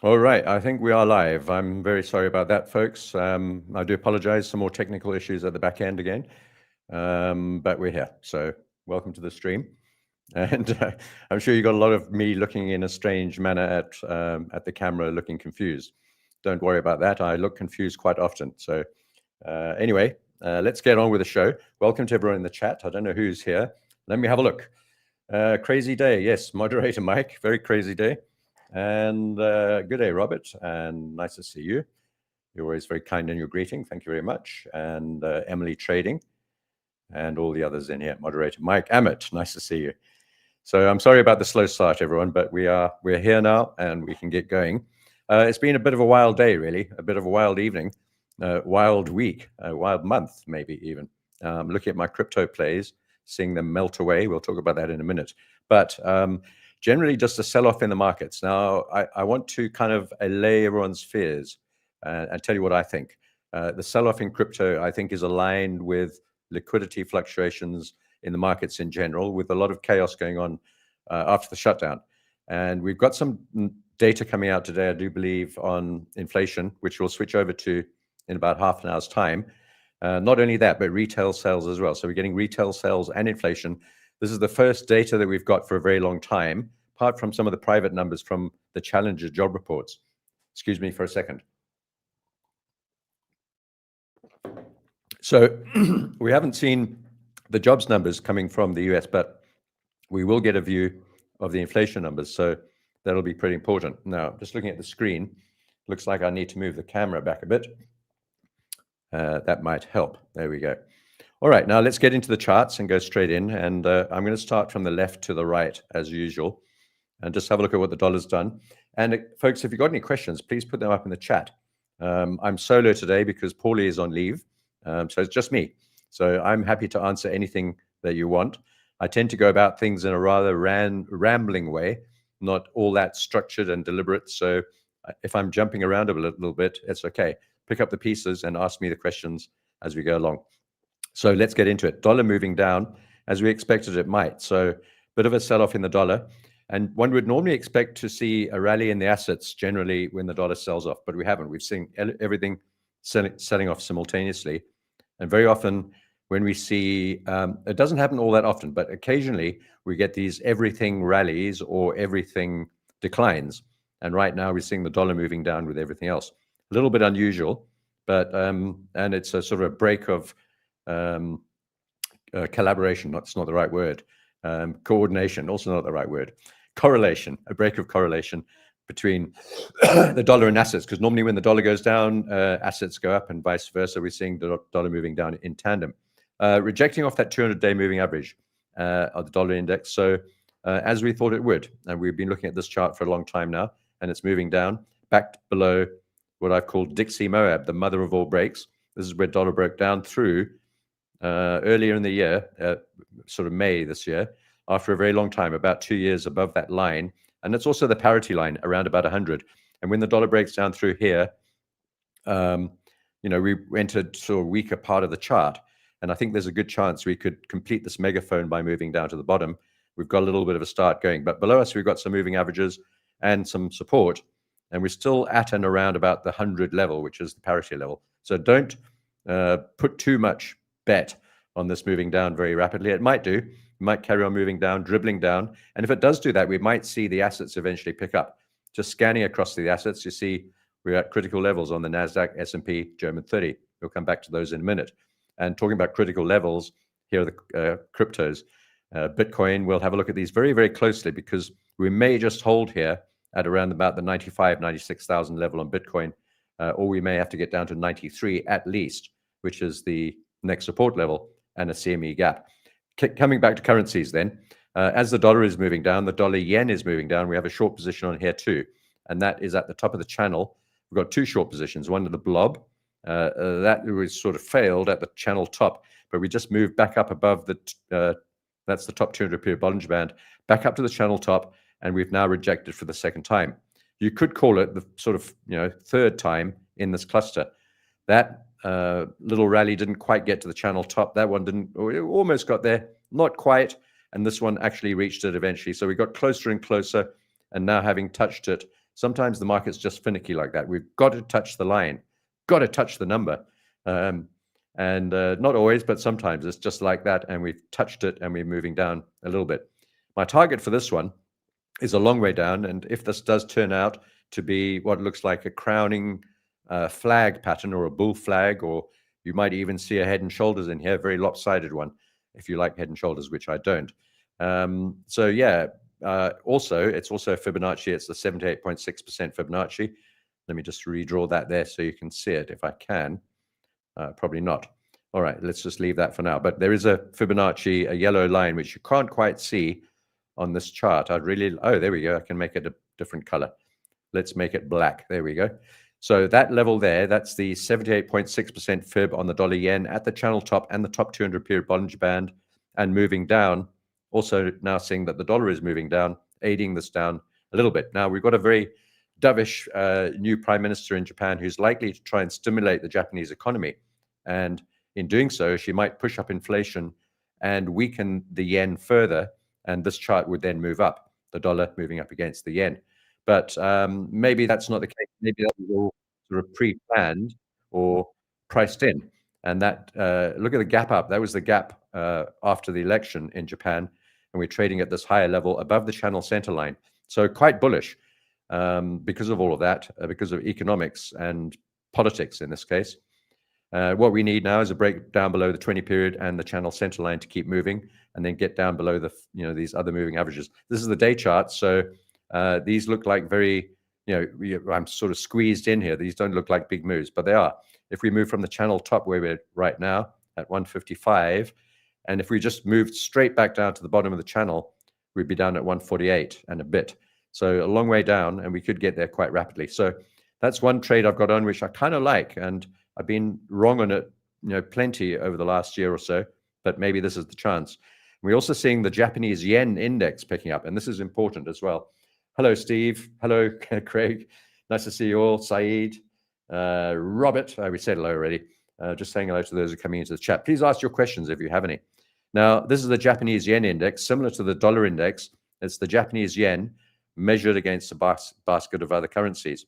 All right, I think we are live. I'm very sorry about that, folks. I do apologize. Some more technical issues at the back end again, but we're here. So welcome to the stream. And I'm sure you got a lot of me looking in a strange manner at the camera, looking confused. Don't worry about that. I look confused quite often. So anyway, let's get on with the show. Welcome to everyone in the chat. I don't know who's here. Let me have a look. Crazy day. Yes, moderator Mike. Very crazy day. And good day, Robert. And nice to see you. You're always very kind in your greeting. Thank you very much. And Emily Trading and all the others in here. Moderator Mike Ammett. Nice to see you. So I'm sorry about the slow start, everyone, but we're here now and we can get going. It's been a bit of a wild day, really, a bit of a wild evening, wild week, a wild month, maybe even. Looking at my crypto plays, seeing them melt away. We'll talk about that in a minute. But generally just a sell-off in the markets. Now, I want to kind of allay everyone's fears and tell you what I think. The sell-off in crypto, I think, is aligned with liquidity fluctuations in the markets in general, with a lot of chaos going on after the shutdown. And we've got some data coming out today, I do believe, on inflation, which we'll switch over to in about half an hour's time. Not only that, but retail sales as well. So we're getting retail sales and inflation. This is the first data that we've got for a very long time, apart from some of the private numbers from the Challenger job reports. Excuse me for a second. So we haven't seen the jobs numbers coming from the US, but we will get a view of the inflation numbers. So that'll be pretty important. Now, just looking at the screen, looks like I need to move the camera back a bit. That might help. There we go. All right, now let's get into the charts and go straight in. And I'm going to start from the left to the right, as usual, and just have a look at what the dollar's done. And folks, if you've got any questions, please put them up in the chat. I'm solo today because Paulie is on leave. So it's just me. So I'm happy to answer anything that you want. I tend to go about things in a rather rambling way, not all that structured and deliberate. So if I'm jumping around a little bit, it's okay. Pick up the pieces and ask me the questions as we go along. So let's get into it. Dollar moving down as we expected it might. So a bit of a sell-off in the dollar. And one would normally expect to see a rally in the assets generally when the dollar sells off, but we haven't. We've seen everything selling off simultaneously. And very often when we see, it doesn't happen all that often, but occasionally we get these everything rallies or everything declines. And right now we're seeing the dollar moving down with everything else. A little bit unusual, but, and it's a sort of a break of collaboration. That's not the right word. Coordination, also not the right word. Correlation, a break of correlation between the dollar and assets, because normally when the dollar goes down, assets go up and vice versa. We're seeing the dollar moving down in tandem, rejecting off that 200-day moving average of the dollar index. So as we thought it would, and we've been looking at this chart for a long time now, and it's moving down back below what I've called Dixie Moab, the mother of all breaks. This is where dollar broke down through earlier in the year, sort of May this year, after a very long time, about 2 years above that line. And it's also the parity line around about 100. And when the dollar breaks down through here, we entered sort of weaker part of the chart. And I think there's a good chance we could complete this megaphone by moving down to the bottom. We've got a little bit of a start going, but below us, we've got some moving averages and some support. And we're still at and around about the 100 level, which is the parity level. So don't put too much bet on this moving down very rapidly. It might do. It might carry on moving down, dribbling down. And if it does do that, we might see the assets eventually pick up. Just scanning across the assets, you see we're at critical levels on the Nasdaq, S&P, German 30. We'll come back to those in a minute. And talking about critical levels, here are the cryptos. Bitcoin, we'll have a look at these very, very closely because we may just hold here at around about the 95, 96,000 level on Bitcoin, or we may have to get down to 93 at least, which is the next support level and a CME gap. Coming back to currencies then, as the dollar is moving down, the dollar yen is moving down. We have a short position on here too, and that is at the top of the channel. We've got two short positions, one to the blob, that was sort of failed at the channel top, but we just moved back up above the, that's the top 200 period Bollinger Band, back up to the channel top, and we've now rejected for the second time. You could call it the sort of, third time in this cluster. That little rally didn't quite get to the channel top. That one didn't, or it almost got there, not quite. And this one actually reached it eventually. So we got closer and closer. And now having touched it, Sometimes the market's just finicky like that. We've got to touch the line, got to touch the number. Not always, but sometimes it's just like that, and we've touched it and we're moving down a little bit. My target for this one is a long way down, and if this does turn out to be what looks like a crowning flag pattern or a bull flag, or you might even see a head and shoulders in here, very lopsided one, if you like head and shoulders, which I don't. So yeah, it's also Fibonacci. It's the 78.6% Fibonacci. Let me just redraw that there so you can see it if I can. Probably not. All right, let's just leave that for now. But there is a Fibonacci, a yellow line, which you can't quite see on this chart. Oh, there we go. I can make it a different color. Let's make it black. There we go. So that level there, that's the 78.6% fib on the dollar yen at the channel top and the top 200 period Bollinger Band, and moving down. Also now seeing that the dollar is moving down, aiding this down a little bit. Now we've got a very dovish new prime minister in Japan who's likely to try and stimulate the Japanese economy. And in doing so, she might push up inflation and weaken the yen further. And this chart would then move up, the dollar moving up against the yen. But maybe that's not the case. Maybe that was all sort of pre-planned or priced in. And that, look at the gap up. That was the gap after the election in Japan. And we're trading at this higher level above the channel center line. So quite bullish because of all of that, because of economics and politics in this case. What we need now is a break down below the 20 period and the channel center line to keep moving, and then get down below the, these other moving averages. This is the day chart. So these look like very, I'm sort of squeezed in here. These don't look like big moves, but they are. If we move from the channel top where we're right now at 155, and if we just moved straight back down to the bottom of the channel, we'd be down at 148 and a bit. So a long way down, and we could get there quite rapidly. So that's one trade I've got on, which I kind of like, and I've been wrong on it, plenty over the last year or so, but maybe this is the chance. We're also seeing the Japanese yen index picking up, and this is important as well. Hello, Steve. Hello, Craig. Nice to see you all. Saeed, Robert. We said hello already. Just saying hello to those who are coming into the chat. Please ask your questions if you have any. Now, this is the Japanese yen index, similar to the dollar index. It's the Japanese yen measured against a basket of other currencies.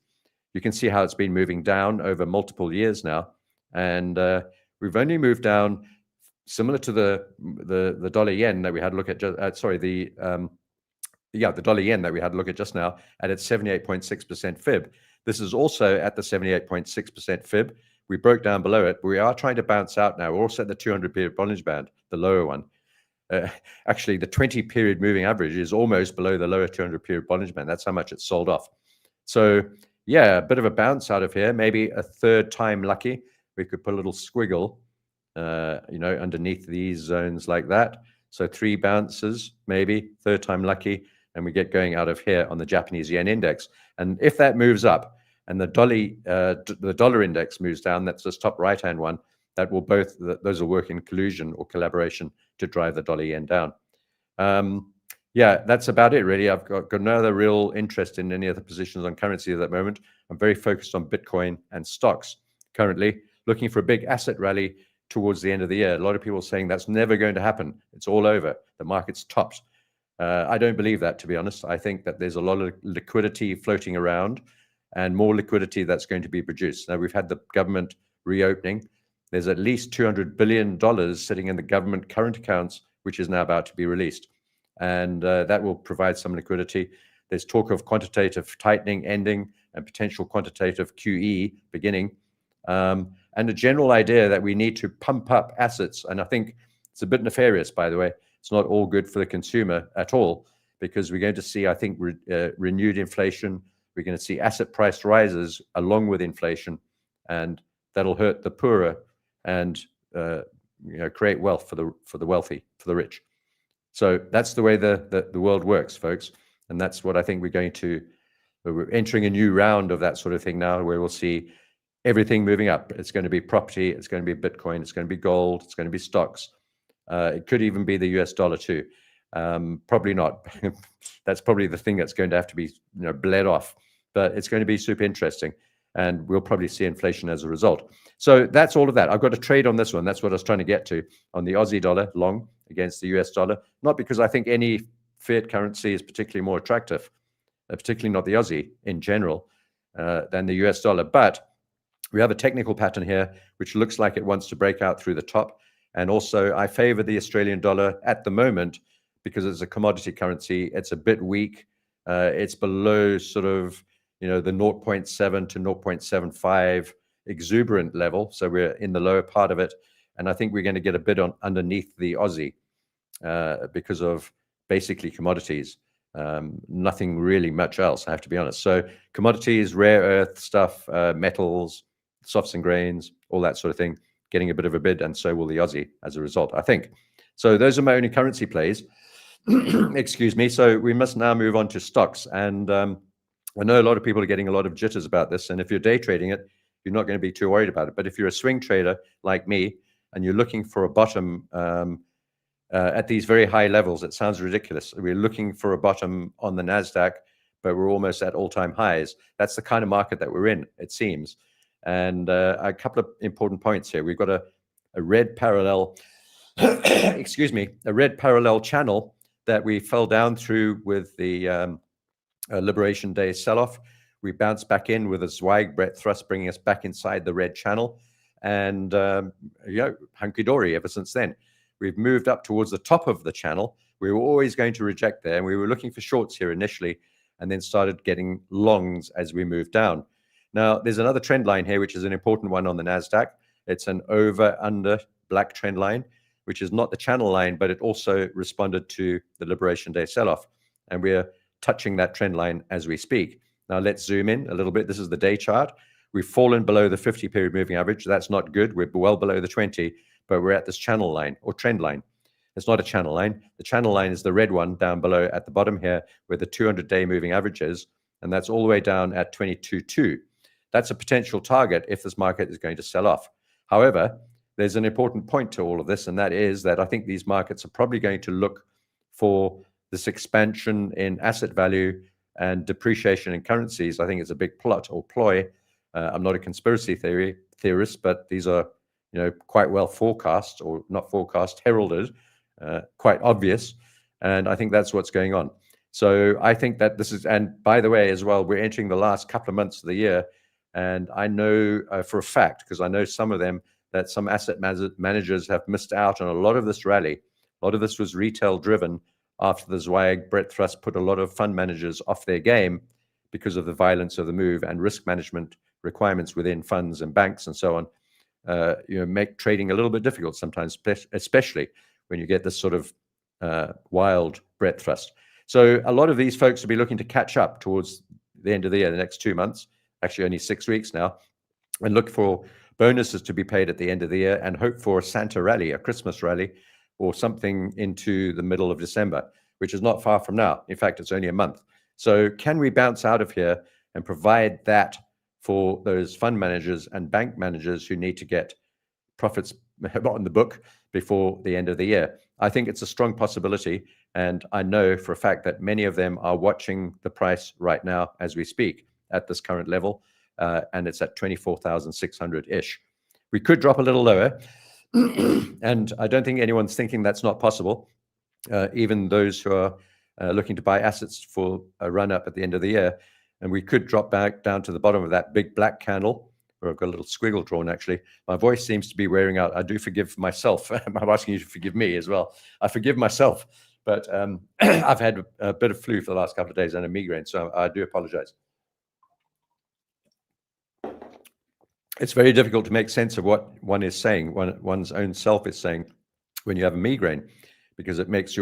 You can see how it's been moving down over multiple years now, and we've only moved down similar to the dollar yen that we had a look at. The dollar yen that we had a look at just now at its 78.6% fib. This is also at the 78.6% fib. We broke down below it, but we are trying to bounce out now. We're also at the 200 period Bollinger Band, the lower one. Actually, the 20 period moving average is almost below the lower 200 period Bollinger Band. That's how much it's sold off. So yeah, a bit of a bounce out of here, maybe a third time lucky. We could put a little squiggle, underneath these zones like that. So 3 bounces, maybe third time lucky, and we get going out of here on the Japanese yen index. And if that moves up and the dollar index moves down, that's this top right-hand one, that will those will work in collusion or collaboration to drive the dollar yen down. Yeah, that's about it, really. I've got no other real interest in any other positions on currency at the moment. I'm very focused on Bitcoin and stocks currently, looking for a big asset rally towards the end of the year. A lot of people are saying that's never going to happen. It's all over. The market's topped. I don't believe that, to be honest. I think that there's a lot of liquidity floating around and more liquidity that's going to be produced. Now, we've had the government reopening. There's at least $200 billion sitting in the government current accounts, which is now about to be released. And that will provide some liquidity. There's talk of quantitative tightening ending and potential quantitative QE beginning. And a general idea that we need to pump up assets. And I think it's a bit nefarious, by the way. It's not all good for the consumer at all, because we're going to see, I think, renewed inflation. We're going to see asset price rises along with inflation, and that'll hurt the poorer and create wealth for the wealthy, for the rich. So that's the way the world works, folks. And that's what I think we're entering a new round of that sort of thing now, where we'll see everything moving up. It's going to be property, it's going to be Bitcoin, it's going to be gold, it's going to be stocks. It could even be the US dollar too. Probably not. That's probably the thing that's going to have to be bled off. But it's going to be super interesting. And we'll probably see inflation as a result. So that's all of that. I've got a trade on this one. That's what I was trying to get to, on the Aussie dollar long against the US dollar. Not because I think any fiat currency is particularly more attractive. particularly not the Aussie in general, than the US dollar. But we have a technical pattern here, which looks like it wants to break out through the top. And also, I favor the Australian dollar at the moment because it's a commodity currency. It's a bit weak. It's below sort of, the 0.7 to 0.75 exuberant level. So we're in the lower part of it. And I think we're going to get a bit on underneath the Aussie because of basically commodities. Nothing really much else, I have to be honest. So commodities, rare earth stuff, metals, softs and grains, all that sort of thing, getting a bit of a bid, and so will the Aussie as a result, I think. So those are my only currency plays. Excuse me. So we must now move on to stocks. And I know a lot of people are getting a lot of jitters about this. And if you're day trading it, you're not going to be too worried about it. But if you're a swing trader like me and you're looking for a bottom at these very high levels, it sounds ridiculous. We're looking for a bottom on the Nasdaq, but we're almost at all-time highs. That's the kind of market that we're in, it seems. And a couple of important points here. We've got a red parallel, excuse me, a red parallel channel that we fell down through with the Liberation Day sell-off. We bounced back in with a Zweig breadth thrust, bringing us back inside the red channel. And, hunky-dory ever since then. We've moved up towards the top of the channel. We were always going to reject there, and we were looking for shorts here initially, and then started getting longs as we moved down. Now, there's another trend line here, which is an important one on the Nasdaq. It's an over-under black trend line, which is not the channel line, but it also responded to the Liberation Day sell-off. And we're touching that trend line as we speak. Now, let's zoom in a little bit. This is the day chart. We've fallen below the 50-period moving average. That's not good. We're well below the 20, but we're at this channel line or trend line. It's not a channel line. The channel line is the red one down below at the bottom here where the 200-day moving average is, and that's all the way down at 22.2. That's a potential target if this market is going to sell off. However, there's an important point to all of this, and that is that I think these markets are probably going to look for this expansion in asset value and depreciation in currencies. I think it's a big plot or ploy. I'm not a conspiracy theorist, but these are, quite well forecast, or not forecast, heralded, quite obvious. And I think that's what's going on. So I think that this is, and by the way, as well, we're entering the last couple of months of the year. And I know for a fact, because I know some of them, that some asset managers have missed out on a lot of this rally. A lot of this was retail driven after the Zweig breadth thrust put a lot of fund managers off their game because of the violence of the move and risk management requirements within funds and banks and so on. Make trading a little bit difficult sometimes, especially when you get this sort of wild breadth thrust. So a lot of these folks will be looking to catch up towards the end of the year, the next 2 months, actually only 6 weeks now, and look for bonuses to be paid at the end of the year and hope for a Santa rally, a Christmas rally, or something into the middle of December, which is not far from now. In fact, it's only a month. So can we bounce out of here and provide that for those fund managers and bank managers who need to get profits on the book before the end of the year? I think it's a strong possibility, and I know for a fact that many of them are watching the price right now as we speak at this current level, and it's at 24,600-ish. We could drop a little lower, and I don't think anyone's thinking that's not possible, even those who are looking to buy assets for a run-up at the end of the year. And we could drop back down to the bottom of that big black candle, where I've got a little squiggle drawn, actually. My voice seems to be wearing out. I do forgive myself. I'm asking you to forgive me as well. I forgive myself. But I've had a bit of flu for the last couple of days and a migraine, so I do apologize. It's very difficult to make sense of what one is saying, one's own self is saying when you have a migraine, because it makes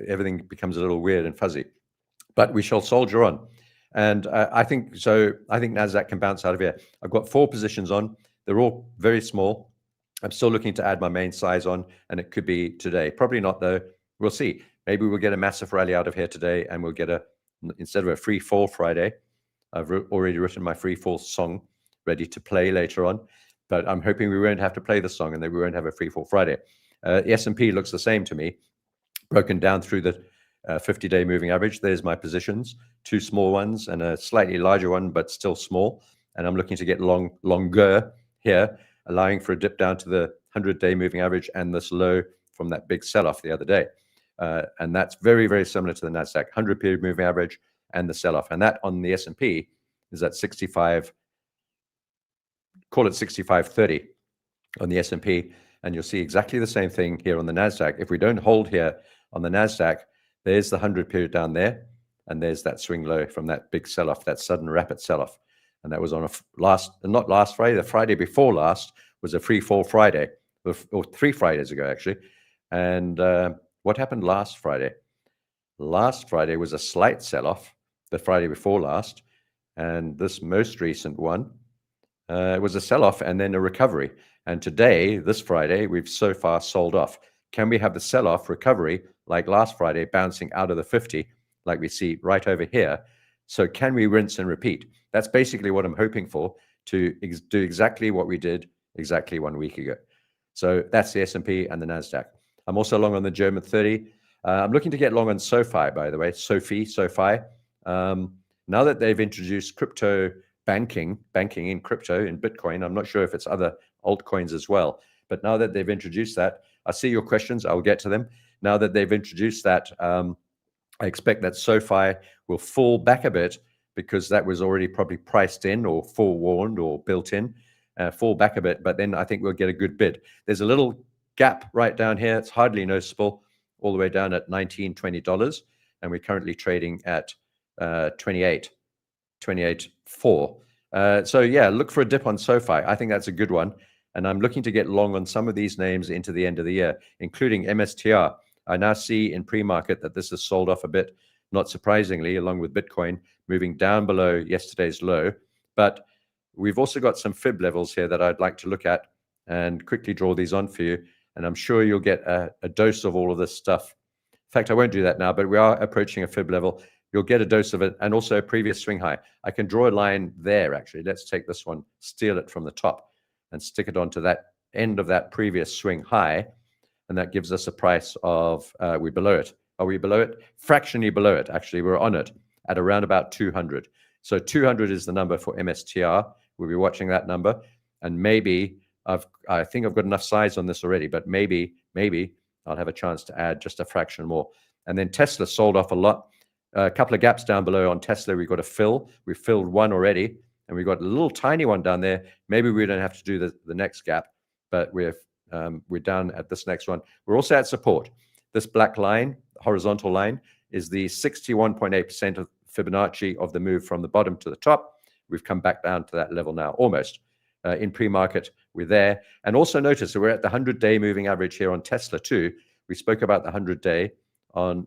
everything becomes a little weird and fuzzy. But we shall soldier on. And I think Nasdaq can bounce out of here. I've got 4 positions on. They're all very small. I'm still looking to add my main size on, and it could be today. Probably not, though. We'll see. Maybe we'll get a massive rally out of here today, and we'll get instead of a free fall Friday, I've already written my free fall song ready to play later on. But I'm hoping we won't have to play the song and that we won't have a free fall Friday. The S&P looks the same to me, broken down through the 50-day moving average. There's my positions, 2 small ones and a slightly larger one, but still small. And I'm looking to get longer here, allowing for a dip down to the 100-day moving average and this low from that big sell-off the other day. And that's very, very similar to the Nasdaq 100-period moving average and the sell-off. And that on the S&P is at 65, call it 65.30 on the S&P. And you'll see exactly the same thing here on the Nasdaq. If we don't hold here on the Nasdaq, there's the 100 period down there. And there's that swing low from that big sell-off, that sudden rapid sell-off. And that was on not last Friday, the Friday before last was a free fall Friday, or 3 Fridays ago, actually. And what happened last Friday? Last Friday was a slight sell-off, the Friday before last. And this most recent one, it was a sell-off and then a recovery. And today, this Friday, we've so far sold off. Can we have the sell-off recovery like last Friday, bouncing out of the 50, like we see right over here? So can we rinse and repeat? That's basically what I'm hoping for, to do exactly what we did exactly 1 week ago. So that's the S&P and the Nasdaq. I'm also long on the German 30. I'm looking to get long on SoFi, by the way, SoFi. Now that they've introduced crypto banking in crypto, in Bitcoin, I'm not sure if it's other altcoins as well, but now that they've introduced that, I see your questions, I'll get to them. Now that they've introduced that, I expect that SoFi will fall back a bit, because that was already probably priced in or forewarned or built in, fall back a bit, but then I think we'll get a good bid. There's a little gap right down here. It's hardly noticeable, all the way down at $19, $20, and we're currently trading at 28.4. So yeah, look for a dip on SoFi. I think that's a good one. And I'm looking to get long on some of these names into the end of the year, including MSTR. I now see in pre-market that this has sold off a bit, not surprisingly, along with Bitcoin moving down below yesterday's low. But we've also got some fib levels here that I'd like to look at and quickly draw these on for you. And I'm sure you'll get a dose of all of this stuff. In fact, I won't do that now, but we are approaching a fib level. You'll get a dose of it, and also a previous swing high. I can draw a line there, actually. Let's take this one, steal it from the top, and stick it onto that end of that previous swing high. And that gives us a price of, we're below it. Are we below it? Fractionally below it, actually. We're on it at around about 200. So 200 is the number for MSTR. We'll be watching that number. And maybe, I think I've got enough size on this already, but maybe I'll have a chance to add just a fraction more. And then Tesla sold off a lot. A couple of gaps down below on Tesla we've got to fill. We've filled one already, and we've got a little tiny one down there. Maybe we don't have to do the next gap, but we're down at this next one. We're also at support. This black line, horizontal line, is the 61.8% of Fibonacci of the move from the bottom to the top. We've come back down to that level now, almost. In pre-market, we're there. And also notice that we're at the 100-day moving average here on Tesla too. We spoke about the 100-day on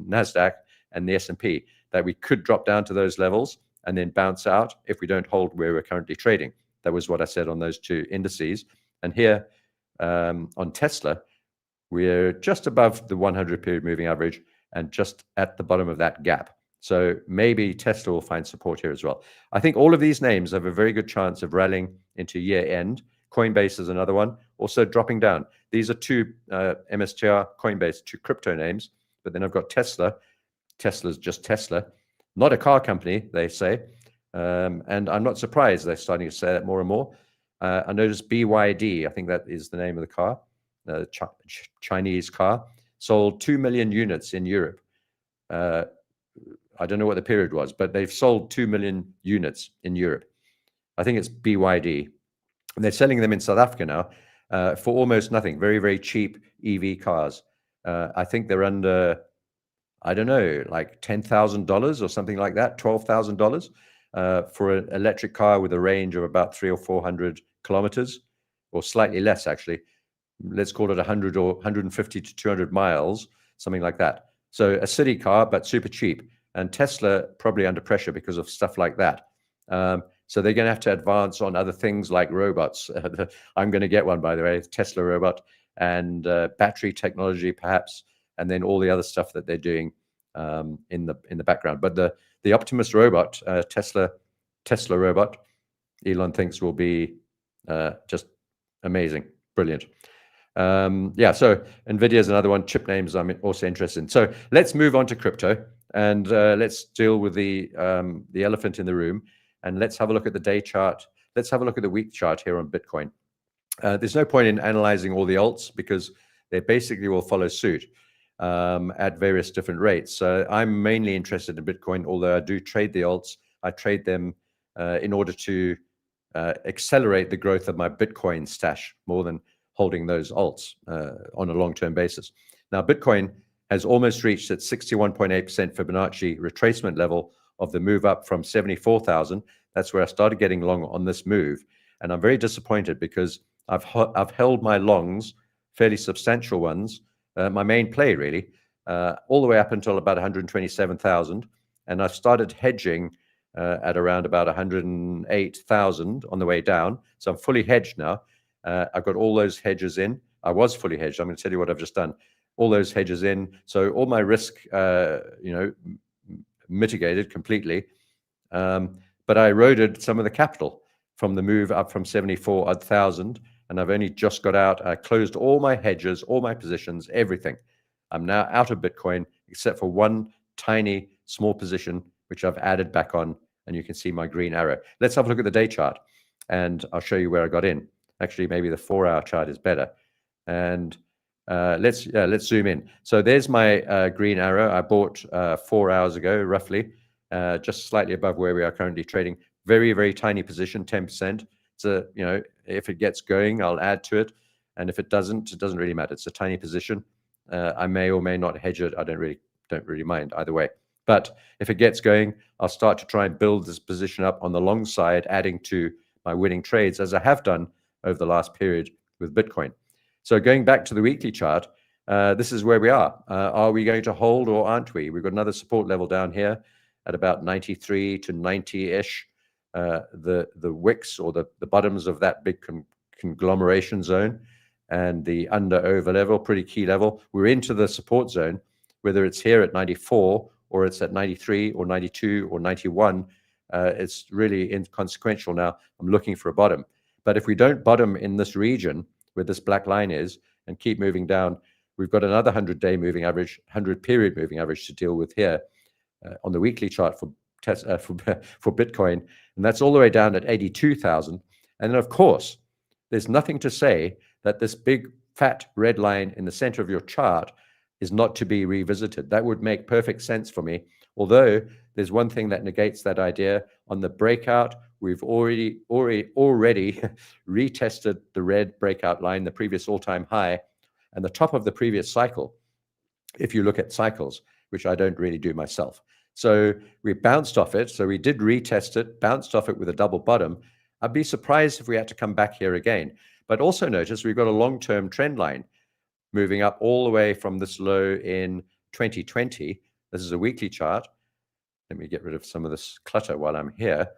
Nasdaq and the S&P, that we could drop down to those levels and then bounce out if we don't hold where we're currently trading. That was what I said on those two indices. And here on Tesla, we're just above the 100-period moving average and just at the bottom of that gap. So maybe Tesla will find support here as well. I think all of these names have a very good chance of rallying into year end. Coinbase is another one, also dropping down. These are two MSTR, Coinbase, two crypto names. But then I've got Tesla. Tesla's just Tesla, not a car company, they say. And I'm not surprised they're starting to say that more and more. I noticed BYD, I think that is the name of the car, Chinese car, sold 2 million units in Europe. I don't know what the period was, but they've sold 2 million units in Europe. I think it's BYD. And they're selling them in South Africa now for almost nothing. Very, very cheap EV cars. I think they're under, I don't know, like $10,000 or something like that, $12,000 for an electric car with a range of about 300 or 400 kilometers, or slightly less, actually. Let's call it 100 or 150 to 200 miles, something like that. So a city car, but super cheap. And Tesla probably under pressure because of stuff like that. So they're going to have to advance on other things like robots. I'm going to get one, by the way, Tesla robot, and battery technology, perhaps, and then all the other stuff that they're doing in the background. But the Optimus robot, Tesla robot, Elon thinks will be just amazing, brilliant. Yeah, so NVIDIA is another one. Chip names I'm also interested in. So let's move on to crypto, and let's deal with the elephant in the room, and let's have a look at the day chart. Let's have a look at the week chart here on Bitcoin. There's no point in analyzing all the alts because they basically will follow suit. at various different rates. So I'm mainly interested in Bitcoin, although I do trade the alts. I trade them in order to accelerate the growth of my Bitcoin stash more than holding those alts on a long-term basis. Now, Bitcoin has almost reached its 61.8% Fibonacci retracement level of the move up from 74,000. That's where I started getting long on this move. And I'm very disappointed because I've held my longs, fairly substantial ones, my main play really, all the way up until about 127,000. And I've started hedging at around about 108,000 on the way down. So I'm fully hedged now. I've got all those hedges in. I was fully hedged. I'm going to tell you what I've just done. All those hedges in. So all my risk, mitigated completely. But I eroded some of the capital from the move up from 74,000. And I've only just got out. I closed all my hedges, all my positions, everything. I'm now out of Bitcoin, except for one tiny small position, which I've added back on. And you can see my green arrow. Let's have a look at the day chart. And I'll show you where I got in. Actually, maybe the 4-hour chart is better. And let's zoom in. So there's my green arrow. I bought 4 hours ago, roughly, just slightly above where we are currently trading. Very, very tiny position, 10%. So, if it gets going, I'll add to it. And if it doesn't really matter. It's a tiny position. I may or may not hedge it. I don't really mind either way. But if it gets going, I'll start to try and build this position up on the long side, adding to my winning trades, as I have done over the last period with Bitcoin. So going back to the weekly chart, this is where we are. Are we going to hold or aren't we? We've got another support level down here at about 93 to 90-ish. The wicks or the bottoms of that big conglomeration zone, and the under-over level, pretty key level. We're into the support zone, whether it's here at 94 or it's at 93 or 92 or 91. It's really inconsequential now. I'm looking for a bottom. But if we don't bottom in this region where this black line is and keep moving down, we've got another 100-day moving average, 100-period moving average to deal with here on the weekly chart for Bitcoin. And that's all the way down at 82,000. And then, of course, there's nothing to say that this big fat red line in the center of your chart is not to be revisited. That would make perfect sense for me. Although there's one thing that negates that idea. On the breakout, we've already retested the red breakout line, the previous all-time high, and the top of the previous cycle, if you look at cycles, which I don't really do myself. So we bounced off it. So we did retest it, bounced off it with a double bottom. I'd be surprised if we had to come back here again. But also notice we've got a long-term trend line moving up all the way from this low in 2020. This is a weekly chart. Let me get rid of some of this clutter while I'm here.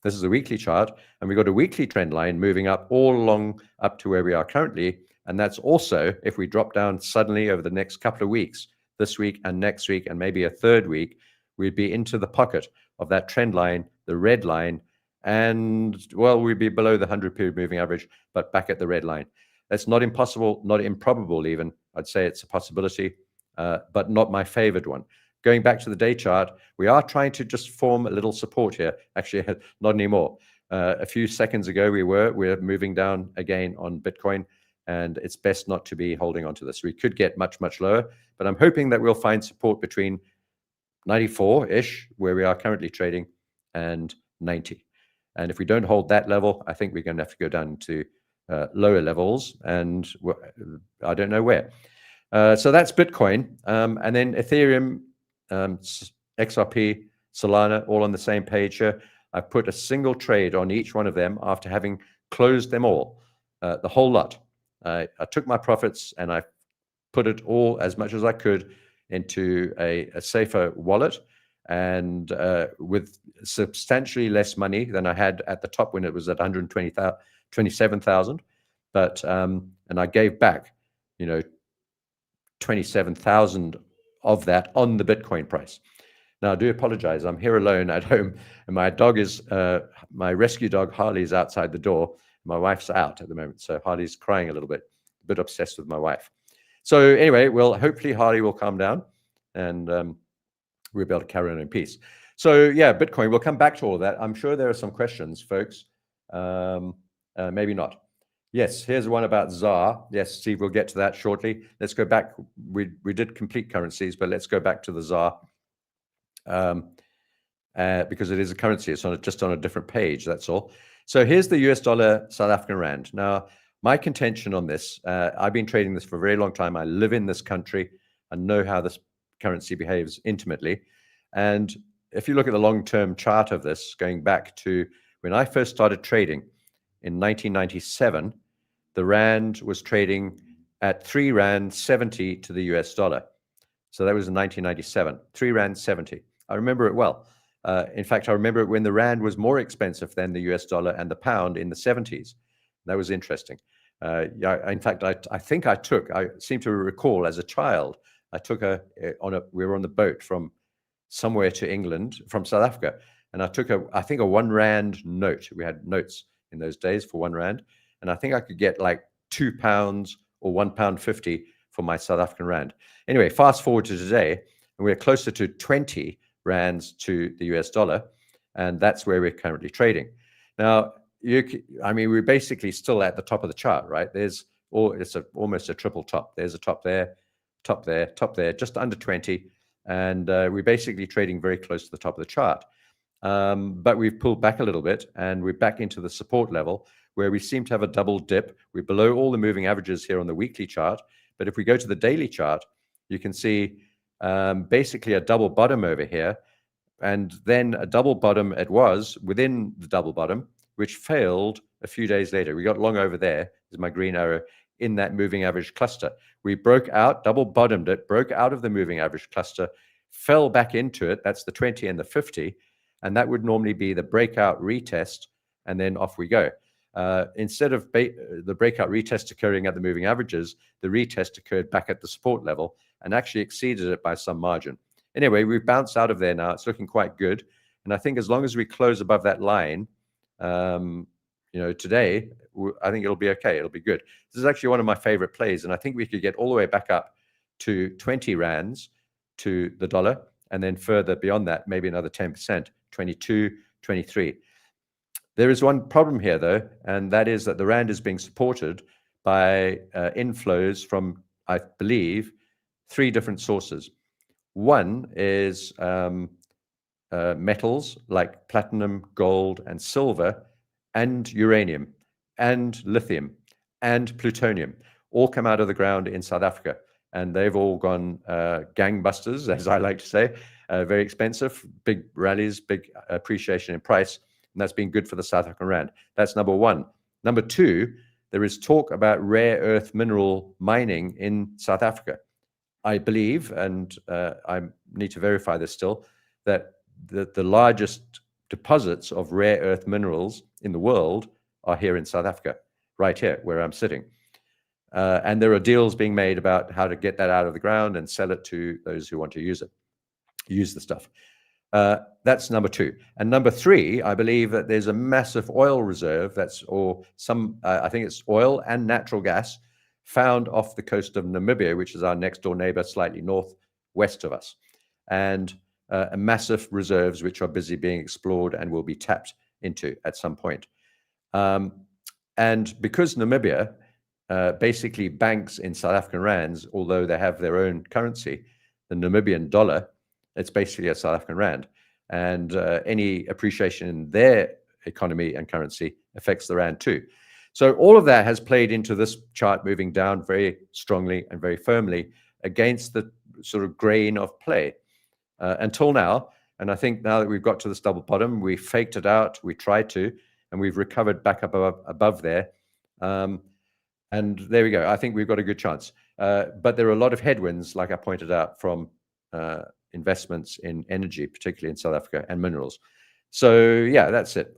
This is a weekly chart, and we've got a weekly trend line moving up all along up to where we are currently. And that's also, if we drop down suddenly over the next couple of weeks, this week and next week, and maybe a third week, we'd be into the pocket of that trend line, the red line, and, well, we'd be below the 100-period moving average, but back at the red line. That's not impossible, not improbable even. I'd say it's a possibility, but not my favored one. Going back to the day chart, we are trying to just form a little support here. Actually, not anymore. A few seconds ago, we're moving down again on Bitcoin, and it's best not to be holding on to this. We could get much, much lower, but I'm hoping that we'll find support between 94-ish, where we are currently trading, and 90. And if we don't hold that level, I think we're going to have to go down to lower levels, and I don't know where. So that's Bitcoin. And then Ethereum, XRP, Solana, all on the same page here. I've put a single trade on each one of them after having closed them all, the whole lot. I took my profits and I put it all, as much as I could, into a safer wallet, and with substantially less money than I had at the top when it was at 127,000. But and I gave back, 27,000 of that on the Bitcoin price. Now, I do apologize. I'm here alone at home, and my dog is, my rescue dog, Harley, is outside the door. My wife's out at the moment, so Harley's crying a bit obsessed with my wife. So anyway, well, hopefully Harley will calm down, and we'll be able to carry on in peace. So yeah, Bitcoin, we'll come back to all of that. I'm sure there are some questions, folks. Maybe not. Yes, here's one about ZAR. Yes, Steve, we'll get to that shortly. Let's go back. We did complete currencies, but let's go back to the ZAR because it is a currency. It's just on a different page, that's all. So here's the US dollar, South African rand. Now, my contention on this, I've been trading this for a very long time. I live in this country and know how this currency behaves intimately. And if you look at the long-term chart of this, going back to when I first started trading in 1997, the rand was trading at 3 rand 70 to the US dollar. So that was in 1997, 3 rand 70. I remember it well. In fact, I remember it when the rand was more expensive than the US dollar and the pound in the 70s. That was interesting. Yeah, in fact, I think I seem to recall as a child, I took we were on the boat from somewhere to England, from South Africa, and I took I think a 1 rand note. We had notes in those days for 1 rand, and I think I could get like £2 or £1.50 for my South African rand. Anyway, fast forward to today, and we're closer to 20 rands to the US dollar, and that's where we're currently trading. Now, I mean, we're basically still at the top of the chart, right? It's almost a triple top. There's a top there, top there, top there, just under 20, and we're basically trading very close to the top of the chart. But we've pulled back a little bit, and we're back into the support level where we seem to have a double dip. We're below all the moving averages here on the weekly chart, but if we go to the daily chart, you can see basically a double bottom over here, and then a double bottom it was within the double bottom, which failed a few days later. We got long over there, is my green arrow, in that moving average cluster. We broke out, double bottomed it, broke out of the moving average cluster, fell back into it. That's the 20 and the 50. And that would normally be the breakout retest, and then off we go. Instead of the breakout retest occurring at the moving averages, the retest occurred back at the support level and actually exceeded it by some margin. Anyway, we've bounced out of there now. It's looking quite good. And I think as long as we close above that line, today, I think it'll be okay. It'll be good. This is actually one of my favorite plays, and I think we could get all the way back up to 20 rands to the dollar, and then further beyond that, maybe another 10%, 22, 23. There is one problem here, though, and that is that the rand is being supported by inflows from, I believe, 3 different sources. One is metals like platinum, gold, and silver, and uranium, and lithium, and plutonium, all come out of the ground in South Africa. And they've all gone gangbusters, as I like to say, very expensive, big rallies, big appreciation in price. And that's been good for the South African rand. That's number one. Number two, there is talk about rare earth mineral mining in South Africa. I believe, and I need to verify this still, that the largest deposits of rare earth minerals in the world are here in South Africa, right here where I'm sitting. And there are deals being made about how to get that out of the ground and sell it to those who want to use the stuff. That's number two. And number three, I believe that there's a massive oil reserve I think it's oil and natural gas found off the coast of Namibia, which is our next door neighbor, slightly northwest of us. And massive reserves which are busy being explored and will be tapped into at some point. And because Namibia basically banks in South African rands, although they have their own currency, the Namibian dollar, it's basically a South African rand. And any appreciation in their economy and currency affects the rand too. So all of that has played into this chart moving down very strongly and very firmly against the sort of grain of play until now. And I think now that we've got to this double bottom, we faked it out, we tried to, and we've recovered back up above there. And there we go. I think we've got a good chance. But there are a lot of headwinds, like I pointed out, from investments in energy, particularly in South Africa, and minerals. So yeah, that's it.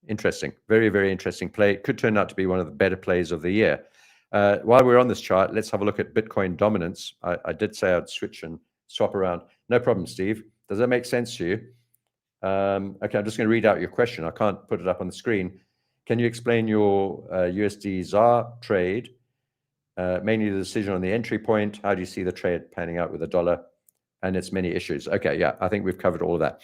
Interesting. Very, very interesting play. It could turn out to be one of the better plays of the year. While we're on this chart, let's have a look at Bitcoin dominance. I did say I'd switch and swap around. No problem, Steve. Does that make sense to you? Okay, I'm just going to read out your question. I can't put it up on the screen. Can you explain your USD ZAR trade, mainly the decision on the entry point? How do you see the trade panning out with the dollar and its many issues? Okay, yeah, I think we've covered all of that.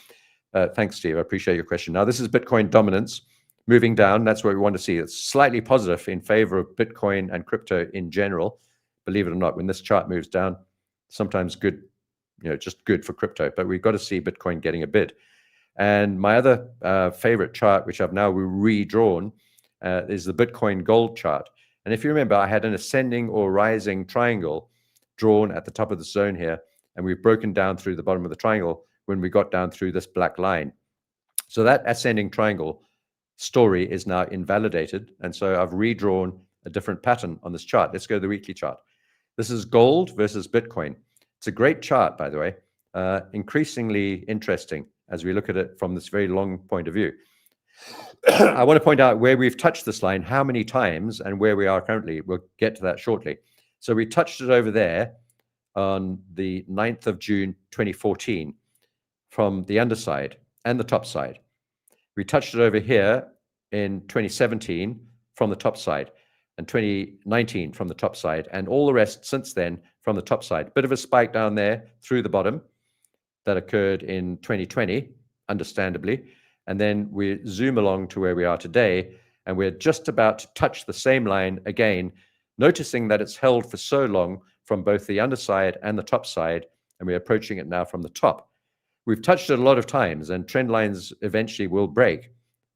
Thanks, Steve. I appreciate your question. Now, this is Bitcoin dominance. moving down. That's what we want to see. It's slightly positive in favor of Bitcoin and crypto in general. Believe it or not, when this chart moves down, sometimes good, just good for crypto, but we've got to see Bitcoin getting a bid. And my other favorite chart, which I've now redrawn, is the Bitcoin gold chart. And if you remember, I had an ascending or rising triangle drawn at the top of the zone here, and we've broken down through the bottom of the triangle when we got down through this black line. So that ascending triangle story is now invalidated. And so I've redrawn a different pattern on this chart. Let's go to the weekly chart. This is gold versus Bitcoin. It's a great chart, by the way, increasingly interesting as we look at it from this very long point of view. I want to point out where we've touched this line, how many times, and where we are currently. We'll get to that shortly. So we touched it over there on the 9th of June, 2014, from the underside and the top side. We touched it over here in 2017 from the top side, and 2019 from the top side, and all the rest since then from the top side. Bit of a spike down there through the bottom that occurred in 2020, understandably. And then we zoom along to where we are today, and we're just about to touch the same line again, noticing that it's held for so long from both the underside and the top side, and we're approaching it now from the top. We've touched it a lot of times, and trend lines eventually will break.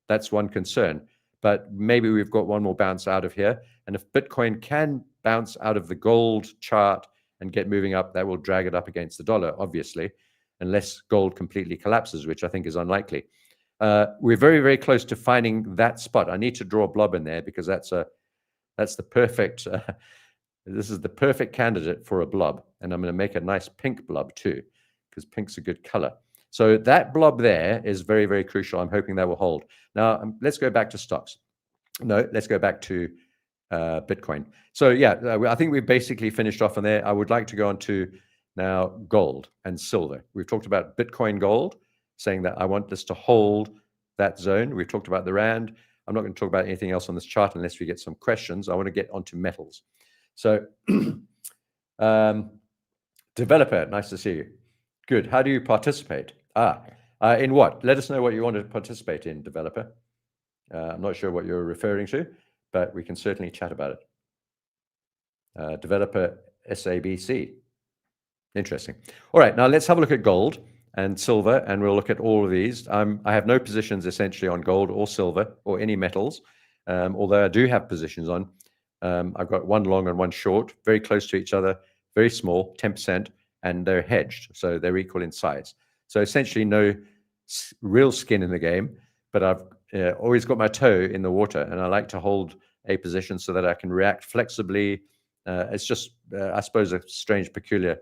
That's one concern. But maybe we've got one more bounce out of here. And if Bitcoin can bounce out of the gold chart and get moving up, that will drag it up against the dollar, obviously, unless gold completely collapses, which I think is unlikely. We're very, very close to finding that spot. I need to draw a blob in there because that's the perfect, this is the perfect candidate for a blob. And I'm going to make a nice pink blob too, because pink's a good color. So that blob there is very, very crucial. I'm hoping that will hold. Now, let's go back to stocks. No, let's go back to Bitcoin. So yeah, I think we've basically finished off on there. I would like to go on to now gold and silver. We've talked about Bitcoin gold, saying that I want this to hold that zone. We've talked about the Rand. I'm not going to talk about anything else on this chart unless we get some questions. I want to get onto metals. So developer, nice to see you. Good. How do you participate? In what? Let us know what you want to participate in, developer. I'm not sure what you're referring to, but we can certainly chat about it. Developer SABC. Interesting. All right, now let's have a look at gold and silver, and we'll look at all of these. I have no positions essentially on gold or silver or any metals, although I do have positions on. I've got one long and one short, very close to each other, very small, 10%, and they're hedged, so they're equal in size. So essentially no real skin in the game, but I've always got my toe in the water, and I like to hold a position so that I can react flexibly. It's just, I suppose, a strange, peculiar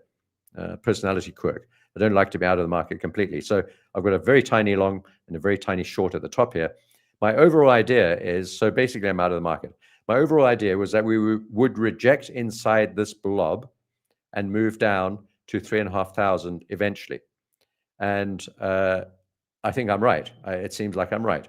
personality quirk. I don't like to be out of the market completely. So I've got a very tiny long and a very tiny short at the top here. My overall idea is, so basically I'm out of the market. My overall idea was that we would reject inside this blob and move down to 3,500 eventually. And I think I'm right. It seems like I'm right.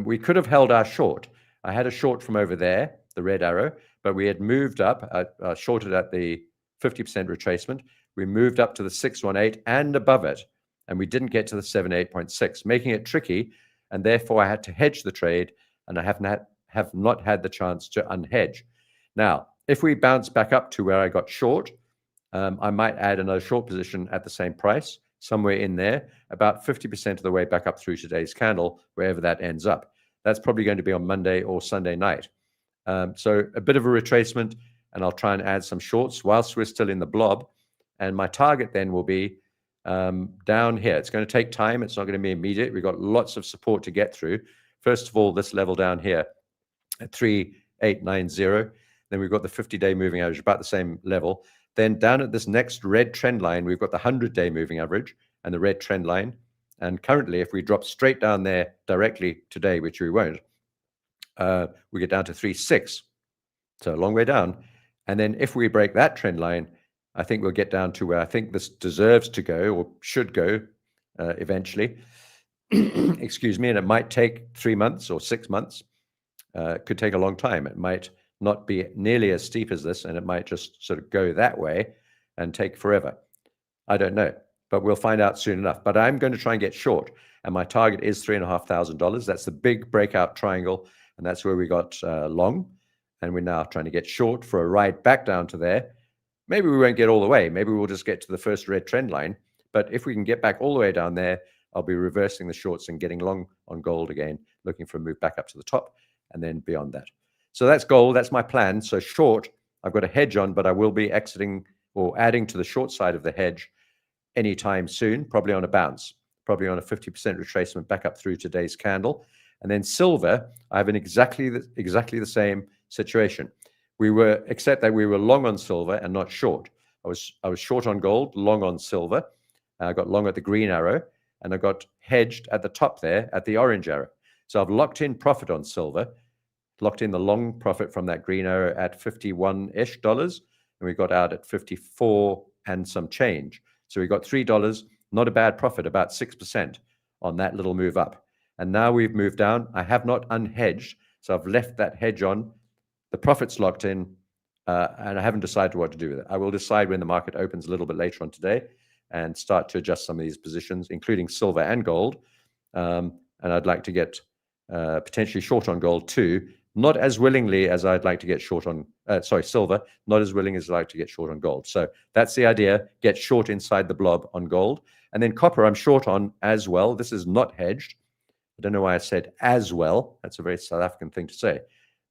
We could have held our short. I had a short from over there, the red arrow, but we had moved up, shorted at the 50% retracement. We moved up to the 618 and above it, and we didn't get to the 78.6, making it tricky. And therefore, I had to hedge the trade, and I have not had the chance to unhedge. Now, if we bounce back up to where I got short, I might add another short position at the same price, somewhere in there, about 50% of the way back up through today's candle, wherever that ends up. That's probably going to be on Monday or Sunday night. So a bit of a retracement, and I'll try and add some shorts whilst we're still in the blob. And my target then will be down here. It's going to take time. It's not going to be immediate. We've got lots of support to get through. First of all, this level down here at 3890. Then we've got the 50-day moving average, about the same level. Then down at this next red trend line, we've got the 100-day moving average and the red trend line. And currently, if we drop straight down there directly today, which we won't, we get down to 3.6. So a long way down. And then if we break that trend line, I think we'll get down to where I think this deserves to go or should go eventually. Excuse me. And it might take 3 months or 6 months. It could take a long time. It might not be nearly as steep as this, and it might just sort of go that way and take forever. I don't know. but we'll find out soon enough. But I'm going to try and get short, and my target is $3,500. That's the big breakout triangle, and that's where we got long, and we're now trying to get short for a ride back down to there. Maybe we won't get all the way. Maybe we'll just get to the first red trend line. But if we can get back all the way down there, I'll be reversing the shorts and getting long on gold again, looking for a move back up to the top and then beyond that. So that's gold. That's my plan. So short, I've got a hedge on, but I will be exiting or adding to the short side of the hedge anytime soon, probably on a bounce, probably on a 50% retracement back up through today's candle. And then silver, I have an exactly the same situation. Except that we were long on silver and not short. I was short on gold, long on silver. I got long at the green arrow, and I got hedged at the top there at the orange arrow. So I've locked in profit on silver, locked in the long profit from that green arrow at $51-ish, and we got out at 54 and some change. So we got $3, not a bad profit, about 6% on that little move up. And now we've moved down. I have not unhedged, so I've left that hedge on. The profit's locked in, and I haven't decided what to do with it. I will decide when the market opens a little bit later on today and start to adjust some of these positions, including silver and gold. And I'd like to get potentially short on gold too, not as willingly as I'd like to get short on, silver, not as willing as I'd like to get short on gold. So that's the idea, get short inside the blob on gold. And then copper, I'm short on as well. This is not hedged. I don't know why I said as well. That's a very South African thing to say.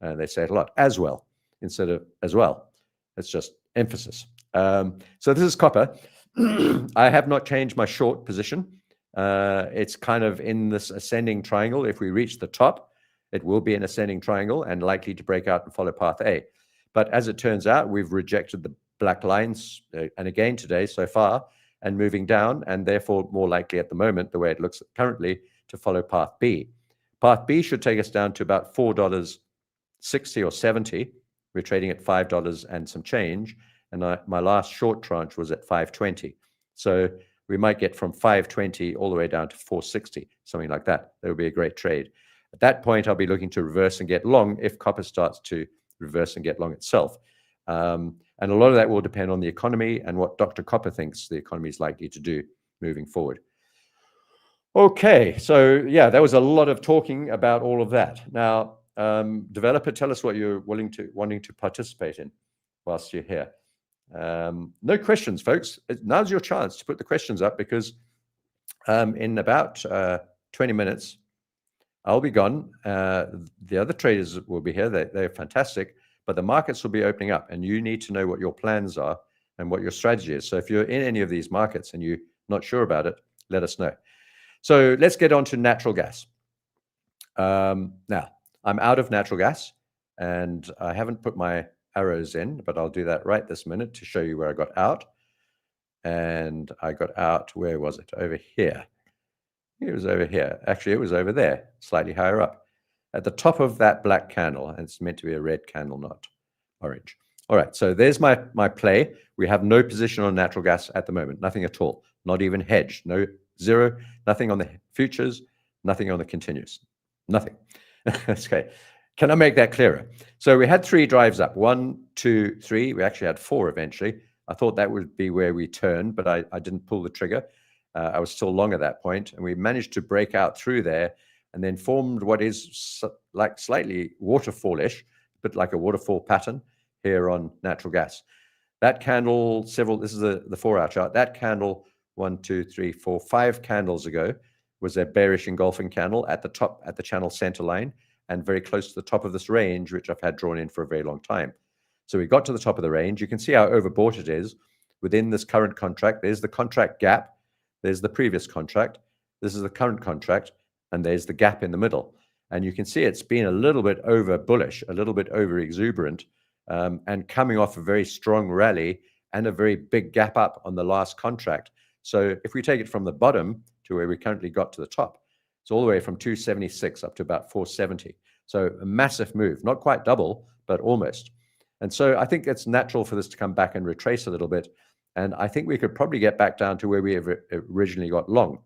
They say it a lot, as well, instead of as well. It's just emphasis. So this is copper. I have not changed my short position. It's kind of in this ascending triangle. If we reach the top, it will be an ascending triangle and likely to break out and follow path A. But as it turns out, we've rejected the black lines, and again today so far, and moving down, and therefore more likely at the moment, the way it looks currently, to follow path B. Path B should take us down to about $4.60 or 70. We're trading at $5 and some change, and my last short tranche was at $5.20. So we might get from $5.20 all the way down to $4.60, something like that. That would be a great trade. At that point, I'll be looking to reverse and get long if copper starts to reverse and get long itself. And a lot of that will depend on the economy and what Dr. Copper thinks the economy is likely to do moving forward. Okay, so yeah, there was a lot of talking about all of that. Now, developer, tell us what you're wanting to participate in whilst you're here. No questions, folks. Now's your chance to put the questions up, because in about 20 minutes, I'll be gone. The other traders will be here. They're fantastic, but the markets will be opening up, and you need to know what your plans are and what your strategy is. So if you're in any of these markets and you're not sure about it, let us know. So let's get on to natural gas. Now, I'm out of natural gas, and I haven't put my arrows in, but I'll do that right this minute to show you where I got out. And I got out, where was it? Over here. It was over here. Actually, it was over there, slightly higher up, at the top of that black candle. And it's meant to be a red candle, not orange. All right, so there's my play. We have no position on natural gas at the moment, nothing at all, not even hedged, no zero, nothing on the futures, nothing on the continuous, nothing. Okay, can I make that clearer? So we had 3 drives up, 1, 2, 3. We actually had 4 eventually. I thought that would be where we turned, but I didn't pull the trigger. I was still long at that point, and we managed to break out through there and then formed what is like slightly waterfallish, a bit like a waterfall pattern here on natural gas. That candle, this is the 4-hour chart. That candle, 1, 2, 3, 4, 5 candles ago, was a bearish engulfing candle at the top, at the channel center line, and very close to the top of this range, which I've had drawn in for a very long time. So we got to the top of the range. You can see how overbought it is within this current contract. There's the contract gap. There's the previous contract. This is the current contract, and there's the gap in the middle. And you can see it's been a little bit over bullish, a little bit over exuberant, and coming off a very strong rally and a very big gap up on the last contract. So if we take it from the bottom to where we currently got to the top, it's all the way from 276 up to about 470. So a massive move, not quite double, but almost. And so I think it's natural for this to come back and retrace a little bit. And I think we could probably get back down to where we originally got long.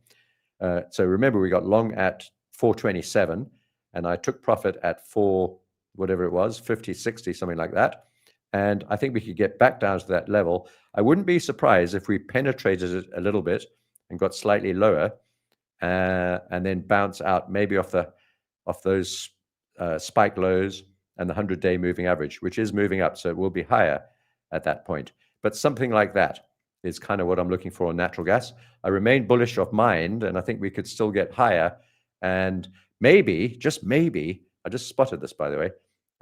So remember, we got long at 427, and I took profit at 4, whatever it was, 50, 60, something like that. And I think we could get back down to that level. I wouldn't be surprised if we penetrated it a little bit and got slightly lower, and then bounce out maybe off those spike lows and the 100-day moving average, which is moving up, so it will be higher at that point. But something like that is kind of what I'm looking for on natural gas. I remain bullish of mind, and I think we could still get higher. And maybe, just maybe, I just spotted this, by the way,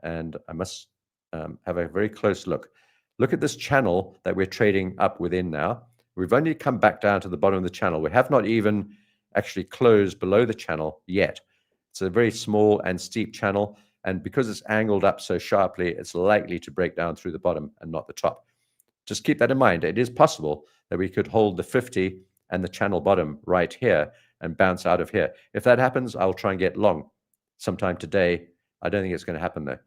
and I must have a very close look. Look at this channel that we're trading up within now. We've only come back down to the bottom of the channel. We have not even actually closed below the channel yet. It's a very small and steep channel, and because it's angled up so sharply, it's likely to break down through the bottom and not the top. Just keep that in mind. It is possible that we could hold the 50 and the channel bottom right here and bounce out of here. If that happens, I'll try and get long sometime today. I don't think it's going to happen though.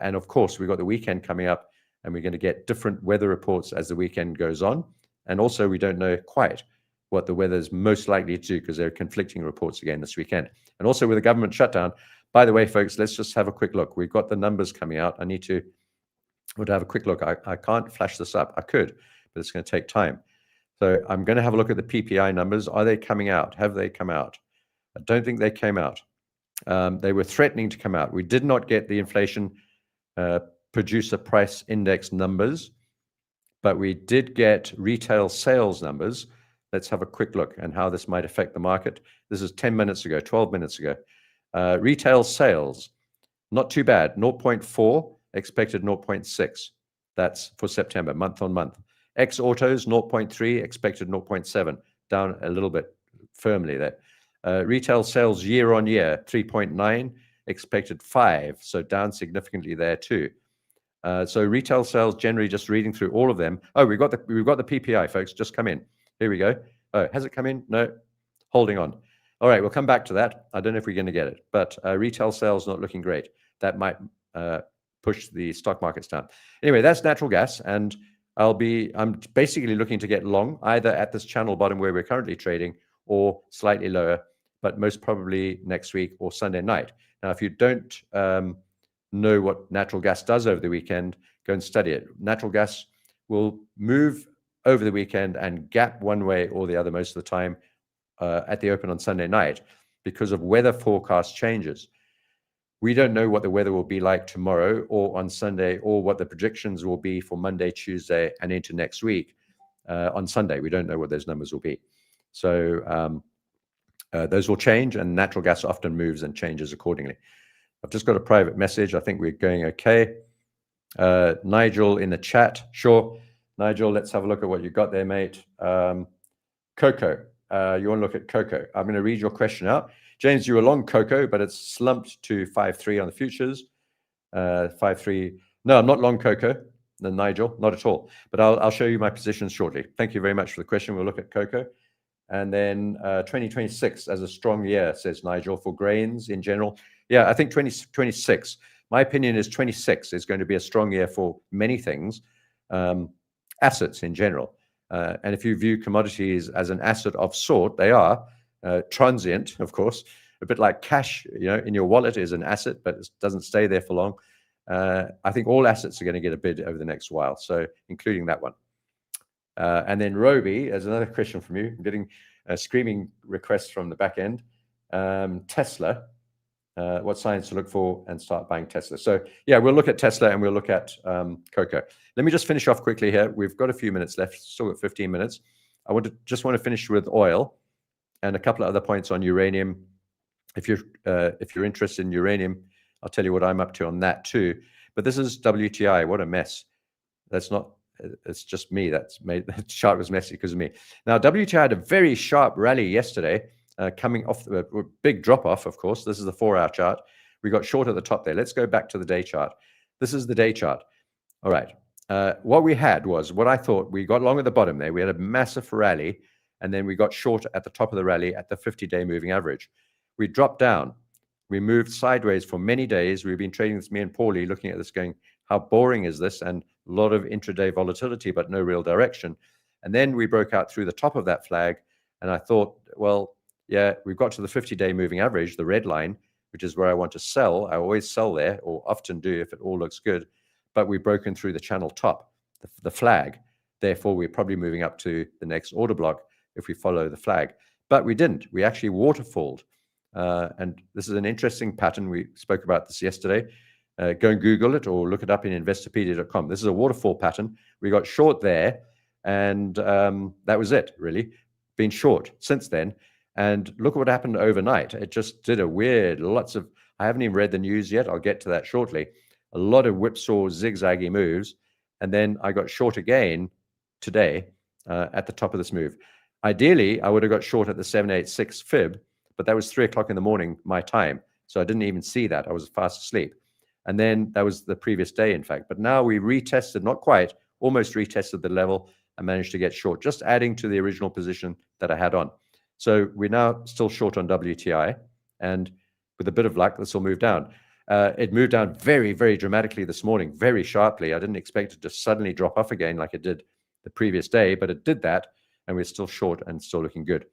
And of course, we've got the weekend coming up, and we're going to get different weather reports as the weekend goes on. And also, we don't know quite what the weather is most likely to do, because there are conflicting reports again this weekend. And also with the government shutdown, by the way, folks, let's just have a quick look. We've got the numbers coming out. I need to have a quick look. I can't flash this up. I could, but it's going to take time. So I'm going to have a look at the PPI numbers. Are they coming out? Have they come out? I don't think they came out. They were threatening to come out. We did not get the inflation producer price index numbers, but we did get retail sales numbers. Let's have a quick look and how this might affect the market. This is 10 minutes ago, 12 minutes ago. Retail sales, not too bad, 0.4, expected 0.6. That's for September, month on month. Ex-autos, 0.3, expected 0.7, down a little bit firmly there. Retail sales year on year, 3.9, expected 5, so down significantly there too. So retail sales, generally, just reading through all of them. Oh, we've got the PPI, folks, just come in. Here we go. Oh, has it come in? No, holding on. All right, we'll come back to that. I don't know if we're going to get it, but retail sales not looking great. That might push the stock markets down. Anyway, that's natural gas, and I'm basically looking to get long either at this channel bottom where we're currently trading or slightly lower, but most probably next week or Sunday night. Now, if you don't know what natural gas does over the weekend, go and study it. Natural gas will move over the weekend and gap one way or the other most of the time at the open on Sunday night because of weather forecast changes. We don't know what the weather will be like tomorrow or on Sunday, or what the predictions will be for Monday, Tuesday, and into next week. On Sunday, we don't know what those numbers will be. So those will change, and natural gas often moves and changes accordingly. I've just got a private message. I think we're going okay. Nigel in the chat. Sure. Nigel, let's have a look at what you got there, mate. Cocoa. You want to look at cocoa. I'm going to read your question out. James, you were long cocoa, but it's slumped to 5.3 on the futures. 5.3. No, I'm not long cocoa. No, Nigel, not at all. But I'll show you my positions shortly. Thank you very much for the question. We'll look at cocoa. And then 2026 as a strong year, says Nigel, for grains in general. Yeah, I think 2026. My opinion is 26 is going to be a strong year for many things, assets in general. And if you view commodities as an asset of sort, they are transient, of course, a bit like cash, in your wallet is an asset, but it doesn't stay there for long. I think all assets are going to get a bid over the next while, so including that one. And then Roby, there's another question from you. I'm getting screaming requests from the back end. Tesla, what signs to look for and start buying Tesla. So yeah, we'll look at Tesla and we'll look at cocoa. Let me just finish off quickly here. We've got a few minutes left, still got 15 minutes. I just want to finish with oil and a couple of other points on uranium. If you're interested in uranium, I'll tell you what I'm up to on that too. But this is WTI. What a mess. That's not. It's just me. That's made the chart was messy because of me. Now WTI had a very sharp rally yesterday, coming off the big drop off. Of course, this is the 4-hour chart. We got short at the top there. Let's go back to the day chart. This is the day chart. All right. What we had was what I thought we got long at the bottom there. We had a massive rally, and then we got short at the top of the rally at the 50-day moving average. We dropped down. We moved sideways for many days. We've been trading this, me and Paulie, looking at this going, how boring is this? And a lot of intraday volatility, but no real direction. And then we broke out through the top of that flag. And I thought, well, yeah, we've got to the 50-day moving average, the red line, which is where I want to sell. I always sell there, or often do if it all looks good. But we've broken through the channel top, the flag. Therefore, we're probably moving up to the next order block if we follow the flag. But we didn't. We actually waterfalled. And this is an interesting pattern. We spoke about this yesterday. Go and Google it or look it up in investopedia.com. This is a waterfall pattern. We got short there, and that was it, really. Been short since then. And look what happened overnight. It just did a weird, I haven't even read the news yet. I'll get to that shortly. A lot of whipsaw, zigzaggy moves. And then I got short again today at the top of this move. Ideally, I would have got short at the 786 fib, but that was 3 o'clock in the morning, my time. So I didn't even see that. I was fast asleep. And then that was the previous day, in fact. But now we retested, not quite, almost retested the level and managed to get short, just adding to the original position that I had on. So we're now still short on WTI. And with a bit of luck, this will move down. It moved down very, very dramatically this morning, very sharply. I didn't expect it to suddenly drop off again like it did the previous day, but it did that. And we're still short and still looking good.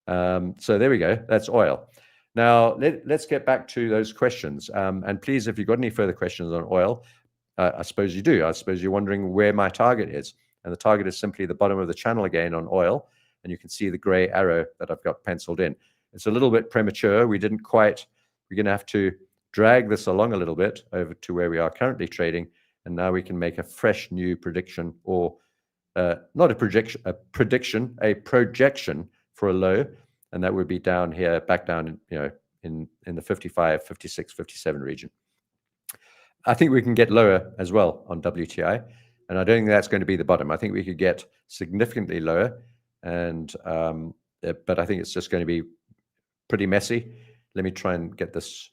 So there we go. That's oil. Now, let's get back to those questions. And please, if you've got any further questions on oil, I suppose you do. I suppose you're wondering where my target is. And the target is simply the bottom of the channel again on oil. And you can see the gray arrow that I've got penciled in. It's a little bit premature. We're going to have to drag this along a little bit over to where we are currently trading. And now we can make a fresh new prediction, or not a projection, a projection for a low. And that would be down here, back down, in the 55, 56, 57 region. I think we can get lower as well on WTI, and I don't think that's going to be the bottom. I think we could get significantly lower, and but I think it's just going to be pretty messy. Let me try and get this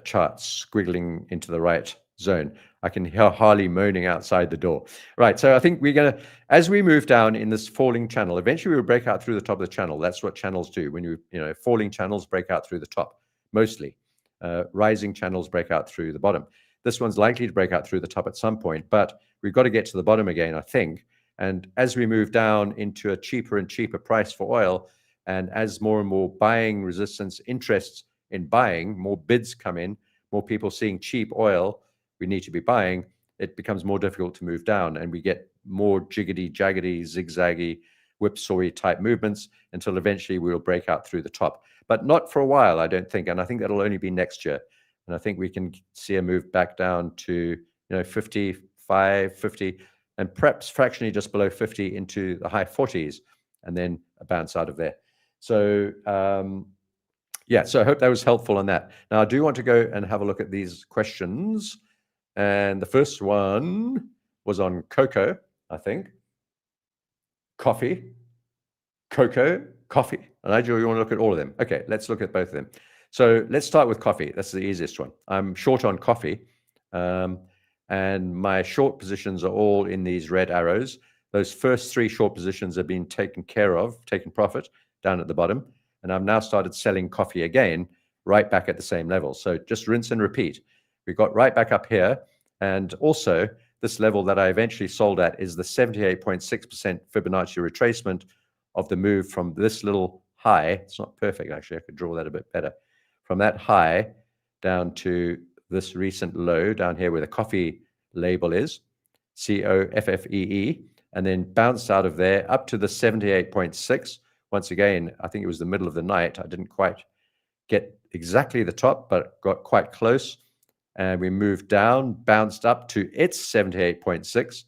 chart squiggling into the right zone. I can hear Harley moaning outside the door. Right, so I think we're going to, as we move down in this falling channel, eventually we'll break out through the top of the channel. That's what channels do. When falling channels break out through the top, mostly. Rising channels break out through the bottom. This one's likely to break out through the top at some point, but we've got to get to the bottom again, I think. And as we move down into a cheaper and cheaper price for oil, and as more and more buying resistance, interests in buying, more bids come in, more people seeing cheap oil, we need to be buying, it becomes more difficult to move down, and we get more jiggity, jaggedy, zigzaggy, whipsawy type movements until eventually we will break out through the top. But not for a while, I don't think, and I think that'll only be next year. And I think we can see a move back down to 55, 50, and perhaps fractionally just below 50 into the high 40s, and then a bounce out of there. So yeah, so I hope that was helpful on that. Now I do want to go and have a look at these questions. And the first one was on cocoa, I think. Coffee, cocoa, coffee. Nigel, you want to look at all of them? Okay, let's look at both of them. So let's start with coffee. That's the easiest one. I'm short on coffee, and my short positions are all in these red arrows. Those first 3 short positions have been taken care of, taken profit down at the bottom, and I've now started selling coffee again, right back at the same level. So just rinse and repeat. We got right back up here, and also this level that I eventually sold at is the 78.6% Fibonacci retracement of the move from this little high. It's not perfect, actually. I could draw that a bit better. From that high down to this recent low down here where the coffee label is, COFFEE, and then bounced out of there up to the 78.6. Once again, I think it was the middle of the night. I didn't quite get exactly the top, but got quite close. And we moved down, bounced up to its 78.6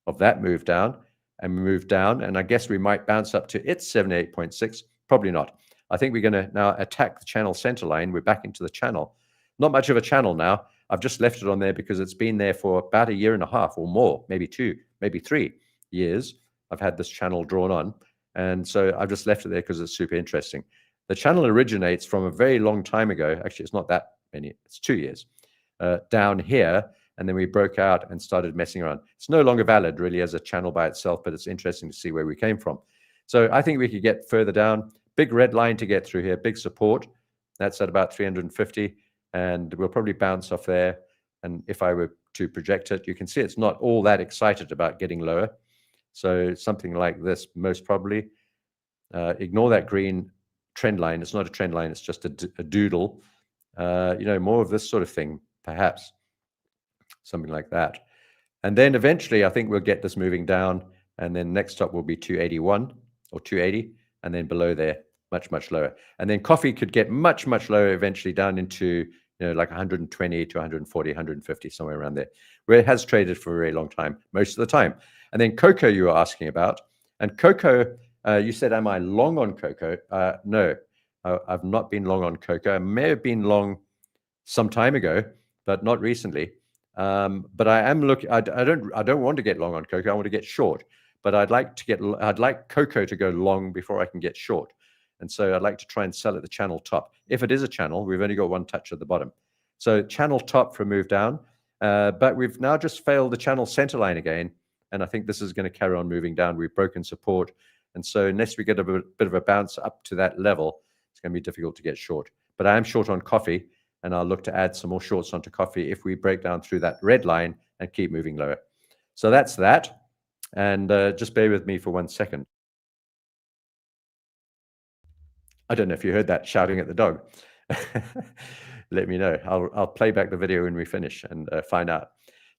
of that move down, and we moved down. And I guess we might bounce up to its 78.6. Probably not. I think we're going to now attack the channel center line. We're back into the channel. Not much of a channel now. I've just left it on there because it's been there for about 1.5 years or more, maybe 2, maybe 3 years. I've had this channel drawn on. And so I've just left it there because it's super interesting. The channel originates from a very long time ago. Actually, it's not that many. It's 2 years. Down here, and then we broke out and started messing around. It's no longer valid really as a channel by itself, but it's interesting to see where we came from. So I think we could get further down. Big red line to get through here, big support. That's at about 350, and we'll probably bounce off there. And if I were to project it, you can see it's not all that excited about getting lower. So something like this, most probably. Ignore that green trend line. It's not a trend line. It's just a doodle. More of this sort of thing, perhaps. Something like that. And then eventually, I think we'll get this moving down. And then next up will be 281. or 280, and then below there, much lower. And then coffee could get much lower eventually, down into like 120 to 140, 150, somewhere around there, where it has traded for a very long time, most of the time. And then cocoa, you were asking about. And cocoa, you said, am I long on cocoa? No, I've not been long on cocoa. I may have been long some time ago, but not recently. But I am looking. I don't want to get long on cocoa. I want to get short. But I'd like cocoa to go long before I can get short. And so I'd like to try and sell at the channel top. If it is a channel, we've only got one touch at the bottom. So channel top for a move down. But we've now just failed the channel center line again. And I think this is going to carry on moving down. We've broken support. And so unless we get a bit of a bounce up to that level, it's going to be difficult to get short. But I am short on coffee, and I'll look to add some more shorts onto coffee if we break down through that red line and keep moving lower. So that's that. And just bear with me for 1 second. I don't know if you heard that shouting at the dog. Let me know. I'll play back the video when we finish and find out.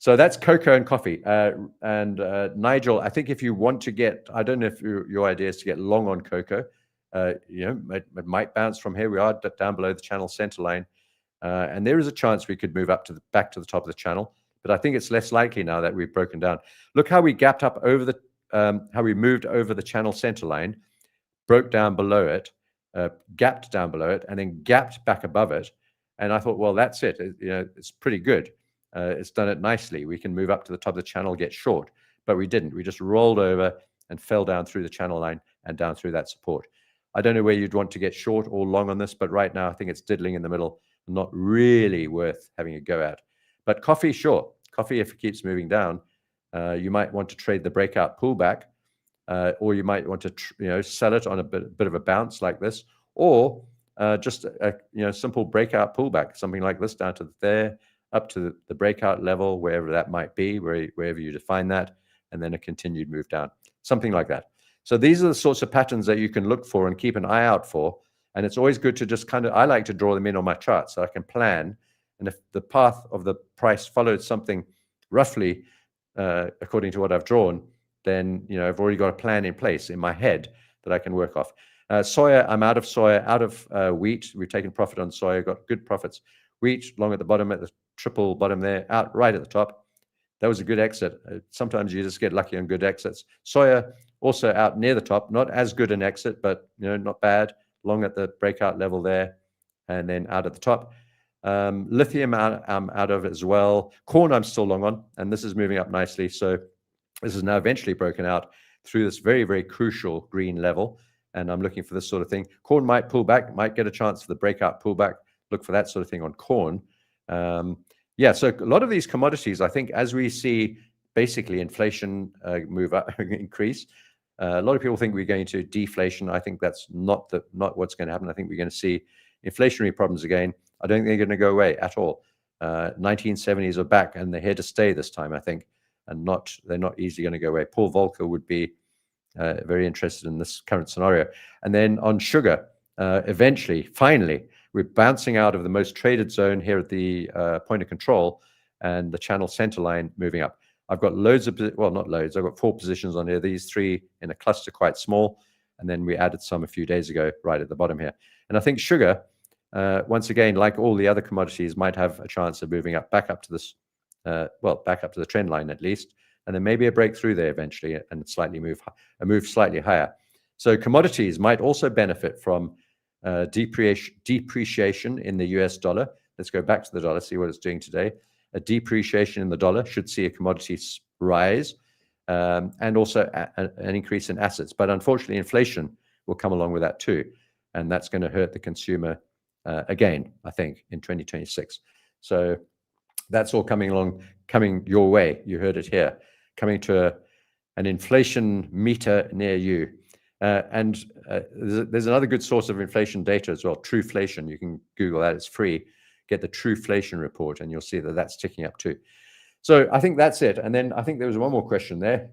So that's cocoa and coffee. And Nigel, I think if you want to get, I don't know if your idea is to get long on cocoa. It might bounce from here. We are down below the channel center line. And there is a chance we could move up back to the top of the channel. But I think it's less likely now that we've broken down. Look how we gapped up over how we moved over the channel center line, broke down below it, gapped down below it, and then gapped back above it. And I thought, well, that's it. It's pretty good. It's done it nicely. We can move up to the top of the channel, get short. But we didn't. We just rolled over and fell down through the channel line and down through that support. I don't know where you'd want to get short or long on this, but right now I think it's diddling in the middle, not really worth having a go at. But coffee, sure. Coffee, if it keeps moving down, you might want to trade the breakout pullback, or you might want to sell it on a bit of a bounce like this, or just a simple breakout pullback, something like this, down to there, up to the breakout level, wherever that might be, wherever you define that, and then a continued move down, something like that. So these are the sorts of patterns that you can look for and keep an eye out for. And it's always good to just I like to draw them in on my chart so I can plan. And if the path of the price followed something roughly according to what I've drawn, then I've already got a plan in place in my head that I can work off. Soya, I'm out of soya, out of wheat. We've taken profit on soya, got good profits. Wheat, long at the bottom, at the triple bottom there, out right at the top. That was a good exit. Sometimes you just get lucky on good exits. Soya, also out near the top, not as good an exit, but not bad. Long at the breakout level there, and then out at the top. Lithium, I'm out of as well. Corn, I'm still long on, and this is moving up nicely. So this is now eventually broken out through this very, very crucial green level, and I'm looking for this sort of thing. Corn might pull back, might get a chance for the breakout pullback. Look for that sort of thing on corn. Yeah, so a lot of these commodities, I think, as we see basically inflation move up, increase, a lot of people think we're going to deflation. I think that's not what's going to happen. I think we're going to see inflationary problems again. I don't think they're going to go away at all. 1970s are back, and they're here to stay this time, I think, and they're not easily going to go away. Paul Volcker would be very interested in this current scenario. And then on sugar, eventually, finally, we're bouncing out of the most traded zone here at the point of control, and the channel center line moving up. I've got loads of, well, not loads, I've got 4 positions on here. These 3 in a cluster, quite small. And then we added some a few days ago, right at the bottom here. And I think sugar, once again, like all the other commodities, might have a chance of moving up, back up to this, back up to the trend line at least. And then maybe a breakthrough there eventually, and slightly move slightly higher. So commodities might also benefit from depreciation in the US dollar. Let's go back to the dollar, see what it's doing today. A depreciation in the dollar should see a commodity rise, and also an increase in assets. But unfortunately, inflation will come along with that too. And that's going to hurt the consumer again, I think, in 2026. So that's all coming your way. You heard it here, coming to an inflation meter near you. And there's another good source of inflation data as well, Trueflation. You can Google that, it's free. Get the Trueflation report, and you'll see that that's ticking up too. So I think that's it. And then I think there was one more question there.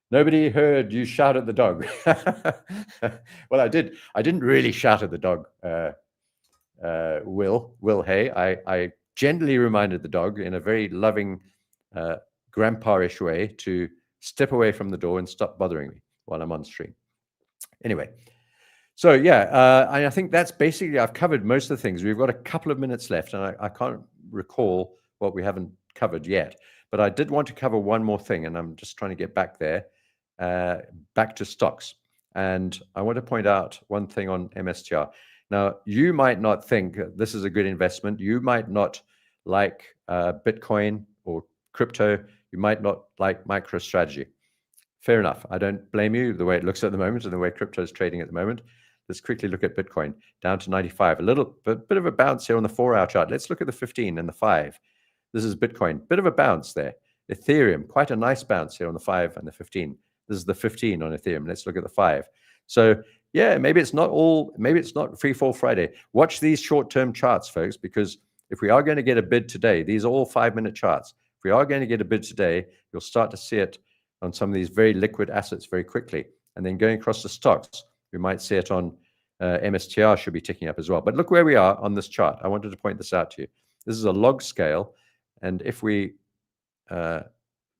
Nobody heard you shout at the dog. Well, I did. I didn't really shout at the dog, Will Hay. I gently reminded the dog in a very loving, grandpa-ish way to step away from the door and stop bothering me. while I'm on stream. Anyway, so yeah, I think that's basically, I've covered most of the things. We've got a couple of minutes left, and I can't recall what we haven't covered yet. But I did want to cover one more thing, and I'm just trying to get back there, back to stocks. And I want to point out one thing on MSTR. Now, you might not think this is a good investment. You might not like Bitcoin or crypto. You might not like MicroStrategy. Fair enough. I don't blame you the way it looks at the moment and the way crypto is trading at the moment. Let's quickly look at Bitcoin down to 95. A little bit of a bounce here on the 4-hour chart. Let's look at the 15 and the 5. This is Bitcoin. Bit of a bounce there. Ethereum, quite a nice bounce here on the 5 and the 15. This is the 15 on Ethereum. Let's look at the 5. So yeah, maybe it's not free fall Friday. Watch these short-term charts, folks, because if we are going to get a bid today, these are all 5-minute charts. If we are going to get a bid today, you'll start to see it on some of these very liquid assets very quickly. And then going across the stocks, we might see it on MSTR should be ticking up as well. But look where we are on this chart. I wanted to point this out to you. This is a log scale. And if we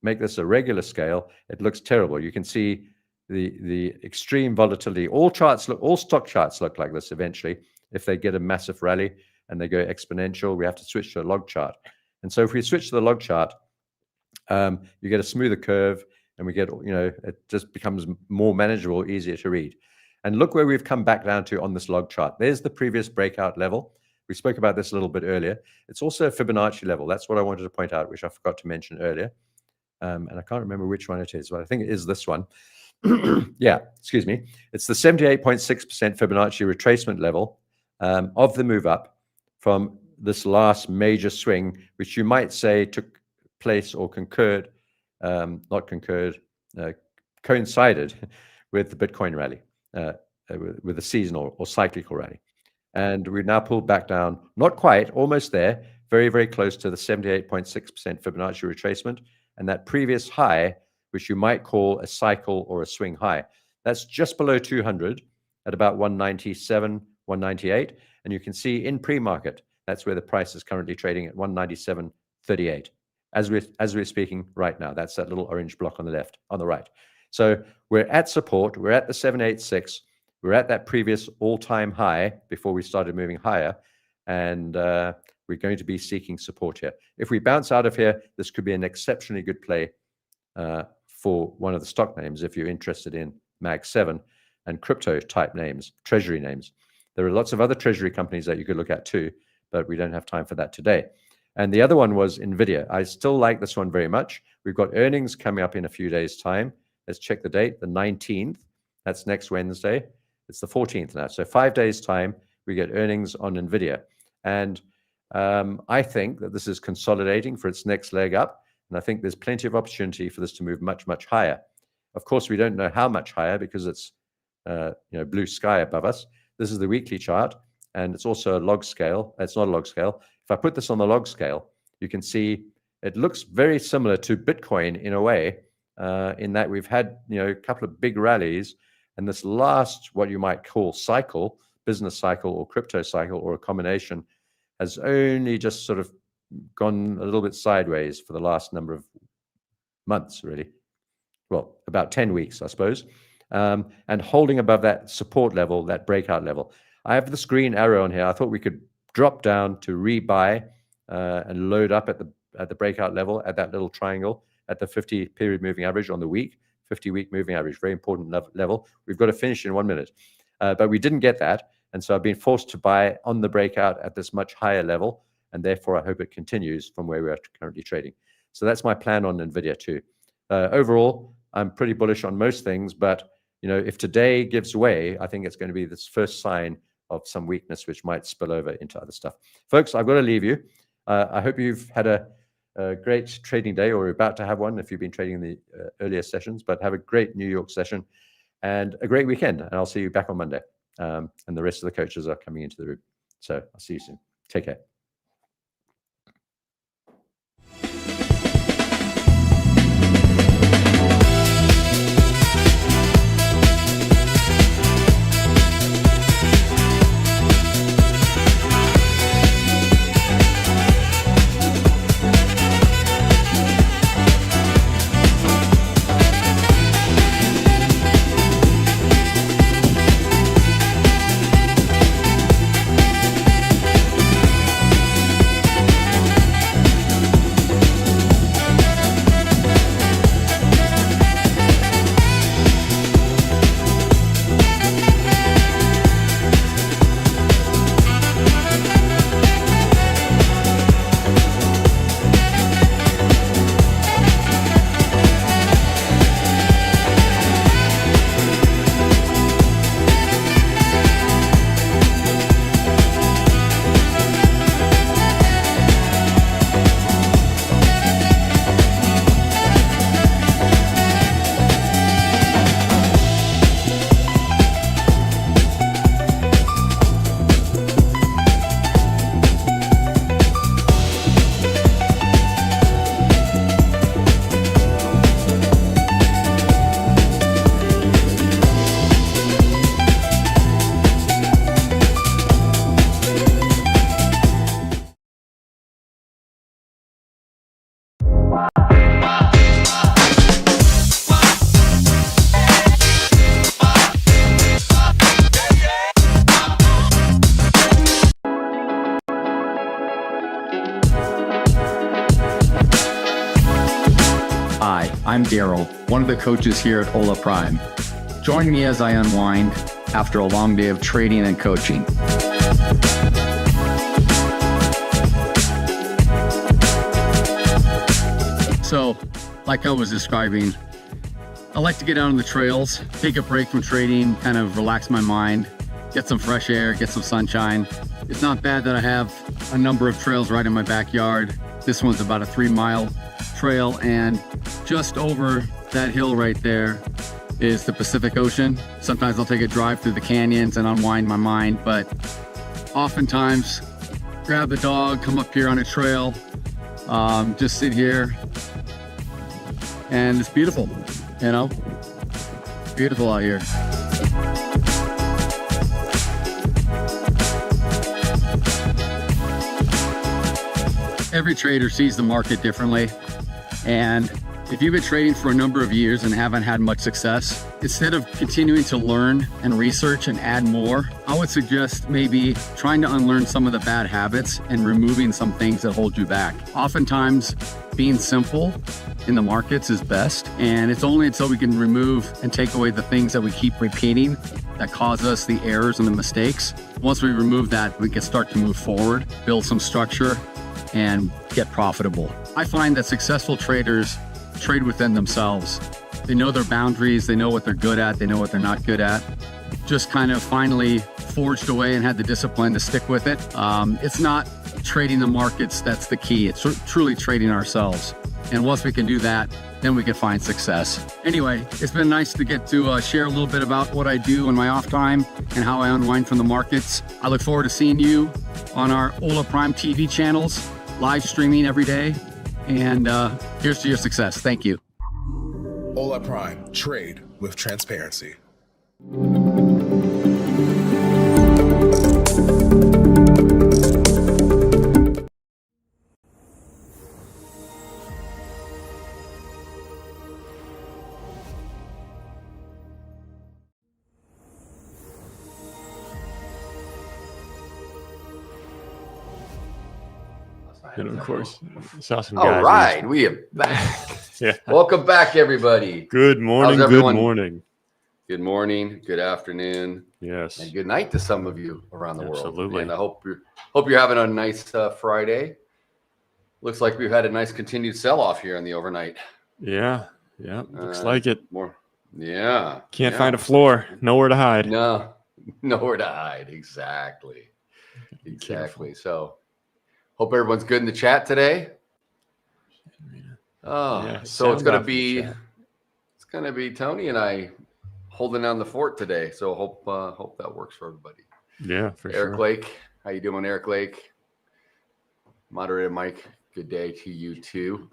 make this a regular scale, it looks terrible. You can see the extreme volatility. All stock charts look like this eventually. If they get a massive rally and they go exponential, we have to switch to a log chart. And so if we switch to the log chart, you get a smoother curve, and we get, it just becomes more manageable, easier to read. And look where we've come back down to on this log chart. There's the previous breakout level. We spoke about this a little bit earlier. It's also a Fibonacci level. That's what I wanted to point out, which I forgot to mention earlier. And I can't remember which one it is, but I think it is this one. Yeah, excuse me. It's the 78.6% Fibonacci retracement level of the move up from this last major swing, which you might say took place or coincided with the Bitcoin rally, with a seasonal or cyclical rally. And we've now pulled back down, not quite, almost there, very, very close to the 78.6% Fibonacci retracement, and that previous high, which you might call a cycle or a swing high. That's just below 200 at about 197, 198. And you can see in pre-market, that's where the price is currently trading at 197.38. As we're speaking right now. That's that little orange block on the right. So we're at support. We're at the 786. We're at that previous all-time high before we started moving higher. And we're going to be seeking support here. If we bounce out of here, this could be an exceptionally good play for one of the stock names if you're interested in MAG7 and crypto type names, treasury names. There are lots of other treasury companies that you could look at too, but we don't have time for that today. And the other one was NVIDIA. I still like this one very much. We've got earnings coming up in a few days' time. Let's check the date, the 19th. That's next Wednesday. It's the 14th now. So 5 days' time, we get earnings on NVIDIA. And I think that this is consolidating for its next leg up. And I think there's plenty of opportunity for this to move much, much higher. Of course, we don't know how much higher because it's blue sky above us. This is the weekly chart, and it's also a log scale. It's not a log scale. If I put this on the log scale, you can see it looks very similar to Bitcoin in a way, in that we've had a couple of big rallies, and this last, what you might call cycle, business cycle or crypto cycle or a combination, has only just sort of gone a little bit sideways for the last number of months, really. Well, about 10 weeks, I suppose, and holding above that support level, that breakout level. I have this green arrow on here. I thought we could drop down to rebuy and load up at the breakout level at that little triangle at the 50 period moving average on the week, 50-week moving average, very important level. We've got to finish in 1 minute, but we didn't get that. And so I've been forced to buy on the breakout at this much higher level. And therefore, I hope it continues from where we are currently trading. So that's my plan on NVIDIA too. Overall, I'm pretty bullish on most things, but if today gives way, I think it's going to be this first sign of some weakness, which might spill over into other stuff. Folks, I've got to leave you. I hope you've had a great trading day, or about to have one if you've been trading in the earlier sessions, but have a great New York session and a great weekend. And I'll see you back on Monday. And the rest of the coaches are coming into the room. So I'll see you soon. Take care. Hi, I'm Daryl, one of the coaches here at Hola Prime. Join me as I unwind after a long day of trading and coaching. So, like I was describing, I like to get out on the trails, take a break from trading, kind of relax my mind, get some fresh air, get some sunshine. It's not bad that I have a number of trails right in my backyard. This one's about a 3-mile trail, and just over that hill right there is the Pacific Ocean. Sometimes I'll take a drive through the canyons and unwind my mind, but oftentimes grab the dog, come up here on a trail, just sit here, and it's beautiful, you know, beautiful out here. Every trader sees the market differently, and if you've been trading for a number of years and haven't had much success, instead of continuing to learn and research and add more, I would suggest maybe trying to unlearn some of the bad habits and removing some things that hold you back. Oftentimes, being simple in the markets is best, and it's only until we can remove and take away the things that we keep repeating that cause us the errors and the mistakes. Once we remove that, we can start to move forward, build some structure, and get profitable. I find that successful traders trade within themselves. They know their boundaries, they know what they're good at, they know what they're not good at. Just kind of finally forged away and had the discipline to stick with it. It's not trading the markets that's the key. It's truly trading ourselves. And once we can do that, then we can find success. Anyway, it's been nice to get to share a little bit about what I do in my off time and how I unwind from the markets. I look forward to seeing you on our Hola Prime TV channels, live streaming every day. And here's to your success. Thank you. Hola Prime, trade with transparency. And of course, saw some All guys. right, we are back. Yeah. Welcome back, everybody. Good morning. How's Good everyone? morning. Good morning, good afternoon, Yes. and good night to some of you around the world. Absolutely. And I hope you're having a nice Friday. Looks like we've had a nice continued sell-off here in the overnight. Yeah. Yeah. Looks like it. More. Yeah. Can't find a floor. Nowhere to hide. No, nowhere to hide. Exactly. Exactly. So, hope everyone's good in the chat today. Oh, Yeah, so it's sound gonna off in the chat. be Tony and I holding down the fort today. So hope that works for everybody. Yeah, for Eric sure. Lake, how you doing, Eric Lake? Moderator Mike, good day to you too.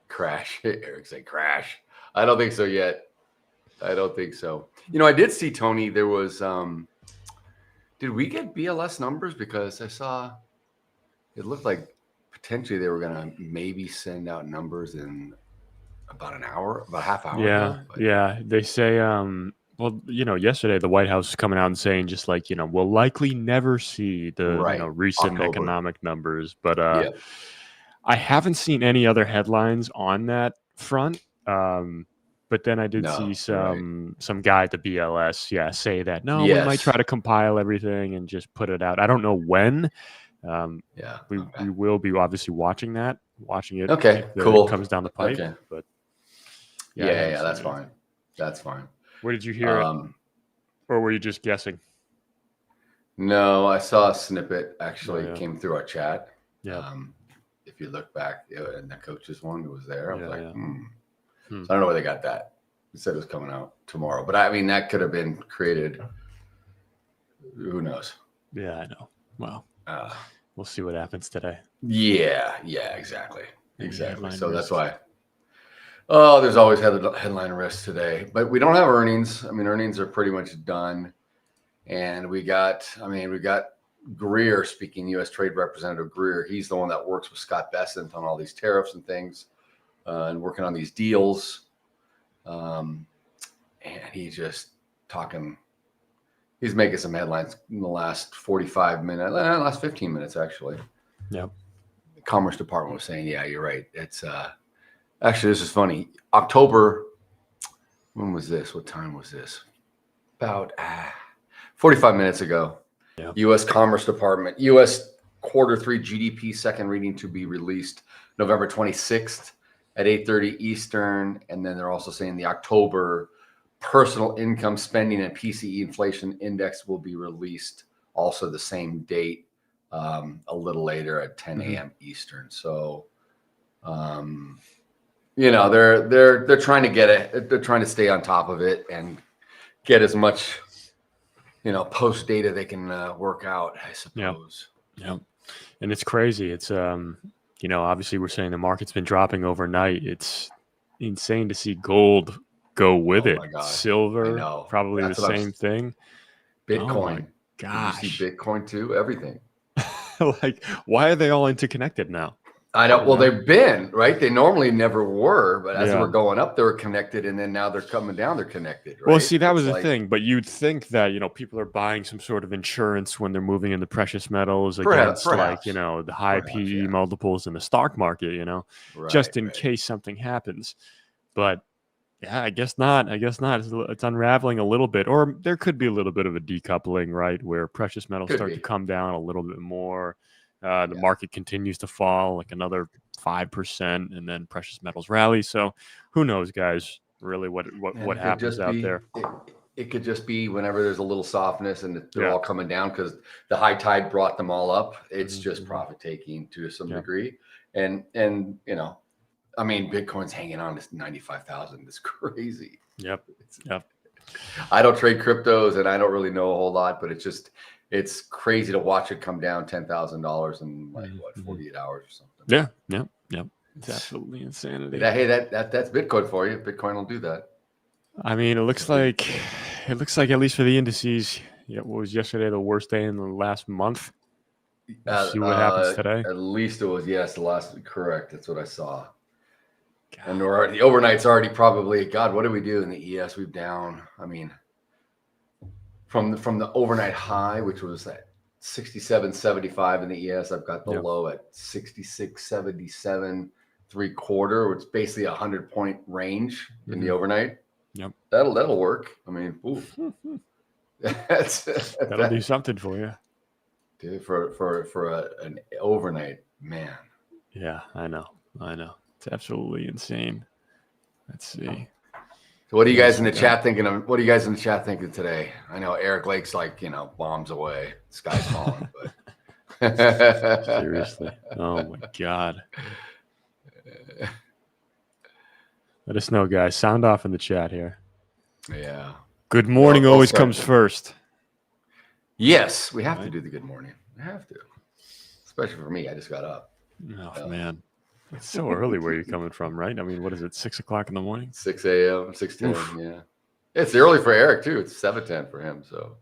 Crash. Eric said crash. I don't think so yet. I don't think so. You know, I did see Tony. There was did we get BLS numbers? Because I saw it looked like potentially they were gonna maybe send out numbers in about an hour, about a half hour. Yeah. ago, but- Yeah. They say, well, yesterday the White House is coming out and saying just like, we'll likely never see the Right. recent October. economic numbers, but Yeah. I haven't seen any other headlines on that front. But then I did see some guy at the BLS, say that we might try to compile everything and just put it out. I don't know when. We will be obviously watching it. Okay, if cool. It comes down the pipe. Okay. But Yeah, that's fine. That's fine. Where did you hear it? Or were you just guessing? No, I saw a snippet actually came through our chat. Yeah. If you look back in the coaches one, it was there. I was like, Hmm. So I don't know where they got that. It said it was coming out tomorrow, but I mean that could have been created. Who knows? Yeah, I know. Well, we'll see what happens today. Yeah, exactly. So that's why. Oh, there's always headline risk today, but we don't have earnings. I mean, earnings are pretty much done, and we got Greer speaking. U.S. Trade Representative Greer. He's the one that works with Scott Bessent on all these tariffs and things, and working on these deals. And he's just talking. He's making some headlines in the last 45 minutes, last 15 minutes actually. Yep. The Commerce Department was saying, "Yeah, you're right. It's Actually, this is funny. October, when was this? What time was this? About 45 minutes ago. Yeah. U.S. Commerce Department, U.S. Q3 GDP second reading to be released November 26th at 8:30 Eastern. And then they're also saying the October personal income spending and PCE inflation index will be released also the same date, a little later at 10 a.m. Eastern. So, you know, they're trying to get it. They're trying to stay on top of it and get as much, you know, post data they can work out, I suppose. Yeah. And it's crazy. It's, you know, obviously we're saying the market's been dropping overnight. It's insane to see gold go with it. My gosh. Silver, probably That's the same thing. Bitcoin. Oh my gosh. Did you see Bitcoin too? Everything. Like, why are they all interconnected now? I don't. Well, they've been, right. They normally never were, but as they Yeah. were going up, they were connected, and then now they're coming down. They're connected. Right? Well, see, that was It's the like- thing. But you'd think that, you know, people are buying some sort of insurance when they're moving into precious metals Perhaps. against, like, you know, the high Perhaps, PE yeah. multiples in the stock market, you know, Right, just in right. case something happens. But yeah, I guess not. It's unraveling a little bit, or there could be a little bit of a decoupling, right, where precious metals Could start be. to come down a little bit more. The market continues to fall like another 5%, and then precious metals rally. So who knows, guys, really what happens out there. It could just be whenever there's a little softness and they're Yeah. all coming down because the high tide brought them all up. It's just profit taking to some degree. And you know, I mean, Bitcoin's hanging on to 95,000. It's crazy. Yep. I don't trade cryptos and I don't really know a whole lot, but it's crazy to watch it come down $10,000 in like 48 hours or something. Yeah. It's absolutely insanity. Hey, that's Bitcoin for you. Bitcoin will do that. I mean, it looks like at least for the indices, what was yesterday the worst day in the last month? See what happens today. At least it was the last. Correct. That's what I saw. God. And the overnight's already probably. God, what did we do in the ES? We've down. I mean, from the overnight high, which was at 67.75 in the ES, I've got the low at 66.77 3/4, which is basically 100-point range in the overnight. Yep, that'll work. I mean, oof. that'll do something for you, dude. For an overnight, man. Yeah, I know. It's absolutely insane. Let's see. So what are you guys in the chat thinking of? What are you guys in the chat thinking today? I know Eric Lake's like, you know, bombs away, sky's falling, but seriously. Oh my God. Let us know, guys. Sound off in the chat here. Yeah. Good morning always comes first. Yes, we have to do the good morning. We have to. Especially for me. I just got up. Oh, man. It's so early where you're coming from, right? I mean, what is it, 6 o'clock in the morning? 6 a.m., 6:10, yeah. It's early for Eric, too. It's 7:10 for him, so.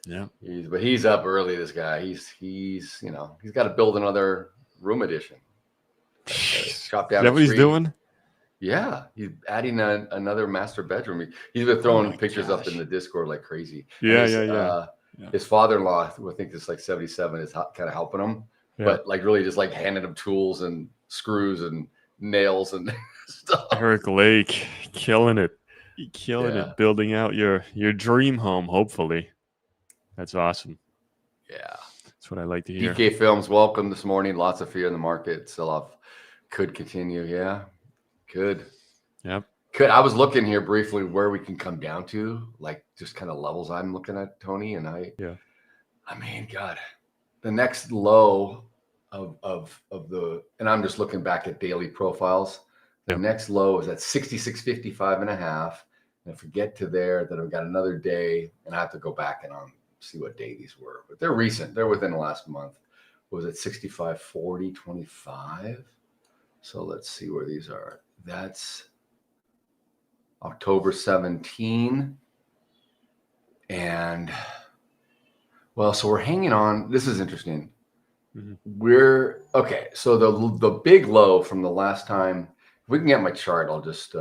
Yeah. But he's up early, this guy. He's you know, he's got to build another room addition. Chop down. Is that what he's doing? Yeah, he's adding another master bedroom. He's been throwing pictures up in the Discord like crazy. Yeah. His father-in-law, who I think is like 77, is kind of helping him, but like really just like handing him tools and screws and nails and stuff. Eric Lake, killing it, building out your dream home. Hopefully, that's awesome. Yeah, that's what I like to hear. DK Films, welcome this morning. Lots of fear in the market. Sell-off could continue. Yeah. Could. Yep. I was looking here briefly where we can come down to, like just kind of levels I'm looking at, Tony, and I mean, God, the next low of the, and I'm just looking back at daily profiles. The next low is at 66.55 and a half. And if we get to there, then I've got another day, and I have to go back and see what day these were, but they're recent. They're within the last month. Was it 65.40.25? So let's see where these are. That's October 17. And well, so we're hanging on. This is interesting. We're okay. So the big low from the last time, if we can get my chart, I'll just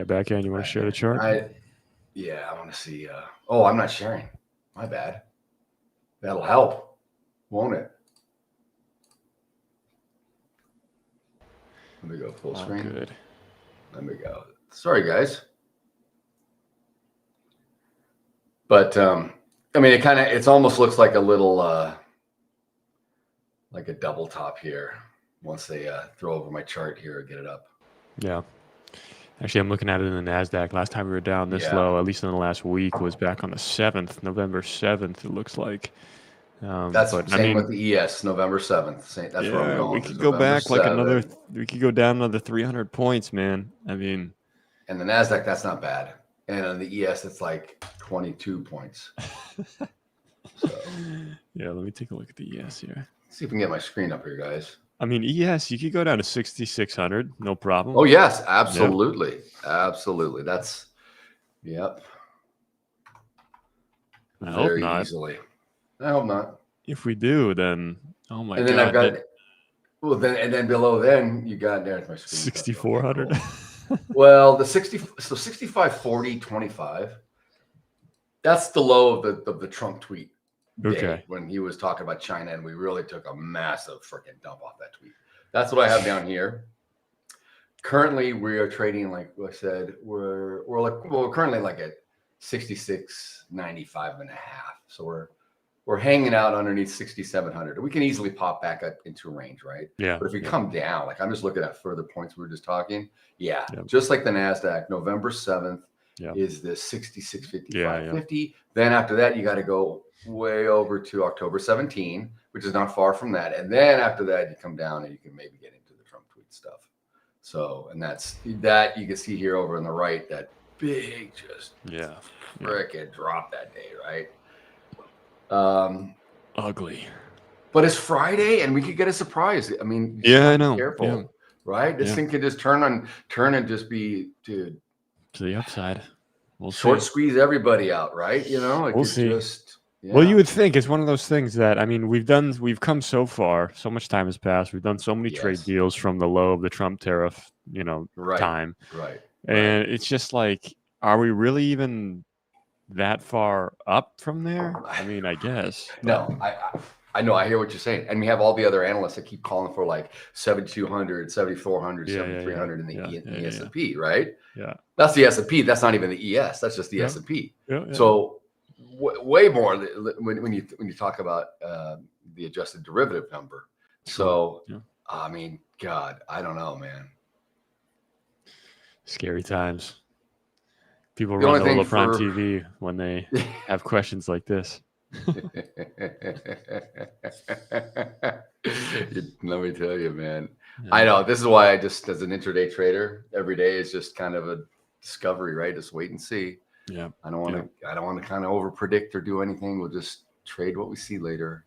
backhand. You want to share the chart? I want to see. I'm not sharing. My bad. That'll help, won't it? Let me go full screen. Good. Let me go. Sorry, guys. But I mean, it almost looks like a little like a double top here. Once they throw over my chart here, get it up. Yeah. Actually, I'm looking at it in the Nasdaq. Last time we were down this low, at least in the last week, was back on the 7th, November 7th. It looks like. That's same with the ES, November 7th. That's where I'm going. We could go back like another. We could go down another 300 points, man. I mean, and the Nasdaq, that's not bad. And on the ES, it's like 22 points. So, yeah, let me take a look at the ES here. See if we can get my screen up here, guys. I mean, ES, you could go down to 6,600, no problem. Oh yes, absolutely, absolutely. That's yep. I hope not. Easily. I hope not. If we do, then oh my god. And then I've got and then below then you got there's my screen. 6,400. Okay, cool. Well, the 65.40 25. That's the low of the Trump tweet. Okay. When he was talking about China, and we really took a massive freaking dump off that tweet. That's what I have down here. Currently, we are trading, like I said, we're currently like at 66.95 and a half. So we're hanging out underneath 6,700. We can easily pop back up into range, right? Yeah. But if we come down, like I'm just looking at further points we were just talking. Yeah. Just like the Nasdaq, November 7th is the 66.55.50. Then after that, you got to go way over to October 17, which is not far from that. And then after that, you come down and you can maybe get into the Trump tweet stuff. So, and that's that you can see here over on the right, that big just frickin' drop that day, right? Ugly. But it's Friday and we could get a surprise. I mean, I know. Careful, right? This thing could just turn and just be, dude, to the upside. We'll short squeeze everybody out, right? You know, we'll see. Well, you would think it's one of those things that, I mean, we've come so far, so much time has passed. We've done so many trade deals from the low of the Trump tariff, time. Right. And it's just like, are we really even that far up from there? I mean, I guess. No, I know. I hear what you're saying. And we have all the other analysts that keep calling for like 7,200, 7,400, 7,300 in the S&P, right? Yeah. That's the S&P. That's not even the ES. That's just the S&P. Yeah. So way more when you talk about the adjusted derivative number. So, I mean, God, I don't know, man. Scary times. People run Hola Prime TV when they have questions like this. Let me tell you, man. I know this is why I just, as an intraday trader, every day is just kind of a discovery, right? Just wait and see. Yeah. I don't want to kind of over predict or do anything. We'll just trade what we see later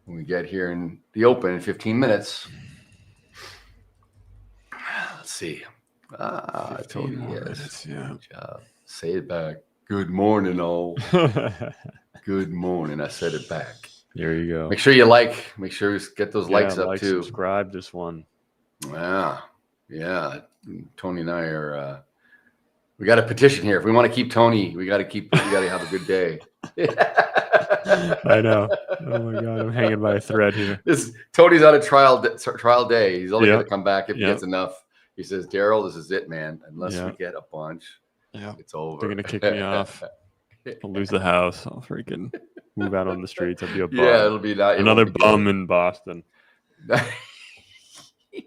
when we get here in the open in 15 minutes. Let's see. I told you yes. Good job. Say it back. Good morning, all. Good morning. I said it back. There you go. Make sure you like. Make sure you get those likes up too. Subscribe this one. Yeah. Tony and I are. We got a petition here. If we want to keep Tony, we got to have a good day. I know. Oh my God, I'm hanging by a thread here. Tony's on a trial day. He's only going to come back if he gets enough. He says, Daryl, this is it, man. Unless we get a bunch, it's over. They're going to kick me off. I'll lose the house. I'll freaking move out on the streets. I'll be a bum. Yeah, it'll be that. Another bum in Boston.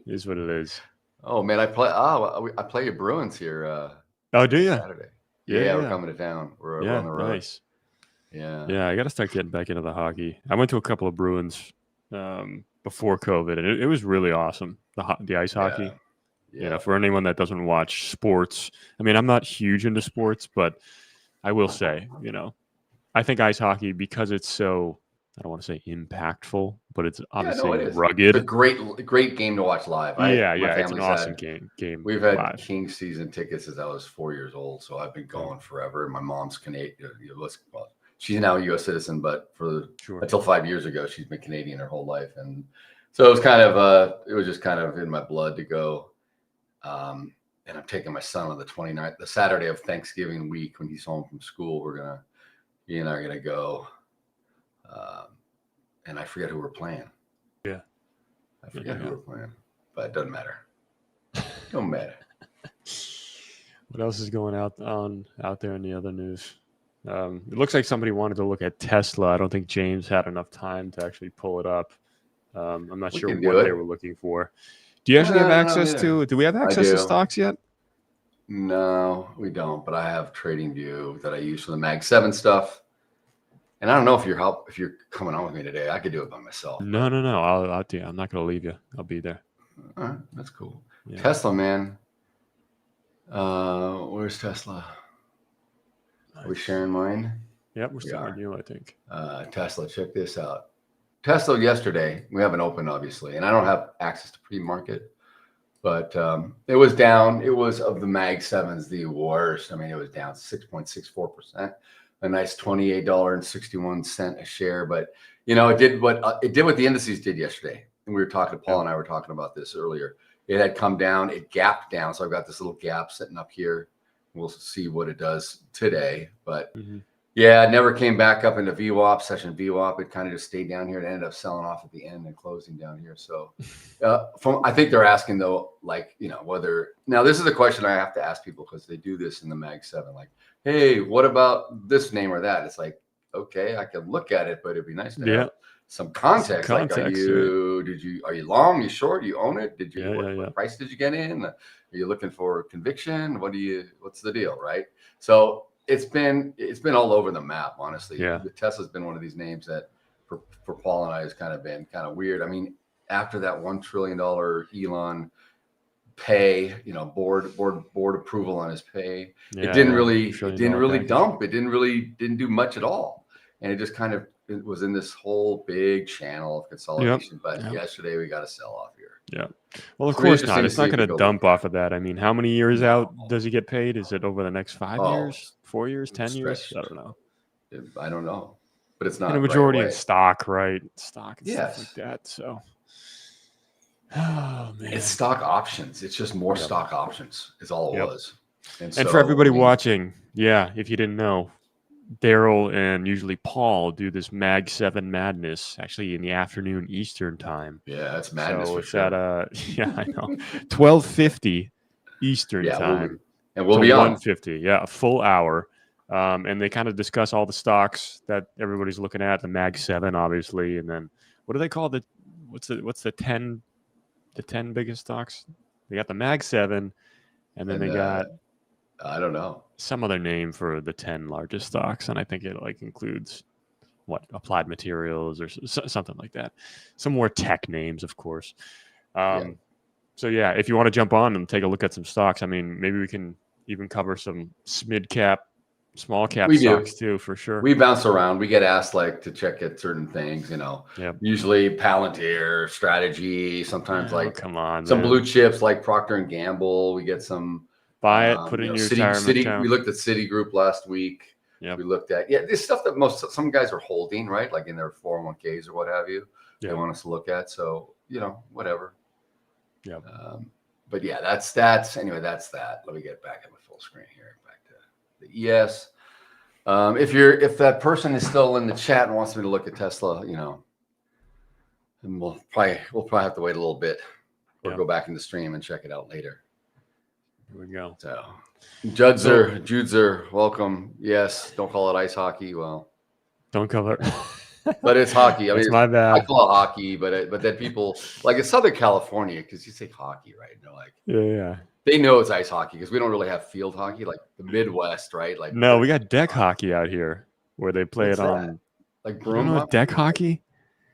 Is what it is. Oh man, I play your Bruins here. Oh, do you? Saturday. Yeah, we're coming to town. We're on the road. Nice. Yeah, I got to start getting back into the hockey. I went to a couple of Bruins before COVID, and it was really awesome. The ice hockey. Yeah. For anyone that doesn't watch sports, I mean, I'm not huge into sports, but I will say, I think ice hockey, because it's so, I don't want to say impactful, but it's obviously rugged. It's a great game to watch live. It's an awesome game. We've had live. Kings season tickets since I was 4 years old, so I've been going forever. And my mom's Canadian. She's now a U.S. citizen, but until 5 years ago, she's been Canadian her whole life, and so it was just kind of in my blood to go. And I'm taking my son on the 29th, the Saturday of Thanksgiving week when he's home from school. He and I are gonna go. And I forget who we're playing. Yeah. I forget who we're playing, but it doesn't matter. Don't matter. What else is going out there in the other news? It looks like somebody wanted to look at Tesla. I don't think James had enough time to actually pull it up. I'm not sure what they were looking for. Do you actually have access to? Do we have access to stocks yet? No, we don't. But I have TradingView that I use for the MAG7 stuff. And I don't know if you're coming on with me today. I could do it by myself. No. I'll do. I'm not going to leave you. I'll be there. All right, that's cool. Yeah. Tesla, man. Where's Tesla? Are we sharing mine? Yep, we're still on you, I think. Tesla, check this out. Tesla yesterday, we haven't opened, obviously, and I don't have access to pre-market, but it was down. It was of the MAG7s, the worst. I mean, it was down 6.64%, a nice $28.61 a share. But, it did what the indices did yesterday. And we were talking, Paul and I were talking about this earlier. It had come down, it gapped down. So I've got this little gap sitting up here. We'll see what it does today. But yeah, it never came back up into VWAP, session VWAP. It kind of just stayed down here. It ended up selling off at the end and closing down here. So I think they're asking though, whether, now this is a question I have to ask people because they do this in the MAG7, like, hey, what about this name or that? It's like, okay, I can look at it, but it'd be nice to have some context. Like, are you long, you short, you own it? What price did you get in? Are you looking for conviction? What's the deal? Right. So it's been all over the map, honestly. Yeah. Tesla's been one of these names that for Paul and I has kind of been kind of weird. I mean, after that $1 trillion Elon pay, board approval on his pay, it didn't really dump. It didn't do much at all. And it just kind of was in this whole big channel of consolidation. But yesterday we got a sell off here. Yeah. Well, of course not. It's not going to dump off of that. I mean, how many years out does he get paid? Is it over the next 5 years, 4 years, 10 years? I don't know. I don't know. But it's not and a majority in stock, right? Stock and stuff like that. So, oh man, it's stock options. It's just more stock options. Is all it was. And for everybody watching, if you didn't know, Daryl and usually Paul do this MAG7 madness actually in the afternoon Eastern time. Yeah, that's madness. So it's at I know 12:50 Eastern time, we'll be on 1:50. Yeah, a full hour. And they kind of discuss all the stocks that everybody's looking at, the MAG7, obviously, and then what do they call what's the 10 biggest stocks? They got the MAG7, and then they got I don't know, some other name for the 10 largest stocks, and I think it includes Applied Materials or something like that. Some more tech names, of course. So if you want to jump on and take a look at some stocks, I mean, maybe we can even cover some mid cap, small cap stocks too, for sure. We bounce around. We get asked to check at certain things, usually Palantir, Strategy, sometimes some blue chips like Procter and Gamble. We get some. Buy it, put it in your retirement account. We looked at Citigroup last week. Yep. We looked at this stuff that some guys are holding, right? Like in their 401ks or what have you. They want us to look at. So, whatever. Yeah. But that's that. Let me get back on my full screen here. Back to the ES. If that person is still in the chat and wants me to look at Tesla, and we'll probably have to wait a little bit or go back in the stream and check it out later. Here we go. So, Judzer, welcome. Yes, don't call it ice hockey. Well, don't call it. But it's hockey. I mean, my bad. I call it hockey, but then people in Southern California, because you say hockey, right? And they're like, they know it's ice hockey because we don't really have field hockey like the Midwest, right? Like no, we got deck hockey out here where they play on like broom. Deck hockey.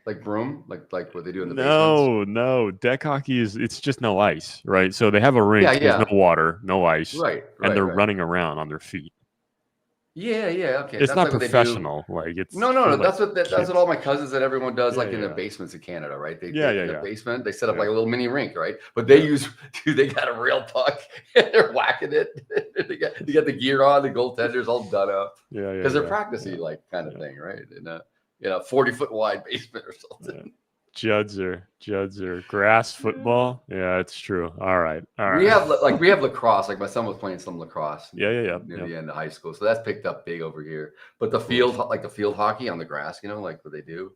Like broom, like what they do in the basements? No. Deck hockey it's just no ice, right? So they have a rink, there's no water, no ice, right? And they're running around on their feet. Yeah, okay. It's not professional, it's no. That's what all my cousins and everyone does, in the basements in Canada, right? In the basement, they set up like a little mini rink, right? But they they got a real puck and they're whacking it. they got the gear on, the goaltenders all done up, because they're practicing kind of thing, right? In a 40-foot wide basement or something. Judzer, grass football. Yeah, it's true. All right. We have lacrosse. Like my son was playing some lacrosse. Near the end of high school, so that's picked up big over here. But the field hockey on the grass, like what they do,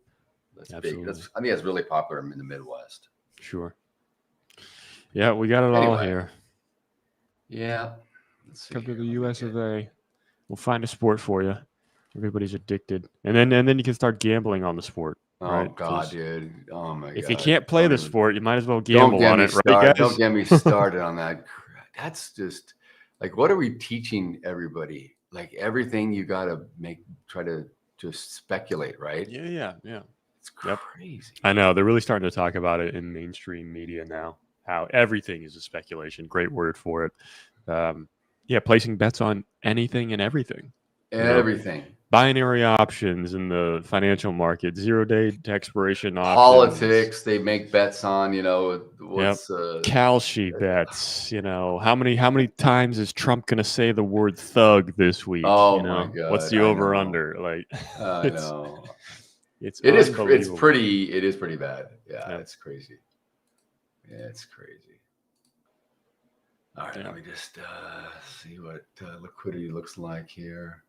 that's big. I think that's really popular in the Midwest. Sure. Yeah, we got it all here. Yeah. Let's see Come to here. the Let me US get- of A. We'll find a sport for you. Everybody's addicted. And then you can start gambling on the sport. Oh Right? God, 'Cause dude. Oh my if God. you can't play Don't the even- sport, you might as well Don't gamble get on me it, right, started. guys? Don't get me started on that. That's just like, what are we teaching everybody? Like everything you got to try to just speculate, right? Yeah. It's Yep. crazy. I know. They're really starting to talk about it in mainstream media now, how everything is a speculation. Great word for it. Yeah, placing bets on anything and everything. Everything. Binary options in the financial market, 0-day to expiration options. Politics, they make bets on, what's Kalshi bets, how many times is Trump going to say the word thug this week? Oh my God. What's the over under? Like, I know. It's It's unbelievable. pretty bad. Yeah, it's crazy. Yeah, it's crazy. All right, let me just see what liquidity looks like here.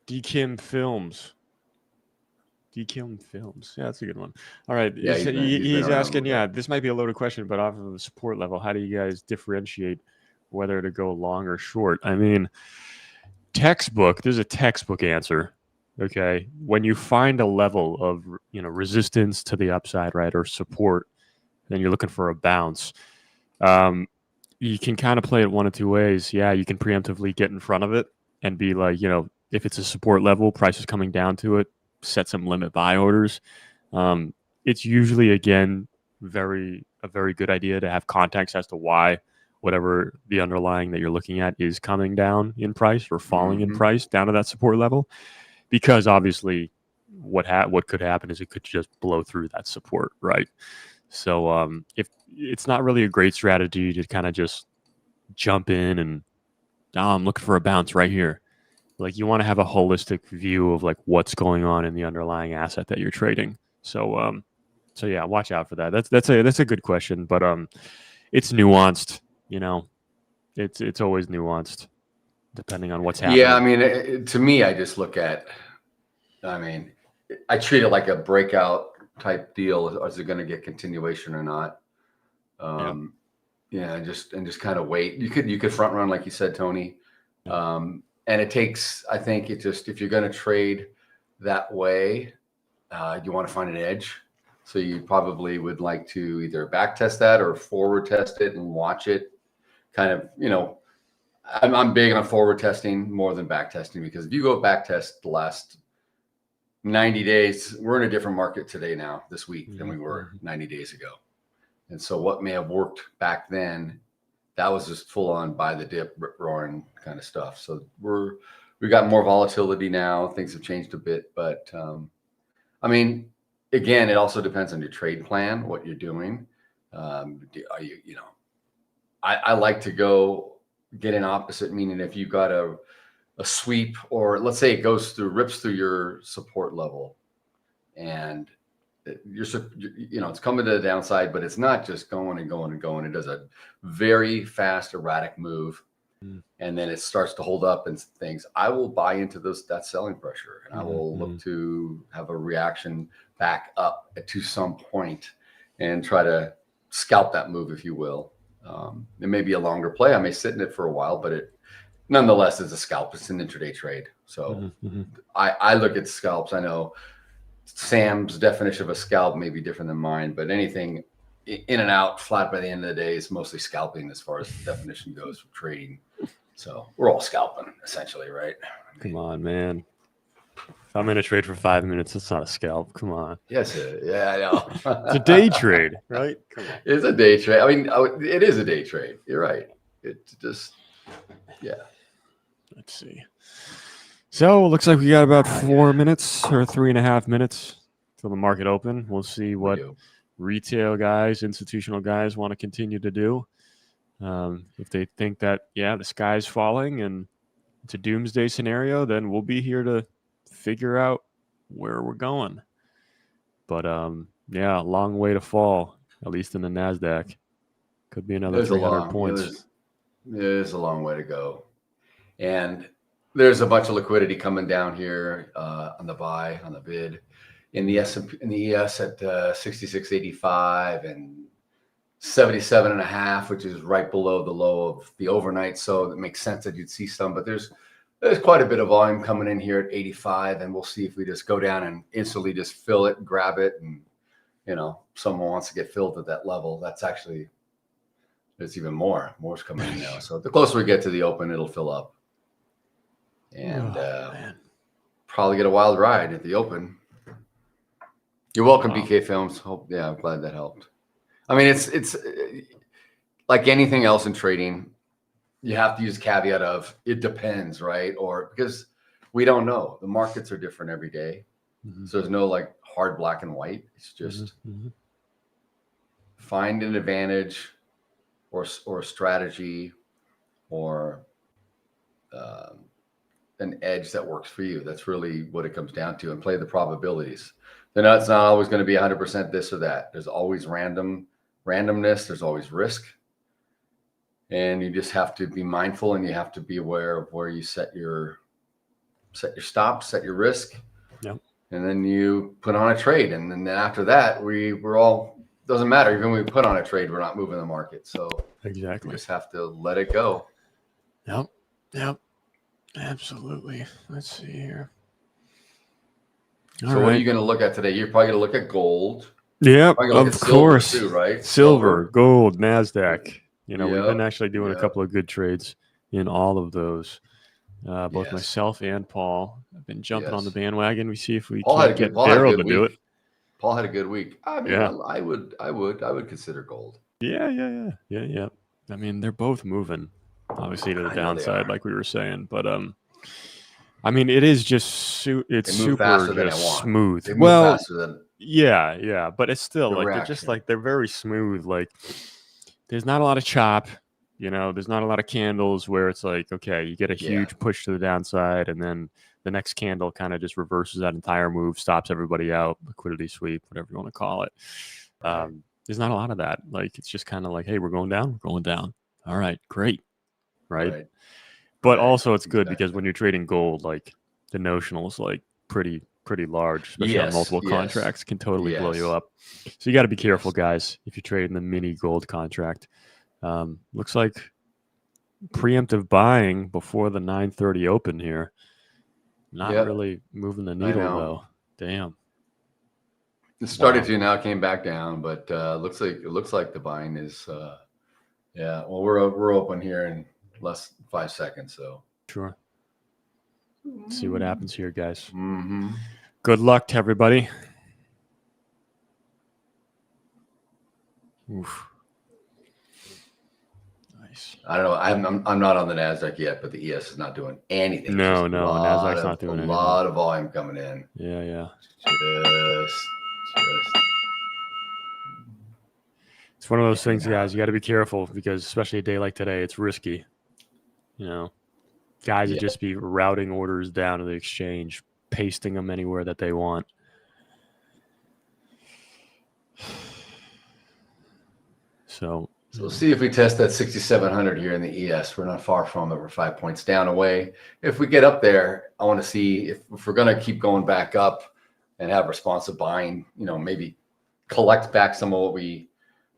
DKIM Films. Yeah, that's a good one. All right. Yeah, he's asking, this might be a loaded question, but off of the support level, how do you guys differentiate whether to go long or short? I mean, there's a textbook answer. Okay. When you find a level of, resistance to the upside, right, or support, then you're looking for a bounce. You can kind of play it one of two ways. Yeah, you can preemptively get in front of it and be like, if it's a support level, price is coming down to it, set some limit buy orders. It's usually, again, a very good idea to have context as to why whatever the underlying that you're looking at is coming down in price or falling in price down to that support level, because obviously what could happen is it could just blow through that support, right? So if it's not really a great strategy to kind of just jump in and I'm looking for a bounce right here. Like, you want to have a holistic view of like what's going on in the underlying asset that you're trading. So yeah, watch out for that. That's a good question, but it's nuanced. It's always nuanced depending on what's happening. Yeah, I mean, to me, I just look at. I mean, I treat it like a breakout type deal. Is it going to get continuation or not? Yeah, just kind of wait. You could front run, like you said, Tony. And it takes, I think if you're going to trade that way, you want to find an edge. So you probably would like to either back test that or forward test it and watch it. Kind of, I'm big on forward testing more than back testing, because if you go back test the last 90 days, we're in a different market today now, this week, than we were 90 days ago. And so what may have worked back then, that was just full on buy the dip, rip roaring kind of stuff. So we got more volatility now. Things have changed a bit, but I mean, again, it also depends on your trade plan, what you're doing. Are you, I like to go get an opposite, meaning if you've got a sweep, or let's say it rips through your support level, and it's coming to the downside, but it's not just going and going and going. It does a very fast, erratic move, and then it starts to hold up and things. I will buy into that selling pressure, and I will look to have a reaction back up to some point and try to scalp that move, if you will. It may be a longer play. I may sit in it for a while, but it nonetheless is a scalp. It's an intraday trade. So I look at scalps. I know Sam's definition of a scalp may be different than mine, but anything in and out flat by the end of the day is mostly scalping as far as the definition goes for trading. So we're all scalping essentially, right? Come on, man. If I'm in a trade for 5 minutes, it's not a scalp. Come on. Yes, I know. It's a day trade, right? Come on. It's a day trade. I mean, it is a day trade. You're right. It's just, yeah. Let's see. So it looks like we got about 4 minutes or 3.5 minutes till the market open. We'll see what retail guys, institutional guys want to continue to do. If they think that, the sky's falling and it's a doomsday scenario, then we'll be here to figure out where we're going. But a long way to fall, at least in the Nasdaq. Could be another 300 points. There's a long way to go. And there's a bunch of liquidity coming down here on the buy, on the bid, in the S&P, in the ES at 66.85 and 77.5, which is right below the low of the overnight. So it makes sense that you'd see some, but there's quite a bit of volume coming in here at 85, and we'll see if we just go down and instantly just fill it, grab it, and someone wants to get filled at that level. That's actually, there's even more's coming in now. So the closer we get to the open, it'll fill up, and probably get a wild ride at the open. You're welcome, BK Films. I'm glad that helped. I mean, it's like anything else in trading. You have to use caveat of it depends, right? Or because we don't know. The markets are different every day. So there's no like hard black and white. It's just find an advantage or a strategy or an edge that works for you. That's really what it comes down to, and play the probabilities. It's not always going to be 100% this or that. There's always randomness. There's always risk. And you just have to be mindful, and you have to be aware of where you set your stops, set your risk. Yep. And then you put on a trade. And then after that, we're all, doesn't matter. Even when we put on a trade, we're not moving the market. So exactly, you just have to let it go. Yep. Absolutely. Let's see here. So what are you going to look at today? You're probably going to look at gold. Yep, of course. Too, right? Silver, gold, Nasdaq. We've been actually doing a couple of good trades in all of those. Both myself and Paul have been jumping on the bandwagon. We see if we can get Daryl to do it. Paul had a good week. I mean, I would consider gold. Yeah. I mean, they're both moving, obviously, to the downside, like we were saying. But I mean, it is just it's super just smooth. They move faster than yeah, but it's still like they're very smooth. Like there's not a lot of chop. There's not a lot of candles where it's like, okay, you get a huge push to the downside, and then the next candle kind of just reverses that entire move, stops everybody out, liquidity sweep, whatever you want to call it. There's not a lot of that. Like, it's just kind of like, hey, we're going down. All right, great. Right. But also it's good because when you're trading gold, like the notional is like pretty large, especially on multiple contracts, can totally blow you up. So you got to be careful, guys, if you're trading the mini gold contract. Looks like preemptive buying before the 9:30 open here. Not really moving the needle though. Damn. It started to, now came back down, but looks like the buying is well, we're open here in less than 5 seconds, so sure. Let's see what happens here, guys. Good luck to everybody. Oof. Nice. I don't know. I'm not on the Nasdaq yet, but the ES is not doing anything. No, Nasdaq's not doing anything. A lot of volume coming in. Yeah. Just. It's one of those things, guys. You got to be careful because, especially a day like today, it's risky. Guys would just be routing orders down to the exchange, pasting them anywhere that they want. So we'll see if we test that 6,700 here in the ES. We're not far from it. We're 5 points down away. If we get up there, I want to see if we're going to keep going back up and have responsive buying, maybe collect back some of what we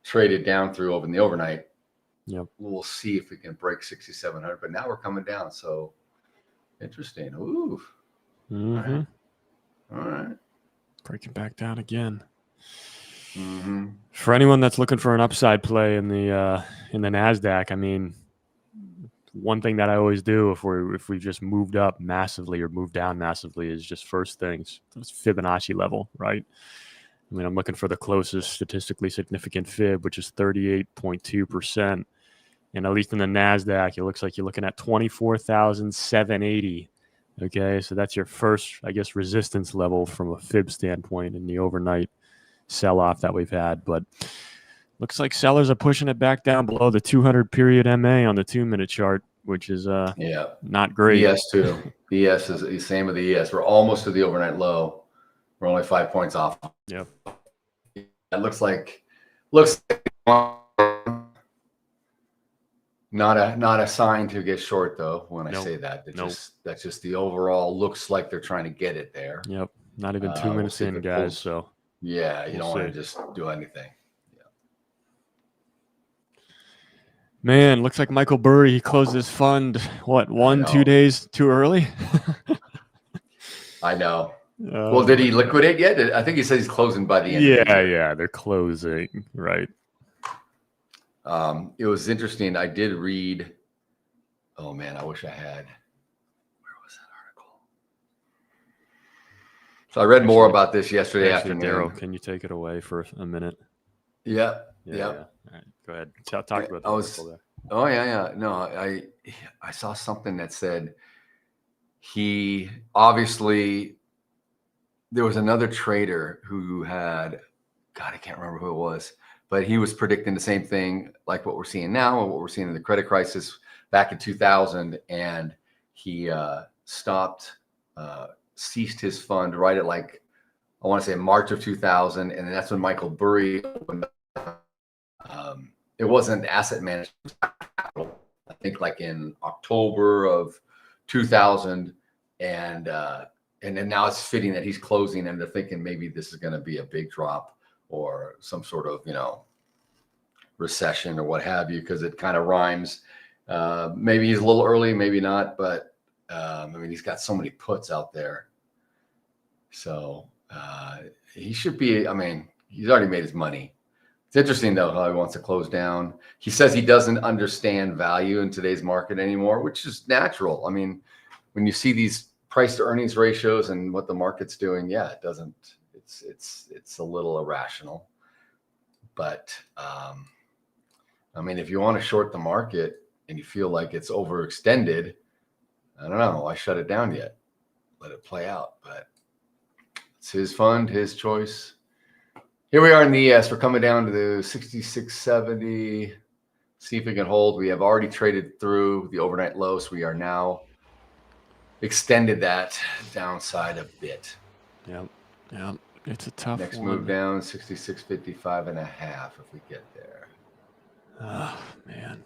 traded down through over in the overnight. Yep. We'll see if we can break 6,700, but now we're coming down. So interesting. Ooh. All right. Breaking back down again. For anyone that's looking for an upside play in the Nasdaq, I mean, one thing that I always do if we just moved up massively or moved down massively is just first things, it's Fibonacci level, right? I mean, I'm looking for the closest statistically significant fib, which is 38.2%. And at least in the Nasdaq, it looks like you're looking at 24,780. Okay, so that's your first, I guess, resistance level from a fib standpoint in the overnight sell-off that we've had. But looks like sellers are pushing it back down below the 200 period MA on the 2-minute chart, which is not great. ES too. ES is the same with the ES. We're almost to the overnight low. We're only 5 points off. Yep. It looks like not a sign to get short though. When I say that, that's just the overall looks like they're trying to get it there. Yep. Not even 2 minutes in, guys. So you don't want to just do anything. Man, looks like Michael Burry, he closed his fund, what, 1-2 days too early? I know. Well, did he liquidate yet? I think he said he's closing by the end of the year. Yeah, they're closing, right. It was interesting. I did read, oh man, I wish I had. Where was that article? So I read more about this yesterday afternoon. Daryl, can you take it away for a minute? Yeah. All right, go ahead. Talk about the article there. Oh yeah. No, I saw something that said he obviously, there was another trader who had, God, I can't remember who it was, but he was predicting the same thing like what we're seeing now and what we're seeing in the credit crisis back in 2000. And he ceased his fund right at like, I want to say March of 2000. And then that's when Michael Burry opened up. It wasn't asset management capital, I think like in October of 2000. And then now it's fitting that he's closing and they're thinking maybe this is going to be a big drop or some sort of, recession or what have you, because it kind of rhymes. Maybe he's a little early, maybe not, but he's got so many puts out there. So he should be, he's already made his money. It's interesting though how he wants to close down. He says he doesn't understand value in today's market anymore, which is natural. When you see these price to earnings ratios and what the market's doing, it doesn't, it's a little irrational. But if you want to short the market and you feel like it's overextended, I don't know, why shut it down yet? Let it play out. But it's his fund, his choice. Here we are in the ES. We're coming down to the 6670. See if we can hold. We have already traded through the overnight low, so we are now extended that downside a bit. Yep. It's a tough Next one. move down, 66.55 and a half if we get there. Oh, man.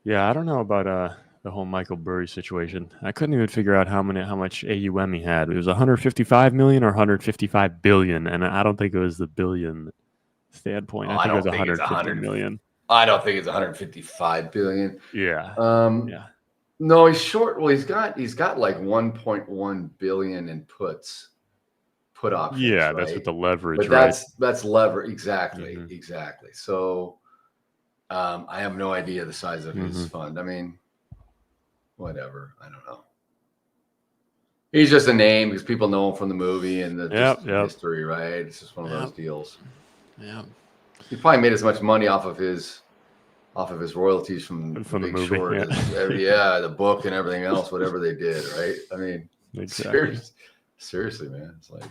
Yeah, I don't know about the whole Michael Burry situation. I couldn't even figure out how much AUM he had. It was 155 million or 155 billion, and I don't think it was the billion standpoint. I think it was 150 million. I don't think it's 155 billion. Yeah. No, he's short. Well, he's got like 1.1 billion in put options. Yeah, right? that's with the leverage, but right? That's leverage. Exactly. Mm-hmm. Exactly. So I have no idea the size of his fund. Whatever. I don't know. He's just a name because people know him from the movie and the history, right? It's just one of those deals. Yeah. He probably made as much money off of his royalties from the Big movie, Short, the book and everything else, whatever they did, right? Exactly. Seriously, man, it's like,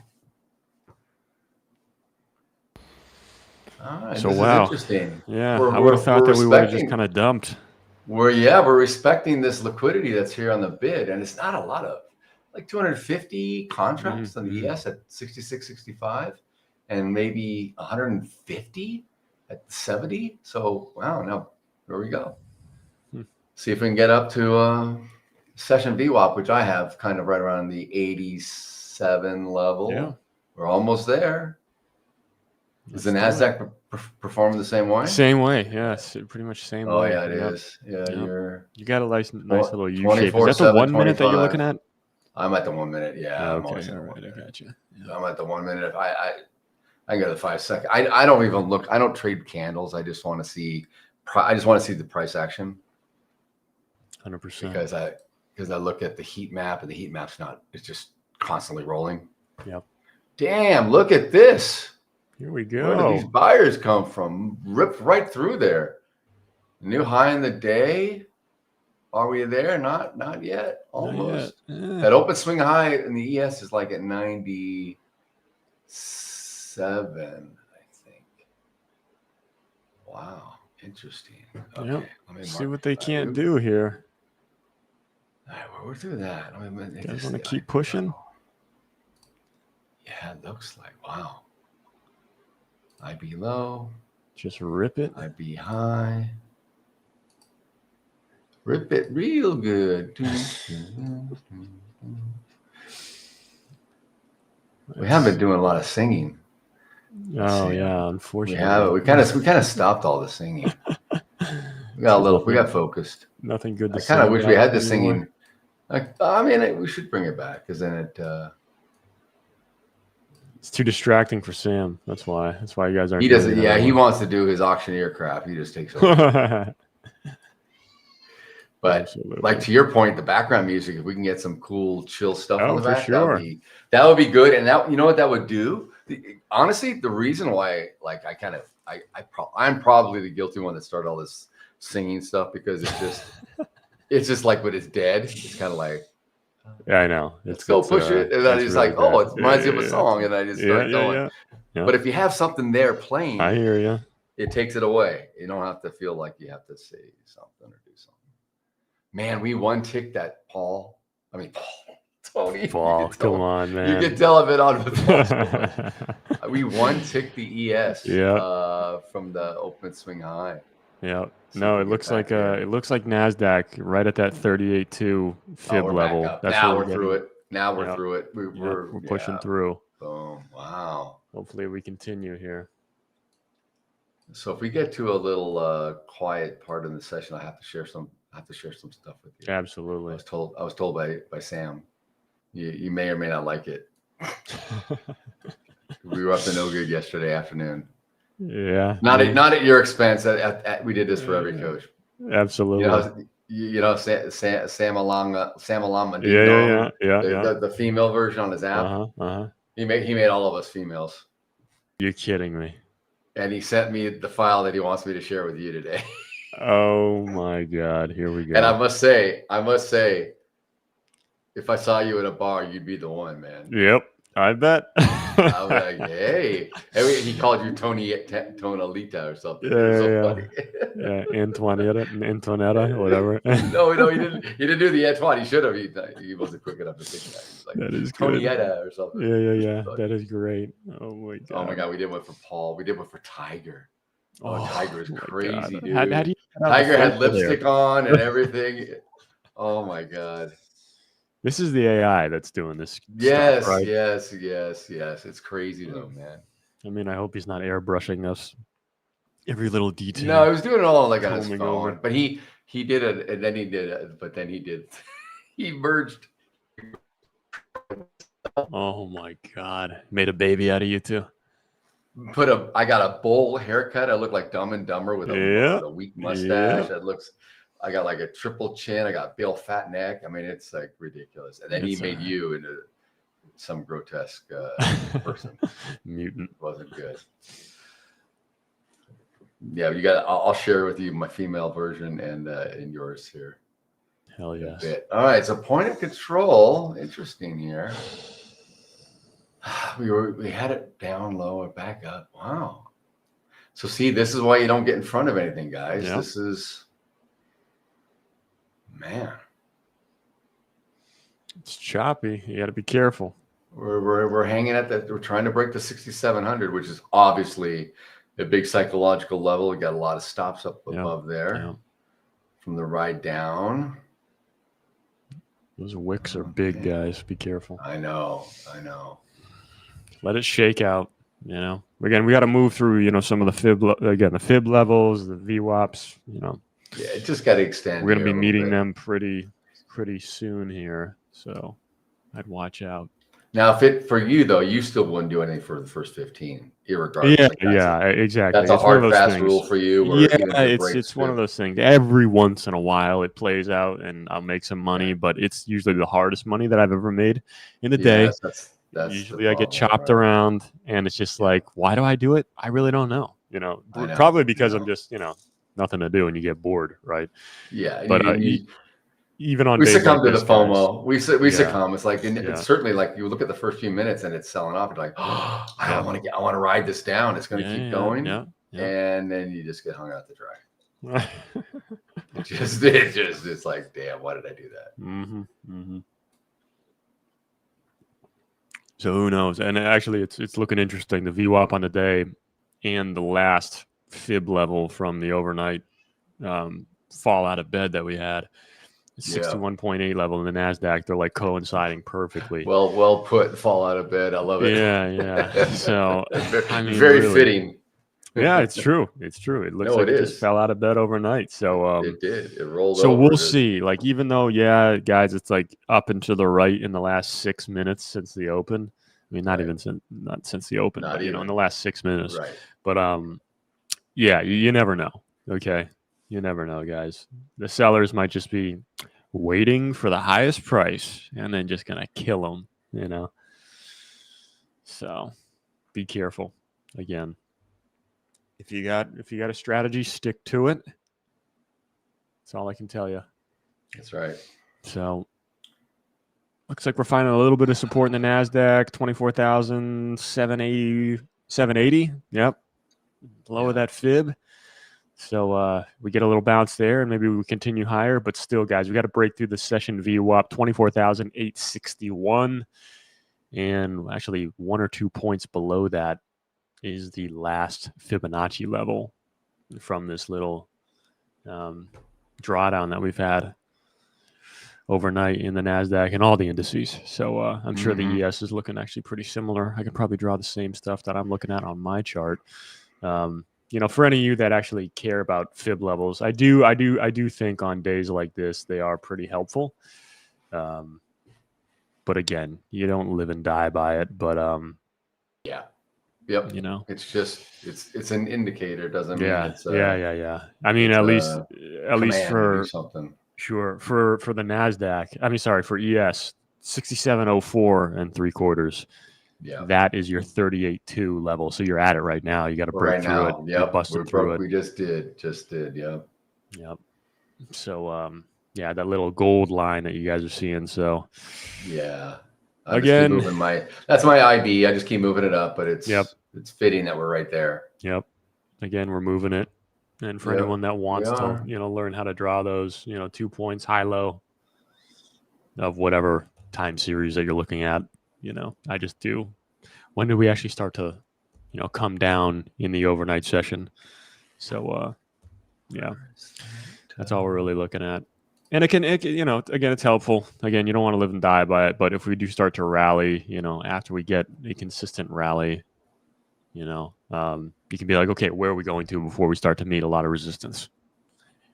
all right, so this is interesting. Yeah, I would have thought that we would have just kind of dumped. We're respecting this liquidity that's here on the bid, and it's not a lot of like 250 contracts on the ES at 66.65, and maybe 150 at 70. So wow, now there we go. See if we can get up to session VWAP, which I have kind of right around the 87 level. Yeah. We're almost there. Is the Nasdaq perform the same way? Same way, yes, pretty much same way. Oh yeah, it is. Yeah, you got a nice little U shape. Is that the 7, 1 minute 25. that you're looking at? I'm at the 1 minute. Yeah. Okay, I'm always all at right, I got you. Yeah. I'm at the 1 minute. I go to the 5 second. I don't even look. I don't trade candles. I just want to see. I just want to see the price action. 100%. Because I look at the heat map, and the heat map's not. It's just constantly rolling. Yep. Damn! Look at this. Here we go. Where do these buyers come from? Ripped right through there. New high in the day. Are we there? Not yet. Almost. Not yet. That open swing high in the ES is like at 97, I think. Wow, interesting. Okay, yep. Let me see what they can't do here. All right, we're through that. You guys want to keep pushing? Yeah, it looks like, wow. I be low. Just rip it. I be high. Rip it real good. We haven't been doing a lot of singing. Oh see. yeah, We unfortunately. have it. We kind of stopped all the singing. We got focused. Nothing good to I kind of wish we had the anymore. singing. I mean, we should bring it back because then it. It's too distracting for Sam. That's why. That's why you guys aren't. He doesn't. Yeah, he wants to do his auctioneer crap. He just takes over. But Absolutely. like to your point, the background music, if we can get some cool, chill stuff on the back, sure. that would be good. And that, you know what that would do? Honestly, the reason why, like, I'm probably the guilty one that started all this singing stuff because it's just like when it's dead, it's kind of like, yeah, I know. Let's go push it. And then he's really like, oh, it reminds me of a song. And I just start going. Yeah. But if you have something there playing, I hear you. It takes it away. You don't have to feel like you have to say something or do something. Man, we one ticked that Paul. I mean, Tony. Paul, come on, man. You can tell a bit on the we one ticked the ES from the open swing high. Yeah. No, it looks like Nasdaq right at that 38.2 fib level. That's now we're through it. Now we're through it. We're pushing through. Boom. Wow. Hopefully we continue here. So if we get to a little quiet part in the session, I have to share some stuff with you. Absolutely. I was told by Sam. You may or may not like it. We were up to no good yesterday afternoon. Yeah. Not at your expense. We did this for every coach. Absolutely. You know, Sam Alama. Yeah. The female version on his app. He made all of us females. You're kidding me. And he sent me the file that he wants me to share with you today. Oh my God. Here we go. And I must say, if I saw you at a bar, you'd be the one, man. Yep. I bet. I was like, hey. He called you Tonalita or something. Funny. Yeah, Antoinetta, whatever. No, he didn't. He didn't do the Antoine. He should have. He wasn't quick enough to think that. He's like, that is Tonietta or something. Yeah. That is great. Oh my God. Oh my God. We did one for Paul. We did one for Tiger. Oh, Tiger is crazy, dude. Tiger had lipstick on and everything. Oh my God. This is the AI that's doing this. Yes, stuff, right? yes. It's crazy though, man. I mean, I hope he's not airbrushing us every little detail. No, he was doing it all like on his phone. But he did it, and then he did it. But then he merged. Oh my God! Made a baby out of you too. I got a bowl haircut. I look like Dumb and Dumber with a weak mustache. I got like a triple chin. I got Bill fat neck. I mean, it's like ridiculous. And then he made you into some grotesque person. Mutant. It wasn't good. Yeah, I'll share with you my female version and yours here. Hell yes. All right, so point of control. Interesting here. We had it down low and back up. Wow. So see, this is why you don't get in front of anything, guys. Yep. This is. Man, it's choppy. You got to be careful. We're hanging at that. We're trying to break the 6,700, which is obviously a big psychological level. We got a lot of stops up above there from the ride down. Those wicks are big, guys. Be careful. I know. Let it shake out. Again, we got to move through. Some of the fib levels, the VWAPs. Yeah, it just got to extend. We're going to be meeting them pretty soon here, so I'd watch out. Now, for you though, you still wouldn't do anything for the first 15, irregardless. Exactly. That's a hard fast rule for you. It's one of those things. Every once in a while, it plays out, and I'll make some money, but it's usually the hardest money that I've ever made in the day. That's usually I get chopped around, and it's just like, why do I do it? I really don't know. Probably because I'm just nothing to do and you get bored, right? Yeah, but even on we days succumb like to the FOMO. We succumb. It's like it's certainly like you look at the first few minutes and it's selling off. You're like, oh, I want to ride this down. It's going to keep going, and then you just get hung out to dry. It's like, damn, why did I do that? So who knows? And actually, it's looking interesting. The VWAP on the day and the last fib level from the overnight fall out of bed that we had. 61.8 level in the Nasdaq. They're like coinciding perfectly. Well put. Fall out of bed. I love it. Yeah. So I mean, very really, fitting. Yeah, it's true. It's true. It looks like it just fell out of bed overnight. So it did. It rolled so over. We'll see. Like, even though, yeah, guys, it's like up and to the right in the last 6 minutes since the open. I mean, not since the open, but in the last 6 minutes. Right. But yeah, you never know. Okay, you never know, guys. The sellers might just be waiting for the highest price and then just gonna kill them. So be careful. Again, if you got a strategy, stick to it. That's all I can tell you. That's right. So looks like we're finding a little bit of support in the Nasdaq, 24,780. Yep. Below that fib. So we get a little bounce there, and maybe we continue higher. But still, guys, we got to break through the session VWAP, 24,861. And actually 1 or 2 points below that is the last Fibonacci level from this little drawdown that we've had overnight in the Nasdaq and all the indices. So I'm sure the ES is looking actually pretty similar. I could probably draw the same stuff that I'm looking at on my chart. For any of you that actually care about fib levels, I do think on days like this they are pretty helpful. But again, you don't live and die by it. But yeah. Yep. It's just it's an indicator. Doesn't mean it's yeah. I mean, at least for something. Sure. For the Nasdaq, for ES, 67.04 3/4. Yeah. That is your 38.2 level. So you're at it right now. You got to break through it. Yep. Busted through it. We just did. Yep. Yep. So yeah, that little gold line that you guys are seeing. So yeah. Again, that's my IB. I just keep moving it up, but it's fitting that we're right there. Yep. Again, we're moving it. And for anyone that wants to, learn how to draw those, 2 points, high, low of whatever time series that you're looking at, I just do. When do we actually start to, come down in the overnight session? So, yeah, that's all we're really looking at. And again, it's helpful. Again, you don't want to live and die by it. But if we do start to rally, after we get a consistent rally, you can be like, okay, where are we going to before we start to meet a lot of resistance?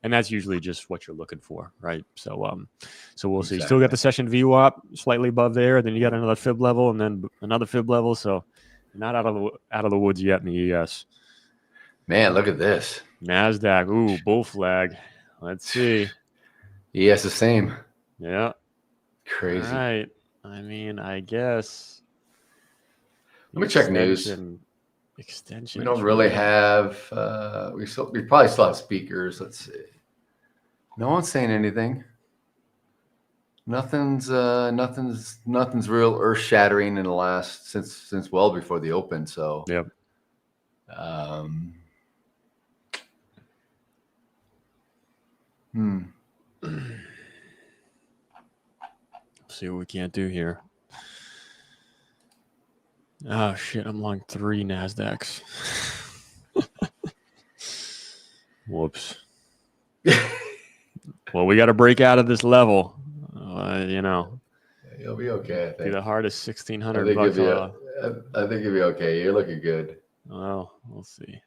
And that's usually just what you're looking for, right? So we'll see. Still got the session VWAP slightly above there. Then you got another fib level and then another fib level. So not out of the woods yet in the ES. Man, look at this. Nasdaq. Ooh, bull flag. Let's see. ES the same. Yeah. Crazy. All right. I mean, I guess. Let me check news. Extension. We don't really have. We probably still have speakers. Let's see. No one's saying anything. Nothing's real earth shattering in the last since well before the open. So yep. See what we can't do here. Oh shit! I'm long 3 Nasdaqs. Whoops. Well, we got to break out of this level. You'll be okay. I think. Be the hardest $1,600 off. I think you'll be okay. You're looking good. Well, we'll see.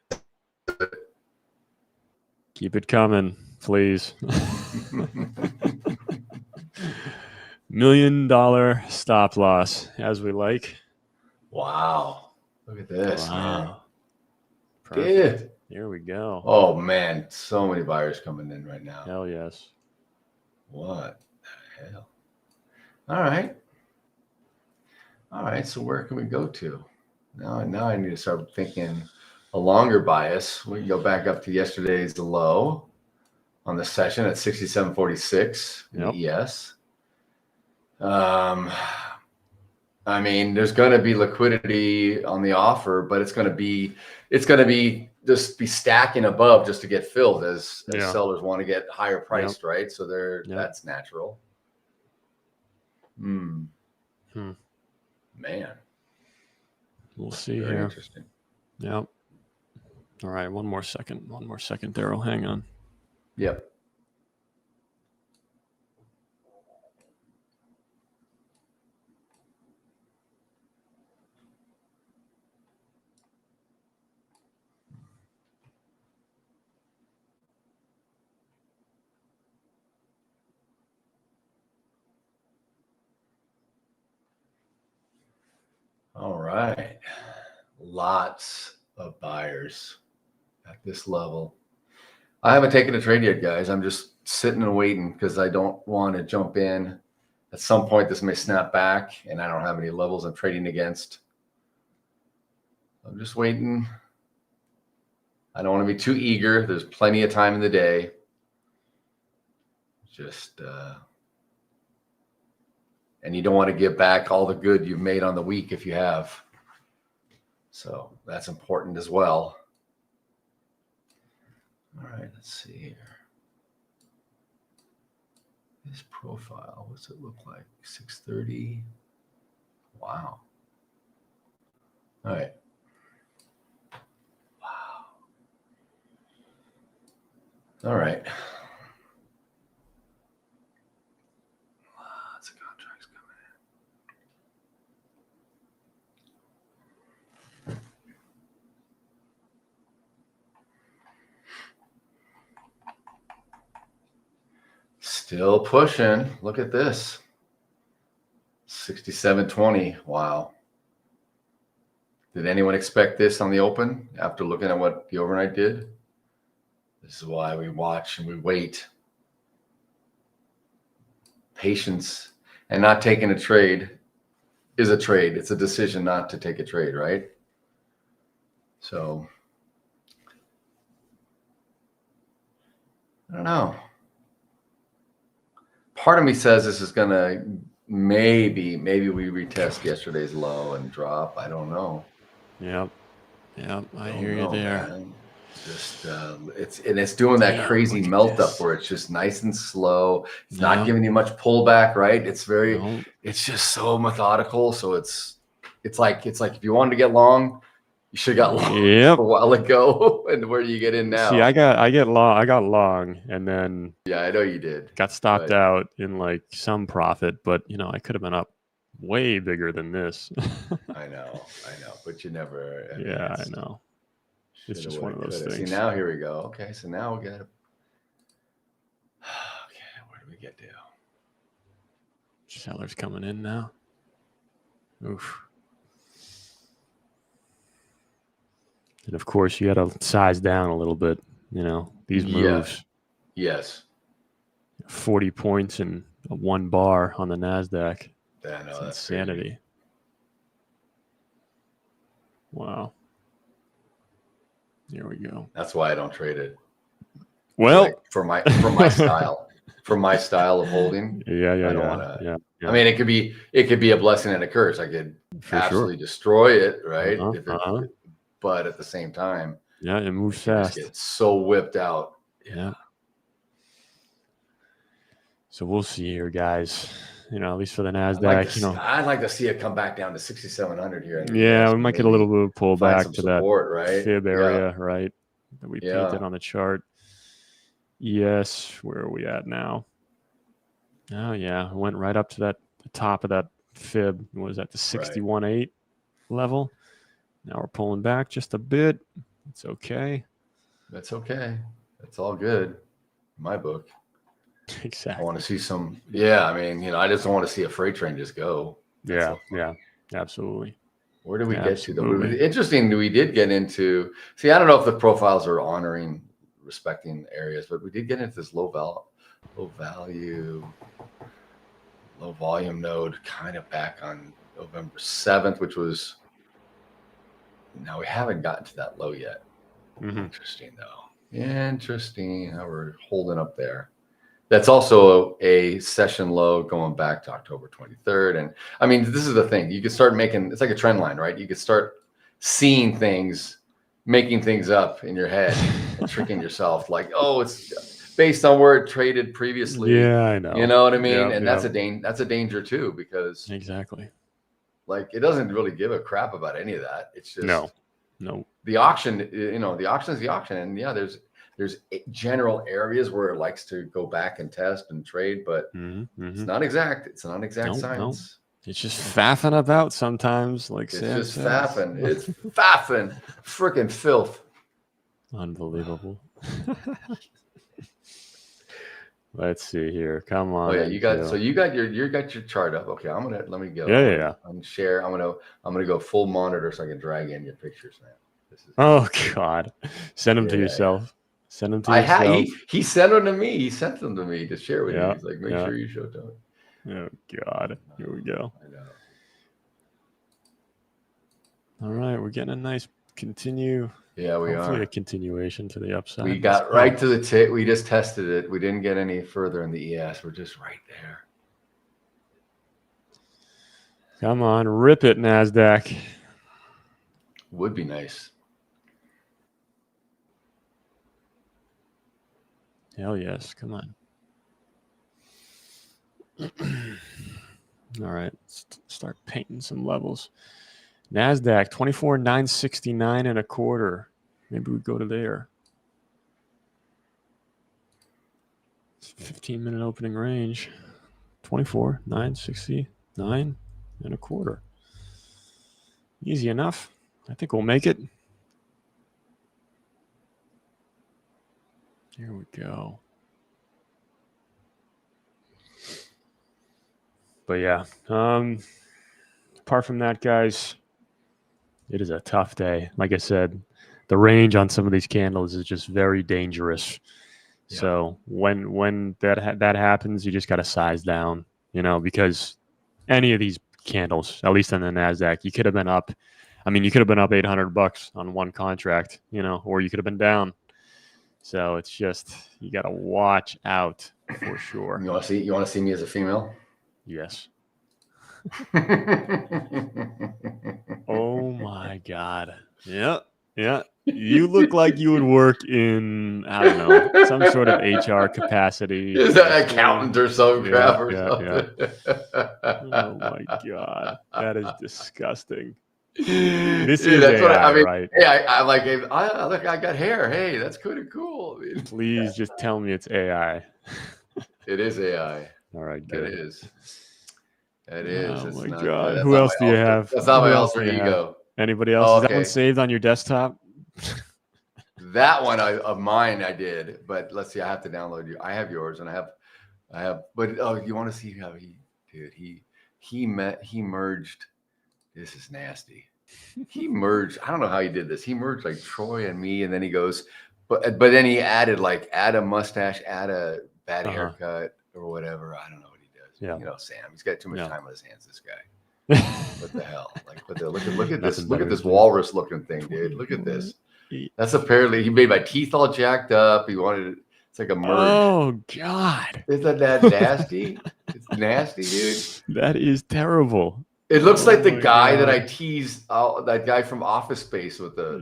Keep it coming, please. $1 million stop loss, as we like. Wow. Look at this, man. Perfect. Here we go. Oh, man. So many buyers coming in right now. Hell yes. What the hell? All right. So where can we go to? Now I need to start thinking a longer bias. We can go back up to yesterday's low on the session at 67.46 in the ES. I mean, there's going to be liquidity on the offer, but it's going to be just be stacking above just to get filled as sellers want to get higher priced, right? So that's natural. Man, we'll see very here. Interesting. Yep. All right, one more second, Daryl. Hang on. Yep. right. Lots of buyers at this level. I haven't taken a trade yet, guys. I'm just sitting and waiting because I don't want to jump in. At some point, this may snap back, and I don't have any levels I'm trading against. I'm just waiting. I don't want to be too eager. There's plenty of time in the day. Just, and you don't want to give back all the good you've made on the week if you have. So that's important as well. All right, let's see here. This profile, what's it look like? 630. Wow. All right. Wow. All right. Lots of contracts coming in. Still pushing. Look at this. 67.20. Wow. Did anyone expect this on the open after looking at what the overnight did? This is why we watch and we wait. Patience and not taking a trade is a trade. It's a decision not to take a trade, right? So, I don't know. Part of me says this is going to maybe we retest yesterday's low and drop. I don't know. Yep. I hear you there. Man. Just it's doing that crazy melt up where it's just nice and slow. It's not giving you much pullback, right? It's very it's just so methodical. So it's like if you wanted to get long, you should have got long a while ago. And where do you get in now? See, I got long and then yeah, I know you did. Got stopped out in like some profit, but I could have been up way bigger than this. I know, but you never. I know. It's just one of those things. See, now here we go. Okay, so now we got to. Okay, where do we get to? Sellers coming in now. Oof. And of course, you got to size down a little bit. These moves. Yes. 40 points and one bar on the Nasdaq. Yeah, no, that's insanity. Crazy. Wow. Here we go. That's why I don't trade it. Well, like for my style, of holding. Yeah. I don't want to. Yeah. I mean, it could be a blessing and a curse. I could absolutely destroy it, right? But at the same time, it moves fast. Just get so whipped out. Yeah. So we'll see here, guys. At least for the Nasdaq, I'd like to see it come back down to 6,700 here. Yeah, we might get a little bit of pullback to support, that right? fib area, right? That we painted on the chart. Yes, where are we at now? Oh yeah, went right up to the top of that fib. What was that, the 61.8 level? Now we're pulling back just a bit. It's okay. That's okay. That's all good in my book. Exactly. I want to see some. Yeah, I mean, I just don't want to see a freight train just go. Yeah, absolutely. Where do we get to though? Interesting. We did get into. See, I don't know if the profiles are honoring, respecting areas, but we did get into this low volume node kind of back on November 7th, which was. Now we haven't gotten to that low yet. Interesting though. Interesting how we're holding up there. That's also a session low going back to October 23rd. And I mean, this is the thing. You can start making, it's like a trend line, right? You can start seeing things, making things up in your head and tricking yourself like, oh, it's based on where it traded previously. Yeah, I know. You know what I mean? And that's a danger too, because exactly. Like it doesn't really give a crap about any of that. It's just no. The auction, the auction is the auction. And yeah, there's general areas where it likes to go back and test and trade, but it's not exact. It's not exact science. It's just faffing about sometimes. Like it's just faffing. It's faffing. Freaking filth. Unbelievable. Let's see here. Come on. Oh yeah, you got you got your chart up. Okay, let me go. Yeah. I'm share. I'm gonna go full monitor so I can drag in your pictures now. This is oh God, send them to yourself. Yeah. Send them to yourself. He sent them to me. He sent them to me to share with you. He's like, make sure you show Tony. Oh God, here we go. I know. All right, we're getting a nice continue. Yeah, we Hopefully are. a continuation to the upside. We got right to the tip. We just tested it. We didn't get any further in the ES. We're just right there. Come on, rip it, Nasdaq. Would be nice. Hell yes, come on. All right, let's start painting some levels. Nasdaq 24,969 and a quarter. Maybe we go to there. 15-minute opening range. 24,969 and a quarter. Easy enough. I think we'll make it. Here we go. But yeah, apart from that, guys, it is a tough day. Like I said, the range on some of these candles is just very dangerous. Yeah. So when that happens, you just got to size down, because any of these candles, at least on the Nasdaq, you could have been up. I mean, you could have been up $800 on one contract, or you could have been down. So it's just, you got to watch out for sure. You want to see me as a female? Yes. Oh my God. Yeah. You look like you would work in, I don't know, some sort of HR capacity. Is that an accountant or some crap or something? Oh my God. That is disgusting. This is AI, right? Yeah, I like. Look, I got hair. Hey, that's kind of cool. I mean, please just tell me it's AI. It is AI. All right, good. It is. It is. Oh my God. Who else do you have? That's not my alter ego. Anybody else? Is that one saved on your desktop? That one of mine I did, but let's see. I have to download you. I have yours, and I have. But you want to see how he merged. This is nasty. He merged. I don't know how he did this. He merged like Troy and me, and then he goes, but then he add a mustache, add a bad haircut or whatever. I don't know what he does. Yeah. Sam. He's got too much time on his hands. This guy. What the hell? Like, look at this. Look at this walrus looking thing, dude. Look at this. That's apparently he made my teeth all jacked up. He wanted. It's like a merge. Oh God! Isn't that nasty? It's nasty, dude. That is terrible. It looks like the guy that I teased, that guy from Office Space with the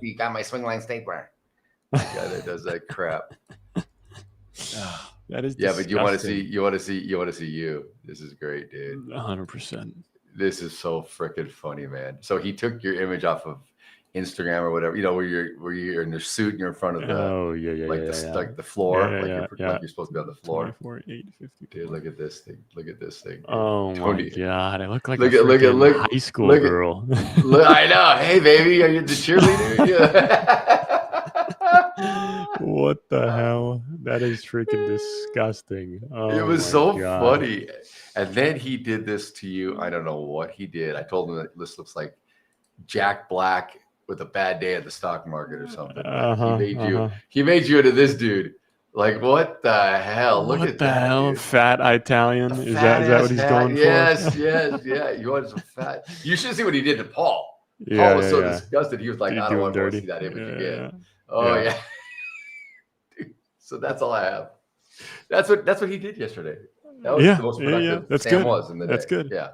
He got my swing line stapler. The guy that does that crap. That is disgusting. But you want to see you. This is great, dude. 100%. This is so freaking funny, man. So he took your image off of Instagram or whatever, where you're in your suit and you're in front of the like the floor, like you're supposed to be on the floor. 24,850. Dude, look at this thing. Look at this thing. Dude. Oh Tony, my God! I look like look a at high school girl. I know. Hey, baby, are you the cheerleader? Yeah. What the hell? That is freaking disgusting. Oh, it was so funny. And then he did this to you. I don't know what he did. I told him that this looks like Jack Black with a bad day at the stock market or something. He made you into this dude. Like, what the hell? Look at that. What the hell? Dude. Fat Italian? Is that what he's going for? Yes. Yeah. You want some fat. You should see what he did to Paul. Paul was so disgusted. He was like, I don't want to see that image again. Oh yeah. Dude, so that's all I have. That's what he did yesterday. That was the most productive that's Sam good. was in the day. That's good. Yeah.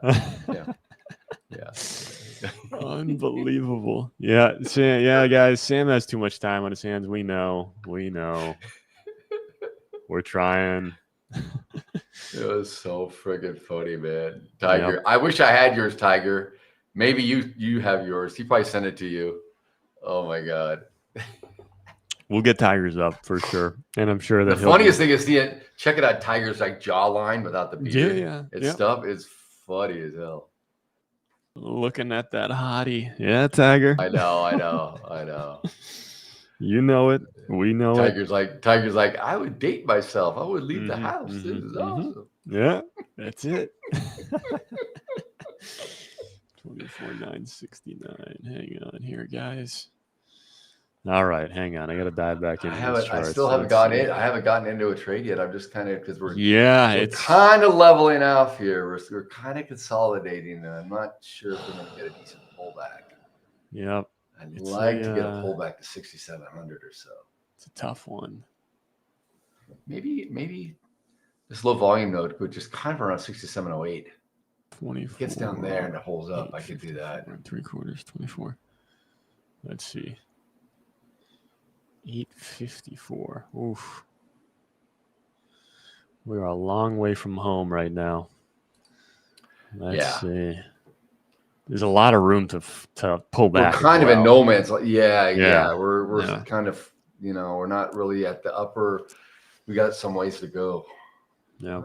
Unbelievable. Yeah, guys. Sam has too much time on his hands. We know. We're trying. It was so friggin' funny, man. Tiger. Yep. I wish I had yours, Tiger. Maybe you have yours. He probably sent it to you. Oh my God. We'll get Tiger's up for sure, and I'm sure that the funniest thing is check it out. Tiger's like jawline without the beard. Stuff is funny as hell. Looking at that hottie. Yeah, Tiger. I know. You know it. We know Tiger's like, I would date myself. I would leave the house. This is awesome. Yeah, that's it. 24,969. Hang on here, guys. All right, hang on. I got to dive back into this chart. I still haven't gotten in. I haven't gotten into a trade yet. I'm just kind of because we're it's kind of leveling off here. We're kind of consolidating, and I'm not sure if we're going to get a decent pullback. Yep. I'd like to get a pullback to 6,700 or so. It's a tough one. Maybe this low volume node, which is kind of around 6,708. 24 gets down there and it holds up. I could do that. 3/4, 24. Let's see. 854. Oof. We're a long way from home right now. Let's see. There's a lot of room to pull back. We're kind of in no man's land. Yeah. We're kind of, we're not really at the upper. We got some ways to go. Yeah.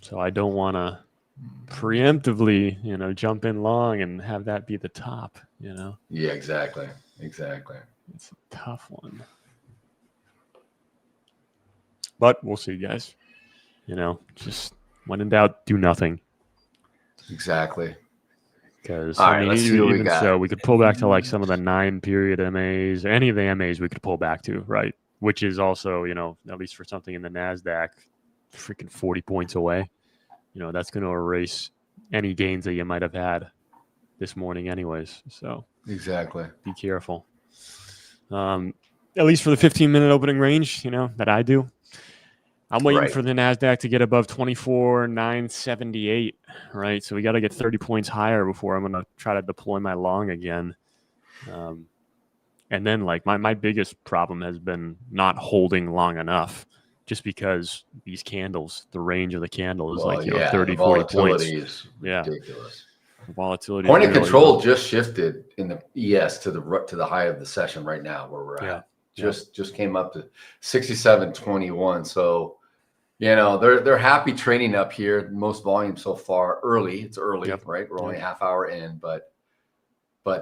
So I don't want to preemptively, jump in long and have that be the top, Yeah, exactly. It's a tough one. But we'll see, guys. Just when in doubt, do nothing. Exactly. Because let's see what we got. So we could pull back to like some of the 9-period MAs, any of the MAs we could pull back to, right? Which is also, at least for something in the Nasdaq, freaking 40 points away. That's going to erase any gains that you might have had this morning anyways. So exactly. Be careful. At least for the 15-minute opening range, that I do. I'm waiting for the Nasdaq to get above 24,978, right? So we got to get 30 points higher before I'm going to try to deploy my long again. And then like my biggest problem has been not holding long enough, just because these candles, the range of the candle is 30, 40 points. Is ridiculous. Volatility. Point of control just shifted in the ES to the high of the session right now where we're at. Just came up to 67.21. So, they're happy trading up here. Most volume so far early. It's early, right? We're only a half hour in, but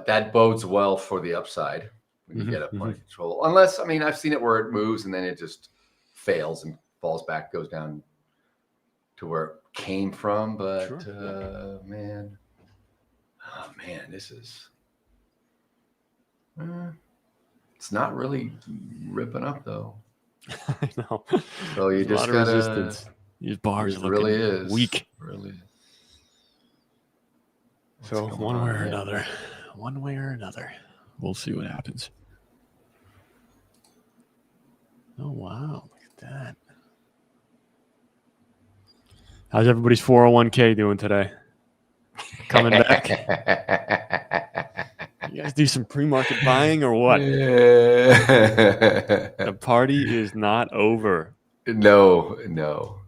that bodes well for the upside when you get a point of control. Unless, I've seen it where it moves and then it just fails and falls back, goes down to where it came from. But man, this is it's not really ripping up though. I know. So you just got resistance. These bars are really is weak. Really. So one way or another, we'll see what happens. Oh wow, look at that. How's everybody's 401k doing today? Coming back. You guys do some pre-market buying or what? The party is not over. No.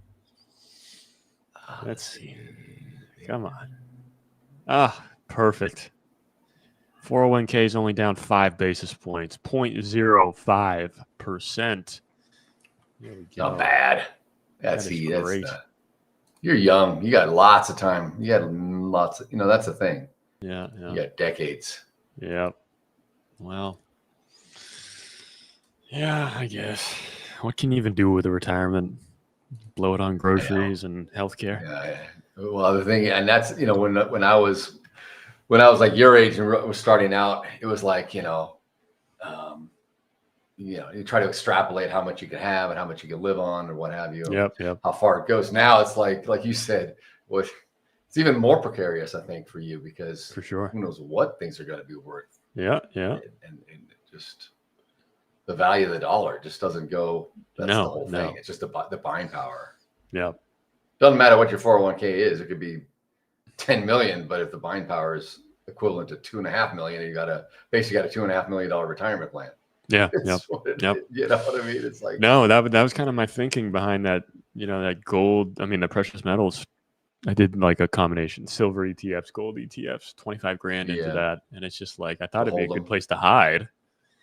Let's see. Come on. Perfect. 401k is only down 5 basis points, 0.05%. There we go. Not bad. That's great. You're young. You got lots of time. You got lots of, that's the thing. Yeah. You got decades. Yep. Well, yeah, I guess. What can you even do with a retirement? Blow it on groceries and healthcare. Yeah. Well, the thing, and that's, when I was like your age and was starting out, it was like, you try to extrapolate how much you can have and how much you can live on or what have you. Yep. How far it goes. Now it's like you said, it's even more precarious, I think, for you because for sure, who knows what things are going to be worth. Yeah. And just the value of the dollar just doesn't go. That's the whole thing. It's just the buying power. Yeah. Doesn't matter what your 401k is. It could be 10 million, but if the buying power is equivalent to 2.5 million, you got a $2.5 million retirement plan. Yeah. You know what I mean? It's like that was kind of my thinking behind that. That gold. The precious metals. I did like a combination: silver ETFs, gold ETFs, 25 grand into that, and it's just like I thought it'd be a good place to hide.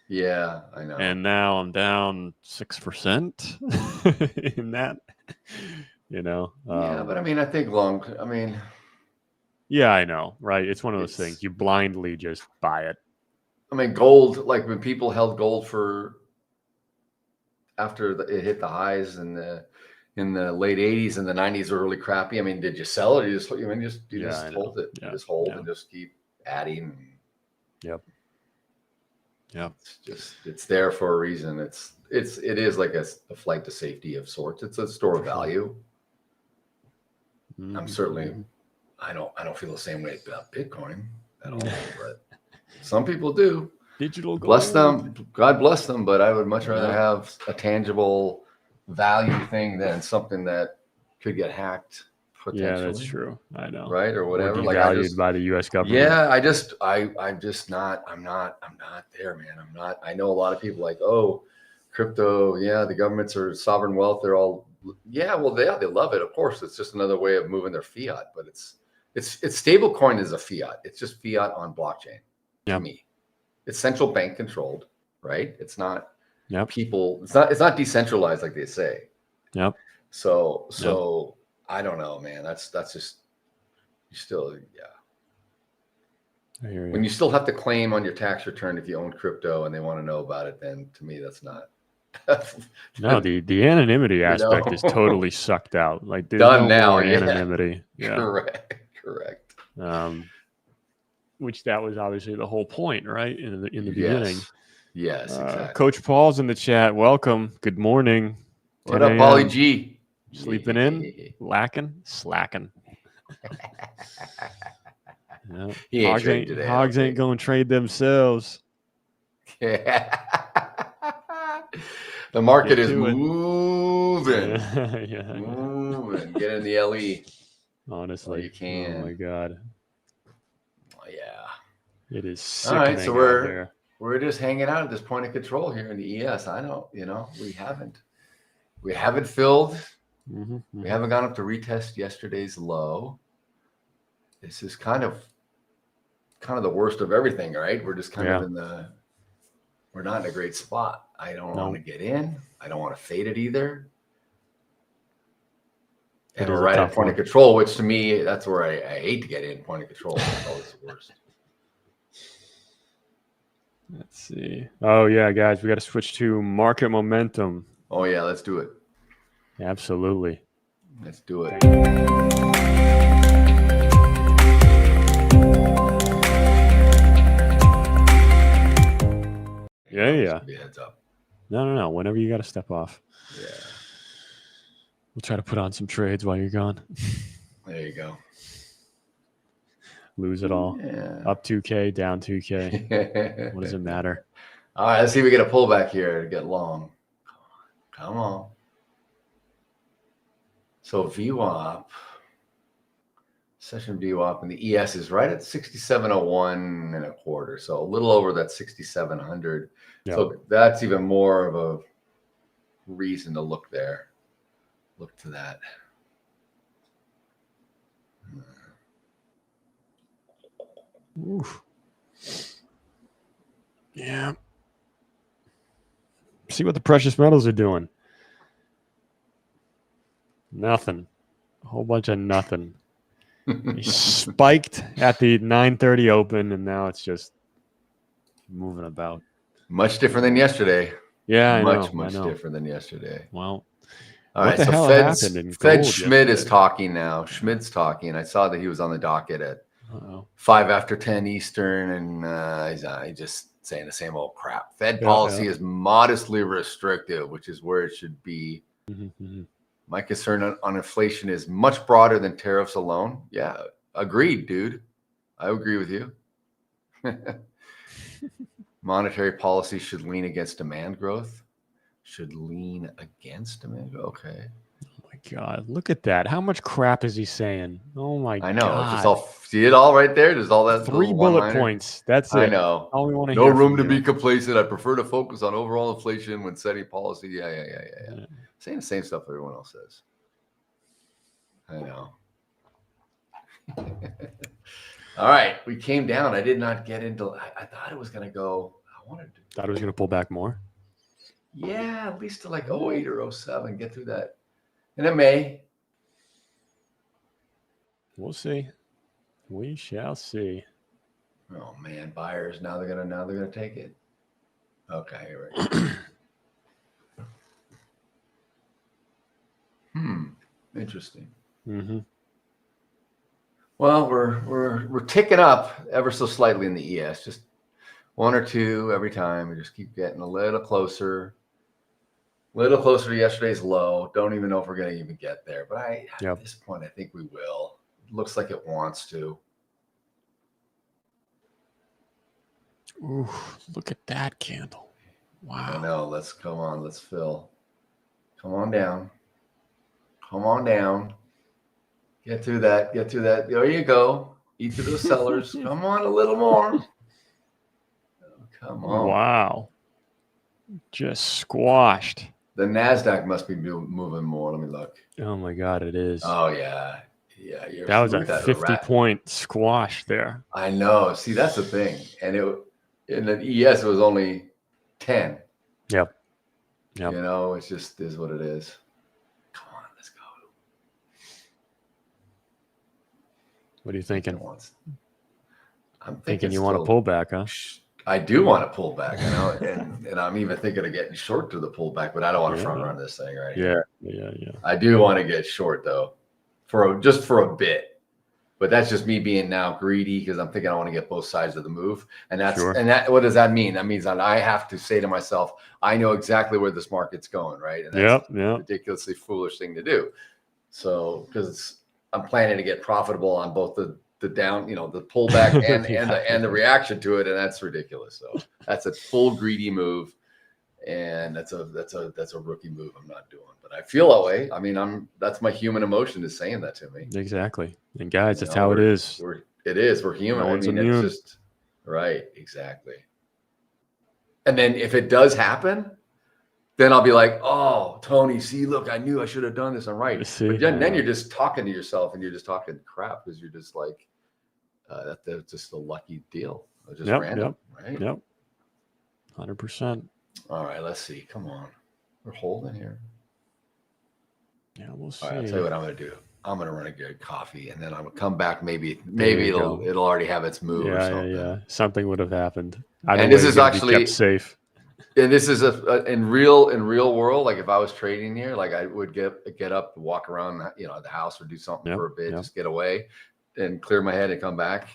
Yeah, I know. And now I'm down 6% in that. Yeah, but I think yeah, I know, right? It's one of those things. You blindly just buy it. I mean, gold, like when people held gold for after it hit the highs in the late 80s and the 90s were really crappy. I mean, did you sell it? You just hold it. Yeah. You just hold and just keep adding. Yep. It's there for a reason. It is like a flight to safety of sorts. It's a store of value. I'm certainly, I don't feel the same way about Bitcoin at all, but some people do. Digital gold. Bless them. God bless them. But I would much rather have a tangible value thing than something that could get hacked potentially. Yeah, that's true. I know. Right. Or whatever. Like valued by the U.S. government. Yeah. I'm just not, I'm not there, man. I'm not, I know a lot of people like, oh, crypto. Yeah. The governments are sovereign wealth. They're all, well, they love it. Of course, it's just another way of moving their fiat, but it's stable coin is a fiat. It's just fiat on blockchain to me. It's central bank controlled, right? It's not people. It's not decentralized like they say. Yep. So I don't know, man. That's just you still I hear you. When you still have to claim on your tax return if you own crypto and they want to know about it, then to me that's not. No, the anonymity aspect is totally sucked out. Like there's done no now. more anonymity. Yeah. Correct. Which that was obviously the whole point, right? In the beginning. Yes, exactly. Coach Paul's in the chat. Welcome. Good morning. What up, Polly G? Sleeping in? Lacking? Slacking. He ain't trading today. Hogs ain't going to trade themselves. Yeah. The market is moving. Moving. Get in the LE. Honestly. You can. Oh, my God. Oh, yeah. It is sickening. All right, so we're just hanging out at this point of control here in the ES. I know, we haven't filled. We haven't gone up to retest yesterday's low. This is kind of the worst of everything, right? We're just kind of we're not in a great spot. I don't want to get in. I don't want to fade it either. And we're right at point of control, which to me, that's where I hate to get in. Point of control is always the worst. Let's see. Oh, yeah, guys, we got to switch to market momentum. Oh, yeah, let's do it. Absolutely. Let's do it. Yeah. Heads up. No. Whenever you got to step off. Yeah. We'll try to put on some trades while you're gone. There you go. Lose it all. Yeah. Up 2K, down 2K. What does it matter? All right, let's see if we get a pullback here to get long. Come on. So VWAP, session VWAP, and the ES is right at 6701 and a quarter. So a little over that 6700. Yep. So that's even more of a reason to look there. Look to that. Oof. Yeah. See what the precious metals are doing. Nothing. A whole bunch of nothing. He spiked at the 9:30 open, and now it's just moving about. Much different than yesterday. Yeah, much different than yesterday. Well, all right. So Fed Schmidt is talking now. Schmidt's talking. I saw that he was on the docket at 5 after 10 Eastern, and he's just saying the same old crap. Fed policy is modestly restrictive, which is where it should be. My concern on inflation is much broader than tariffs alone. Yeah, agreed, dude. I agree with you. Monetary policy should lean against demand growth. Should lean against demand growth. Okay. Oh my God, look at that. How much crap is he saying? Oh my God. I know. Just all, see it all right there? There's all that 3 bullet points. That's it. I know. All we want to no hear room to be complacent. I prefer to focus on overall inflation when setting policy. Yeah. Saying the same stuff everyone else says. I know. All right. We came down. I did not get into, I thought it was going to go. Thought it was going to pull back more. Yeah, at least to like 08 or 07. Get through that. And it may. We'll see. We shall see. Oh man, buyers now they're gonna take it. Okay, here we go. Interesting. Mm-hmm. Well, we're ticking up ever so slightly in the ES, just 1 or 2 every time. We just keep getting a little closer to yesterday's low. Don't even know if we're going to even get there, but at this point, I think we will. It looks like it wants to. Ooh, look at that candle! Wow. I know. Let's come on. Let's fill. Come on down. Come on down. Get through that. Get through that. There you go. Each of those sellers. Come on, a little more. Oh, come on. Wow. Just squashed. The Nasdaq must be moving more. Let me look. Oh my God, it is. Oh yeah, yeah. That was a 50-point squash there. I know. See, that's the thing. And in the ES, it was only 10. Yep. You know, it's just is what it is. Come on, let's go. What are you thinking? I'm thinking you want to pull back, huh? I do want to pull back, you know, and I'm even thinking of getting short to the pullback, but I don't want to front run this thing right here. Yeah. I do want to get short though, just for a bit, but that's just me being now greedy because I'm thinking I want to get both sides of the move, and what does that mean? That means that I have to say to myself, I know exactly where this market's going, right? And that's a ridiculously foolish thing to do. So because I'm planning to get profitable on both the down, you know, the pullback and the reaction to it, and that's ridiculous. So that's a full greedy move, and that's a rookie move. I'm not doing, but I feel that way. I mean, that's my human emotion is saying that to me. Exactly, and guys, that's how it is. We're human. No I mean, it's just right, exactly. And then if it does happen, then I'll be like, oh, Tony, see, look, I knew I should have done this. I'm right. But then you're just talking to yourself and you're just talking crap because you're just like, that's just a lucky deal. Just random, right? Yep. 100%. All right, let's see. Come on. We're holding here. Yeah, we'll see. All right, I'll tell you what I'm going to do. I'm going to run a good coffee and then I'm going to come back. Maybe it'll already have its move or something. Yeah. Something would have happened. And this is actually kept safe. And this is in real world. Like if I was trading here, like I would get up, walk around, you know, the house or do something for a bit, just get away and clear my head and come back.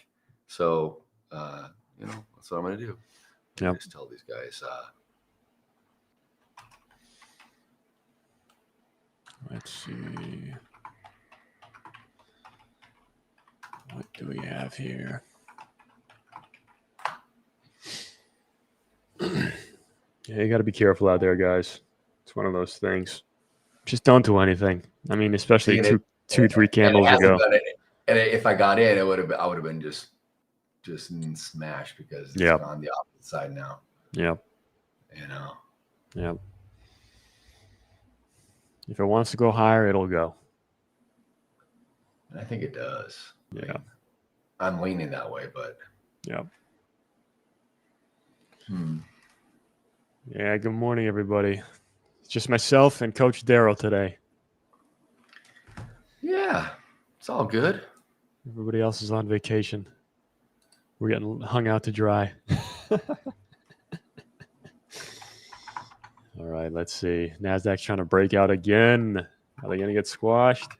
So, you know, that's what I'm going to do. Just tell these guys. Let's see. What do we have here? Yeah, you got to be careful out there, guys. It's one of those things. Just don't do anything. I mean, especially two, 3 candles ago. And if I got in, I would have been just smashed because it's on the opposite side now. Yep. You know. Yep. If it wants to go higher, it'll go. I think it does. Yeah. I'm leaning that way, but. Yep. Yeah, good morning, everybody. It's just myself and Coach Darryl today. Yeah, it's all good. Everybody else is on vacation. We're getting hung out to dry. All right, let's see. Nasdaq's trying to break out again. Are they going to get squashed?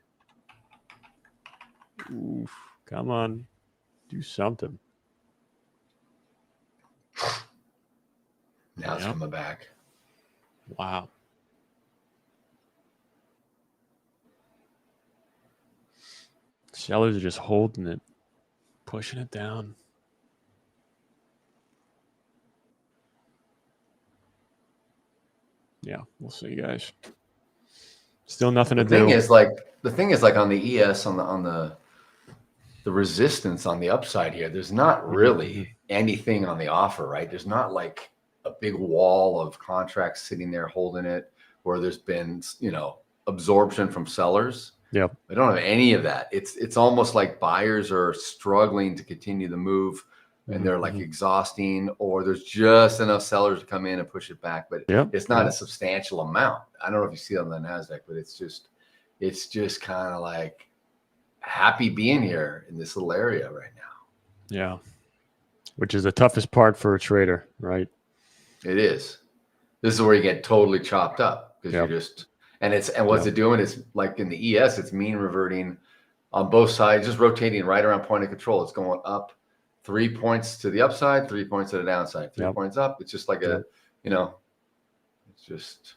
Oof, come on. Do something. Now it's coming back. Wow. Sellers are just holding it, pushing it down. Yeah, we'll see, guys. Still nothing to do. The thing is like on the ES on the resistance on the upside here, there's not really anything on the offer, right? There's not like a big wall of contracts sitting there holding it where there's been, you know, absorption from sellers. Yep. I don't have any of that. It's almost like buyers are struggling to continue the move and they're like exhausting, or there's just enough sellers to come in and push it back, but it's not a substantial amount. I don't know if you see it on the Nasdaq, but it's just kind of like happy being here in this little area right now. Yeah. Which is the toughest part for a trader, right? It is. This is where you get totally chopped up because you're just, and what's it doing? It's like in the ES, it's mean reverting on both sides, just rotating right around point of control. It's going up 3 points to the upside, 3 points to the downside, 3 points up. It's just like a, it's just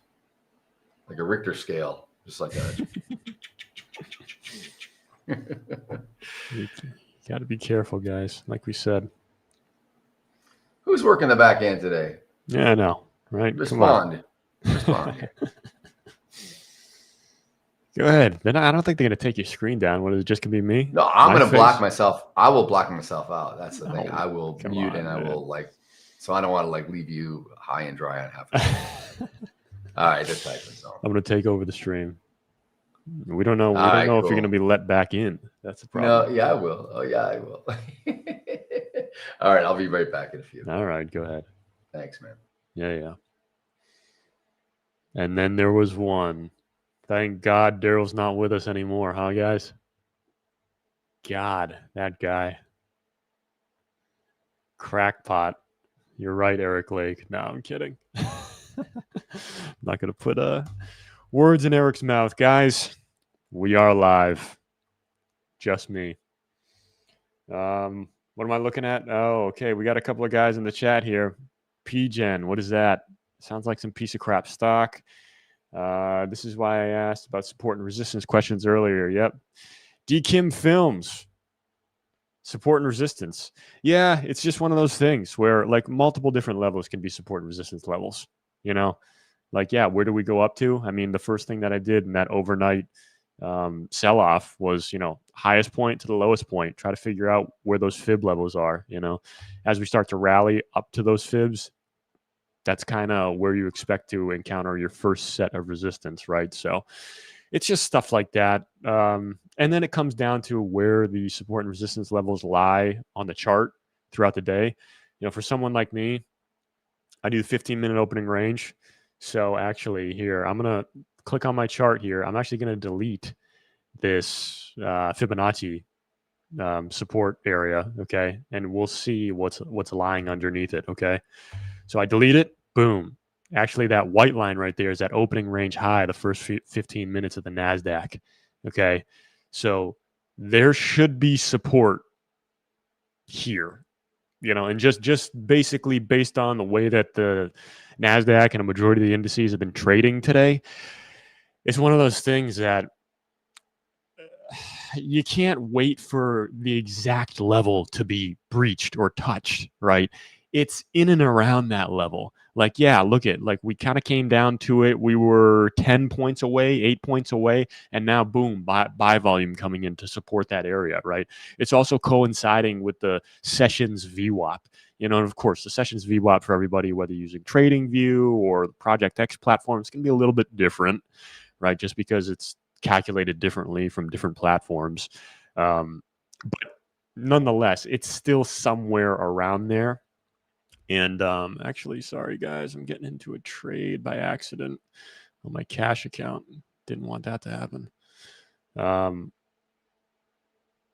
like a Richter scale, just like a. You got to be careful, guys. Like we said. Who's working the back end today? Yeah, I know, right? Respond. Go ahead. Then I don't think they're going to take your screen down. What is it? Just going to be me? No, I'm going to block myself. I will block myself out. That's the thing. I will mute on, and I will so I don't want to leave you high and dry on half. All right, that's typing. So I'm going to take over the stream. We don't know. We don't know if you're going to be let back in. That's the problem. No, yeah, I will. Oh, yeah, I will. All right, I'll be right back in a few. All right, go ahead. Thanks, man. Yeah. And then there was one. Thank God Daryl's not with us anymore, huh, guys? God, that guy. Crackpot. You're right, Eric Lake. No, I'm kidding. I'm not going to put words in Eric's mouth. Guys, we are live. Just me. What am I looking at? Oh, okay. We got a couple of guys in the chat here. PGen, what is that? Sounds like some piece of crap stock. This is why I asked about support and resistance questions earlier. Yep. D. Kim Films. Support and resistance. Yeah, it's just one of those things where multiple different levels can be support and resistance levels. Where do we go up to? I mean, the first thing that I did in that overnight sell-off was, highest point to the lowest point. Try to figure out where those fib levels are. As we start to rally up to those fibs, that's kind of where you expect to encounter your first set of resistance, right? So it's just stuff like that. And then it comes down to where the support and resistance levels lie on the chart throughout the day. For someone like me, I do the 15-minute opening range. So actually here, I'm going to click on my chart here. I'm actually going to delete this Fibonacci support area, okay? And we'll see what's lying underneath it, okay? So I delete it, boom. Actually, that white line right there is that opening range high, the first 15 minutes of the Nasdaq, okay? So there should be support here, and just basically based on the way that the Nasdaq and a majority of the indices have been trading today, it's one of those things that you can't wait for the exact level to be breached or touched, right? It's in and around that level. Look at, we kind of came down to it. We were 10 points away, 8 points away, and now boom, buy volume coming in to support that area, right? It's also coinciding with the Sessions VWAP. And of course, the Sessions VWAP for everybody, whether using TradingView or the Project X platform, it's going to be a little bit different, right? Just because it's calculated differently from different platforms. But nonetheless, it's still somewhere around there. And actually, sorry, guys, I'm getting into a trade by accident on my cash account. Didn't want that to happen.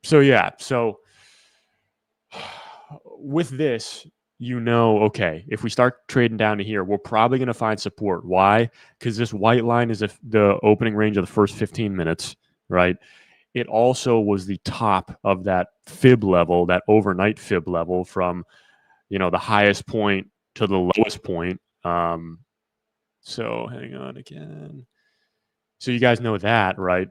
So with this, okay, if we start trading down to here, we're probably going to find support. Why? Because this white line is the opening range of the first 15 minutes, right? It also was the top of that fib level, that overnight fib level from, the highest point to the lowest point. So hang on again. So you guys know that, right?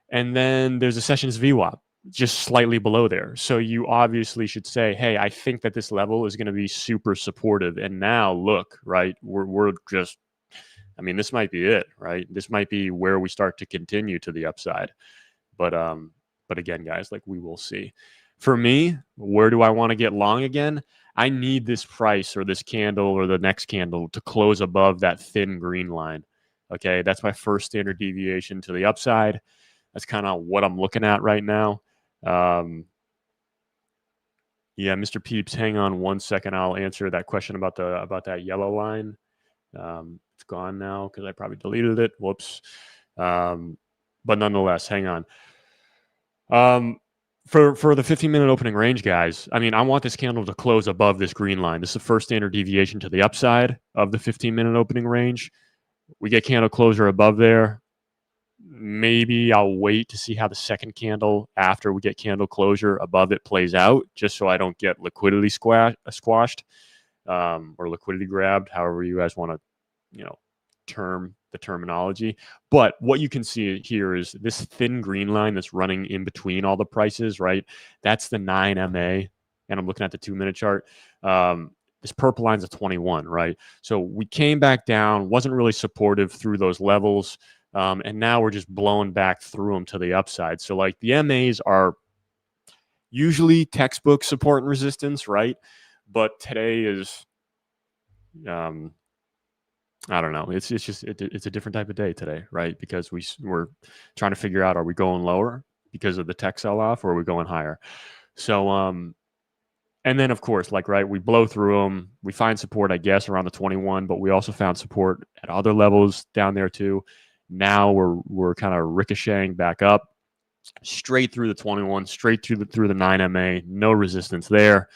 And then there's a Sessions VWAP just slightly below there. So you obviously should say, hey, I think that this level is going to be super supportive. And now look, right, we're just, this might be it, right? This might be where we start to continue to the upside. But again, guys, we will see. For me, where do I want to get long again? I need this price or this candle or the next candle to close above that thin green line. Okay, that's my first standard deviation to the upside. That's kind of what I'm looking at right now. Yeah, Mr. Peeps, hang on 1 second. I'll answer that question about that yellow line. It's gone now because I probably deleted it. Whoops. But nonetheless, hang on. For the 15-minute opening range, guys, I mean, I want this candle to close above this green line. This is the first standard deviation to the upside of the 15-minute opening range. We get candle closure above there. Maybe I'll wait to see how the second candle after we get candle closure above it plays out, just so I don't get liquidity squashed or liquidity grabbed, however you guys want to, term the terminology. But what you can see here is this thin green line that's running in between all the prices, right? That's the 9 MA, and I'm looking at the 2-minute chart. This purple line's a 21, right? So we came back down, wasn't really supportive through those levels, and now we're just blowing back through them to the upside. So like the MAs are usually textbook support and resistance, right? But today is, I don't know. It's just it's a different type of day today, right? Because we're trying to figure out, are we going lower because of the tech sell-off, or are we going higher? So and then of course, like, right, we blow through them. We find support, I guess, around the 21, but we also found support at other levels down there too. Now we're kind of ricocheting back up, straight through the 21, straight through the 9 MA, no resistance there.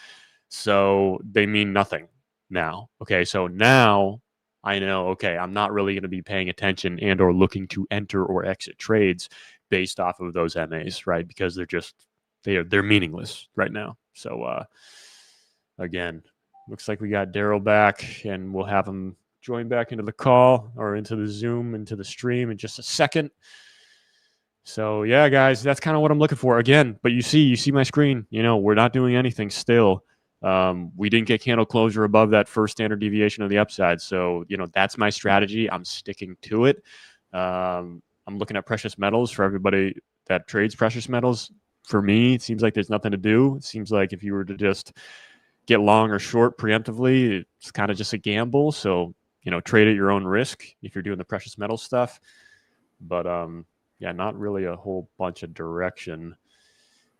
So they mean nothing now. Okay, so now I know, okay, I'm not really going to be paying attention and or looking to enter or exit trades based off of those MAs, right? Because they're meaningless right now. So again, looks like we got Daryl back, and we'll have him join back into the call or into the Zoom, into the stream in just a second. So yeah, guys, that's kind of what I'm looking for again. But you see my screen, we're not doing anything still. We didn't get candle closure above that first standard deviation of the upside. So, that's my strategy. I'm sticking to it. I'm looking at precious metals for everybody that trades precious metals. For me, it seems like there's nothing to do. It seems like if you were to just get long or short preemptively, it's kind of just a gamble. So, trade at your own risk if you're doing the precious metal stuff. But yeah, not really a whole bunch of direction.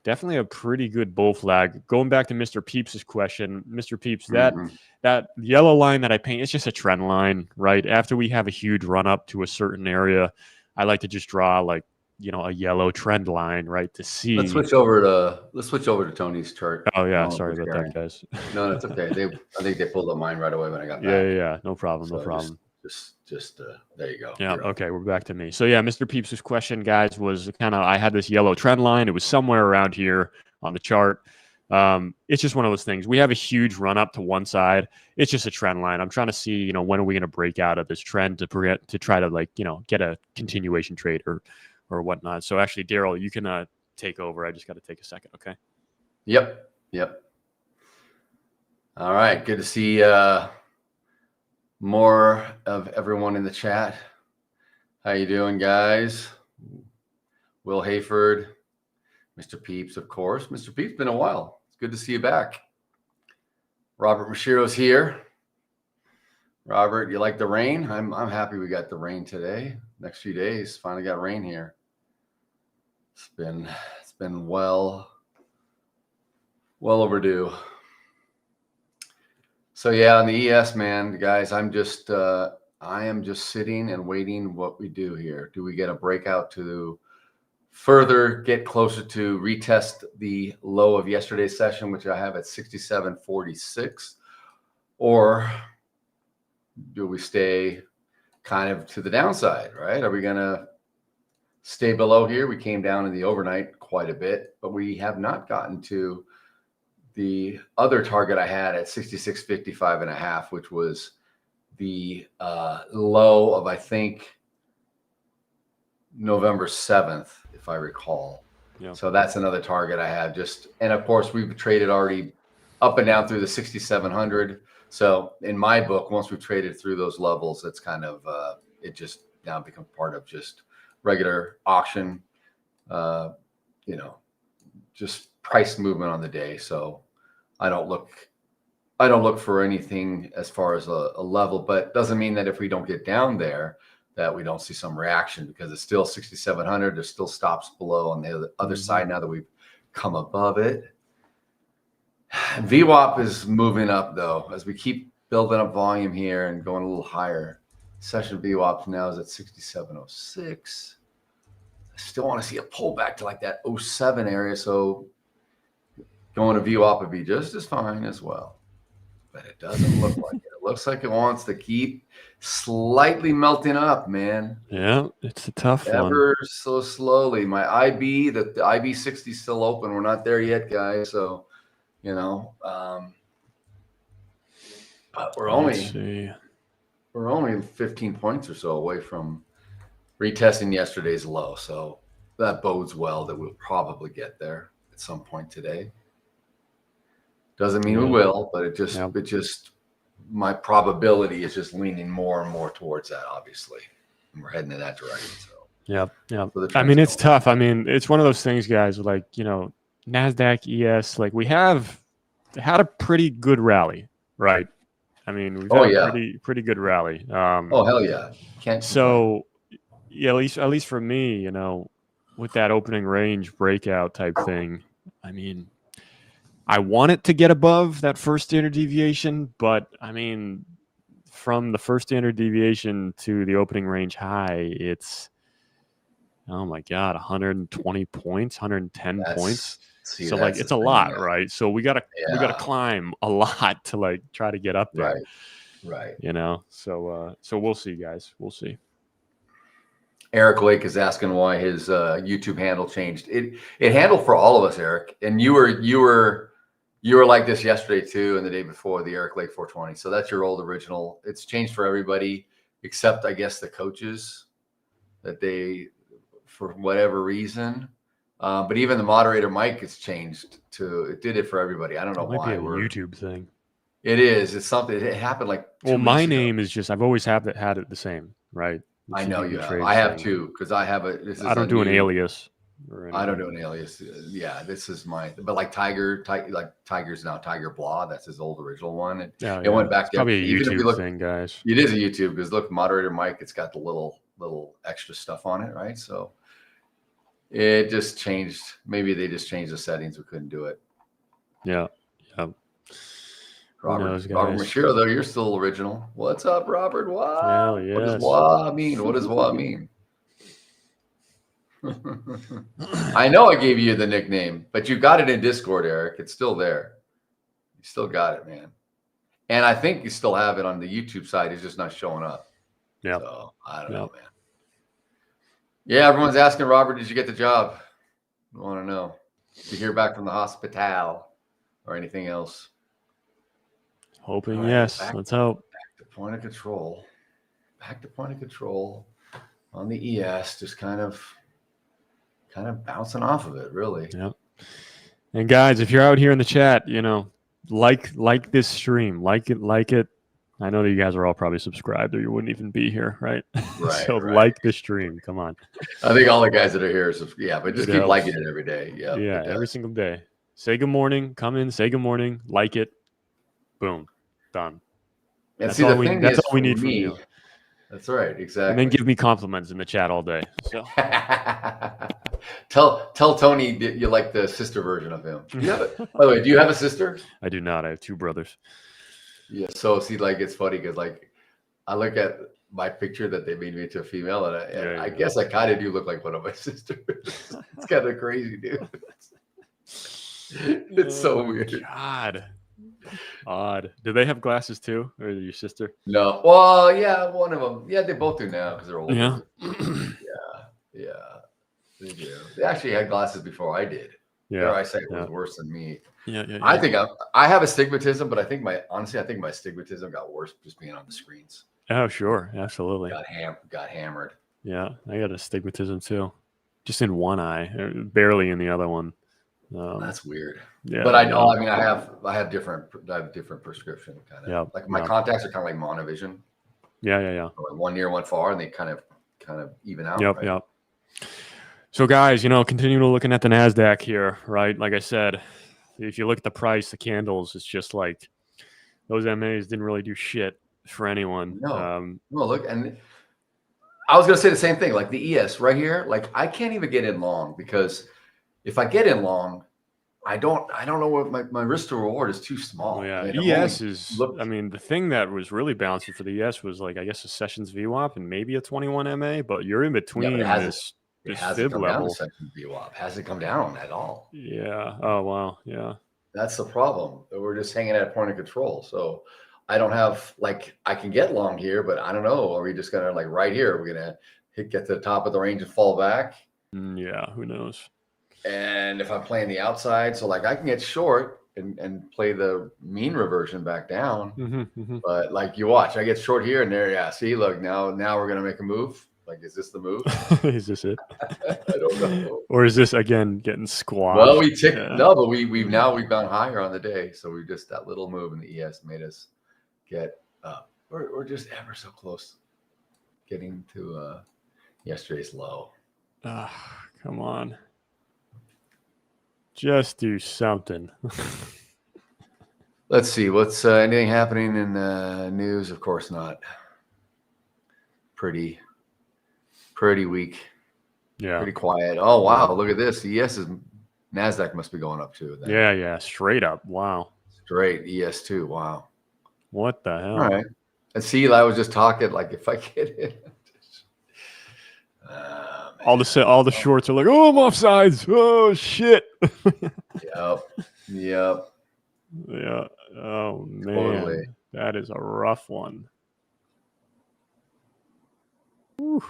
Definitely a pretty good bull flag. Going back to Mr. Peeps' question, Mr. Peeps, that yellow line that I paint, it's just a trend line, right? After we have a huge run up to a certain area, I like to just draw like, a yellow trend line, right? To see. Let's switch over to Tony's chart. Oh yeah, sorry about that, guys. No, that's okay. I think they pulled up mine right away when I got back. Yeah. No problem. Just there you go. Yeah. Okay. We're back to me. So yeah, Mr. Peeps' question, guys, was I had this yellow trend line. It was somewhere around here on the chart. It's just one of those things. We have a huge run up to one side. It's just a trend line. I'm trying to see, when are we going to break out of this trend to try to get a continuation trade or whatnot. So actually, Daryl, you can take over. I just got to take a second. Okay. Yep. All right. Good to see more of everyone in the chat. How you doing, guys? Will Hayford, Mr. Peeps, of course. Mr. Peeps, been a while. It's good to see you back. Robert Mashiro's here. Robert, you like the rain? I'm happy we got the rain today. Next few days, finally got rain here. It's been well overdue. So yeah, on the ES, man, guys, I am just sitting and waiting what we do here. Do we get a breakout to further get closer to retest the low of yesterday's session, which I have at 67.46, or do we stay kind of to the downside, right? Are we going to stay below here? We came down in the overnight quite a bit, but we have not gotten to the other target I had at 66.55.5, which was the low of, I think, November 7th, if I recall. Yeah. So that's another target I have. And of course, we've traded already up and down through the 6,700. So in my book, once we've traded through those levels, it's kind of it just now becomes part of just regular auction, just price movement on the day. So I don't look for anything as far as a level, but doesn't mean that if we don't get down there that we don't see some reaction, because it's still 6,700. There's still stops below on the other side now that we've come above it. VWAP is moving up though, as we keep building up volume here and going a little higher. Session VWAP now is at 67.06. I still want to see a pullback to like that 07 area. So going to VWAP would be just as fine as well. But it doesn't look like it. It looks like it wants to keep slightly melting up, man. Yeah, it's a tough one. Ever so slowly. My IB, the IB 60 is still open. We're not there yet, guys. So, you know, but we're only 15 points or so away from retesting yesterday's low. So that bodes well that we'll probably get there at some point today. Doesn't mean we will, but it just my probability is just leaning more and more towards that, obviously. And we're heading in that direction. So yeah. I mean, it's tough. I mean, it's one of those things, guys, like, you know, Nasdaq, ES, like we have had a pretty good rally, right? I mean, we've had a pretty good rally. Oh, hell yeah. So yeah, at least for me, you know, with that opening range breakout type thing, I mean, I want it to get above that first standard deviation, but I mean, from the first standard deviation to the opening range high, it's, oh my God, 120 points, 110 points. So like, it's a lot, right? So we gotta climb a lot to like try to get up there. Right. You know, so we'll see, guys. We'll see. Eric Lake is asking why his YouTube handle changed. It handled for all of us, Eric, and you were like this yesterday too, and the day before, the Eric Lake 420. So that's your old original. It's changed for everybody except, I guess, the coaches, that they, for whatever reason. But even the moderator Mike has changed to. It did it for everybody. I don't know why. It might be a YouTube thing. It is. It's something. It happened like. Well, my name is just. I've always had it the same, right? I know you have. I have too, because I have a. I don't do an alias. I don't do an alias. Yeah, this is my. But like Tiger's now Tiger Blah. That's his old original one. It went back. Probably a YouTube thing, guys. It is a YouTube, because look, moderator Mike. It's got the little extra stuff on it, right? So it just changed. Maybe they just changed the settings. We couldn't do it. Yeah. Robert Mashiro, though, you're still original. What's up, Robert? What? Hell yes. What does WA mean? What does WA mean? I know I gave you the nickname, but you got it in Discord, Eric. It's still there. You still got it, man. And I think you still have it on the YouTube side. It's just not showing up. Yeah. So I don't know, man. Yeah, everyone's asking, Robert, did you get the job? I want to know. Did you hear back from the hospital or anything else? Hoping yes. Let's hope. Back to point of control. On the ES, just kind of bouncing off of it, really. Yep. And guys, if you're out here in the chat, you know, like this stream, like it. I know that you guys are all probably subscribed, or you wouldn't even be here, right? Right. So like the stream. Come on. I think all the guys that are here, but just keep liking it every day. Yeah, every single day. Say good morning. Come in. Say good morning. Like it. Boom. Done. And that's all we need from you. That's right. Exactly. And then give me compliments in the chat all day. So tell Tony that you like the sister version of him. By the way, do you have a sister? I do not. I have two brothers. Yeah. So see, like, it's funny because like I look at my picture that they made me into a female, and I guess I kind of do look like one of my sisters. It's kind of crazy, dude. It's so weird. God. Odd. Do they have glasses too, or your sister? No. Well, yeah, one of them. Yeah, they both do now because they're older. Yeah. Yeah. They do. They actually had glasses before I did. Yeah. Their eyesight was worse than me. Yeah. I think I have astigmatism, but I think my astigmatism got worse just being on the screens. Oh, sure, absolutely. Got hammered. Yeah, I got astigmatism too, just in one eye, barely in the other one. That's weird. Yeah, but I know. I mean, I have different prescription kind of. Yeah, like my contacts are kind of like monovision. Yeah. Like one near, one far, and they kind of even out. Yep, right? yep. So guys, continue looking at the Nasdaq here, right? Like I said, if you look at the price, the candles, it's just like those MAs didn't really do shit for anyone. No. Look, and I was gonna say the same thing. Like the ES right here, like I can't even get in long because if I get in long, I don't know what my risk to reward is too small. Yeah, ES is. I mean, the thing that was really balancing for the ES was like I guess a Sessions VWAP and maybe a 21 MA, but you're in between this fib level. VWAP hasn't come down at all. Yeah. Oh wow. Yeah. That's the problem. We're just hanging at a point of control. So I don't have like I can get long here, but I don't know. Are we just gonna like right here? We're gonna get to the top of the range and fall back? Yeah, who knows? And if I'm playing the outside, so like I can get short and play the mean reversion back down. But like you watch, I get short here and there. Yeah, see, look now we're gonna make a move. Like, is this the move? Is this it? I don't know. Or is this again getting squashed? Well, no, but we've gone higher on the day. So we just that little move in the ES made us get up. We're just ever so close getting to yesterday's low. Come on. Just do something. Let's see. What's anything happening in the news? Of course not. Pretty weak. Yeah. Pretty quiet. Oh, wow. Look at this. The ES is Nasdaq must be going up too. Then. Yeah. Straight up. Wow. Straight ES2. Wow. What the hell? All right. And see, I was just talking like if I get it. All the shorts are like, oh, I'm offsides. Oh shit. Yep. Yeah. Oh man. Totally. That is a rough one. Whew.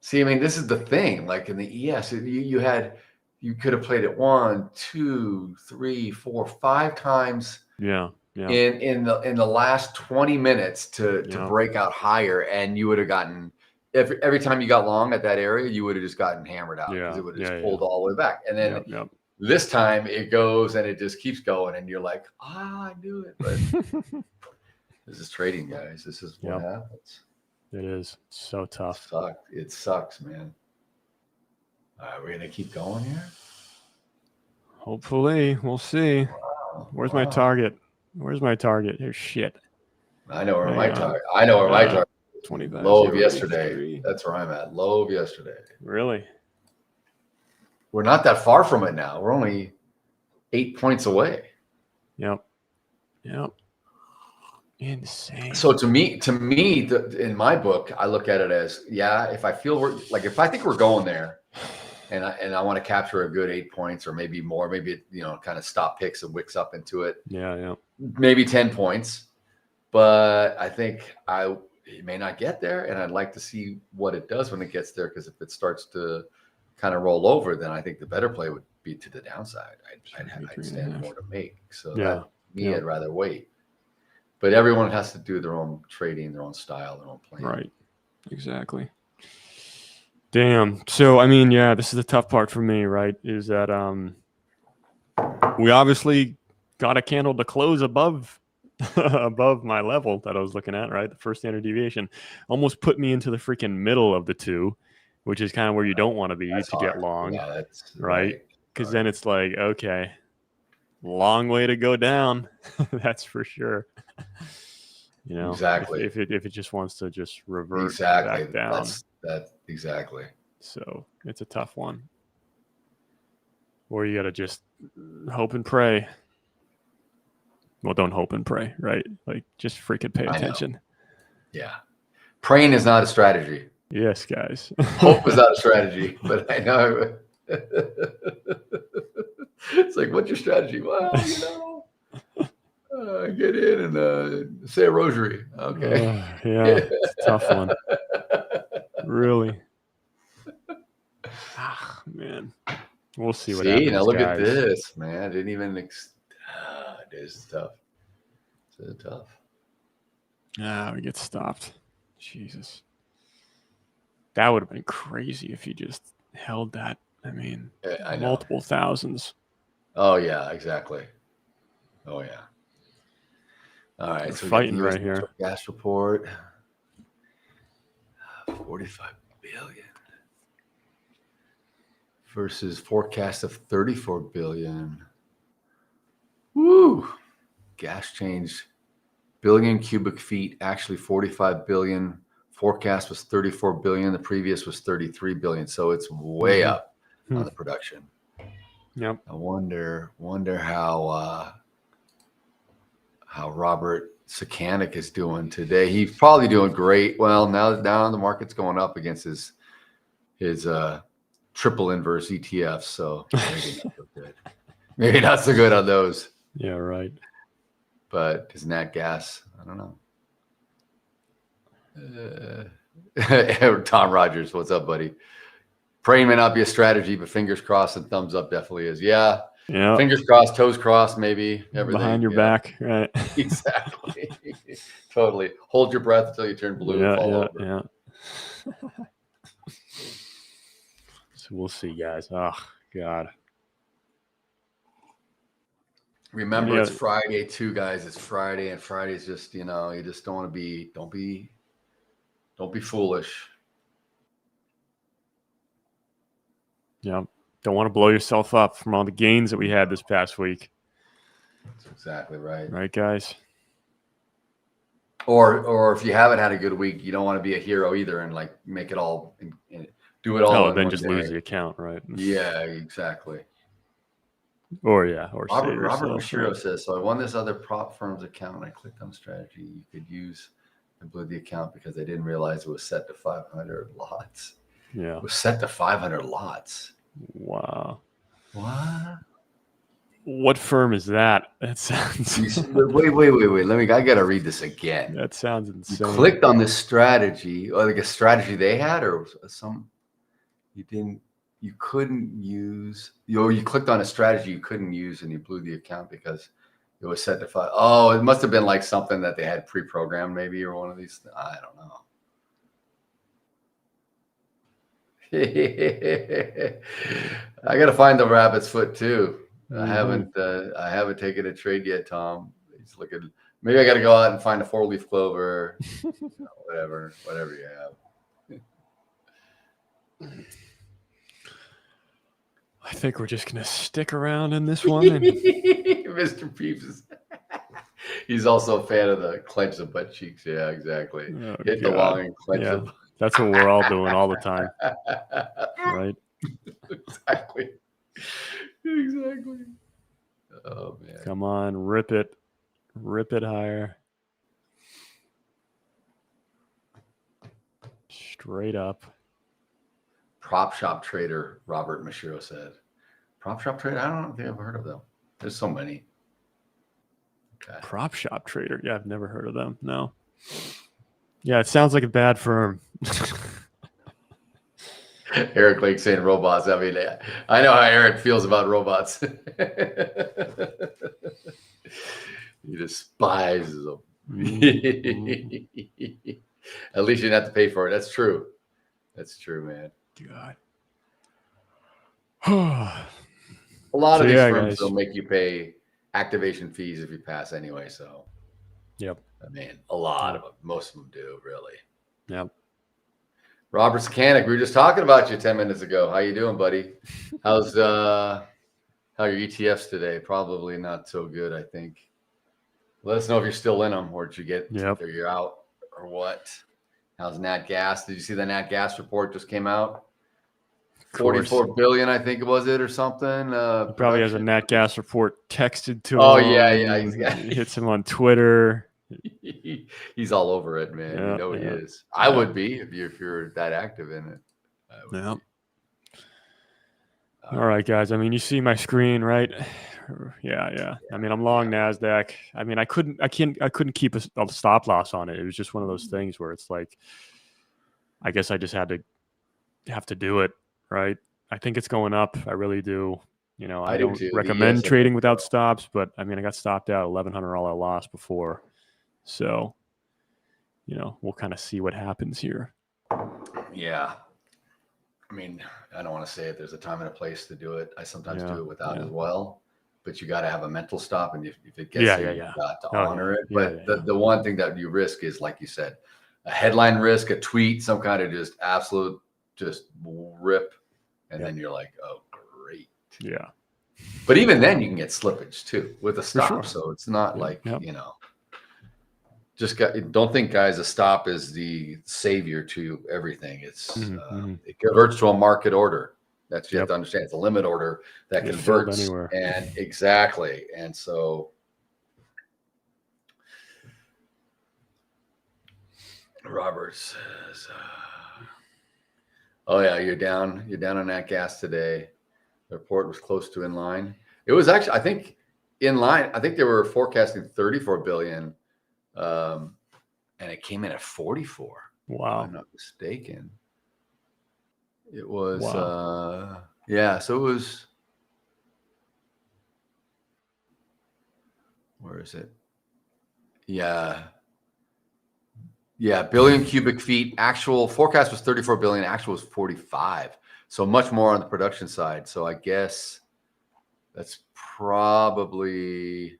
See, I mean, this is the thing. Like in the ES, you could have played it 1, 2, 3, 4, 5 times. Yeah. In the last 20 minutes to break out higher, and you would have gotten every time you got long at that area, you would have just gotten hammered out because it would have just pulled all the way back. And then this time it goes and it just keeps going, and you're like, I knew it. But this is trading, guys. This is what happens. It is so tough. It sucks, man. All right, we're gonna keep going here. Hopefully, we'll see. Wow. Where's my target? Here's shit. I know where my target. My target. 25. Low of yesterday. 3. That's where I'm at. Low of yesterday. Really? We're not that far from it now. We're only 8 points away. Yep. Insane. So to me, in my book, I look at it as if I feel if I think we're going there, and I want to capture a good 8 points or maybe more, maybe kind of stop picks and wicks up into it. Yeah. Maybe 10 points, but I think it may not get there, and I'd like to see what it does when it gets there, because if it starts to kind of roll over, then I think the better play would be to the downside. I'd stand more to make. So I'd rather wait. But everyone has to do their own trading, their own style, their own plan. Right. Exactly. Damn. So, I mean, this is the tough part for me, right? Is that we obviously got a candle to close above my level that I was looking at, right? The first standard deviation almost put me into the freaking middle of the two, which is kind of where you don't want to be get long. Yeah, that's right. Because then it's like, okay, long way to go down. That's for sure. Exactly. If it just wants to just revert back down. That's exactly. So it's a tough one. Or you got to just hope and pray. Well, don't hope and pray, right? Like, just freaking pay attention. Yeah. Praying is not a strategy. Yes, guys. Hope is not a strategy, but I know. It's like, what's your strategy? Well, get in and say a rosary. Okay. It's a tough one. Really. Man. We'll see what happens. Now look at this, man. I didn't even. This is tough. This is tough. We get stopped. Jesus. That would have been crazy if you just held that. I mean, multiple thousands. Oh, yeah, exactly. Oh, yeah. All right. So fighting right here. Gas report. 45 billion versus forecast of 34 billion. Woo! Gas changed billion cubic feet, actually 45 billion. Forecast was 34 billion. The previous was 33 billion. So it's way up on the production. Yep. I wonder how Robert Sakanik is doing today. He's probably doing great. Well, now the market's going up against his triple inverse ETF. So good. Maybe not so good on those. Yeah, right. But is nat gas? I don't know. Tom Rogers, what's up, buddy? Praying may not be a strategy, but fingers crossed and thumbs up definitely is. Yeah. Yeah. Fingers crossed, toes crossed, maybe. Everything behind your back, right? Exactly. Totally. Hold your breath until you turn blue and fall over. Yeah. So we'll see, guys. Oh God. Remember, it's Friday too, guys. It's Friday, and Friday's just, you just don't want to be, don't be foolish. Yeah. Don't want to blow yourself up from all the gains that we had this past week. That's exactly right. Right, guys? Or if you haven't had a good week, you don't want to be a hero either and like make it all and do it all. Oh, then just lose the account, right? Yeah, exactly. Or Robert Mashiro says, so I won this other prop firm's account and I clicked on strategy you could use and blew the account because I didn't realize it was set to 500 lots. Yeah. It was set to 500 lots. Wow. What firm is that? That sounds wait. I gotta read this again. That sounds insane. You clicked on this strategy, or like a strategy they had, or some you couldn't use, you clicked on a strategy you couldn't use and you blew the account because it was set to 5. Oh, it must have been like something that they had pre-programmed maybe, or one of these. I don't know. I got to find the rabbit's foot too. I haven't taken a trade yet, Tom. He's looking. Maybe I got to go out and find a 4-leaf clover, whatever you have. I think we're just gonna stick around in this one. Mr. Peeps he's also a fan of the clench the butt cheeks. Yeah, exactly. Oh, Hit the long and clench the butt. That's what we're all doing all the time. Right? Exactly. Oh man. Come on, rip it higher. Straight up. Prop shop trader, Robert Mashiro said. Prop shop trader? I don't think I've heard of them. There's so many. Okay. Prop shop trader. Yeah, I've never heard of them. No. Yeah, it sounds like a bad firm. Eric Lake saying robots. I mean, I know how Eric feels about robots. He despises them. At least you didn't have to pay for it. That's true. That's true, man. God. A lot of these firms will make you pay activation fees if you pass anyway. So, yep. I mean, a lot of them. Most of them do, really. Yep. Robert Sakanic, we were just talking about you 10 minutes ago. How you doing, buddy? How's how are your ETFs today? Probably not so good, I think. Let us know if you're still in them, or did you get or you're out, or what? How's Nat Gas? Did you see the Nat Gas report just came out? 44 billion, I think it was it or something. He probably has a Nat Gas report texted to him. Oh yeah. He hits him on Twitter. He's all over it, man. Yeah, you know he is. I would be if you're that active in it. Yeah. All right, guys. I mean, you see my screen, right? Yeah. I mean, I'm long Nasdaq. I mean, I couldn't keep a stop loss on it. It was just one of those things where it's like, I guess I just have to do it, right? I think it's going up. I really do. You know, I don't recommend trading without stops, but I mean, I got stopped out $1,100 loss before. So, you know, we'll kind of see what happens here. Yeah. I mean, I don't want to say it. There's a time and a place to do it. I sometimes do it without as well, but you got to have a mental stop. And if it gets you, you got to honor it. But the one thing that you risk is, like you said, a headline risk, a tweet, some kind of just absolute rip. And then you're like, oh, great. Yeah. But even then you can get slippage too with a stop. Sure. So it's not like, you know, don't think, guys, a stop is the savior to everything. It's it converts to a market order. That's you have to understand. It's a limit order that converts anywhere. And exactly. And so Robert says, oh yeah, you're down on that gas today. The report was close to in line. It was actually, I think, in line. I think they were forecasting 34 billion, and it came in at 44. Wow. If I'm not mistaken. It was, wow. yeah. So it was. Where is it? Yeah. Yeah, billion cubic feet. Actual forecast was 34 billion. Actual was 45. So much more on the production side. So I guess that's probably,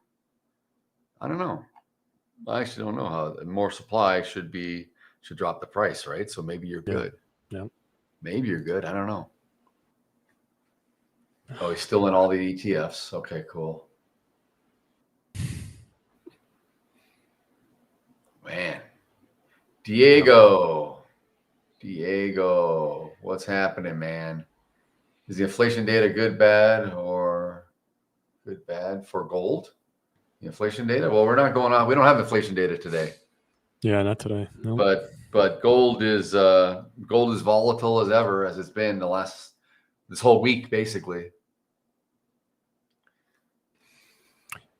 I don't know. I actually don't know how more supply should drop the price, right? So maybe you're good. Yeah. Maybe you're good. I don't know. Oh, he's still in all the ETFs. Okay, cool. Man. Diego, what's happening, man? Is the inflation data good, bad for gold? The inflation data? Well, we're not going on. We don't have inflation data today. Yeah, not today. No. But gold is volatile as ever, as it's been this whole week, basically.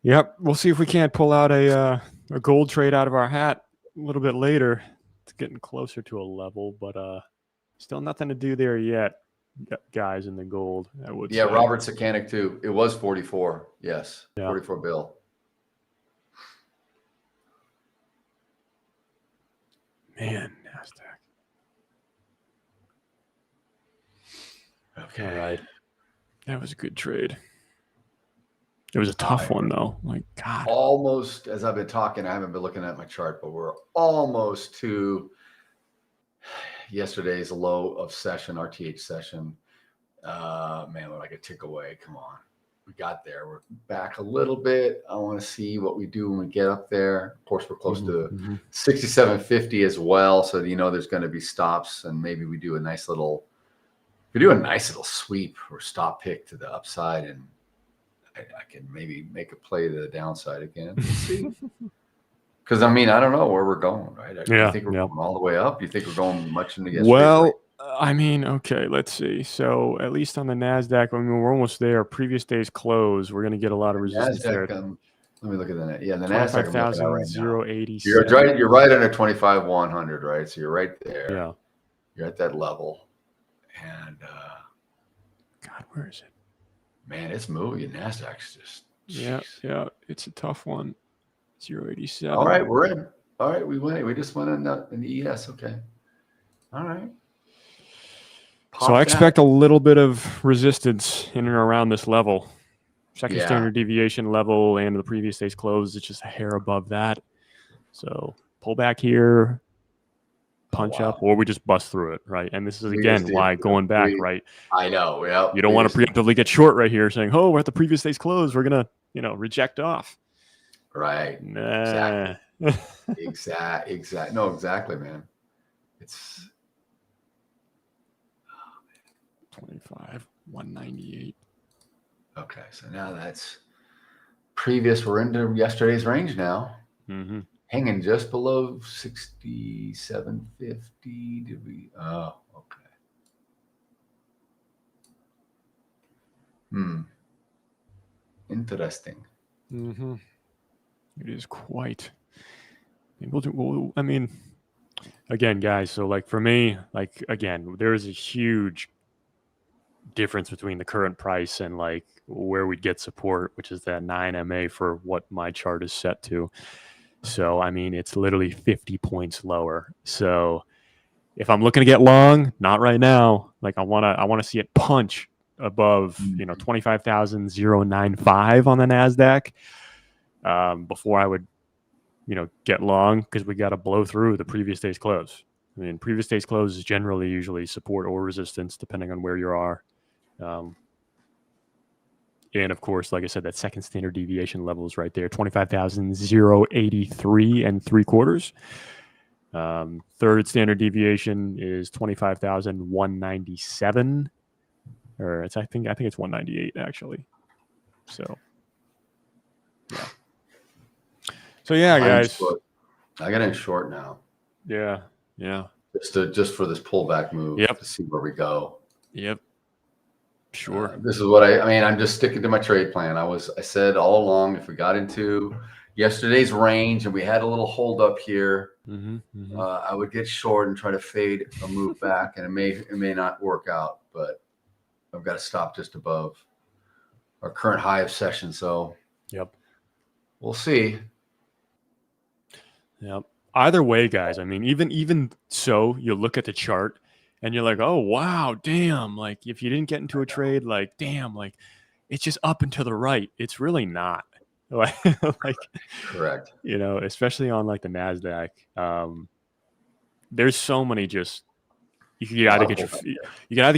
Yep, we'll see if we can't pull out a gold trade out of our hat a little bit later. It's getting closer to a level, but still nothing to do there yet, guys, in the gold. I would say. Robert Sekanic too. It was 44. Yes, yeah. 44 bill. Man, Nasdaq. Okay. All right. That was a good trade. It was a tough one, though. My God. Almost, as I've been talking, I haven't been looking at my chart, but we're almost to yesterday's low of session, RTH session. Man, we're like a tick away. Come on. We got there. We're back a little bit. I want to see what we do when we get up there. Of course, we're close to 67.50 as well. So, there's going to be stops, and maybe we do a nice little sweep or stop pick to the upside, and I can maybe make a play to the downside again. We'll see. Because, I don't know where we're going, right? Do you think we're going all the way up? Do you think we're going much into yesterday's rate? Okay, let's see. So at least on the Nasdaq, we're almost there. Previous day's close, we're going to get a lot of resistance Nasdaq, there. Let me look at that. Yeah, the Nasdaq I'm looking at right now. 0.87. You're right under 25,100, right? So you're right there. Yeah. You're at that level. And God, where is it? Man, it's moving. Nasdaq's just. Yeah, it's a tough one. 0.87. All right, we're in. All right, we went. We just went in the ES. Okay. All right. So I expect a little bit of resistance in and around this level. Second standard deviation level and the previous day's close. It's just a hair above that. So pull back here, punch up, or we just bust through it, right? And this is, again, why going back, right? I know. Yeah. You don't want to preemptively get short right here saying, oh, we're at the previous day's close. We're going to, reject off. Right. Nah. Exactly. No, exactly, man. It's 25,198. Okay, so now that's previous. We're into yesterday's range now. Mm-hmm. Hanging just below 67.50. Did we? Oh, okay. Interesting. Mm-hmm. It is quite. Again, guys, so like for me, like again, there is a huge difference between the current price and like where we'd get support, which is that 9 MA for what my chart is set to. So, it's literally 50 points lower. So if I'm looking to get long, not right now, like I want to see it punch above, 25,095 on the Nasdaq before I would, get long, because we got to blow through the previous day's close. Previous day's close is generally usually support or resistance, depending on where you are. And of course, like I said, that second standard deviation level is right there, 25,083 3/4. Third standard deviation is 25,197, or I think it's 198 actually. So yeah, guys. I got in short now. Yeah. Just for this pullback move. Yep. To see where we go. Yep. Sure. This is what I mean, I'm just sticking to my trade plan. I said all along, if we got into yesterday's range and we had a little hold up here, I would get short and try to fade a move back, and it may not work out, but I've got to stop just above our current high of session. So yep, we'll see. Yep. Either way, guys, I mean, even so, you look at the chart and you're like, oh, wow, damn. Like, if you didn't get into a trade, like, damn, like, it's just up and to the right. It's really not. Like, correct. You know, especially on like the Nasdaq. There's so many just you can either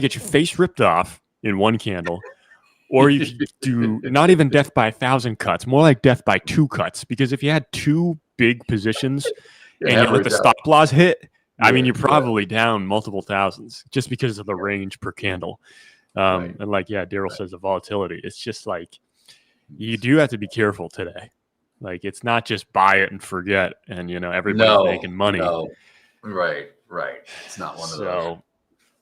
get your face ripped off in one candle, or you can do not even death by 1,000 cuts, more like death by 2 cuts. Because if you had 2 big positions and you let the stop loss hit, I mean, you're probably down multiple thousands just because of the range per candle. And like, Daryl says, the volatility. It's just like you do have to be careful today. Like, it's not just buy it and forget, and everybody's making money. No. Right. It's not one of those.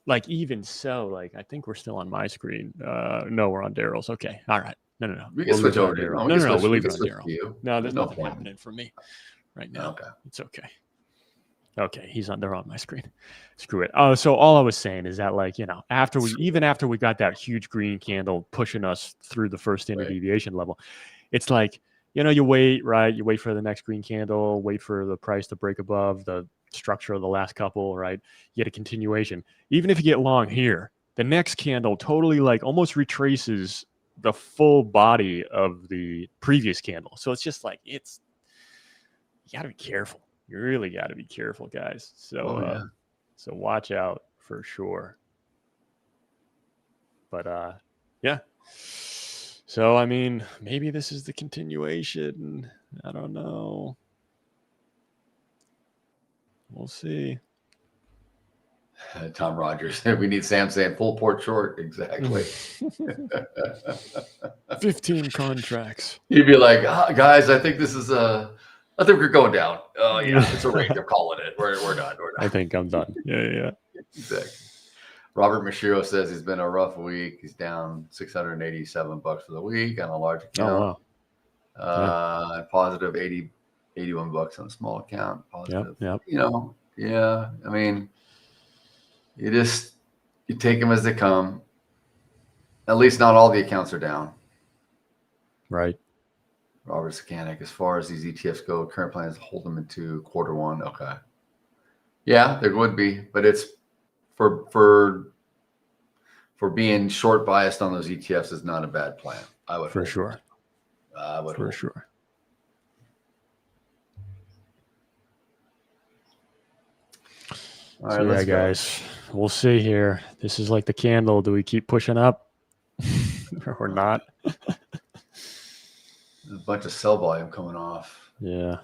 Like, even so, like, I think we're still on my screen. No, we're on Daryl's. Okay. All right. No. We can switch over to Daryl. No, we'll leave it on Daryl. No, there's nothing happening for me right now. Okay. It's okay. Okay, they're on my screen. Screw it. So all I was saying is that, like, after we got that huge green candle pushing us through the first standard deviation level, it's like, you wait, right? You wait for the next green candle, wait for the price to break above the structure of the last couple, right? You get a continuation. Even if you get long here, the next candle totally, like, almost retraces the full body of the previous candle. So it's just like, you got to be careful. You really got to be careful, guys. So, so watch out for sure. But yeah. So I mean, maybe this is the continuation. I don't know. We'll see. Tom Rogers, we need Sam saying full port short. Exactly. 15 contracts. You'd be like, guys, I think this is I think we're going down. Oh yeah, it's a range. I'm calling it. We're done. I think I'm done. Yeah. Exactly. Robert Mashiro says he's been a rough week. He's down $687 for the week on a large account. Oh, wow. Positive 81 bucks on a small account. Positive. Yep. Yeah. I mean, you take them as they come. At least not all the accounts are down. Right. Robert Sakanic, as far as these ETFs go, current plan is to hold them into Q1. Okay. Yeah, there would be, but it's for being short biased on those ETFs is not a bad plan. I would for sure. I would for sure. All right, guys, we'll see here. This is like the candle. Do we keep pushing up or not? A bunch of sell volume coming off. Yeah.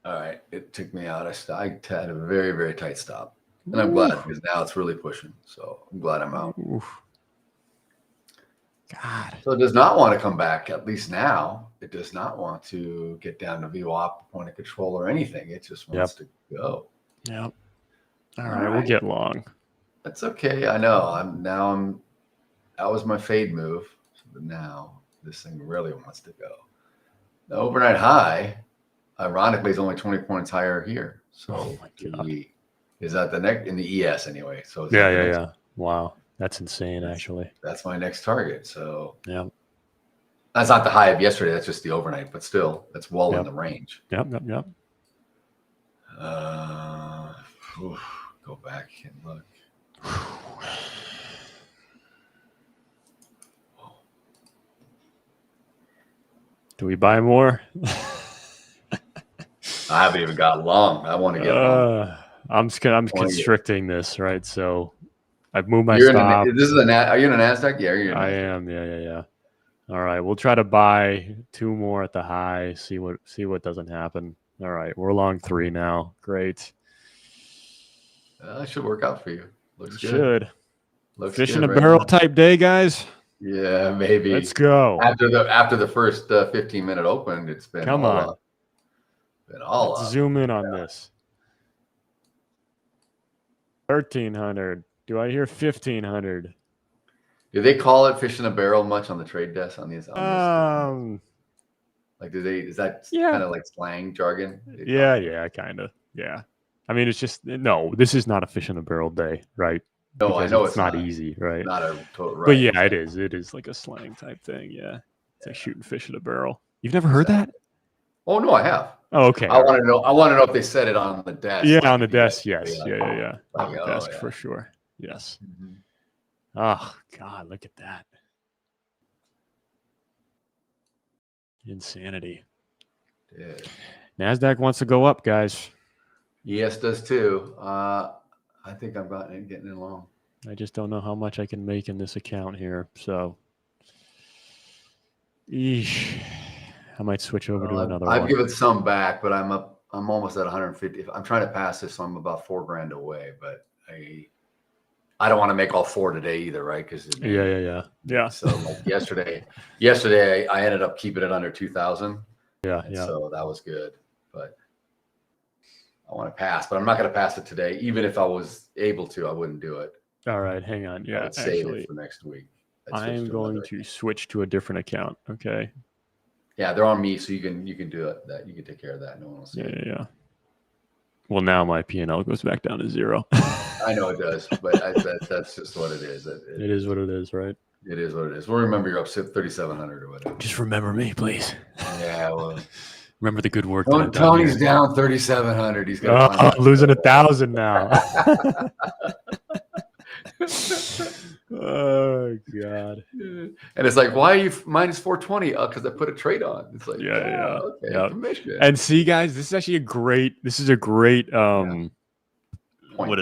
All right. It took me out. I had a very, very tight stop. And I'm glad because now it's really pushing. So I'm glad I'm out. Oof. God. So it does not want to come back, at least now. It does not want to get down to VWAP, point of control, or anything. It just wants to go. Yep. All right. We'll get long. That's okay. I know. That was my fade move. But now this thing really wants to go. The overnight high, ironically, is only 20 points higher here. So is that the next in the ES anyway? So yeah. Wow, that's insane. Actually, that's my next target. So yeah, that's not the high of yesterday. That's just the overnight, but still, that's well in the range. Yep. Go back and look. Do we buy more? I haven't even got long. I want to get long. I'm constricting this, right? So I've moved my stop. Are you in a Nasdaq? Yeah, I am. Yeah. All right, we'll try to buy 2 more at the high. See what doesn't happen. All right, we're long 3 now. Great. That should work out for you. Looks good. Should. Fish in a barrel type day, guys. Yeah, maybe. Let's go. After the first 15-minute open, it's been Let's zoom in on this. 1,300. Do I hear 1,500? Do they call it fish in a barrel much on the trade desk on these? Like, is that kind of like slang jargon? Yeah, kind of. Yeah. I mean, it's just, no, this is not a fish in a barrel day, right? No, because I know it's not easy, right? Not a total, right. But yeah, it is. It is like a slang type thing. Yeah. It's like shooting fish in a barrel. You've never heard that? Oh, no, I have. Oh, okay. I want to know if they said it on the desk. Yeah, on the desk. Yes. Yeah. On the desk for sure. Yes. Oh, God, look at that. Insanity. Yeah. Nasdaq wants to go up, guys. ES does too. I think I'm getting in long. I just don't know how much I can make in this account here. So, I might switch over to another one. I've given some back, but I'm almost at 150. I'm trying to pass this, so I'm about $4,000 away. But I don't want to make all 4 today either, right? Because yeah. So like yesterday, I ended up keeping it under 2,000. Yeah. So that was good, but I want to pass. But I'm not going to pass it today. Even if I was able to, I wouldn't do it. All right, hang on. Yeah, I'd save it for next week. I'm going to switch to a different account. Okay. Yeah, they're on me, so you can do it. That you can take care of that. No one will see it. Yeah. Well, now my P&L goes back down to 0. I know it does, but that's just what it is. It is what it is, right? It is what it is. We'll remember you're up 3,700 or whatever. Just remember me, please. Yeah, well. Remember the good work. Tony's down 3,700. He's got losing 1,000 now. Oh God! And it's like, why are you minus 420? Because I put a trade on. It's like, yeah. Okay, and see, guys, this is actually a great. What is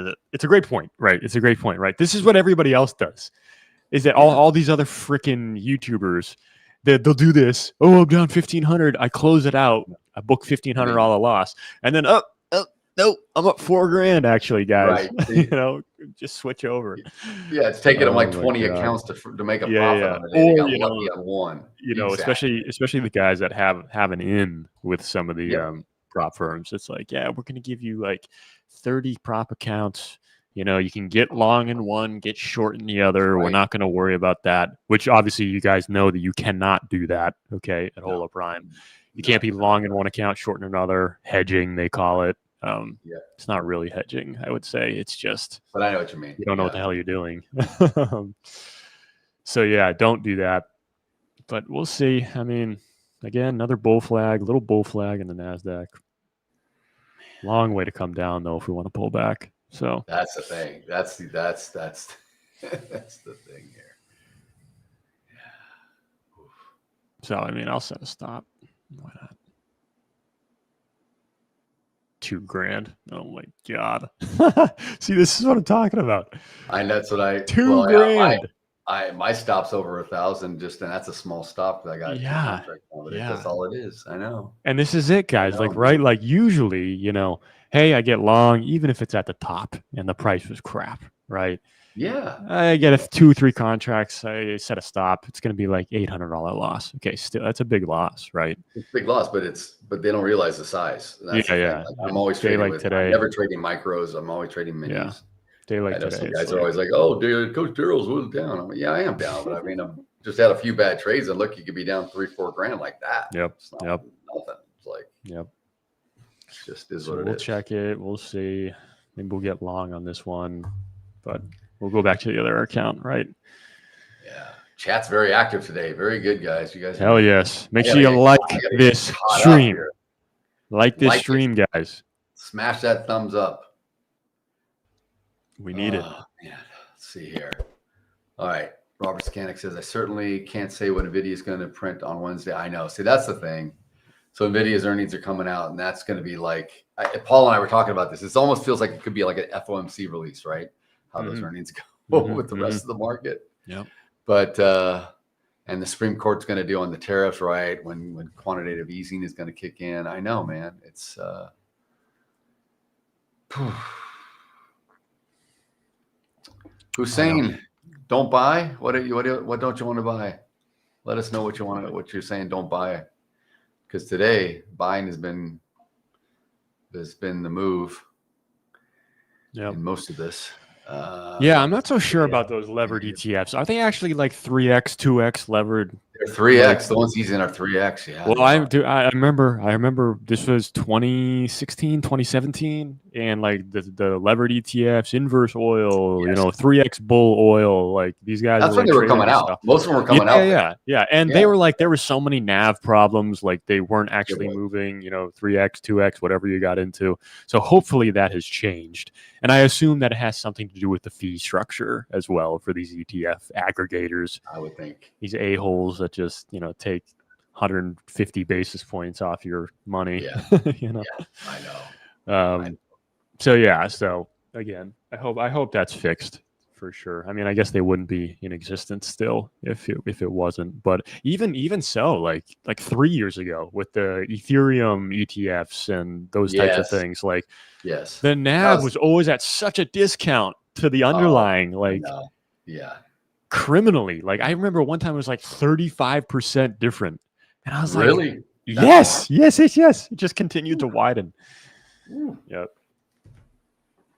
it? It's a great point, right? It's a great point, right? This is what everybody else does. Is that all these other freaking YouTubers? They'll do this. Oh, I'm down 1,500. I close it out. I book $1,500 loss, and then no, I'm up $4,000 actually, guys. Right. Just switch over. Yeah, it's taking them like 20 accounts to make a profit on it. They got lucky on one. Especially the guys that have an in with some of the prop firms. It's like, we're going to give you like 30 prop accounts. You can get long in one, get short in the other. Right. We're not going to worry about that, which obviously you guys know that you cannot do that, okay, at Hola Prime. You can't be long in one account, short in another. Hedging, they call it. It's not really hedging, I would say. It's just. But I know what you mean. You don't know what the hell you're doing. So, don't do that. But we'll see. I mean, again, another little bull flag in the NASDAQ. Long way to come down, though, if we want to pull back. So that's the thing. That's the thing here. Yeah. So I mean, I'll set a stop. Why not? $2,000. Oh my God! See, this is what I'm talking about. That's what I. $2,000. My stop's over 1,000. And that's a small stop that I got. That's all it is. I know. And this is it, guys. Like usually, hey, I get long, even if it's at the top and the price was crap, right? Yeah. I get 2-3 contracts. I set a stop. It's going to be like $800 loss. Okay, still that's a big loss, right? It's a big loss, but they don't realize the size. I'm always trading today. I'm never trading micros. I'm always trading minis. Yeah. Day like today. Some guys are always like, "Oh, dude, Coach Daryl's was down." I'm like, "Yeah, I am down," but I mean, I'm just had a few bad trades, and look, you could be down $3-4 like that. Yep. Nothing. It's like, it just is what it is. We'll check it. We'll see. Maybe we'll get long on this one, but we'll go back to the other account, right? Yeah. Chat's very active today. Very good, guys. You guys. Hell yes. Make sure you like this stream. Like this stream, guys. Smash that thumbs up. We need it. Man. Let's see here. All right. Robert Skanik says, I certainly can't say what NVIDIA is going to print on Wednesday. I know. See, that's the thing. So NVIDIA's earnings are coming out, and that's going to be like, Paul and I were talking about this. It almost feels like it could be like an FOMC release, right? How those earnings go with the rest of the market. Yep. But, and the Supreme Court's going to do on the tariffs, right? When quantitative easing is going to kick in. I know, man. It's, Hussein, don't buy. What don't you want to buy? Let us know what you want. What you're saying. Don't buy, because today buying has been the move. Yeah. In most of this. Yeah, I'm not so sure about those levered ETFs. Are they actually like 3x, 2x levered? They're 3x. The ones he's in are 3x. Yeah. Well, I remember this was 2016, 2017, and like the levered ETFs, inverse oil, Yes. 3x bull oil, like these guys. That's when they were coming out. Most of them were coming out. Yeah. And they were like, there were so many nav problems, like they weren't actually moving, 3x, 2x, whatever you got into. So hopefully that has changed. And I assume that it has something to do with the fee structure as well for these ETF aggregators. I would think these a-holes that just, take 150 basis points off your money. Yeah. Yeah, I know. So again, I hope that's fixed for sure. I mean, I guess they wouldn't be in existence still if it wasn't. But even so, like 3 years ago with the Ethereum ETFs and those types of things, like the NAV was always at such a discount to the underlying, criminally. Like I remember one time it was like 35% different, and I was really? Like, yes. It just continued to widen. Yep.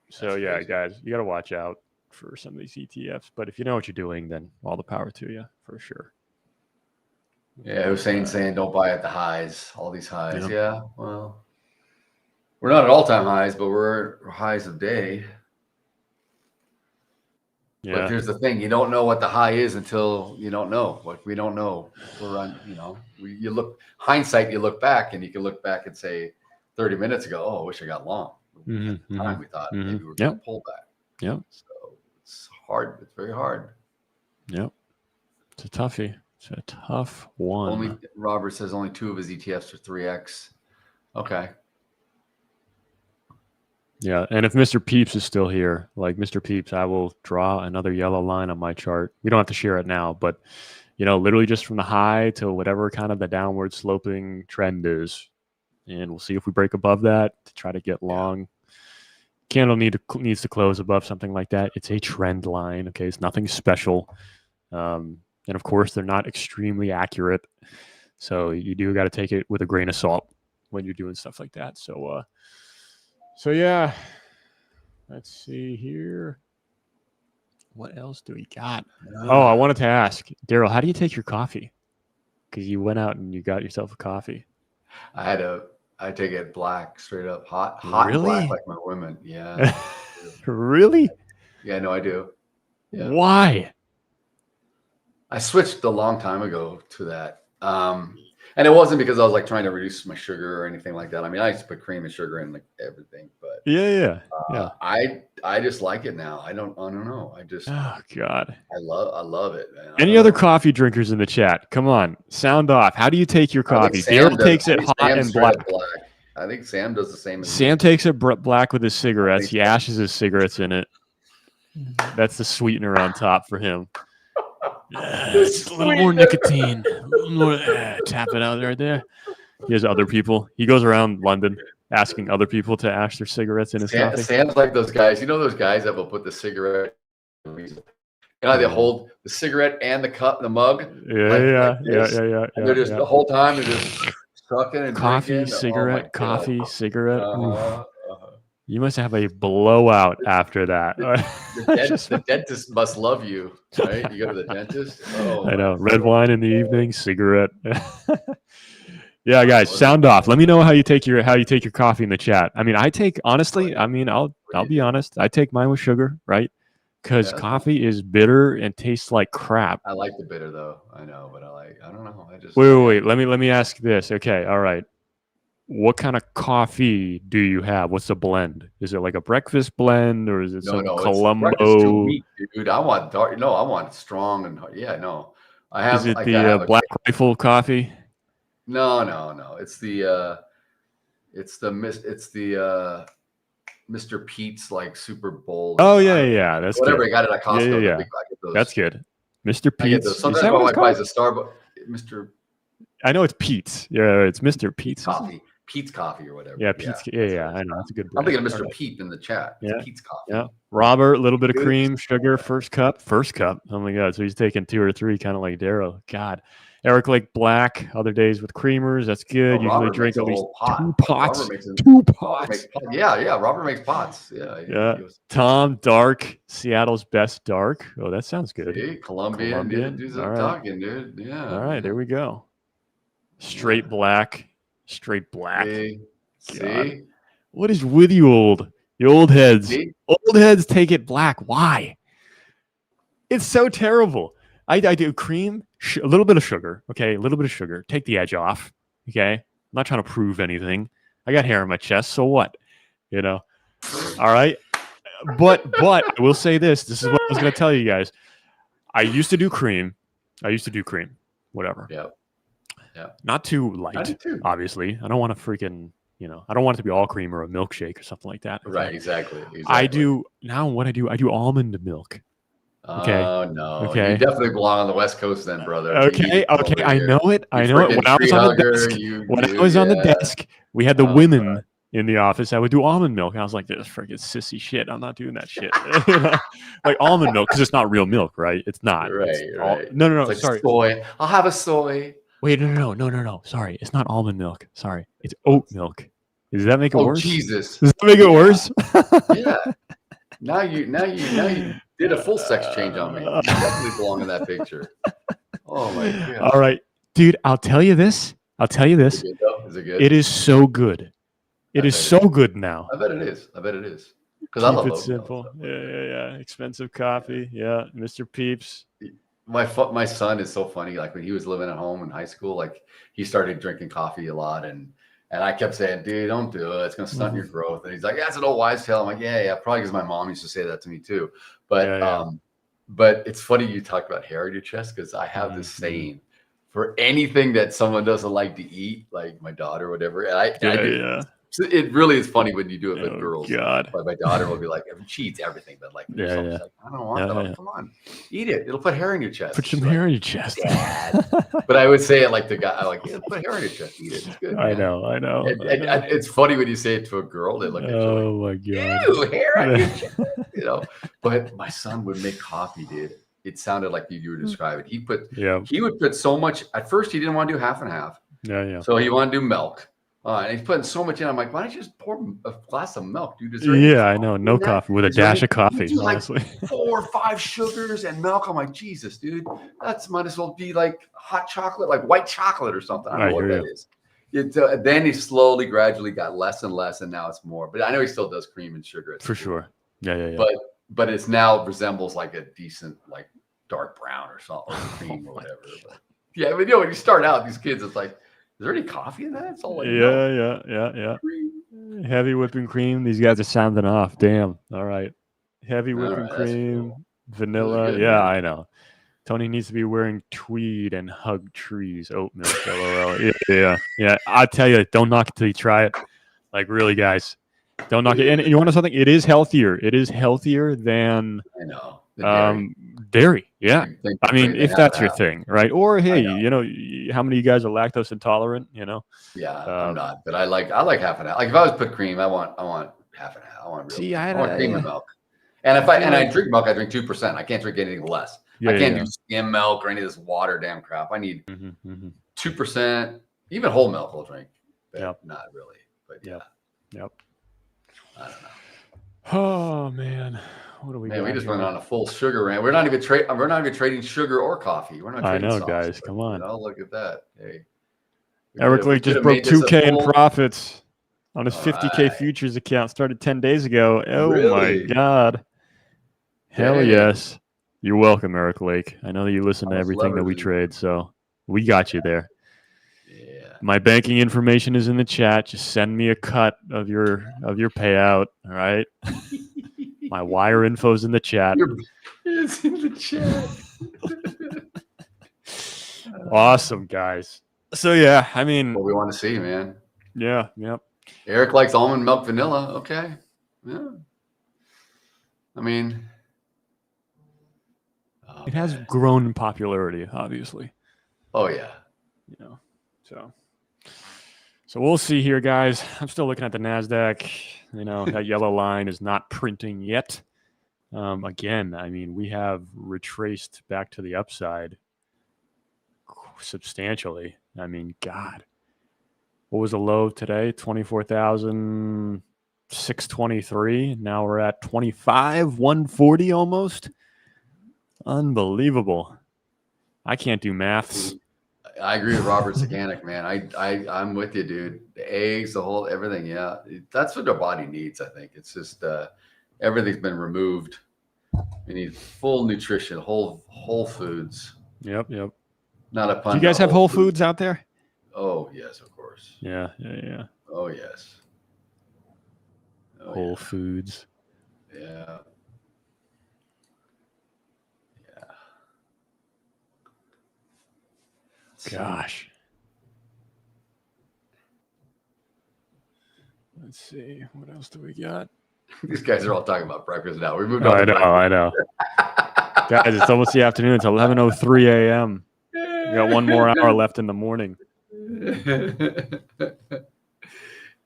So yeah, guys, you got to watch out for some of these ETFs. But if you know what you're doing, then all the power to you for sure. Yeah, Hussein's saying don't buy at the highs. All these highs. Yeah. Well, we're not at all-time highs, but we're highs of day. Yeah. But here's the thing: you don't know what the high is until you don't know. Like we don't know. We're on. You look hindsight. You look back, and you can look back and say, 30 minutes ago, oh, I wish I got long. At the time, we thought maybe we were going to pull back. Yeah. So it's hard. It's very hard. Yep. It's a toughie. It's a tough one. Robert says only 2 of his ETFs are 3x. Okay. Yeah, and if Mr. Peeps is still here, like Mr. Peeps, I will draw another yellow line on my chart. We don't have to share it now, but literally just from the high to whatever kind of the downward sloping trend is, and we'll see if we break above that to try to get long. Candle needs to close above something like that. It's a trend line. Okay, it's nothing special, and of course they're not extremely accurate, so you do got to take it with a grain of salt when you're doing stuff like that. So yeah, let's see here. What else do we got? Oh, I wanted to ask Daryl, how do you take your coffee? Because you went out and you got yourself a coffee. I take it black, straight up, hot really? Black like my women. Yeah. Really? Yeah, no, I do. Yeah. Why? I switched a long time ago to that. And it wasn't because I was like trying to reduce my sugar or anything like that. I mean, I used to put cream and sugar in like everything, but yeah. I just like it now. I don't know. Oh God. I love it, man. Any other coffee drinkers in the chat? Come on, sound off. How do you take your coffee? Daryl takes it hot and black. I think Sam does the same. Sam takes it black with his cigarettes. He ashes his cigarettes in it. That's the sweetener on top for him. Just a little more nicotine. A little more, tap it out right there. He has other people. He goes around London asking other people to ash their cigarettes in his coffee. Sam's like those guys. You know those guys that will put the cigarette. They hold the cigarette and the cup, the mug. Yeah. And they're just the whole time they're just sucking and coffee, drinking. cigarette, coffee, cigarette. You must have a blowout after that. The dentist must love you, right? You go to the dentist. Oh, I know. Red wine in the evening, cigarette. Yeah, guys, sound off. Let me know how you take your coffee in the chat. I mean, I'll be honest. I take mine with sugar, right? Because coffee is bitter and tastes like crap. I like the bitter though. I know, but I don't know. Wait. Let me ask this. Okay, all right. What kind of coffee do you have? What's the blend? Is it like a breakfast blend or is it some Colombo? It's too weak, dude. I want dark. No, I want strong and I have. Is it the Black Rifle coffee? No. It's the Mr. Pete's like Super Bowl. Oh yeah. That's whatever. Good. I got it at Costco. Yeah. That's good. Mr. Pete's. Sometimes my wife buys a Starbucks. I know it's Pete's. Yeah, it's Mr. Pete's. Coffee. Pete's Coffee or whatever. Yeah, Pete's. Yeah. I know. That's a good brand. I'm thinking of Mr. Pete in the chat. Yeah. Pete's Coffee. Yeah. Robert, a little bit of cream, sugar, first cup. Oh my God. So he's taking 2 or 3, kind of like Daryl. God. Eric Lake Black, other days with creamers. That's good. Oh, Usually Robert drink makes a at least whole pot. 2 pots. Robert makes 2 Robert pots. makes yeah. Robert makes pots. Yeah. Yeah. Tom Dark, Seattle's best dark. Oh, that sounds good. See, Colombian. Dude's All right. talking, dude. Yeah. All right, there we go. Straight black. Straight black. See? What is with you old heads? See? Old heads take it black. Why? It's so terrible. I do cream, a little bit of sugar. Okay, a little bit of sugar. Take the edge off. Okay, I'm not trying to prove anything. I got hair on my chest, so what? You know. All right. But I will say this. This is what I was going to tell you guys. I used to do cream. Whatever. Yeah. Not too light, obviously. I don't want to freaking, I don't want it to be all cream or a milkshake or something like that. Okay? Right, exactly. I do almond milk. Okay. Oh no. Okay. You definitely belong on the West Coast then, brother. Okay. I know it. When I was on the desk, we had the women in the office. I would do almond milk. And I was like, this freaking sissy shit. I'm not doing that shit. Like almond milk, because it's not real milk, right? It's not. Right. No. It's like Sorry. Soy. I'll have a soy. Wait, no. Sorry. It's not almond milk. Sorry. It's oat milk. Does that make it worse? Jesus. Does that make it worse? Yeah. Now you did a full sex change on me. You definitely belong in that picture. Oh my god. All right. Dude, I'll tell you this. Is it good? It is so good. It is so good now. I bet it is. Because I love it oat simple. Milk, so. Yeah. Expensive coffee. Yeah. Mr. Peeps. My son is so funny. Like when he was living at home in high school, like he started drinking coffee a lot, and I kept saying, "Dude, don't do it. It's gonna stunt your growth." And he's like, "Yeah, it's an old wives' tale." I'm like, "Yeah, probably because my mom used to say that to me too." But but it's funny you talk about hair on your chest, because I have this saying for anything that someone doesn't like to eat, like my daughter or whatever. And I do. So it really is funny when you do it with girls. God. Like my daughter will be like, she eats everything, but like, she's like, I don't want that. Come on, eat it. It'll put hair in your chest. Put some hair in your chest. Dad. But I would say it like the guy, put hair in your chest. Eat it. It's good. I know. And it's funny when you say it to a girl, they look at you like, my God. Ew, hair on your chest. But my son would make coffee, dude. It sounded like you were describing. He would put so much. At first, he didn't want to do half and half. Yeah. So he wanted to do milk. And he's putting so much in. I'm like, why don't you just pour a glass of milk, dude? I know. No coffee with a dash of coffee, honestly. Like 4 or 5 sugars and milk. I'm like, Jesus, dude. That's might as well be like hot chocolate, like white chocolate or something. I don't know what that is. Then he gradually got less and less, and now it's more. But I know he still does cream and sugar. For sure. Yeah. But it's now resembles like a decent, like dark brown or something, or cream or whatever. But yeah, but when you start out, these kids, it's like, is there any coffee in that? It's all like yeah. Heavy whipping cream. These guys are sounding off. Damn. All right. Heavy whipping cream, vanilla. Good, man. I know. Tony needs to be wearing tweed and hug trees. Oat milk. LOL. Yeah. I tell you, don't knock it till you try it. Like really, guys, don't knock it. And you want to know something? It is healthier. It is healthier than dairy. Yeah. I mean, if that's your thing, right? Or hey, how many of you guys are lactose intolerant? Yeah, I'm not, but I like half and half. Like if I was put cream, I want half and half. I want cream and milk. And if I drink milk, I drink 2%. I can't drink anything less. I can't do skim milk or any of this watered down crap. I need 2%. Even whole milk I'll drink, but not really. But Yep. I don't know. Oh man. What do we got? We just went on a full sugar rant. We're not even trading sugar or coffee. We're not trading sauce, guys. Come on. Look at that. Hey. Eric Lake just broke 2K in profits on his 50K futures account. Started 10 days ago. Oh my God. Hell yes. You're welcome, Eric Lake. I know that you listen to everything that we trade, so we got you there. Yeah. My banking information is in the chat. Just send me a cut of your payout. All right. My wire info's in the chat. It's in the chat. Awesome, guys. So yeah, I mean, what we want to see, man. Yeah. Yep. Eric likes almond milk vanilla. Okay. Yeah. I mean, it has grown in popularity, obviously. Oh yeah. So we'll see here, guys. I'm still looking at the Nasdaq. That yellow line is not printing yet. Again, I mean, we have retraced back to the upside substantially. I mean, God, what was the low today? 24,623. Now we're at 25,140 almost. Unbelievable. I can't do maths. I agree with Robert Saganik, man. I'm with you, dude. The eggs, the whole everything. Yeah, that's what our body needs. I think it's just everything's been removed. We need full nutrition, whole foods. Yep. Not a pun. Do you guys have Whole Foods out there? Oh yes, of course. Yeah. Oh yes. Whole Foods. Yeah. Gosh. Let's see. What else do we got? These guys are all talking about breakfast now. We moved on. I know. Guys, it's almost the afternoon. It's 11:03 a.m. We got one more hour left in the morning.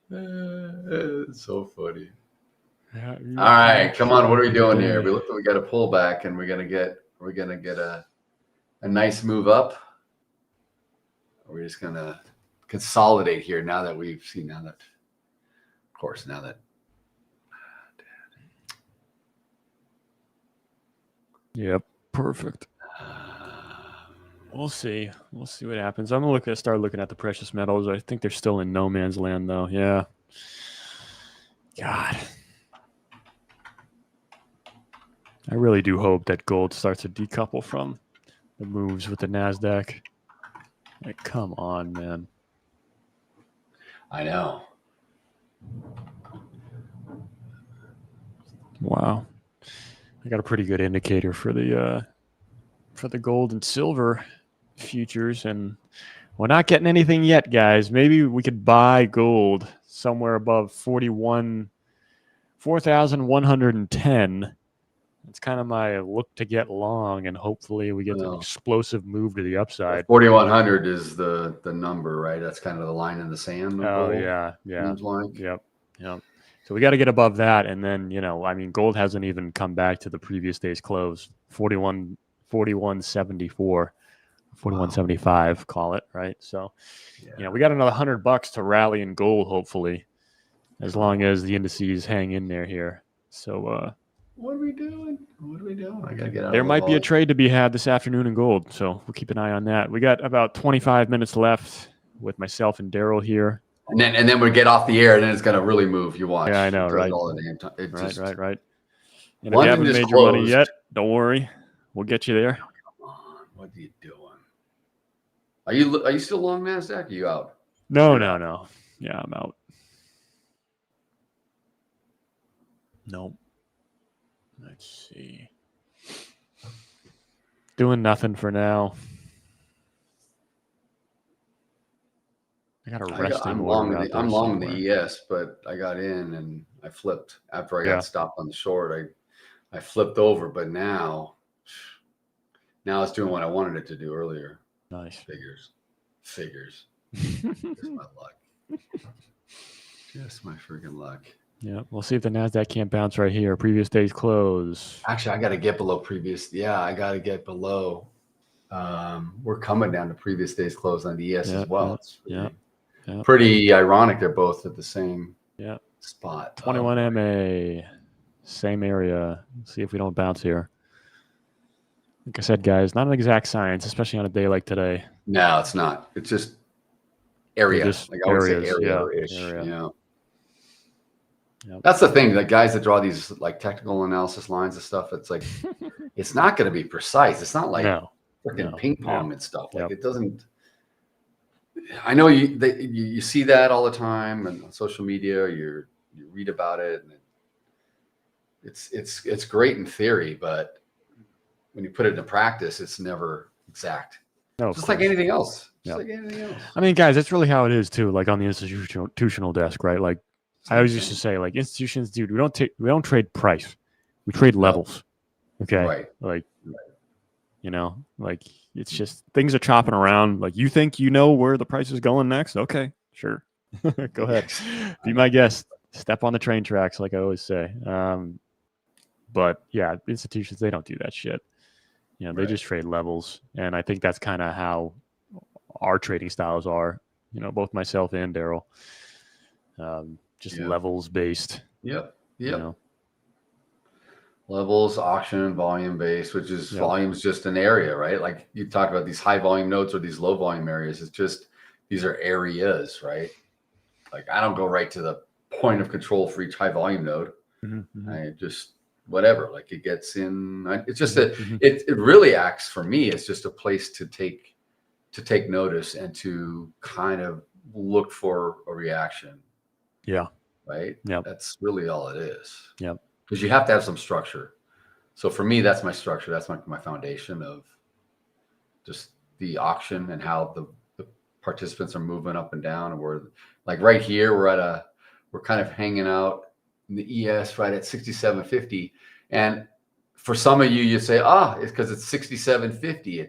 It's so funny. Yeah, all right, come on. What are we doing here? We got a pullback, and we're gonna get a nice move up. We're just gonna consolidate here now that we've seen of course. Yep, perfect. We'll see. We'll see what happens. I'm gonna start looking at the precious metals. I think they're still in no man's land, though. Yeah. God. I really do hope that gold starts to decouple from the moves with the Nasdaq. Like, come on, man. I know. Wow. I got a pretty good indicator for the gold and silver futures, and we're not getting anything yet, guys. Maybe we could buy gold somewhere above 4,110. It's kind of my look to get long, and hopefully we get an explosive move to the upside. 4,100 is the number, right? That's kind of the line in the sand. Oh, yeah. Like. Yep. So we got to get above that, and then, gold hasn't even come back to the previous day's close. 41.74, 41.75, call it, right? So, we got another $100 to rally in gold, hopefully, as long as the indices hang in there here. So, what are we doing? I gotta get out. There might be a trade to be had this afternoon in gold, so we'll keep an eye on that. We got about 25 minutes left with myself and Daryl here. And then we get off the air, and then it's gonna really move. You watch. Yeah, I know, right? All the damn time. Right. And if you haven't made your money yet, don't worry, we'll get you there. Come on, what are you doing? Are you still long Nasdaq? Are you out? No. Yeah, I'm out. Nope. Let's see. Doing nothing for now. I got a resting order. I'm long the ES, but I got in and I flipped after I got stopped on the short. I flipped over, but now it's doing what I wanted it to do earlier. Nice. Figures. Just my luck. Just my freaking luck. Yeah, we'll see if the Nasdaq can't bounce right here. Previous day's close. Actually, I got to get below previous. Yeah, I got to get below. We're coming down to previous day's close on the ES as well. It's pretty ironic. They're both at the same spot. 21 MA, same area. Let's see if we don't bounce here. Like I said, guys, not an exact science, especially on a day like today. No, it's not. It's just area. Just like I would say area-ish. Yep. That's the thing. The guys that draw these like technical analysis lines and stuff, it's like it's not going to be precise. It's not like freaking ping pong and stuff. Like it doesn't. I know you see that all the time and on social media. You read about it, and it's great in theory, but when you put it into practice, it's never exact. No, just like anything else. Like anything else. I mean, guys, that's really how it is too. Like on the institutional desk, right? Like I always used to say, like institutions, dude, we don't trade price, we trade levels. Okay, right? Like, like it's just things are chopping around. Like you think you know where the price is going next? Okay, sure, go ahead, be my guest. Step on the train tracks, like I always say. But yeah, institutions, they don't do that shit. They just trade levels, and I think that's kind of how our trading styles are, both myself and Daryl. Just levels based. Yep. You know? Levels, auction, volume based, which is volume's just an area, right? Like you talk about these high volume nodes or these low volume areas. It's just, these are areas, right? Like I don't go right to the point of control for each high volume node. I just, whatever, like it gets in, it's just it really acts for me. It's just a place to take notice and to kind of look for a reaction. Yeah. Right. Yeah. That's really all it is. Yeah. Because you have to have some structure. So for me, that's my structure. That's my foundation of just the auction and how the participants are moving up and down. And we're like right here, we're kind of hanging out in the ES right at 67.50. And for some of you, you say, it's because it's 67.50.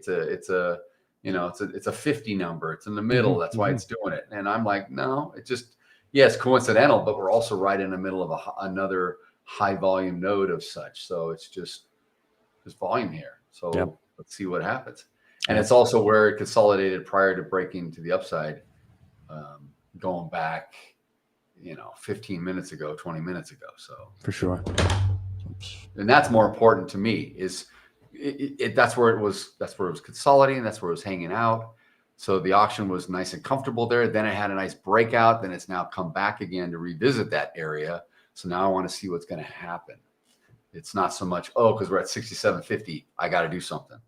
It's a 50 number. It's in the middle. That's why it's doing it. And I'm like, no, it just, it's coincidental, but we're also right in the middle of another high volume node of such. So it's just volume here. So let's see what happens. And it's also where it consolidated prior to breaking to the upside, going back, 15 minutes ago, 20 minutes ago. So for sure. And that's more important to me is that's where it was consolidating. That's where it was hanging out. So the auction was nice and comfortable there. Then it had a nice breakout. Then it's now come back again to revisit that area. So now I want to see what's going to happen. It's not so much, because we're at 67.50, I got to do something.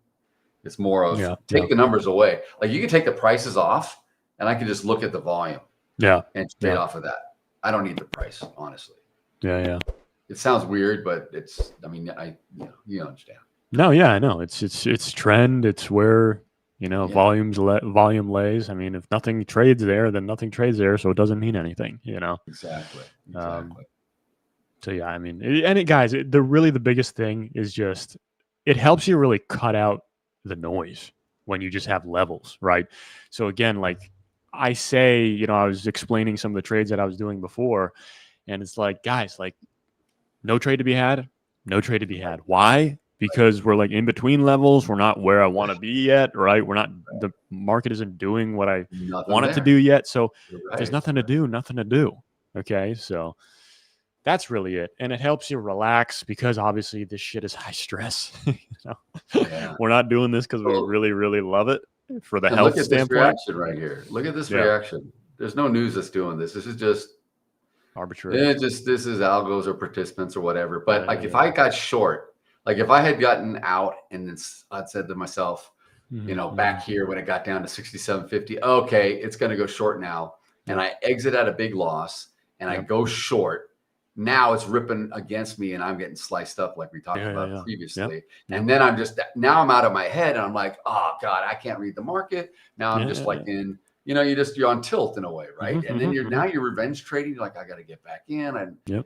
It's more of take the numbers away. Like you can take the prices off and I can just look at the volume. And trade off of that. I don't need the price, honestly. Yeah. It sounds weird, but it's, you understand. No, yeah, I know. It's trend. It's where, volume lays. I mean, if nothing trades there, then nothing trades there. So it doesn't mean anything, Exactly. So yeah, I mean, guys, the biggest thing is just, it helps you really cut out the noise when you just have levels, right? So again, like I say, I was explaining some of the trades that I was doing before, and it's like, guys, like no trade to be had. Why? Because we're like in between levels. We're not where I want to be yet, right? We're not, the market isn't doing what I want it to do yet. So there's nothing to do. Okay. So that's really it. And it helps you relax because obviously this shit is high stress. We're not doing this because we really, really love it for the health standpoint. Look at this reaction right here. Look at this reaction. There's no news that's doing this. This is just arbitrary. This is algos or participants or whatever. But if I got short, like if I had gotten out and then I'd said to myself, back here when it got down to 67.50, okay, it's going to go short now. And I exit at a big loss and I go short. Now it's ripping against me and I'm getting sliced up like we talked about previously. And then now I'm out of my head and I'm like, oh God, I can't read the market. Now I'm just like in, you're on tilt in a way, right? And then you're revenge trading. You're like, I got to get back in. And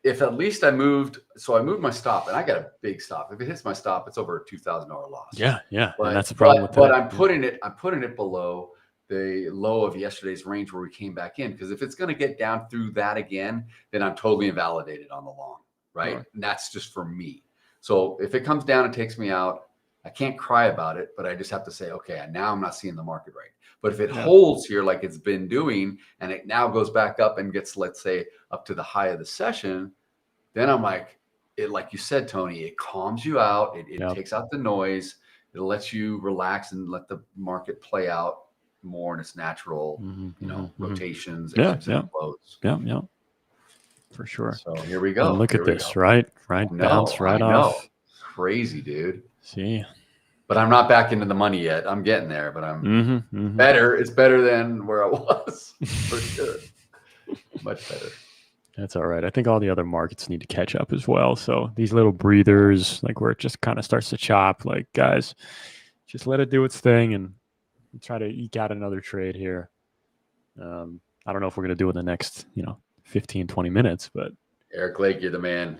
if at least I moved my stop and I got a big stop. If it hits my stop, it's over a $2,000 loss. Yeah. But, and that's the problem with that. But I'm putting it below the low of yesterday's range where we came back in. Because if it's going to get down through that again, then I'm totally invalidated on the long, right? And that's just for me. So if it comes down and takes me out, I can't cry about it, but I just have to say, okay, now I'm not seeing the market right. But if it holds here like it's been doing, and it now goes back up and gets, let's say, up to the high of the session, then I'm like, like you said, Tony, it calms you out. It takes out the noise. It lets you relax and let the market play out more in its natural, rotations, ebbs and flows. Yeah. For sure. So here we go. And look at this, right? Bounce right off. Crazy, dude. See. But I'm not back into the money yet. I'm getting there, but I'm better. It's better than where I was, for sure. Much better. That's all right. I think all the other markets need to catch up as well. So these little breathers, like where it just kind of starts to chop, like guys, just let it do its thing and try to eke out another trade here. I don't know if we're going to do it in the next, 15, 20 minutes, but Eric Lake, you're the man.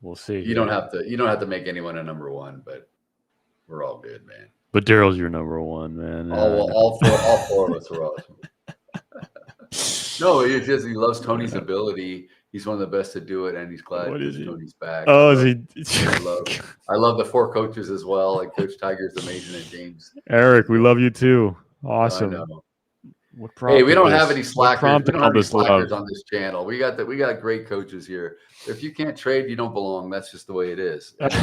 We'll see. You don't have to make anyone a number one, but we're all good, man. But Daryl's your number one, man. All four of us are awesome. No, it's just he loves Tony's ability. He's one of the best to do it, and he's glad Tony's back. Oh, is he? I love the four coaches as well. Like Coach Tiger's amazing, and James. Eric, we love you too. Awesome. I know. Hey, we don't have any slackers. We don't have any slackers love on this channel. We got great coaches here. If you can't trade, you don't belong. That's just the way it is. And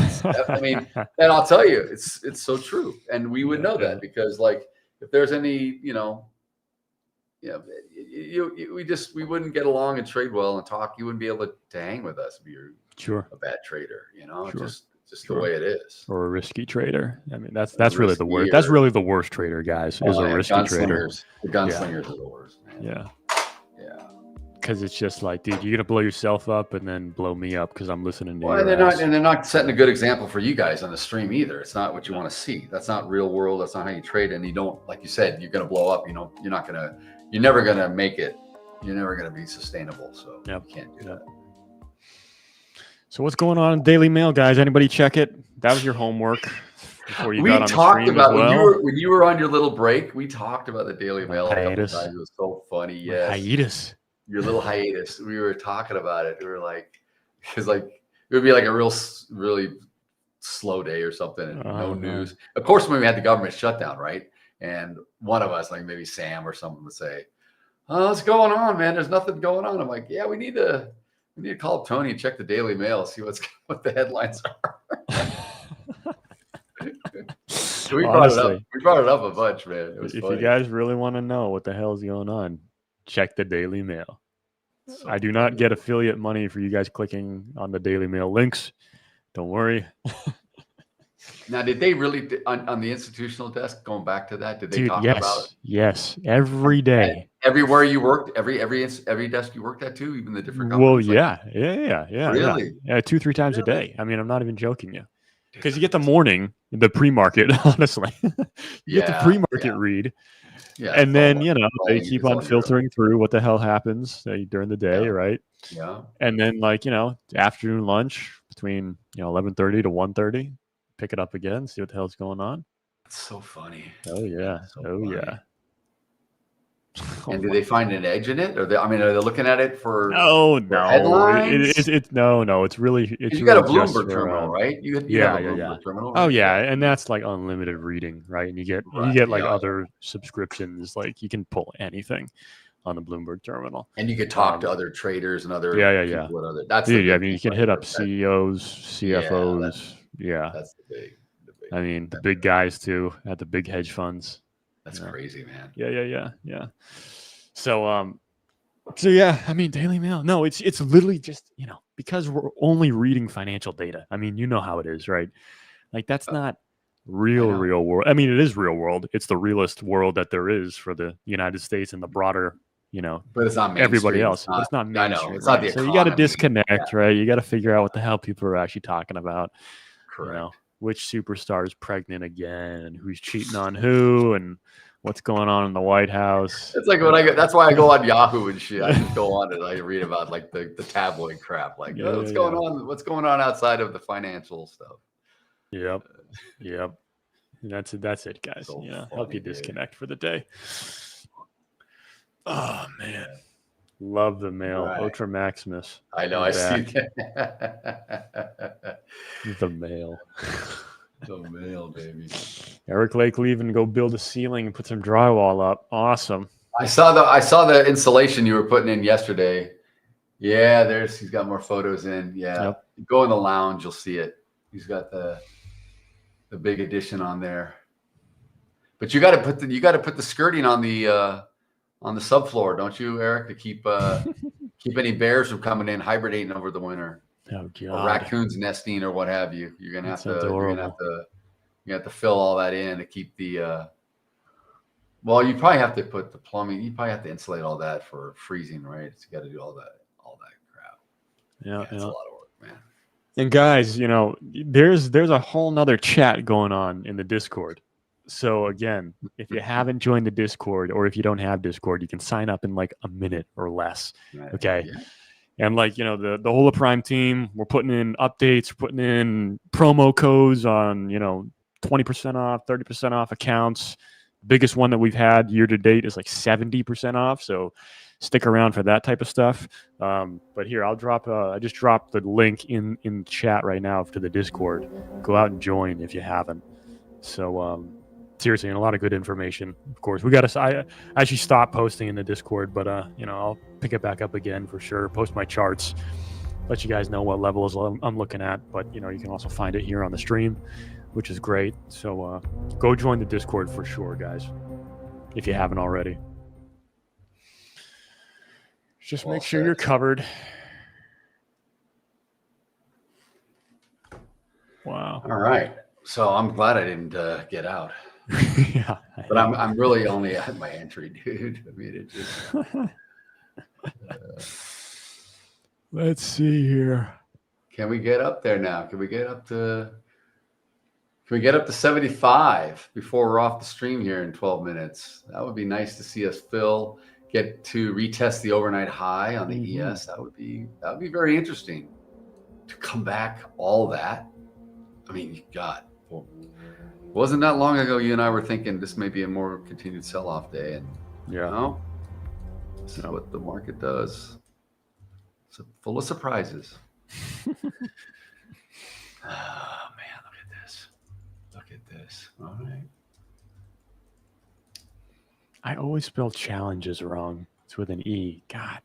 I mean, and I'll tell you, it's so true. And we would know that because, like, if there's any, we wouldn't get along and trade well and talk. You wouldn't be able to hang with us if you're a bad trader. Just the way it is. Or a risky trader. I mean, that's really the worst. That's really the worst trader, guys. Is a risky trader. The gunslingers are the worst, man. Yeah. Because it's just like, dude, you're gonna blow yourself up and then blow me up because I'm listening to you. And they're not setting a good example for you guys on the stream either. It's not what you want to see. That's not real world. That's not how you trade. And you don't, like you said, you're gonna blow up. You're never gonna make it. You're never gonna be sustainable. So you can't do that. So what's going on in Daily Mail, guys? Anybody check it? That was your homework before you got on the stream as well. When you were on your little break. We taled about the Daily Mail a couple times. It was so funny. Yes, hiatus. Your little hiatus. We were talking about it. We were like, because like it would be like a really slow day or something, and no news. Of course, when we had the government shutdown, right? And one of us, like maybe Sam or someone, would say, "Oh, what's going on, man? There's nothing going on." I'm like, "Yeah, we need to call up Tony and check the Daily Mail, see what the headlines are." We brought it up a bunch, man. It was funny. You guys really want to know what the hell is going on, check the Daily Mail. I do not get affiliate money for you guys clicking on the Daily Mail links. Don't worry. Now, did they really on the institutional desk? Going back to that, did they talk about it? Yes, every day. Everywhere you worked, every desk you worked at too, even the different companies. Well, yeah. Really? Yeah, 2-3 times a day. I mean, I'm not even joking you. Because you get the morning, the pre-market, honestly. You get the pre-market read. Yeah, and then, they keep on filtering through what the hell happens during the day, right? Yeah. And then, afternoon lunch between, 11:30 to 1:30, pick it up again, see what the hell's going on. It's so funny. Oh, yeah. Yeah. And do they find an edge in it? Are they looking at it for headlines? It's really you got a Bloomberg terminal, right? You have a Bloomberg terminal. Oh yeah, and that's like unlimited reading, right? And you get other subscriptions, like you can pull anything on the Bloomberg terminal. And you could talk to other traders and other people. That's you can hit up CEOs, CFOs. That's the big. I mean, the big guys too at the big hedge funds. That's crazy, man. Yeah. So, I mean, Daily Mail. No, it's literally just, because we're only reading financial data. I mean, you know how it is, right? Like that's not real world. I mean, it is real world. It's the realest world that there is for the United States and the broader, but it's not everybody else. It's not mainstream. I know. It's not the economy. So you got to disconnect, right? You got to figure out what the hell people are actually talking about. Correct. Which superstar is pregnant again, and who's cheating on who, and what's going on in the White House. It's like that's why I go on Yahoo and shit. I just go on and I read about like the tabloid crap, like what's going on? What's going on outside of the financial stuff? Yep. That's it, guys. So help you disconnect for the day. Oh man. Love the mail. Right. Ultra Maximus. I know. I see that. The mail. The mail, baby. Eric Lake leaving, go build a ceiling and put some drywall up. Awesome. I saw the installation you were putting in yesterday. Yeah, he's got more photos in. Yeah. Yep. Go in the lounge, you'll see it. He's got the big addition on there. But you got to put the skirting on the subfloor, don't you, Eric, to keep any bears from coming in hibernating over the winter. Oh God! Or raccoons nesting or what have you. You're gonna have to fill all that in to keep the. Well, you probably have to put the plumbing. You probably have to insulate all that for freezing, right? So you got to do all that crap. Yeah, it's a lot of work, man. And guys, there's a whole nother chat going on in the Discord. So again, if you haven't joined the Discord, or if you don't have Discord, you can sign up in like a minute or less. Right. Okay. Yeah. And the Hola Prime team, we're putting in updates, we're putting in promo codes on, 20% off, 30% off accounts. Biggest one that we've had year to date is like 70% off. So stick around for that type of stuff. But here, I just dropped the link in chat right now to the Discord. Go out and join if you haven't. So, seriously, and a lot of good information. Of course, I actually stopped posting in the Discord, but I'll pick it back up again for sure. Post my charts, let you guys know what levels I'm looking at. But you can also find it here on the stream, which is great. So go join the Discord for sure, guys, if you haven't already. Just make sure you're covered. Wow. All right. So I'm glad I didn't get out. Yeah. But I'm really only at my entry, dude. I mean, it just. Let's see here. Can we get up there now? Can we get up to 75 before we're off the stream here in 12 minutes? That would be nice to see us get to retest the overnight high on the ES. That would be very interesting to come back all that. I mean, God, wasn't that long ago you and I were thinking this may be a more continued sell-off day, and this is what the market does. It's full of surprises. Oh man, look at this. Look at this. All right. I always spell challenges wrong. It's with an E. God.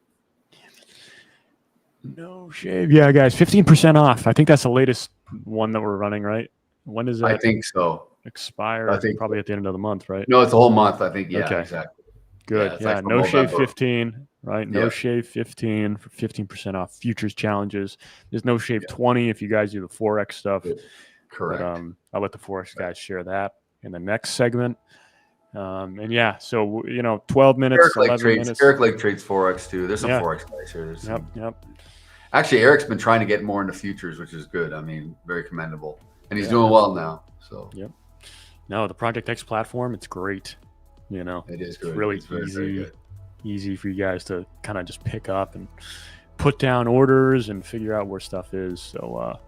No shave. Yeah, guys, 15% off. I think that's the latest one that we're running, right? When is it? I think so. Expire? I think probably at the end of the month, right? No, it's a whole month. I think. Yeah, okay. Exactly. Good. Yeah, like no shave 15, right? No shave 15 for 15% off futures challenges. There's no shave 20 if you guys do the Forex stuff. Correct. But, I'll let the Forex guys share that in the next segment. And so 12 minutes, Eric 11 minutes. Eric Lake trades Forex too. There's some Forex guys here. Yep. Actually, Eric's been trying to get more into futures, which is good. I mean, very commendable, and he's doing well now. So no, the Project X platform, it's great. It is good. It's really easy for you guys to kind of just pick up and put down orders and figure out where stuff is. So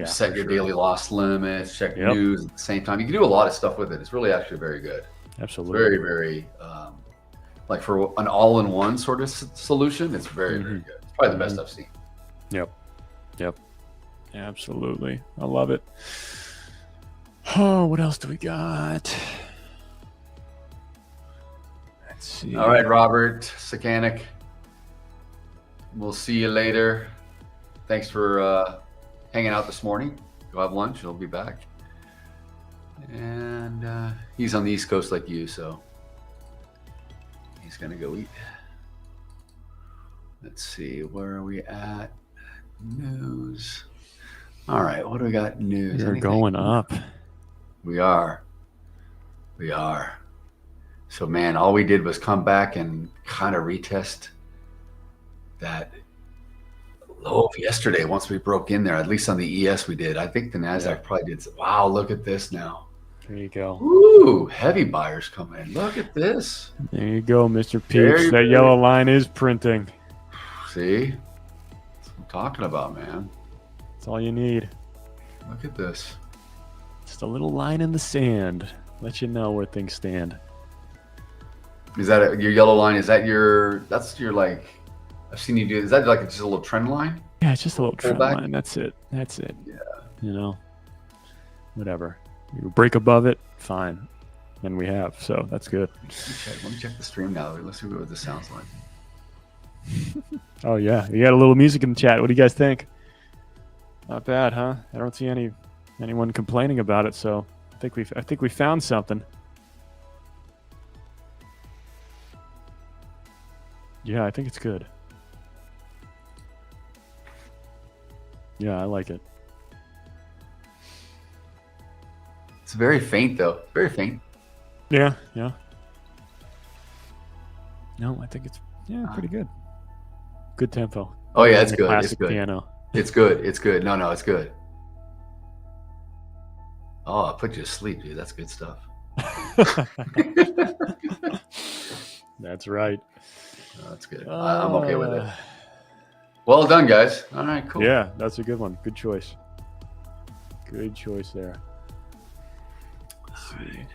set your daily loss limits, check news at the same time. You can do a lot of stuff with it. It's really actually very good. Absolutely. Very, very like for an all-in-one sort of solution, it's very, very good. It's probably the best I've seen. Yep. Absolutely. I love it. Oh, what else do we got? Let's see. All right, Robert Sakanik. We'll see you later. Thanks for hanging out this morning. Go have lunch. He'll be back. And he's on the East Coast like you, so he's going to go eat. Let's see. Where are we at? News. All right. What do we got? News. We're going up. We are. So, man, all we did was come back and kind of retest that low of yesterday once we broke in there. At least on the ES we did. I think the Nasdaq probably did. Wow, look at this now. There you go. Ooh, heavy buyers coming in. Look at this. There you go, Mr. Peeps. That yellow line is printing. See? That's what I'm talking about, man. That's all you need. Look at this. Just a little line in the sand. Let you know where things stand. Is that your yellow line? Is that that's your like, I've seen you do, is that like just a little trend line? Yeah, it's just a little trend line. That's it. Yeah. Whatever. You break above it, fine. And we have, so that's good. Let me check the stream now. Let's see what this sounds like. Oh yeah, you got a little music in the chat. What do you guys think? Not bad, huh? I don't see anyone complaining about it, so I think we found something. Yeah, I think it's good. Yeah, I like it. It's very faint, though. Very faint. Yeah. No, I think it's pretty good. Good tempo. Oh yeah, it's good. Classic piano. It's good. It's good. No, it's good. Oh, I put you to sleep, dude. That's good stuff. That's right. Oh, that's good. I'm okay with it. Well done, guys. All right, cool. Yeah, that's a good one. Good choice. Good choice there. Right.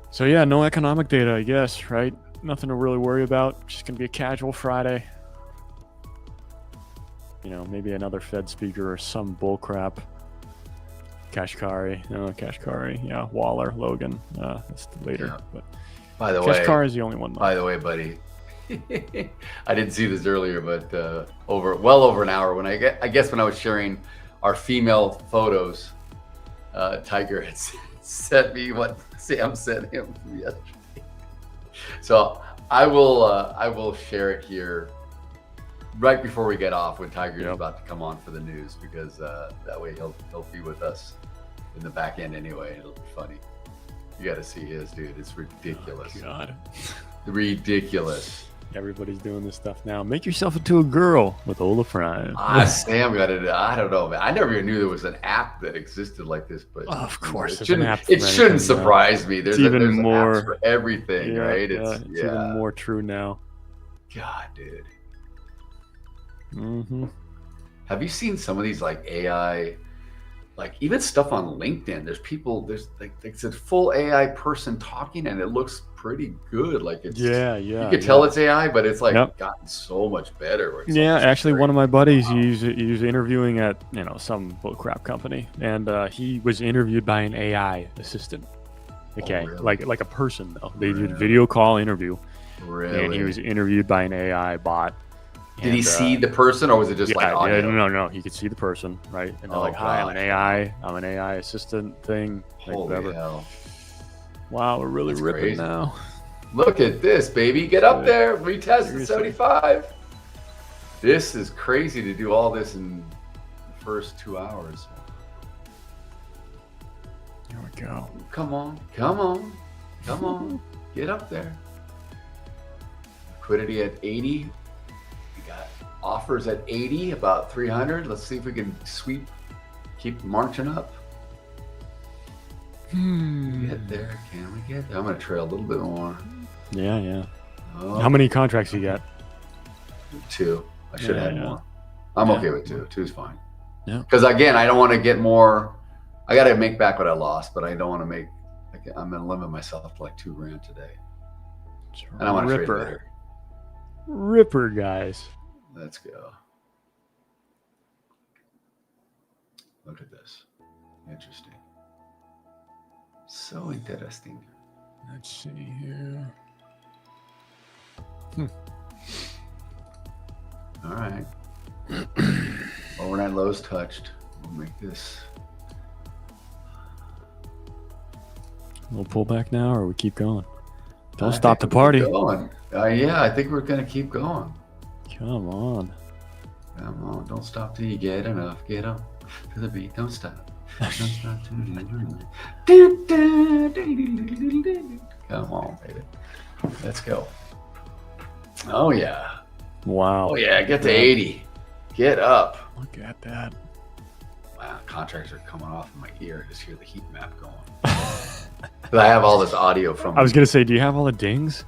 So yeah, no economic data, I guess, right? Nothing to really worry about. Just gonna be a casual Friday. Maybe another Fed speaker or some bull crap. Kashkari. No, Kashkari. Yeah, Waller, Logan. That's later. Yeah. But By the way, Kashkari is the only one. By the way, buddy, I didn't see this earlier, but well over an hour when I guess when I was sharing our female photos, Tiger had sent me what Sam sent him yesterday. So I will share it here right before we get off when Tiger is about to come on for the news, because that way he'll be with us in the back end anyway. It'll be funny. You got to see his, dude. It's ridiculous. Oh, God. Ridiculous. Everybody's doing this stuff now. Make yourself into a girl with Hola Prime. Sam got it. I don't know, man. I never even knew there was an app that existed like this, but of course, it shouldn't surprise me. There's even more apps for everything, right? It's even more true now. God, dude. Mm-hmm. Have you seen some of these like AI, like even stuff on LinkedIn? There's like it's a full AI person talking, and it looks pretty good. Like it's you can tell it's AI, but it's like gotten so much better. Actually, one of my buddies, he was interviewing at some bullcrap company, and he was interviewed by an AI assistant. Okay, really? like a person though. They did video call interview, and he was interviewed by an AI bot. Did he see the person, or was it just like audio? Yeah, no, he could see the person, right? And they're like, "Hi, I'm an AI assistant thing." Like, holy hell! Wow, we're really ripping crazy. Now. Look at this, baby! Get up there, retest at 75. This is crazy to do all this in the first 2 hours. Here we go. Come on! Get up there. Liquidity at 80. Offers at 80, about 300. Let's see if we can keep marching up. Can we get there? Can we get there? I'm going to trail a little bit more. Yeah. Oh. How many contracts you got? 2. I should have had more. I'm okay with 2. 2 is fine. Yeah. Because again, I don't want to get more. I got to make back what I lost, but I don't want to make. I'm going to limit myself to like $2,000 today. And I want to trade better. Ripper, guys. Let's go. Look at this. Interesting. So interesting. Let's see here. All right. Overnight lows touched. We'll make this. We'll pull back now, or we keep going. Don't stop the party. Going. I think we're going to keep going. Come on. Don't stop till you get enough. Get up to the beat. Don't stop. Don't stop. Come on, baby. Let's go. Oh, yeah. Wow. Oh, yeah. Get to 80. Get up. Look at that. Wow. Contracts are coming off in my ear. I just hear the heat map going. But I have all this audio from. I was going to say, do you have all the dings?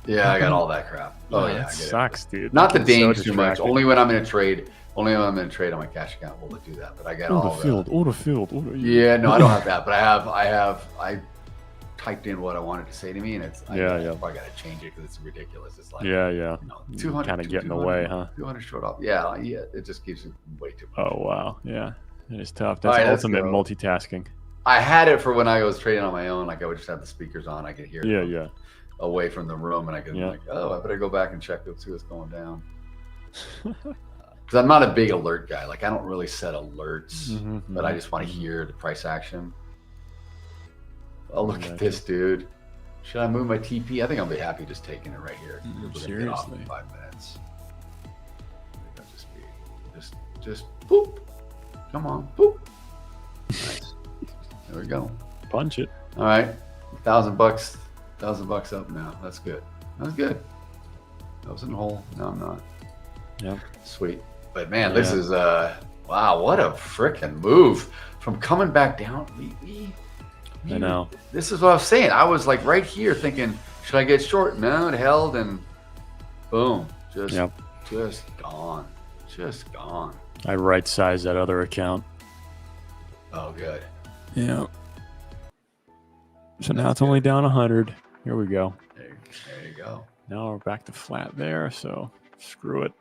Yeah, I got all that crap. Oh, yeah. That sucks, dude. Not the dings too much. Only when I'm in a trade. Only when I'm in a trade on my cash account will it do that. But I got all the order field. Yeah, no, I don't have that. But I typed in what I wanted to say to me, and it's I probably got to change it because it's ridiculous. It's like 200 kind of get in the way, huh? 200 short off. Yeah, it just gives you way too much. Oh wow, yeah, it is tough. That's ultimate multitasking. I had it for when I was trading on my own. Like I would just have the speakers on. I could hear. Yeah. Away from the room, and I could like, I better go back and check to see what's going down. Because I'm not a big alert guy. Like I don't really set alerts, but I just want to hear the price action. Oh, look at this, dude. Should I move my TP? I think I'll be happy just taking it right here. We're gonna get off in 5 minutes. I think I'll just boop. Come on, boop. Nice. There we go. Punch it. All right, $1,000. $1,000 up now. That's good. That's good. I was in the hole. No, I'm not. Yep. Sweet. But man, this is wow, what a freaking move from coming back down. I know. This is what I was saying. I was like right here thinking, should I get short? No, it held, and boom, just gone. Just gone. I right-sized that other account. Oh, good. Yeah. So now it's only down 100. Here we go. There you go. Now we're back to flat there, so screw it.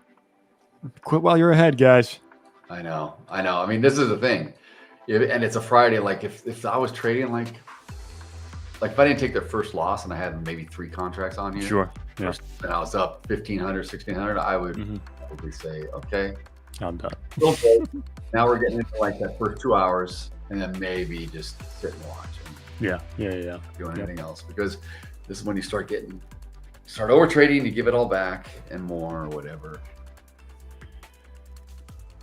Quit while you're ahead, guys. I know. I mean, this is the thing. and it's a Friday. Like if I was trading like if I didn't take the first loss and I had maybe 3 contracts on here, Sure. Yeah. And I was up 1,500, 1,600, I would probably say, okay, I'm done. Okay. Now we're getting into like that first 2 hours, and then maybe just sit and watch and do anything else, because this is when you start over trading, you give it all back and more or whatever.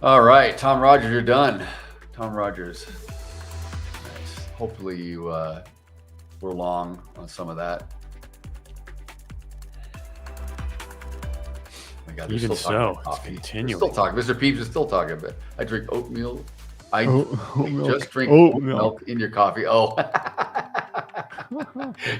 All right, Tom Rogers, you're done. Tom Rogers. Nice. Hopefully you were long on some of that. Oh my God, even so, it's continuing. Still talking. Mr. Peeps is still talking about. I drink oatmeal. I just drink oat milk in your coffee. Oh.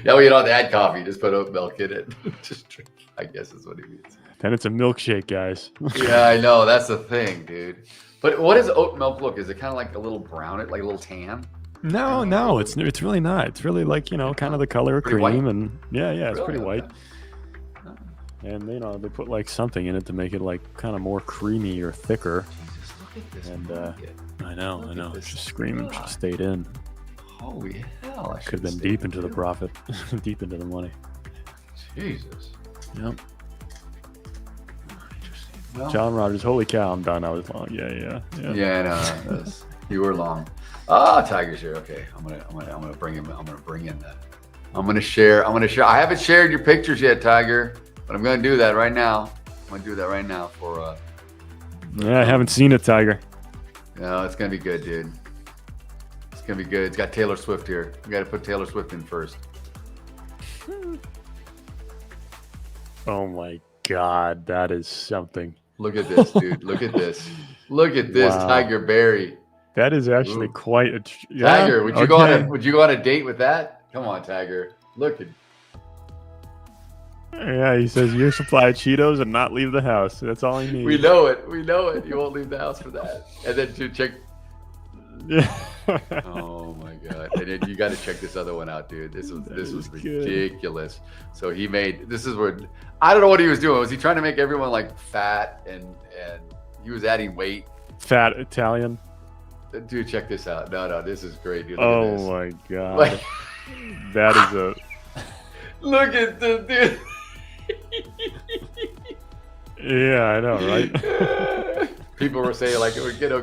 No, you don't add coffee. Just put oat milk in it. Just drink, I guess is what he means. Then it's a milkshake, guys. Yeah, I know. That's the thing, dude. But what does oat milk look? Is it kind of like a little brown, like a little tan? No, it's really not. It's really like, kind of the color of cream, white? And it's Really? pretty white. Okay. And they put like something in it to make it like kind of more creamy or thicker. Jesus, look at this. And I know. this. Just screaming, should have stayed in. Holy hell! Could have been deep into the profit, deep into the money. Jesus. Yep. Interesting. Well, John Rogers, holy cow, I'm done. I was long. Yeah. No, you were long. Tiger's here. Okay, I'm gonna bring him. I'm gonna bring in that. I'm gonna share. I haven't shared your pictures yet, Tiger, but I'm gonna do that right now. I'm gonna do that right now for. Yeah, I haven't seen it, Tiger. No, it's gonna be good, dude. It's gonna be good. It's got Taylor Swift here. We got to put Taylor Swift in first. Oh my God, that is something. Look at this, dude. Look at this. Look at this, Wow. Tiger Berry. That is actually quite a. Tiger, would you go on a date with that? Come on, Tiger. Look at. Yeah, he says your supply of Cheetos and not leave the house. That's all he needs. We know it. You won't leave the house for that. And then to check. Oh my God! And then you got to check this other one out, dude. This was ridiculous. Good. So he made. This is where I don't know what he was doing. Was he trying to make everyone like fat and he was adding weight? Fat Italian. Dude, check this out. No, this is great, dude. Oh my God. That is a. Look at this, dude. Yeah, I know, right? People were saying like,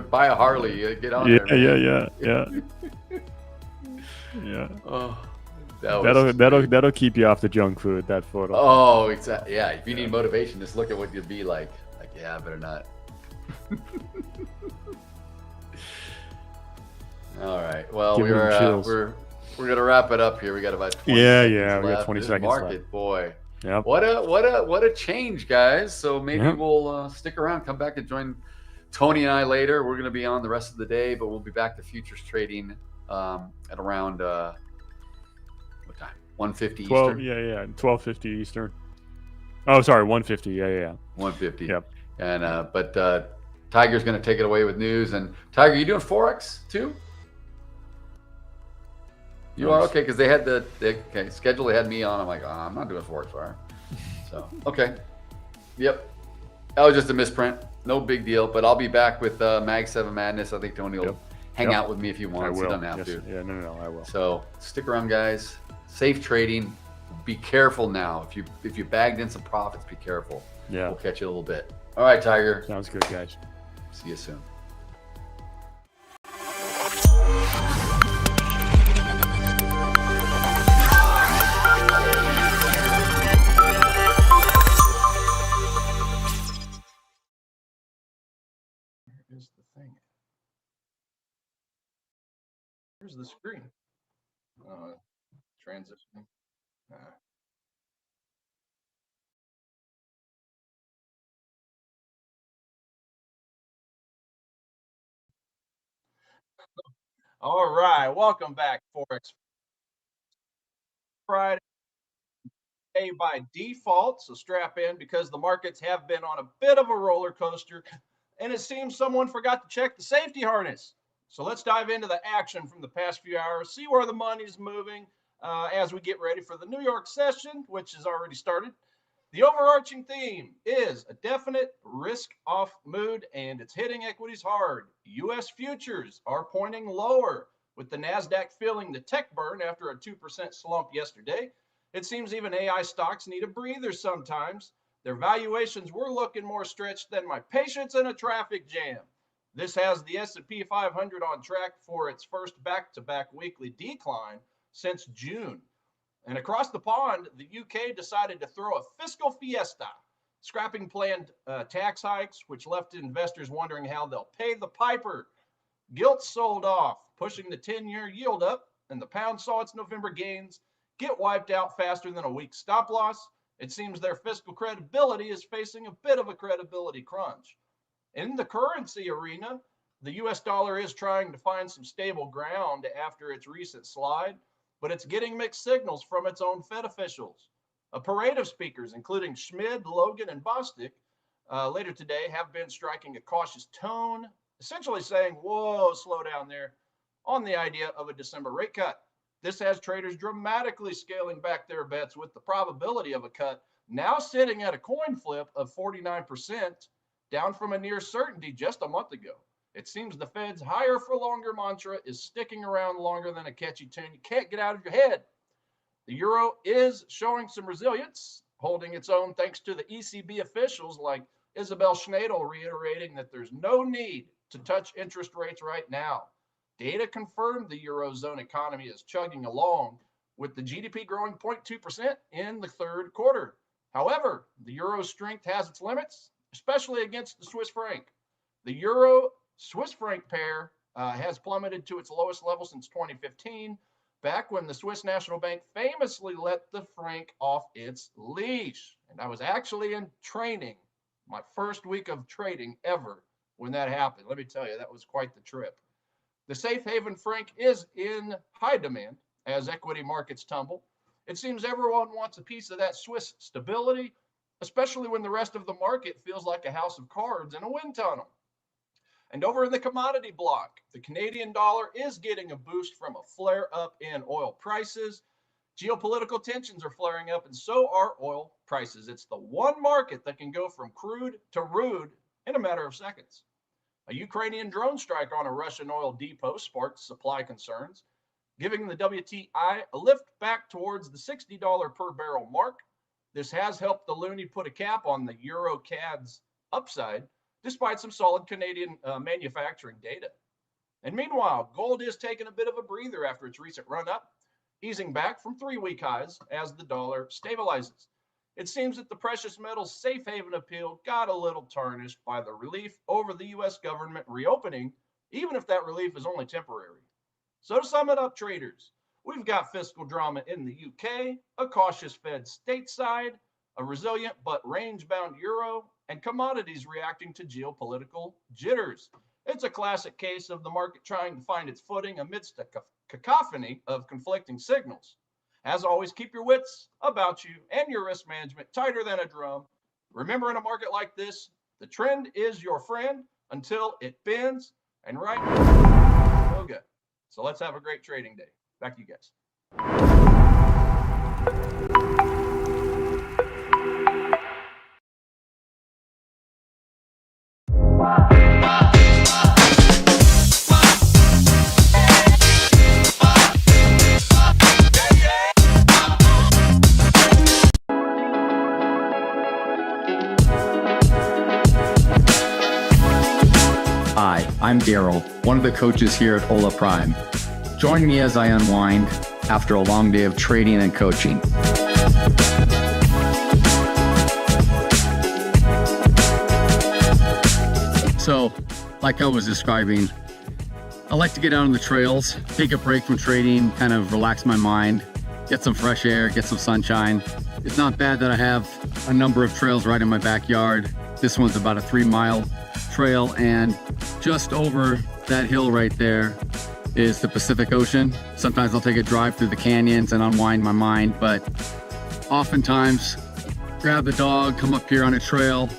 buy a Harley, get on there. Yeah. Oh, that'll keep you off the junk food. That photo. Oh, exactly. Yeah, if you need motivation, just look at what you'd be like. Like, yeah, I better not. All right. Well, we're gonna wrap it up here. We got about 20 seconds we got left. 20 This seconds market, left. boy. Yep. What a change, guys. So maybe we'll stick around, come back and join Tony and I later. We're going to be on the rest of the day, but we'll be back to futures trading at around what time? 1:50 Eastern. Yeah. 12:50 Eastern. Oh, sorry, 1:50. Yeah. 1:50. Yep. And but Tiger's going to take it away with news. And Tiger, you doing Forex too? You are? Okay, because they had the schedule. They had me on. I'm like, I'm not doing Forex, all right. So, okay. Yep. That was just a misprint. No big deal. But I'll be back with MAG7 Madness. I think Tony will hang out with me if he wants. He doesn't have to. Yeah, no, I will. So stick around, guys. Safe trading. Be careful now. If you bagged in some profits, be careful. Yeah. We'll catch you a little bit. All right, Tiger. Sounds good, guys. See you soon. Here's the thing. Here's the screen. Transitioning. All right, welcome back, Forex Friday by default. So strap in because the markets have been on a bit of a roller coaster, and it seems someone forgot to check the safety harness. So let's dive into the action from the past few hours, see where the money's moving as we get ready for the New York session, which has already started. The overarching theme is a definite risk-off mood, and it's hitting equities hard. U.S. futures are pointing lower, with the Nasdaq feeling the tech burn after a 2% slump yesterday. It seems even AI stocks need a breather sometimes. Their valuations were looking more stretched than my patience in a traffic jam. This has the S&P 500 on track for its first back-to-back weekly decline since June. And across the pond, the UK decided to throw a fiscal fiesta, scrapping planned tax hikes, which left investors wondering how they'll pay the piper. Gilt sold off, pushing the 10-year yield up, and the pound saw its November gains get wiped out faster than a weak stop loss. It seems their fiscal credibility is facing a bit of a credibility crunch. In the currency arena, the US dollar is trying to find some stable ground after its recent slide, but it's getting mixed signals from its own Fed officials. A parade of speakers, including Schmid, Logan, and Bostic, later today have been striking a cautious tone, essentially saying, whoa, slow down there, on the idea of a December rate cut. This has traders dramatically scaling back their bets, with the probability of a cut now sitting at a coin flip of 49%, down from a near certainty just a month ago. It seems the Fed's higher for longer mantra is sticking around longer than a catchy tune you can't get out of your head. The euro is showing some resilience, holding its own thanks to the ECB officials like Isabel Schnadel reiterating that there's no need to touch interest rates right now. Data confirmed the Eurozone economy is chugging along, with the GDP growing 0.2% in the third quarter. However, the euro's strength has its limits, especially against the Swiss franc. The euro-Swiss franc pair has plummeted to its lowest level since 2015, back when the Swiss National Bank famously let the franc off its leash. And I was actually in training, my first week of trading ever, when that happened. Let me tell you, that was quite the trip. The safe haven franc is in high demand as equity markets tumble. It seems everyone wants a piece of that Swiss stability, especially when the rest of the market feels like a house of cards in a wind tunnel. And over in the commodity block, the Canadian dollar is getting a boost from a flare up in oil prices. Geopolitical tensions are flaring up, and so are oil prices. It's the one market that can go from crude to rude in a matter of seconds. A Ukrainian drone strike on a Russian oil depot sparked supply concerns, giving the WTI a lift back towards the $60 per barrel mark. This has helped the loonie put a cap on the Euro CAD's upside, despite some solid Canadian manufacturing data. And meanwhile, gold is taking a bit of a breather after its recent run up, easing back from 3-week highs as the dollar stabilizes. It seems that the precious metals safe haven appeal got a little tarnished by the relief over the U.S. government reopening, even if that relief is only temporary. So to sum it up, traders, we've got fiscal drama in the UK, a cautious Fed stateside, a resilient but range-bound euro, and commodities reacting to geopolitical jitters. It's a classic case of the market trying to find its footing amidst a cacophony of conflicting signals. As always, keep your wits about you and your risk management tighter than a drum. Remember, in a market like this, the trend is your friend until it bends, and right now, no good. So let's have a great trading day. Back to you guys. Hi, I'm Daryl, one of the coaches here at Hola Prime. Join me as I unwind after a long day of trading and coaching. So, like I was describing, I like to get out on the trails, take a break from trading, kind of relax my mind, get some fresh air, get some sunshine. It's not bad that I have a number of trails right in my backyard. This one's about a 3-mile trail, and just over that hill right there is the Pacific Ocean. Sometimes I'll take a drive through the canyons and unwind my mind, but oftentimes grab the dog, come up here on a trail,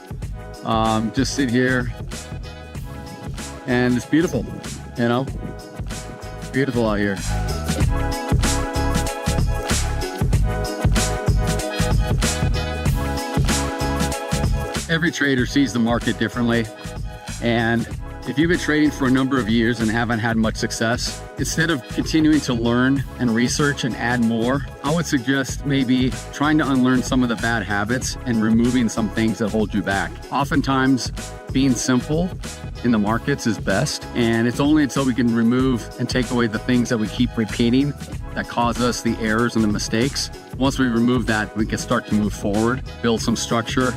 just sit here, and it's beautiful, you know, beautiful out here. Every trader sees the market differently. And if you've been trading for a number of years and haven't had much success, instead of continuing to learn and research and add more, I would suggest maybe trying to unlearn some of the bad habits and removing some things that hold you back. Oftentimes, being simple in the markets is best, and it's only until we can remove and take away the things that we keep repeating that cause us the errors and the mistakes. Once we remove that, we can start to move forward, build some structure,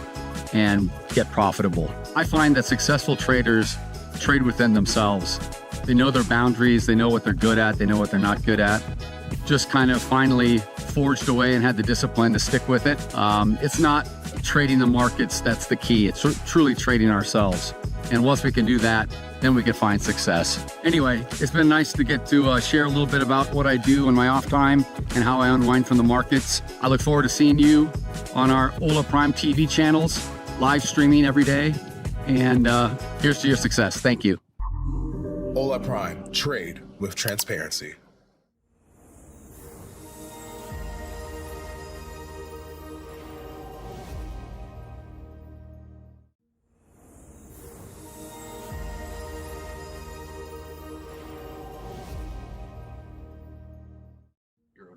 and get profitable. I find that successful traders trade within themselves. They know their boundaries, they know what they're good at, they know what they're not good at. Just kind of finally forged away and had the discipline to stick with it. It's not trading the markets that's the key. It's truly trading ourselves. And once we can do that, then we can find success. Anyway, it's been nice to get to share a little bit about what I do in my off time and how I unwind from the markets. I look forward to seeing you on our Hola Prime TV channels, live streaming every day. And here's to your success. Thank you. Hola Prime. Trade with transparency.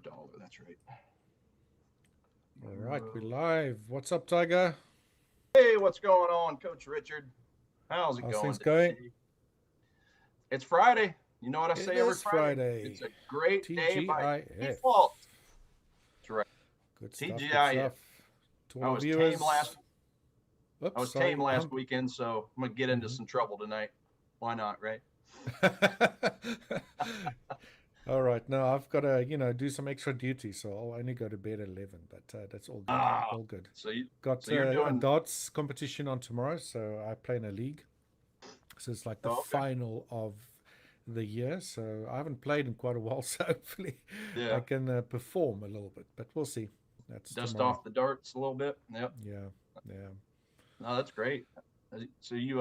$1, that's right. All right, we're live. What's up, Tiger? Hey, what's going on, Coach Richard? How's How's going? things going? It's Friday. You know what I say every is Friday? Friday. It's a great day by TGIF. default. That's right. Good stuff. TGIF. Good stuff. To I our was viewers. tame last. Oops, I was sorry. tame last weekend, so I'm gonna get into some trouble tonight. Why not, right? All right. No, I've got to, do some extra duty, so I'll only go to bed at 11. But that's all good. All good. So you Got so you're a doing darts competition on tomorrow, so I play in a league. So it's like the final of the year. So I haven't played in quite a while, so hopefully I can perform a little bit. But we'll see. That's dust tomorrow. off the darts a little bit. Yep. Yeah. No, that's great. So you've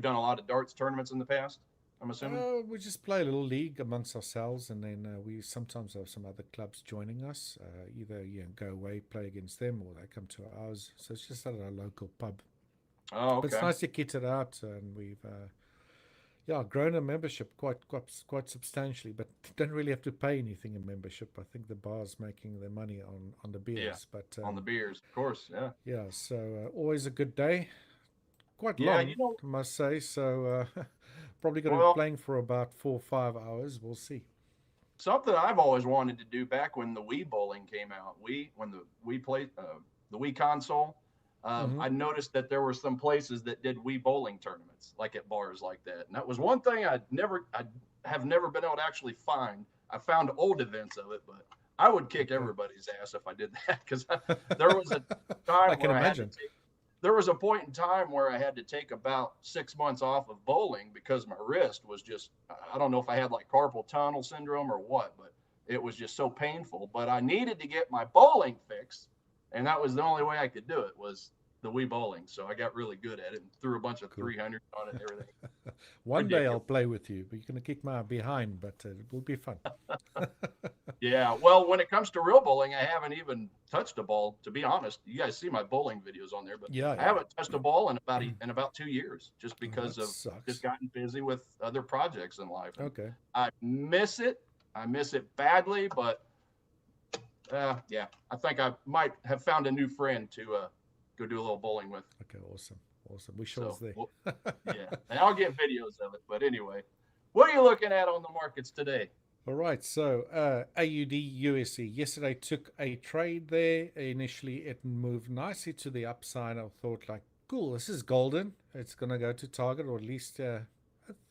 done a lot of darts tournaments in the past, I'm assuming? We just play a little league amongst ourselves, and then we sometimes have some other clubs joining us. Either go away, play against them, or they come to ours. So it's just at our local pub. Oh, okay. But it's nice to kit it out, and we've grown a membership quite substantially, but don't really have to pay anything in membership. I think the bar's making their money on the beers. Yeah, but on the beers, of course. Yeah. Yeah, so always a good day. Quite long, I must say. So probably going to be playing for about 4 or 5 hours. We'll see. Something I've always wanted to do back when the Wii bowling came out, when the Wii played the Wii console, I noticed that there were some places that did Wii bowling tournaments, like at bars like that. And that was one thing I have never been able to actually find. I found old events of it, but I would kick everybody's ass if I did that, because there was a time I can imagine. There was a point in time where I had to take about 6 months off of bowling because my wrist was just, I don't know if I had like carpal tunnel syndrome or what, but it was just so painful. But I needed to get my bowling fixed, and that was the only way I could do it, was the Wii bowling. So I got really good at it and threw a bunch of 300 on it and everything. One day I'll play with you, but you're going to kick my behind, but it will be fun. Yeah, well, when it comes to real bowling, I haven't even touched a ball, to be honest. You guys see my bowling videos on there, but I haven't touched a ball in about 2 years, just because of just gotten busy with other projects in life. Okay. I miss it. I miss it badly, but I think I might have found a new friend to go do a little bowling with. Okay, awesome. We shall there. Yeah, and I'll get videos of it. But anyway, what are you looking at on the markets today? All right, so AUD USD. Yesterday took a trade there. Initially, it moved nicely to the upside. I thought, like, cool, this is golden. It's going to go to target, or at least a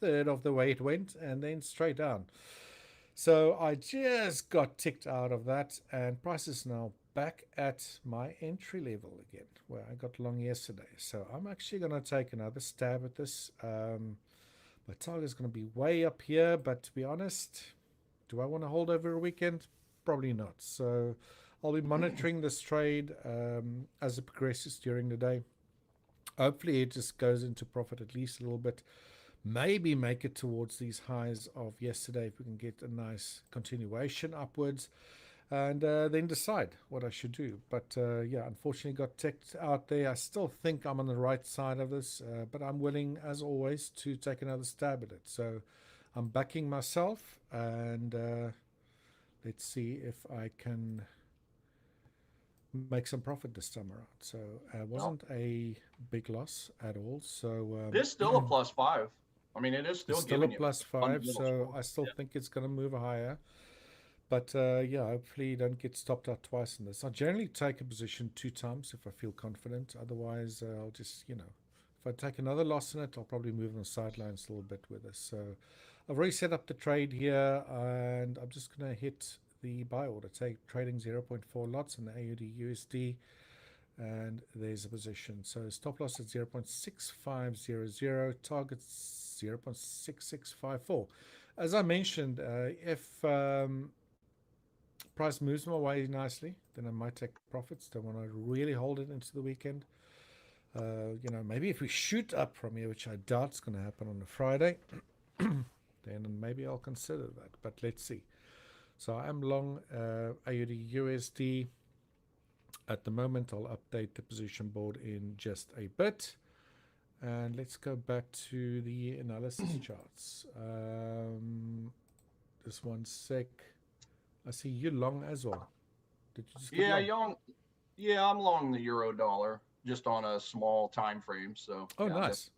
third of the way it went, and then straight down. So I just got ticked out of that, and price is now back at my entry level again, where I got long yesterday. So I'm actually going to take another stab at this. My target is going to be way up here, but to be honest, do I want to hold over a weekend? Probably not. So I'll be monitoring this trade as it progresses during the day. Hopefully it just goes into profit at least a little bit. Maybe make it towards these highs of yesterday if we can get a nice continuation upwards. and then decide what I should do. But yeah, unfortunately got teched out there. I still think I'm on the right side of this, but I'm willing, as always, to take another stab at it. So I'm backing myself, and let's see if I can make some profit this time around. So it wasn't a big loss at all. So it is still a +5. I mean, it is still a giving +5. So I still think it's going to move higher. But yeah, hopefully you don't get stopped out twice in this. I generally take a position 2 times if I feel confident. Otherwise, I'll just, if I take another loss in it, I'll probably move on the sidelines a little bit with this. So I've already set up the trade here, and I'm just going to hit the buy order. Trading 0.4 lots in the AUD USD, and there's a position. So stop loss at 0.6500, target 0.6654. As I mentioned, if price moves my way nicely, then I might take profits. Don't want to really hold it into the weekend. Maybe if we shoot up from here, which I doubt is going to happen on a Friday, then maybe I'll consider that. But let's see. So I'm long AUD USD at the moment. I'll update the position board in just a bit. And let's go back to the analysis charts. Just one sec. I see you long as well. Did you just get long? I'm long the euro dollar, just on a small time frame. So yeah, nice.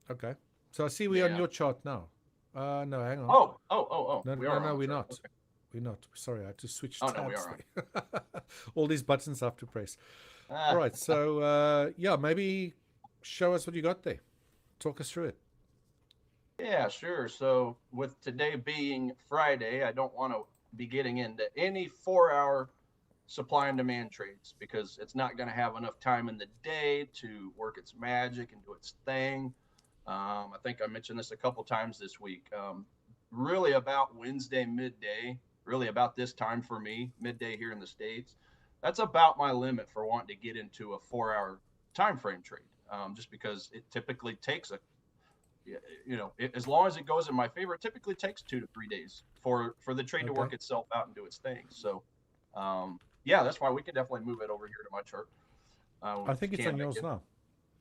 Okay. So I see we're on your chart now. No, hang on. Oh. No, we're not. Okay. We're not. Sorry, I had to switch tabs. No, we are. All these buttons I have to press. All right. So yeah, maybe show us what you got there. Talk us through it. Yeah, sure. So with today being Friday, I don't want to be getting into any 4-hour supply and demand trades because it's not going to have enough time in the day to work its magic and do its thing. I think I mentioned this a couple times this week. Really about Wednesday midday, really about this time for me, midday here in the States. That's about my limit for wanting to get into a 4-hour time frame trade, just because it typically takes as long as it goes in my favor, it typically takes 2 to 3 days for the trade to work itself out and do its thing. So, yeah, that's why we can definitely move it over here to my chart. I think it's on yours now.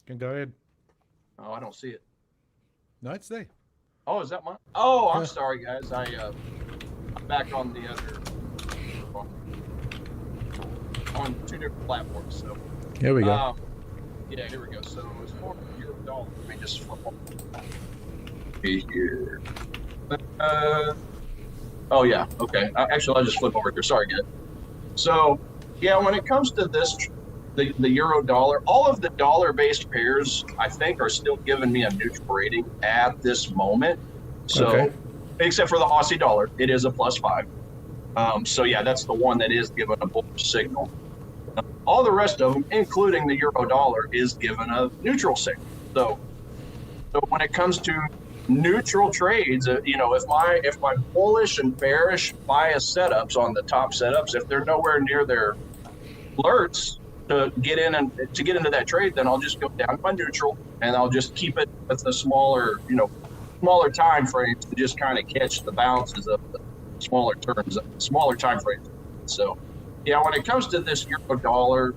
You can go ahead. Oh, I don't see it. No, it's there. Oh, is that mine? Oh, I'm sorry, guys. I'm back on the other on 2 different platforms. So here we go. Yeah, here we go. So it's $4. Let me just flip on here. Oh yeah, okay. Actually, I'll just flip over here. Sorry, guys. So yeah, when it comes to this, the euro dollar, all of the dollar-based pairs, I think, are still giving me a neutral rating at this moment. So, except for the Aussie dollar, it is a +5. So yeah, that's the one that is giving a bullish signal. All the rest of them, including the euro dollar, is given a neutral signal. So when it comes to neutral trades, if my bullish and bearish bias setups on the top setups, if they're nowhere near their alerts to get into that trade, then I'll just go down by neutral and I'll just keep it with the smaller time frames to just kind of catch the bounces of the smaller time frames. So yeah, when it comes to this euro dollar,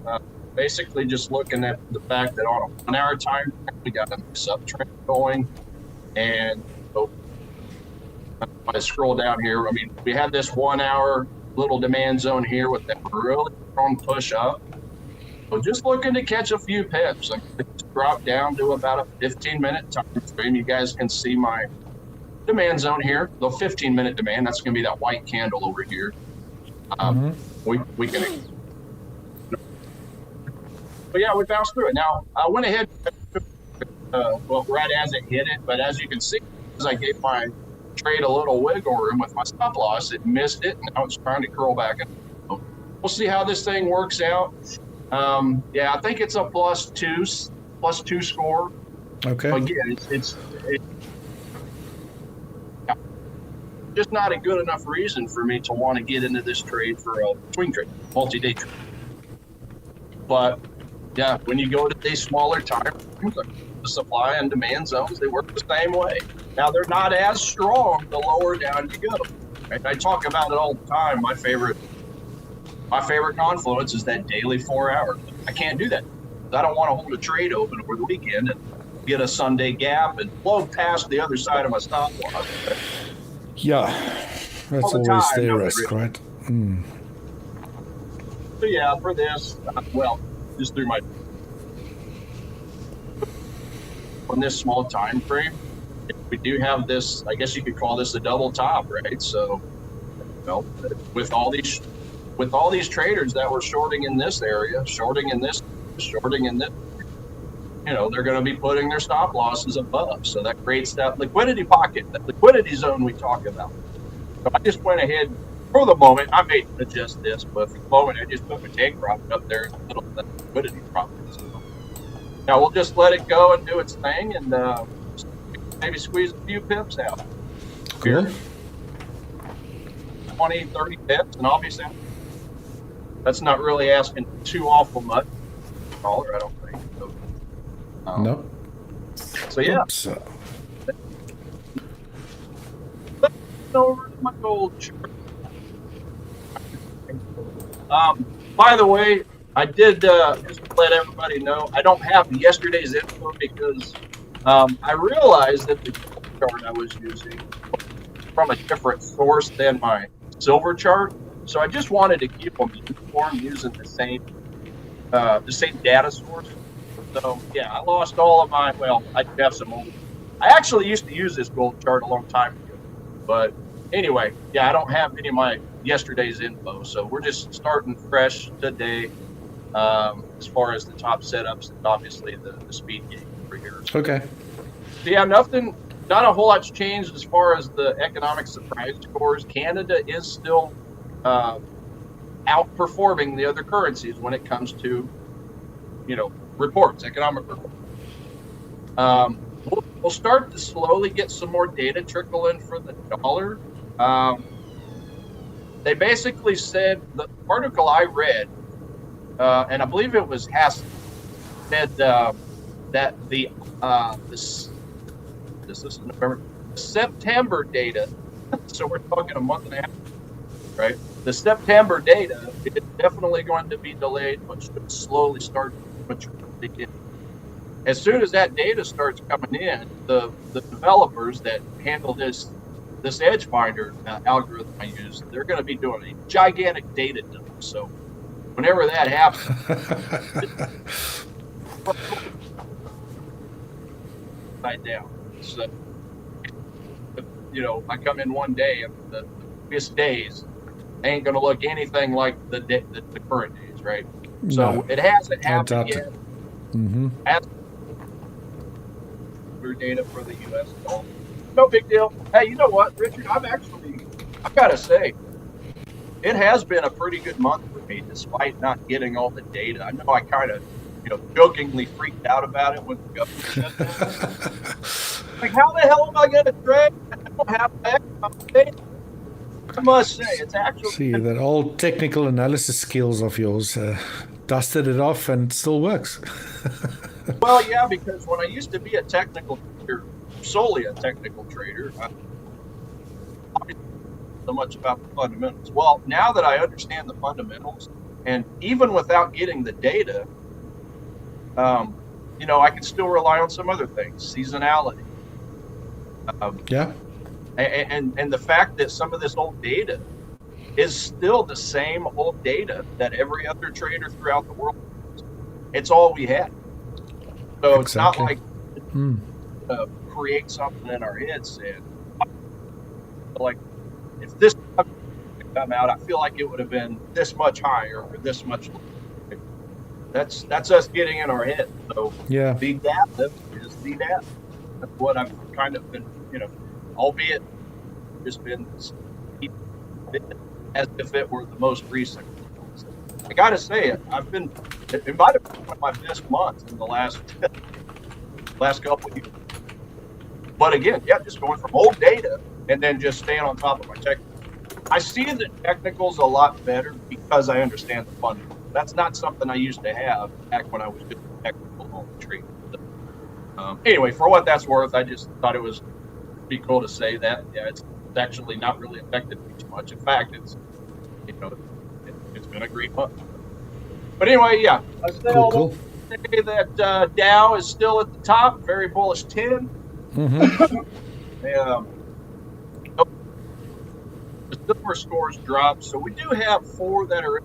basically just looking at the fact that on a 1-hour time, we got a subtrend going. And so if I scroll down here, I mean, we had this 1-hour little demand zone here with that really strong push up. So just looking to catch a few pips. I drop down to about a 15-minute time frame. You guys can see my demand zone here, the 15-minute demand. That's going to be that white candle over here. We can, but yeah, we bounced through it. Now I went ahead, right as it hit it, but as you can see, as I gave my trade a little wiggle room with my stop loss, it missed it, and now it's trying to curl back. So we'll see how this thing works out. Yeah, I think it's a +2 score. Okay. Again, it's just not a good enough reason for me to want to get into this trade for a swing trade, multi-day trade. But yeah, when you go to these smaller time frames, the supply and demand zones, they work the same way. Now they're not as strong the lower down you go. Right? I talk about it all the time. My favorite My favorite confluence is that daily 4 hour. I can't do that. I don't want to hold a trade open over the weekend and get a Sunday gap and blow past the other side of my stop loss. Yeah, that's always their risk, right? Mm. So yeah, for this, well, just through my on this small time frame, we do have this. I guess you could call this a double top, right? So, with all these traders that were shorting in this area, shorting in this, they're going to be putting their stop losses above. So that creates that liquidity pocket, that liquidity zone we talk about. So I just went ahead for the moment. I may adjust this, but for the moment, I just put my take profit up there in the middle of that liquidity profit. So now we'll just let it go and do its thing, and maybe squeeze a few pips out. Cool. 20, 30 pips, and obviously that's not really asking too awful much. I don't think. So, no. So yeah. Oops. Over to my gold chart. By the way, I did just to let everybody know, I don't have yesterday's info because I realized that the gold chart I was using from a different source than my silver chart, so I just wanted to keep them uniform using the same data source. So yeah, I lost all of my. Well, I have some old. I actually used to use this gold chart a long time ago, but anyway, yeah, I don't have any of my yesterday's info, so we're just starting fresh today. As far as the top setups and obviously the speed game over here. So, okay. So yeah, not a whole lot's changed as far as the economic surprise scores. Canada is still outperforming the other currencies when it comes to, reports, economic reports. We'll start to slowly get some more data trickle in for the dollar. They basically said, the article I read, and I believe it was Hass, said that this is November, September data. So we're talking a month and a half, right? The September data is definitely going to be delayed, but should slowly start maturity. As soon as that data starts coming in, the developers that handle this edge finder algorithm I use, they're going to be doing a gigantic data dump. So whenever that happens, right down. So I come in one day, and the previous days ain't going to look anything like the current days, right? So No, it hasn't happened yet. Mm-hmm. Data for the U.S. dollar. No big deal. Hey, you know what, Richard? I've got to say, it has been a pretty good month for me, despite not getting all the data. I know I kind of, jokingly freaked out about it when the government shut down. Like, how the hell am I going to trade? I don't have that data. I must say, it's actually... See, that old technical analysis skills of yours dusted it off and it still works. Well, yeah, because when I used to be a technical trader, solely a technical trader, I didn't know so much about the fundamentals. Well, now that I understand the fundamentals, and even without getting the data, I can still rely on some other things, seasonality. Yeah. And the fact that some of this old data is still the same old data that every other trader throughout the world has. It's all we had. So It's not like create something in our heads and like if this come out, I feel like it would have been this much higher or this much lower. That's us getting in our head. So yeah, the adaptive is the adaptive. That's what I've kind of been, albeit just been as if it were the most recent. I got to say it. It might have been one of my best months in the last couple of years. But again, yeah, just going from old data and then just staying on top of my technicals. I see the technicals a lot better because I understand the fundamentals. That's not something I used to have back when I was just technical on the tree. Anyway, for what that's worth, I just thought it was pretty cool to say that. Yeah, it's actually not really affected me too much. In fact, it's it's been a great month. But anyway, yeah, I still say that Dow is still at the top, very bullish 10. The silver scores dropped, so we do have 4 that are in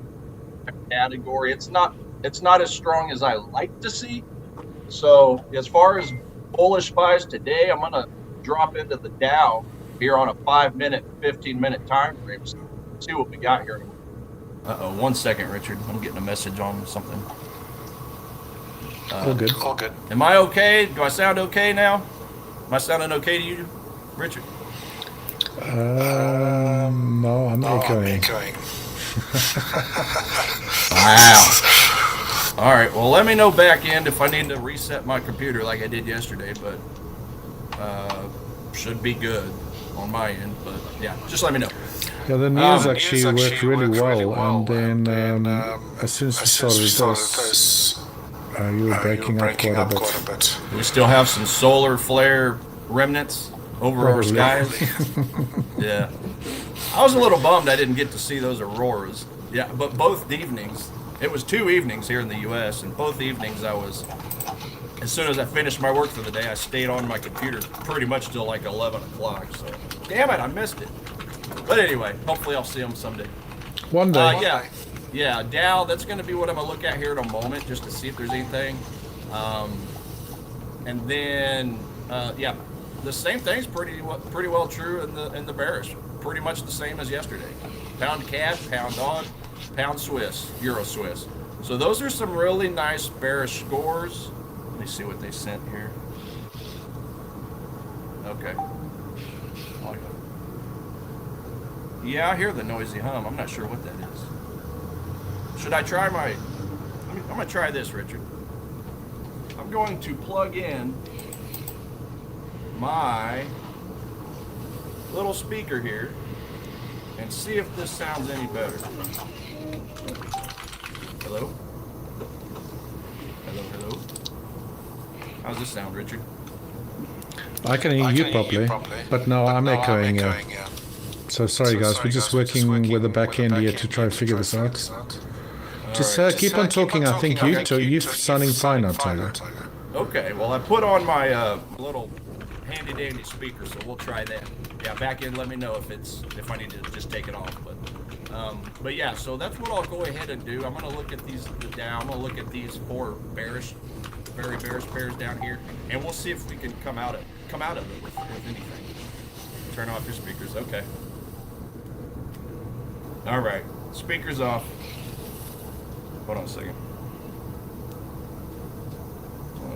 that category. It's not as strong as I like to see. So as far as bullish buys today, I'm gonna drop into the Dow here on a 5-minute, 15-minute time frame. So see what we got here. 1 second, Richard. I'm getting a message on something. All good. Am I okay? Do I sound okay now? Am I sounding okay to you, Richard? No, I'm echoing. Wow. All right. Well, let me know back end if I need to reset my computer like I did yesterday, but should be good on my end. But yeah, just let me know. Yeah, the news actually worked really well, and then as soon as we started this, you were breaking up quite a bit. We still have some solar flare remnants over our skies. Yeah. I was a little bummed I didn't get to see those auroras. Yeah, but both evenings, it was 2 evenings here in the U.S., and both evenings as soon as I finished my work for the day, I stayed on my computer pretty much till like 11 o'clock. So, damn it, I missed it. But anyway, hopefully I'll see them someday. One day. Yeah, Dow, that's going to be what I'm going to look at here in a moment, just to see if there's anything. And then, the same thing's pretty well true in the bearish. Pretty much the same as yesterday. Pound CAD, pound AUD, pound Swiss, Euro Swiss. So those are some really nice bearish scores. Let me see what they sent here. Okay. Yeah, I hear the noisy hum. I'm not sure what that is. Should I try I'm going to try this, Richard. I'm going to plug in my little speaker here and see if this sounds any better. Hello? Hello? How's this sound, Richard? I can hear you properly, but no, I'm echoing. So sorry guys, we're just working with the back end here to try to figure this out. Just keep on talking. I think you're sounding fine now, Tyler. Okay, well I put on my little handy dandy speaker, so we'll try that. Yeah, back end, let me know if I need to just take it off. But yeah, so that's what I'll go ahead and do. I'm gonna look at these down. I'm gonna look at these 4 very bearish pairs down here, and we'll see if we can come out of it with anything. Turn off your speakers. Okay. All right, speakers off. Hold on a second.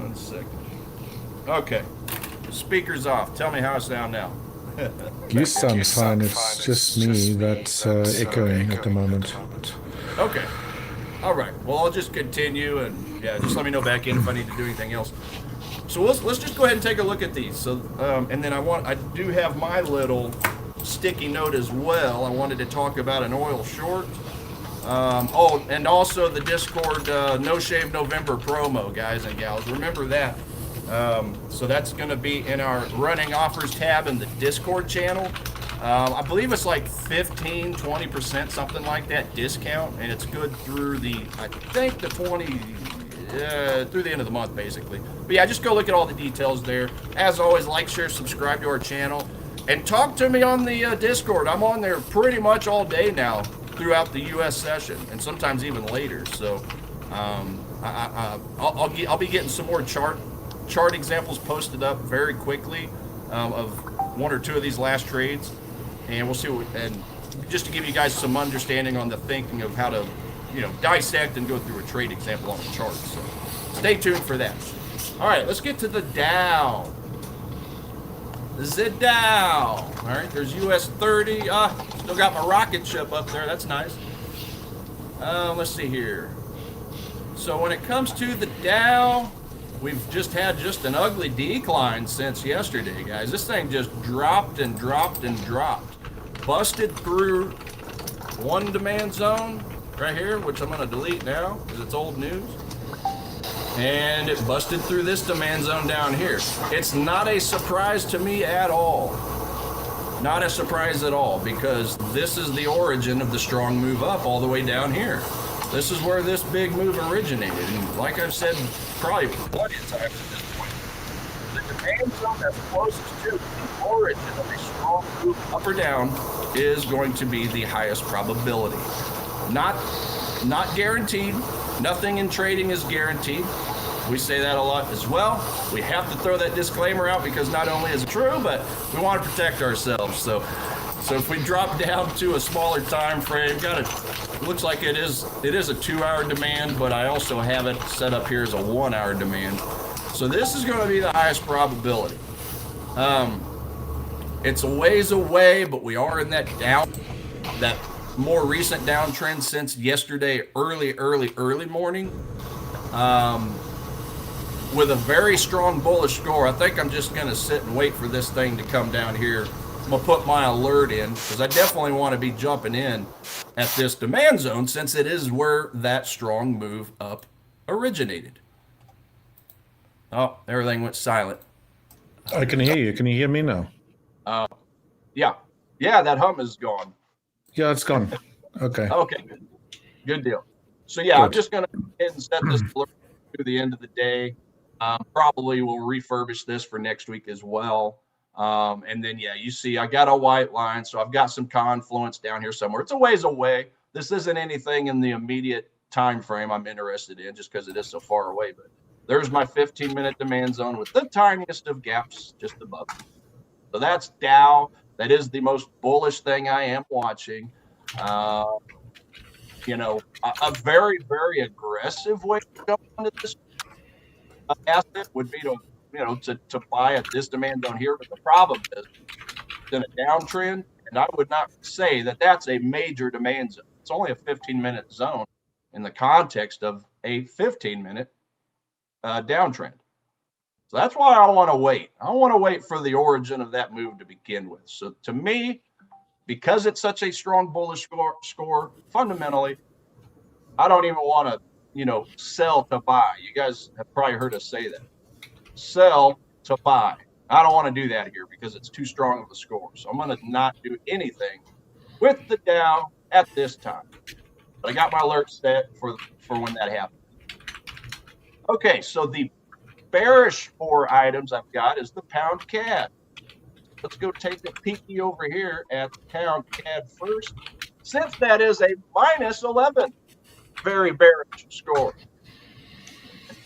1 second. Okay, speakers off. Tell me how I sound now. You sound fine. It's just me that's echoing at the moment. Okay. All right. Well, I'll just continue, and yeah, just let me know back in if I need to do anything else. So let's just go ahead and take a look at these. So and then I do have my little sticky note as well. I wanted to talk about an oil short. And also the Discord No Shave November promo, guys and gals. Remember that. So that's going to be in our running offers tab in the Discord channel. I believe it's like 15-20%, something like that discount, and it's good through through the end of the month, basically. But yeah, just go look at all the details there. As always, like, share, subscribe to our channel, and talk to me on the Discord. I'm on there pretty much all day now throughout the U.S. session, and sometimes even later. So I'll be getting some more chart examples posted up very quickly of 1 or 2 of these last trades, and we'll see and just to give you guys some understanding on the thinking of how to dissect and go through a trade example on a chart. So stay tuned for that. All right, let's get to the Dow. The Dow. All right, there's US 30. Still got my rocket ship up there. That's nice. Let's see here. So when it comes to the Dow, we've just had an ugly decline since yesterday, guys. This thing just dropped and dropped and dropped. Busted through one demand zone right here, which I'm going to delete now because it's old news. And it busted through this demand zone down here. It's not a surprise to me at all Not a surprise at all, because this is the origin of the strong move up all the way down here. This is where this big move originated. And like I've said probably plenty of times at this point, the demand zone that's closest to the origin of a strong move up or down is going to be the highest probability. Not guaranteed. Nothing in trading is guaranteed. We say that a lot as well. We have to throw that disclaimer out because not only is it true, but we want to protect ourselves. So if we drop down to a smaller time frame, looks like it is a 2-hour demand, but I also have it set up here as a 1-hour demand. So this is going to be the highest probability. It's a ways away, but we are in that more recent downtrend since yesterday, early morning. With a very strong bullish score. I think I'm just going to sit and wait for this thing to come down here. I'm going to put my alert in because I definitely want to be jumping in at this demand zone since it is where that strong move up originated. Oh, everything went silent. I can hear you. Can you hear me now? Yeah, that hum is gone. Yeah, it's gone. Okay. Okay, good deal. So yeah, Good. I'm just going to go ahead and set this alert through the end of the day. Probably will refurbish this for next week as well. And then, yeah, you see, I got a white line, so I've got some confluence down here somewhere. It's a ways away. This isn't anything in the immediate time frame I'm interested in just because it is so far away. But there's my 15-minute demand zone with the tiniest of gaps just above. So that's Dow. That is the most bullish thing I am watching. A very, very aggressive way to go into this asset would be to buy at this demand zone here. But the problem is it's in a downtrend, and I would not say that that's a major demand zone. It's only a 15-minute zone in the context of a 15-minute downtrend. So that's why I want to wait. I want to wait for the origin of that move to begin with. So to me, because it's such a strong bullish score fundamentally, I don't even want to sell to buy. You guys have probably heard us say that. Sell to buy. I don't want to do that here because it's too strong of a score. So I'm going to not do anything with the Dow at this time. But I got my alert set for when that happens. Okay, so the bearish 4 items I've got is the pound CAD. Let's go take a peeky over here at the pound CAD first. Since that is a -11, very bearish score.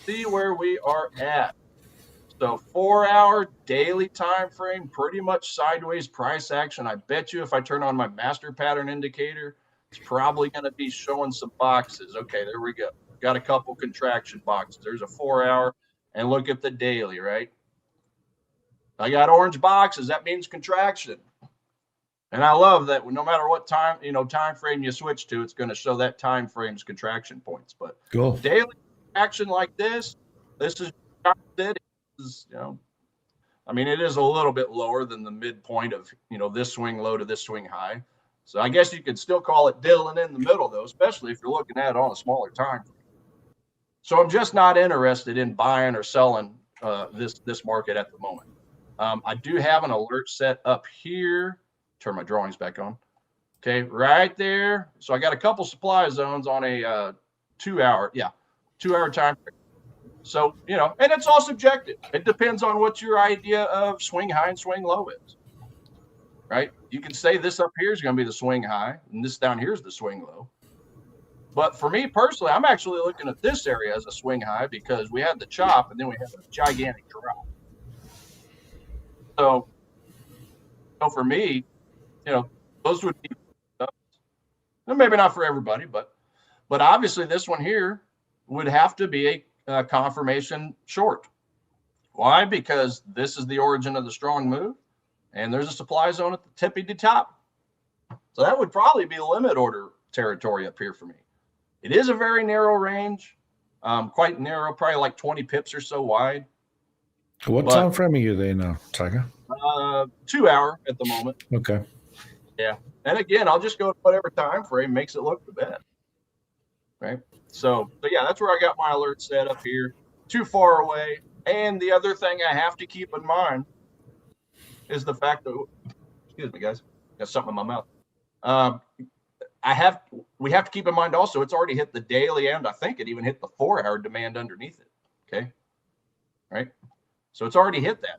See where we are at. So 4-hour daily time frame, pretty much sideways price action. I bet you if I turn on my master pattern indicator, it's probably going to be showing some boxes. Okay, there we go. Got a couple contraction boxes. There's a 4-hour, and look at the daily, right? I got orange boxes. That means contraction. And I love that no matter what time frame you switch to, it's going to show that time frame's contraction points. But Cool. Daily action like this is it is, it is a little bit lower than the midpoint of, this swing low to this swing high. So I guess you could still call it diddling in the middle, though, especially if you're looking at it on a smaller time frame. So I'm just not interested in buying or selling this market at the moment. I do have an alert set up here. Turn my drawings back on. Okay, right there. So I got a couple supply zones on a 2-hour time frame. So, and it's all subjective. It depends on what your idea of swing high and swing low is, right? You can say this up here is going to be the swing high and this down here is the swing low. But for me personally, I'm actually looking at this area as a swing high because we had the chop and then we had a gigantic drop. So for me, those would be, maybe not for everybody, but obviously this one here would have to be a confirmation short. Why? Because this is the origin of the strong move, and there's a supply zone at the tippy top. So that would probably be limit order territory up here for me. It is a very narrow range, quite narrow, probably like 20 pips or so wide. What time frame are you there now, Tiger? 2-hour at the moment. Okay. Yeah. And again, I'll just go with whatever time frame makes it look the best. Right. So yeah, that's where I got my alert set up here. Too far away. And the other thing I have to keep in mind is the fact that, Excuse me, guys. Got something in my mouth. We have to keep in mind also, it's already hit the daily, and I think it even hit the 4-hour demand underneath it. Okay. Right. So it's already hit that.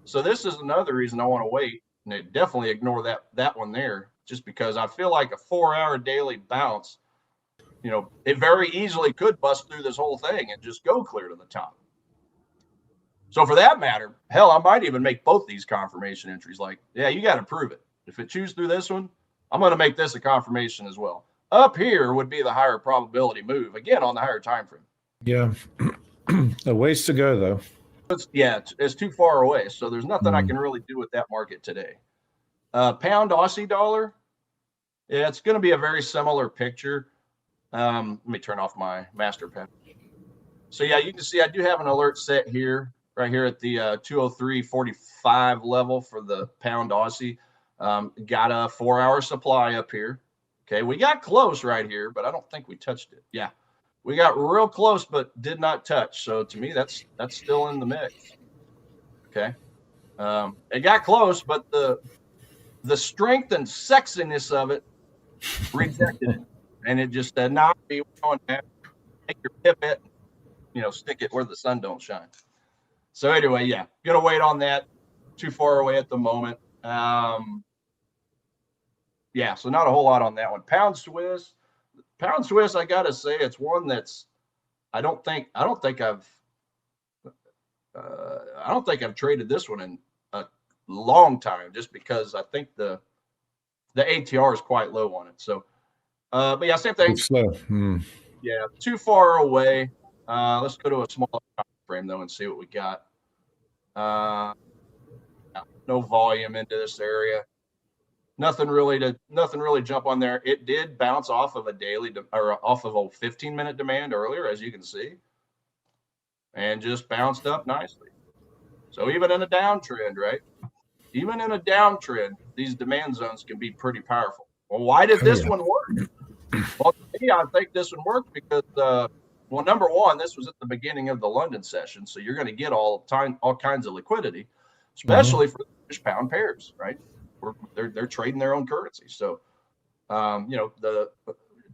So this is another reason I want to wait, and definitely ignore that one there, just because I feel like a 4-hour daily bounce, you know, it very easily could bust through this whole thing and just go clear to the top. So for that matter, hell, I might even make both these confirmation entries. Like, yeah, you got to prove it. If it chews through this one, I'm going to make this a confirmation as well. Up here would be the higher probability move, again, on the higher time frame. Yeah. A ways to go, though. It's too far away. So there's nothing I can really do with that market today. Pound Aussie dollar. Yeah, it's going to be a very similar picture. Let me turn off my master pen. So yeah, you can see I do have an alert set here, right here at the 203.45 level for the pound Aussie. Got a 4-hour supply up here. Okay, we got close right here, but I don't think we touched it. Yeah, we got real close, but did not touch. So to me, that's still in the mix. Okay, it got close, but the strength and sexiness of it rejected it, and it just said, "Nah, be on that. Take your pipette, you know, stick it where the sun don't shine." So anyway, yeah, gonna wait on that. Too far away at the moment. Yeah, so not a whole lot on that one. Pound Swiss, I gotta say, it's one that's I don't think I've traded this one in a long time, just because I think the ATR is quite low on it. So, but yeah, same thing. It's slow. Yeah, too far away. Let's go to a smaller frame though and see what we got. No volume into this area. Nothing really jump on there. It did bounce off of a daily or off of a 15-minute demand earlier, as you can see, and just bounced up nicely. So even in a downtrend, right? Even in a downtrend, these demand zones can be pretty powerful. Well, why did this one work? Well, to me, I think this one worked because, well, number one, this was at the beginning of the London session, so you're going to get all kinds of liquidity, especially for the British pound pairs, right? They're trading their own currency. So, you know,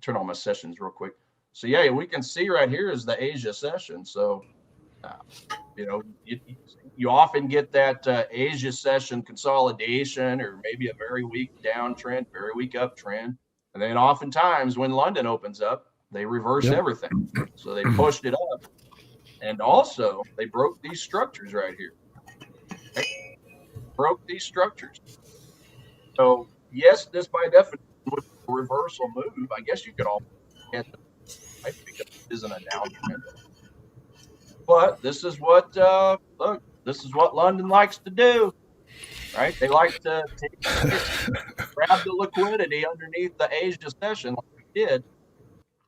turn on my sessions real quick. So yeah, we can see right here is the Asia session. So, you know, you often get that Asia session consolidation, or maybe a very weak downtrend, very weak uptrend. And then oftentimes when London opens up, they reverse everything. So they pushed it up. And also they broke these structures right here. Okay? Broke these structures. So yes, this by definition was a reversal move. I guess you could all get the right, because it isn't a downtrend. But this is what look, this is what London likes to do, right? They like to grab the liquidity underneath the Asia session like we did.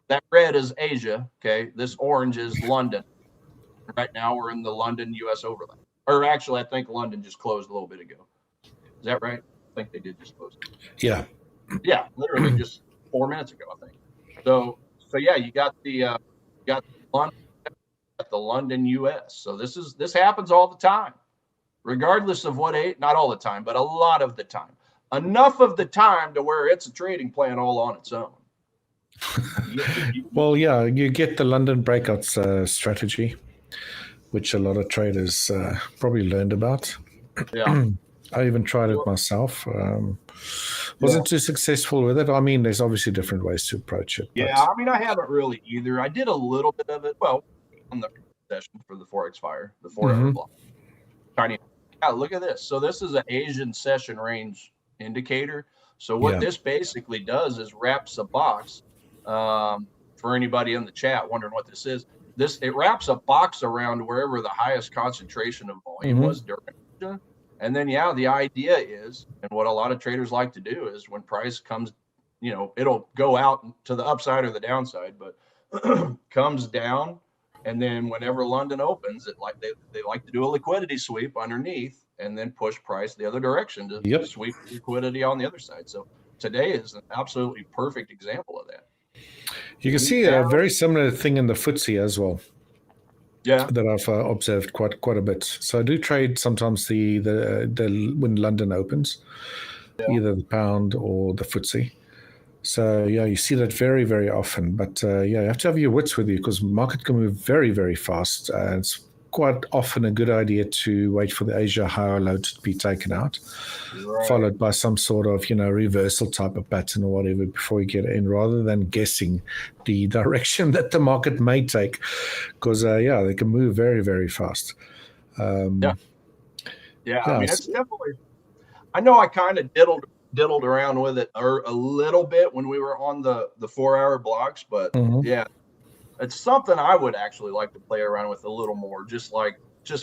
That red is Asia, okay? This orange is London. Right now we're in the London US overlap. Or actually, I think London just closed a little bit ago. Is that right? I think they did just close. Yeah. Yeah, literally just 4 minutes ago, I think. So yeah, you got the London US. So this happens all the time, regardless of what not all the time, but a lot of the time. Enough of the time to where it's a trading plan all on its own. Well, yeah, you get the London breakout strategy, which a lot of traders probably learned about. Yeah. I even tried it myself. Wasn't too successful with it. I mean, there's obviously different ways to approach it. Yeah, I mean, I haven't really either. I did a little bit of it. Well, on the session for the Forex Fire, the 4-hour block. Tiny. Yeah, look at this. So this is an Asian session range indicator. So what this basically does is wraps a box. For anybody in the chat wondering what this is, it wraps a box around wherever the highest concentration of volume was during Asia. And then, yeah, the idea is, and what a lot of traders like to do is when price comes, you know, it'll go out to the upside or the downside, but comes down. And then whenever London opens, they like to do a liquidity sweep underneath and then push price the other direction to sweep liquidity on the other side. So today is an absolutely perfect example of that. You can see a very similar thing in the FTSE as well. that I've observed quite a bit. So I do trade sometimes the when London opens, either the pound or the FTSE. So yeah, you see that very, very often. But you have to have your wits with you because market can move very, very fast. It's quite often a good idea to wait for the Asia high or low to be taken out, followed by some sort of reversal type of pattern or whatever before you get in, rather than guessing the direction that the market may take, because they can move very, very fast. I mean, it's definitely. I know I kind of diddled around with it a little bit when we were on the 4-hour blocks, but it's something I would actually like to play around with a little more, just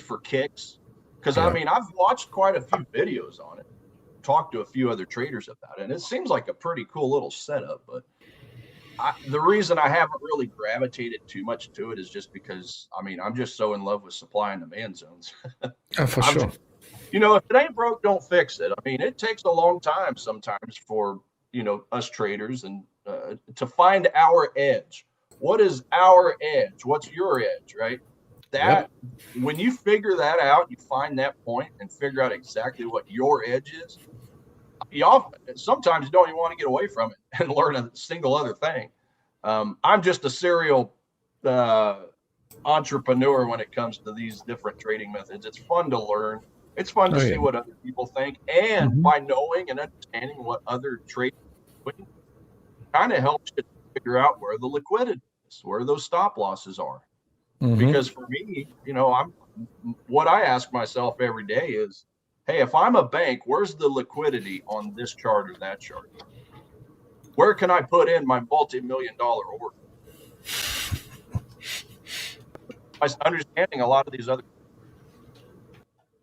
for kicks. Because I mean, I've watched quite a few videos on it, talked to a few other traders about it, and it seems like a pretty cool little setup. But the reason I haven't really gravitated too much to it is just because, I mean, I'm just so in love with supply and demand zones. For sure. If it ain't broke, don't fix it. I mean, it takes a long time sometimes for, us traders and to find our edge. What is our edge? What's your edge, right? When you figure that out, you find that point and figure out exactly what your edge is. Sometimes you don't even want to get away from it and learn a single other thing. I'm just a serial entrepreneur when it comes to these different trading methods. It's fun to learn. It's fun to see what other people think. And by knowing and understanding what other traders are doing, kind of helps you figure out where the liquidity is, where those stop losses are. Because for me, what I ask myself every day is, hey, if I'm a bank, where's the liquidity on this chart or that chart? Where can I put in my multi-million-dollar order? By understanding a lot of these other,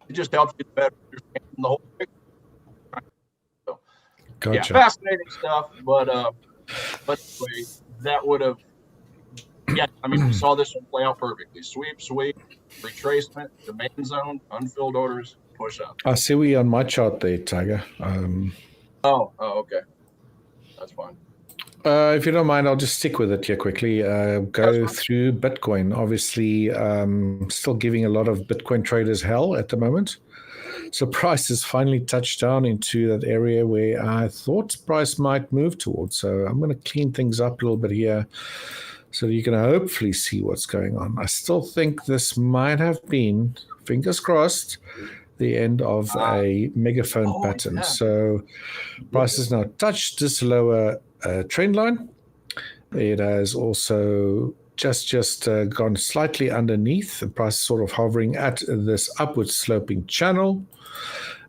it just helps you better understand the whole picture. So, gotcha. Fascinating stuff. But anyway, that would have. Yeah, I mean, we saw this one play out perfectly. Sweep, retracement, demand zone, unfilled orders, push up. I see we on my chart there, Tiger. Okay. That's fine. If you don't mind, I'll just stick with it here quickly. Go through Bitcoin. Obviously, still giving a lot of Bitcoin traders hell at the moment. So price has finally touched down into that area where I thought price might move towards. So I'm going to clean things up a little bit here, so you can hopefully see what's going on. I still think this might have been, fingers crossed, the end of a megaphone pattern. Yeah. So price has now touched this lower trend line. It has also just gone slightly underneath. The price is sort of hovering at this upward sloping channel.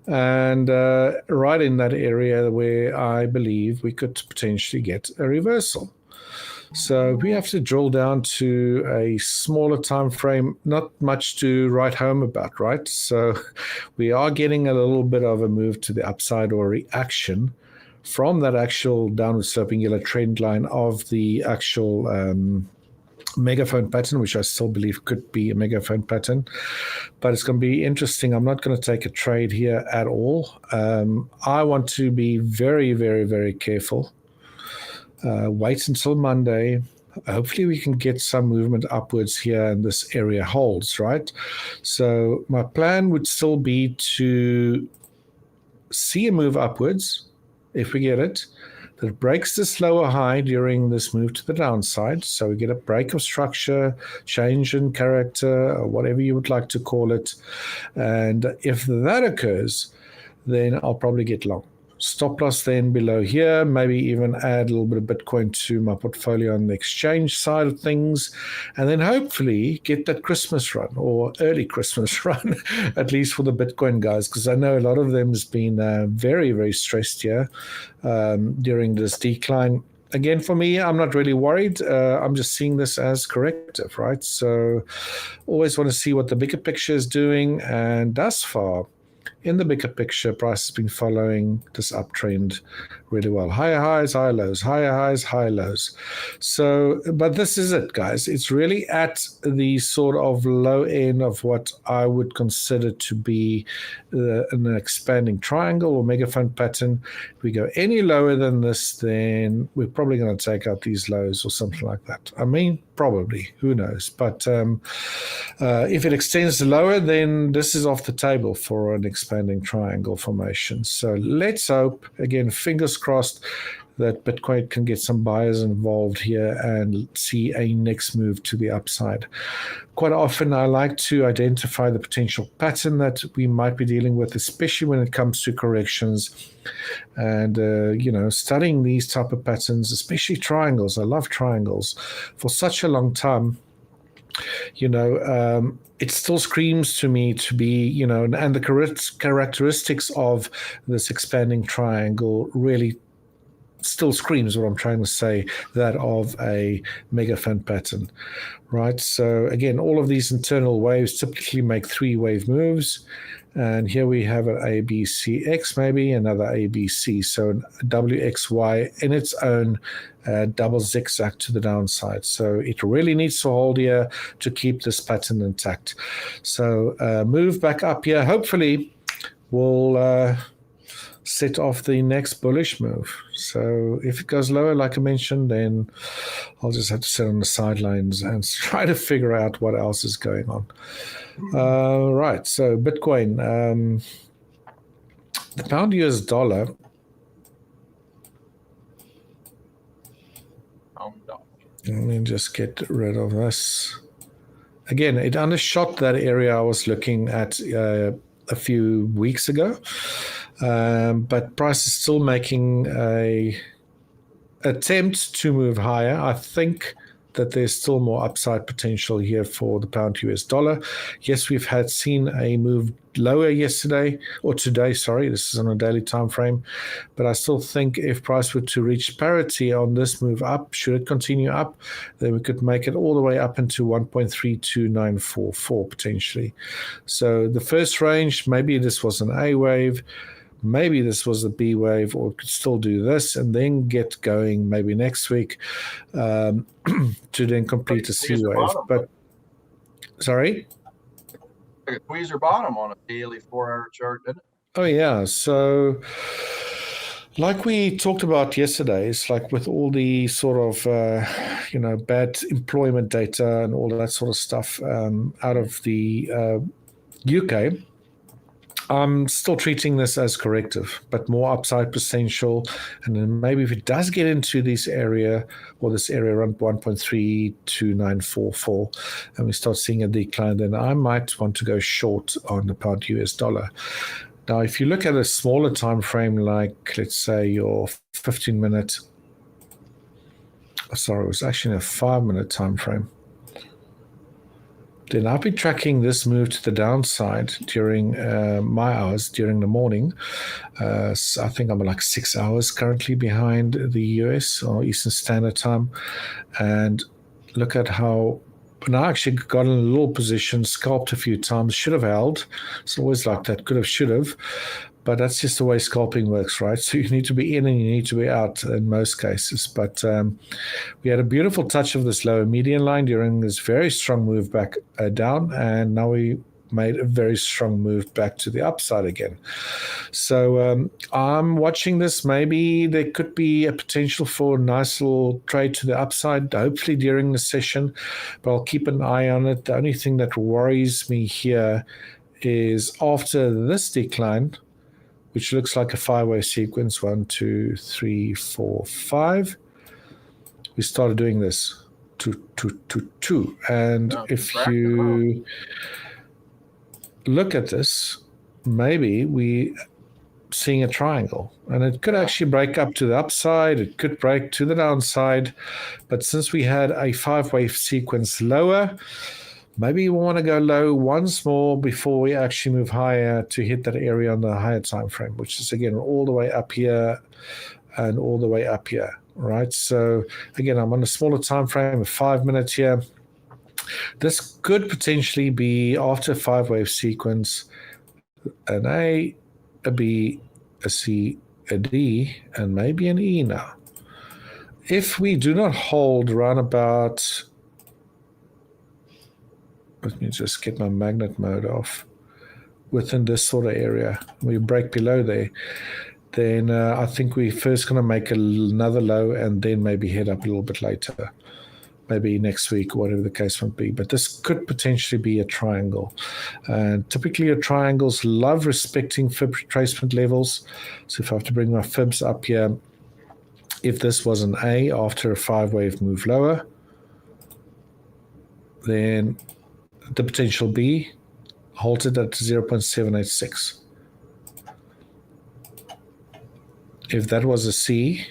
And right in that area where I believe we could potentially get a reversal. So we have to drill down to a smaller time frame, not much to write home about, right? So we are getting a little bit of a move to the upside or reaction from that actual downward sloping yellow trend line of the actual megaphone pattern, which I still believe could be a megaphone pattern. But it's going to be interesting. I'm not going to take a trade here at all. I want to be very, very, very careful. Wait until Monday. Hopefully we can get some movement upwards here and this area holds, right? So my plan would still be to see a move upwards if we get it, that breaks this lower high during this move to the downside. So we get a break of structure, change in character, or whatever you would like to call it. And if that occurs, then I'll probably get long. Stop loss then below here, maybe even add a little bit of Bitcoin to my portfolio on the exchange side of things, and then hopefully get that Christmas run or early Christmas run, at least for the Bitcoin guys, because I know a lot of them has been very, very stressed here during this decline. Again, for me, I'm not really worried. I'm just seeing this as corrective, right? So always want to see what the bigger picture is doing, and thus far, in the bigger picture, price has been following this uptrend really well. Higher highs, higher lows, higher highs, higher lows. So, but this is it, guys. It's really at the sort of low end of what I would consider to be an expanding triangle or mega fund pattern. If we go any lower than this, then we're probably going to take out these lows or something like that. I mean, probably, who knows? But if it extends lower, then this is off the table for an expanding triangle formation. So let's hope, again, fingers crossed, that Bitcoin can get some buyers involved here and see a next move to the upside. Quite often, I like to identify the potential pattern that we might be dealing with, especially when it comes to corrections. And, studying these type of patterns, especially triangles. I love triangles. For such a long time, it still screams to me to be, and the characteristics of this expanding triangle really still screams what I'm trying to say, that of a mega fund pattern, right? So again, all of these internal waves typically make 3-wave moves. And here we have an ABCX, maybe another ABC. So an WXY in its own double zigzag to the downside. So it really needs to hold here to keep this pattern intact. So move back up here. Hopefully we'll set off the next bullish move. So if it goes lower, like I mentioned, then I'll just have to sit on the sidelines and try to figure out what else is going on. Right, so Bitcoin, the pound US dollar. Let me just get rid of this. Again, it undershot that area I was looking at a few weeks ago. But price is still making a attempt to move higher. I think that there's still more upside potential here for the pound US dollar. Yes, we've seen a move lower yesterday, or today, sorry, this is on a daily time frame, but I still think if price were to reach parity on this move up, should it continue up, then we could make it all the way up into 1.32944 potentially. So the first range, maybe this was an A wave, maybe this was a B wave, or could still do this and then get going maybe next week to then complete a C wave. But sorry? Like a tweezer bottom on a daily 4-hour chart, didn't it? Oh, yeah. So like we talked about yesterday, it's like with all the sort of, bad employment data and all that sort of stuff out of the UK, I'm still treating this as corrective, but more upside potential. And then maybe if it does get into this area around 1.32944, and we start seeing a decline, then I might want to go short on the pound US dollar. Now, if you look at a smaller time frame, like let's say your 15-minute, sorry, it was actually a 5-minute time frame. Then I've been tracking this move to the downside during my hours during the morning. So I think I'm like 6 hours currently behind the US or Eastern Standard Time. And look at how, and I actually got in a little position, scalped a few times, should have held. It's always like that, could have, should have. But that's just the way scalping works, right? So you need to be in and you need to be out in most cases. But we had a beautiful touch of this lower median line during this very strong move back down. And now we made a very strong move back to the upside again. So I'm watching this. Maybe there could be a potential for a nice little trade to the upside, hopefully during the session. But I'll keep an eye on it. The only thing that worries me here is after this decline, which looks like a 5-wave sequence, 1, 2, 3, 4, 5. We started doing this, 2, 2, 2, 2. And if you look at this, maybe we seeing a triangle. And it could actually break up to the upside. It could break to the downside. But since we had a 5-wave sequence lower, maybe we want to go low once more before we actually move higher to hit that area on the higher time frame, which is, again, all the way up here and all the way up here, right? So, again, I'm on a smaller time frame of 5 minutes here. This could potentially be, after a 5-wave sequence, an A, a B, a C, a D, and maybe an E now. If we do not hold around about, let me just get my magnet mode off, within this sort of area, we break below there, then I think we're first going to make another low and then maybe head up a little bit later. Maybe next week, whatever the case might be. But this could potentially be a triangle. Typically, triangles love respecting fib retracement levels. So if I have to bring my fibs up here, if this was an A after a 5-wave move lower, then the potential B halted at 0.786. If that was a C,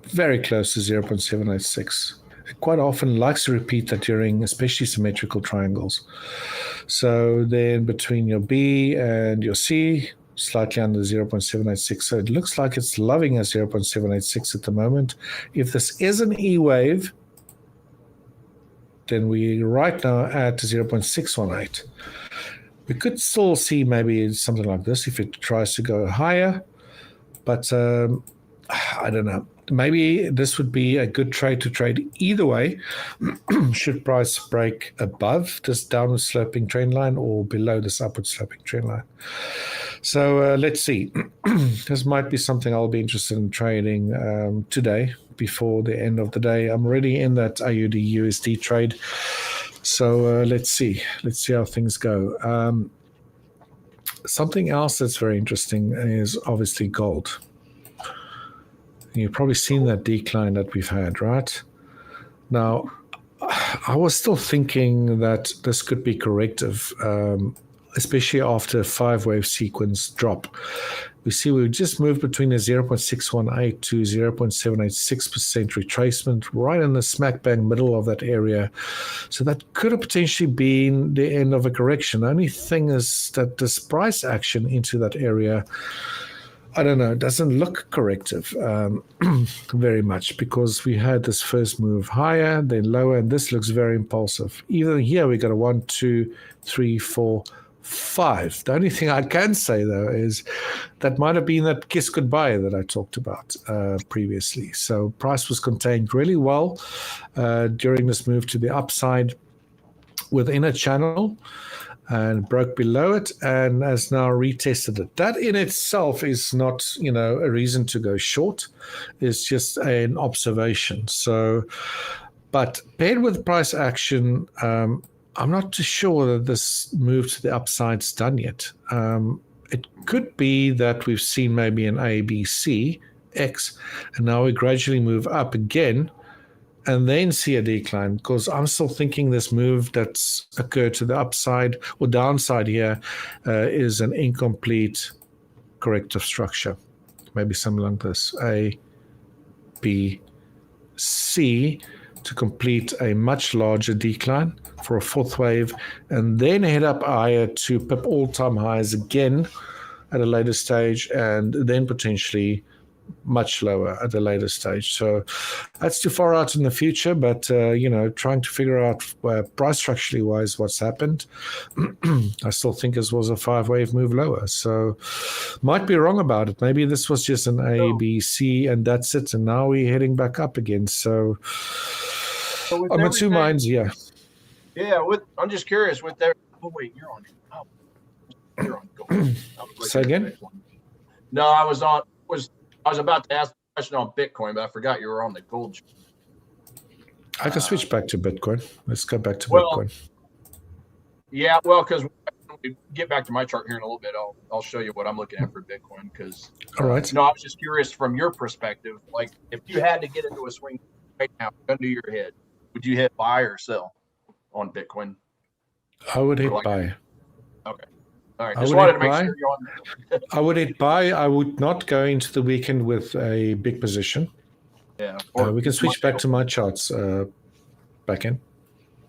very close to 0.786. It quite often likes to repeat that during especially symmetrical triangles. So then between your B and your C, slightly under 0.786. So it looks like it's loving a 0.786 at the moment. If this is an E wave, then we right now at 0.618. We could still see maybe something like this if it tries to go higher, but I don't know. Maybe this would be a good trade to trade either way. Should price break above this downward sloping trend line or below this upward sloping trend line. So let's see. This might be something I'll be interested in trading today before the end of the day. I'm already in that AUD USD trade. So let's see. Let's see how things go. Something else that's very interesting is obviously gold. You've probably seen that decline that we've had, right? Now, I was still thinking that this could be corrective, especially after a 5-wave sequence drop. We see we just moved between a 0.618 to 0.786% retracement right in the smack bang middle of that area. So that could have potentially been the end of a correction. The only thing is that this price action into that area, I don't know, it doesn't look corrective very much because we had this first move higher, then lower, and this looks very impulsive. Even here, we got a 1, 2, 3, 4, 5. The only thing I can say, though, is that might have been that kiss goodbye that I talked about previously. So price was contained really well during this move to the upside within a channel, and broke below it and has now retested it. That in itself is not, a reason to go short. It's just an observation. So, but paired with price action, I'm not too sure that this move to the upside's done yet. It could be that we've seen maybe an A, B, C, X, and now we gradually move up again and then see a decline, because I'm still thinking this move that's occurred to the upside or downside here is an incomplete corrective structure. Maybe something like this, A, B, C, to complete a much larger decline for a 4th wave, and then head up higher to pip all-time highs again at a later stage, and then potentially much lower at a later stage. So that's too far out in the future, but trying to figure out price structurally wise what's happened. I still think this was a 5-wave move lower, so might be wrong about it. Maybe this was just an A, B, C, and that's it, and now we're heading back up again. So I'm in two minds. Yeah, I'm just curious with their wait, you're on gold. Say again? No, I was about to ask a question on Bitcoin, but I forgot you were on the gold. I can switch back to Bitcoin. Let's go back to Bitcoin. Yeah, because when we get back to my chart here in a little bit, I'll show you what I'm looking at for Bitcoin. Because all right. I was just curious from your perspective, like if you had to get into a swing right now, gun to your head, would you hit buy or sell on Bitcoin? I would hit buy. Okay. All right, just wanted to make sure you're on there. I would hit buy. I would not go into the weekend with a big position. Yeah. We can switch back to my charts back in.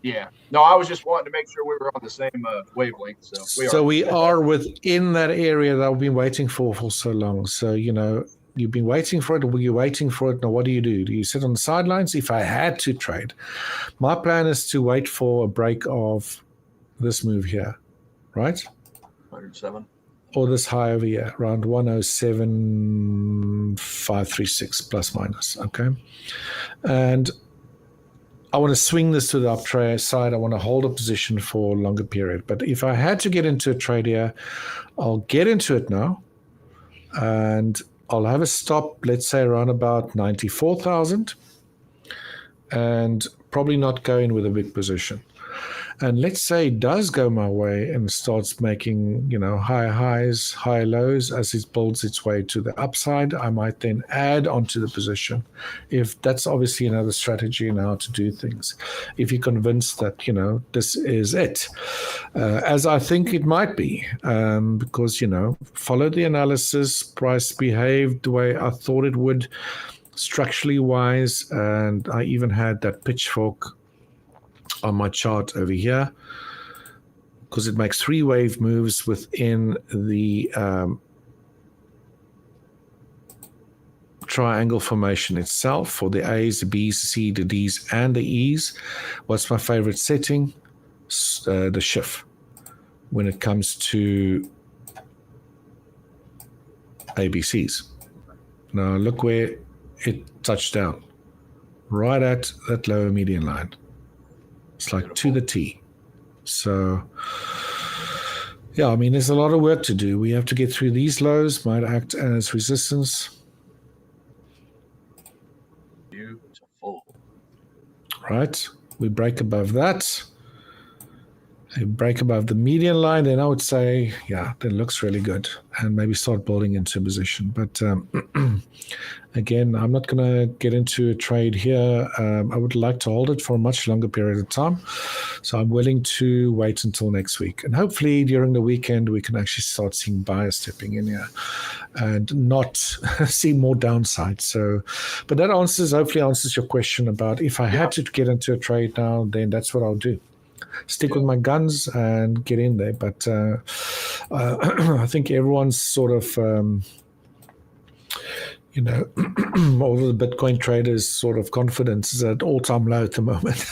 Yeah. No, I was just wanting to make sure we were on the same wavelength. So we are within that area that I've been waiting for so long. So, you've been waiting for it. Were you waiting for it? Now, what do? Do you sit on the sidelines? If I had to trade, my plan is to wait for a break of this move here, right? 107. or this high over here, around 107,536 plus minus. Okay. And I want to swing this to the up trade side. I want to hold a position for a longer period. But if I had to get into a trade here, I'll get into it now. And I'll have a stop, let's say around about 94,000. And probably not go in with a big position. And let's say it does go my way and starts making, higher highs, higher lows as it builds its way to the upside, I might then add onto the position. If that's obviously another strategy in how to do things. If you're convinced that, this is it, as I think it might be, because, follow the analysis, price behaved the way I thought it would, structurally wise, and I even had that pitchfork on my chart over here because it makes 3 wave moves within the triangle formation itself for the A's, the B's, the C, the D's, and the E's. What's my favorite setting? The shift when it comes to ABCs. Now look where it touched down, right at that lower median line. It's like to the T. So, yeah, I mean, there's a lot of work to do. We have to get through these lows, might act as resistance. Beautiful. Right. We break above that. A break above the median line, then I would say, yeah, that looks really good. And maybe start building into a position. But again, I'm not going to get into a trade here. I would like to hold it for a much longer period of time. So I'm willing to wait until next week. And hopefully during the weekend, we can actually start seeing buyers stepping in here and not see more downside. So, but that hopefully answers your question about if I had to get into a trade now, then that's what I'll do. Stick with my guns and get in there. But I think everyone's sort of, all the Bitcoin traders' sort of confidence is at all-time low at the moment.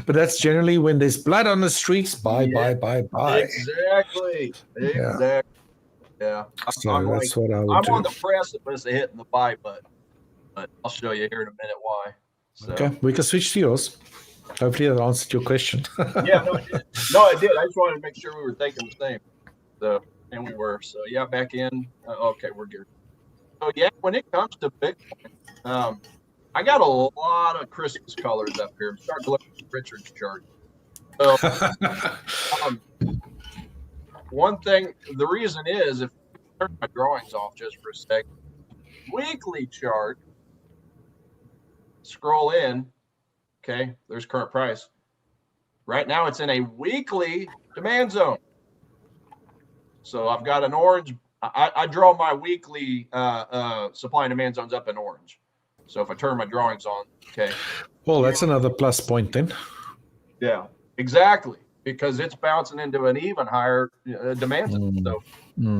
But that's generally when there's blood on the streets. Buy. Exactly. Yeah. So that's what I would do. I'm on the precipice of hitting the buy button, but I'll show you here in a minute why. So. Okay, we can switch to yours. Hopefully that answered your question. Yeah, no, it did. No, it did. I just wanted to make sure we were thinking the same. So, and we were. So, yeah, back in. Okay, we're good. So, yeah, when it comes to Bitcoin, I got a lot of Christmas colors up here. I'm starting to look at Richard's chart. So, one thing, the reason is, if I turn my drawings off just for a second, weekly chart, scroll in. Okay, there's current price. Right now, it's in a weekly demand zone. So I've got an orange. I draw my weekly supply and demand zones up in orange. So if I turn my drawings on, okay. Well, that's another plus point then. Yeah, exactly, because it's bouncing into an even higher demand zone.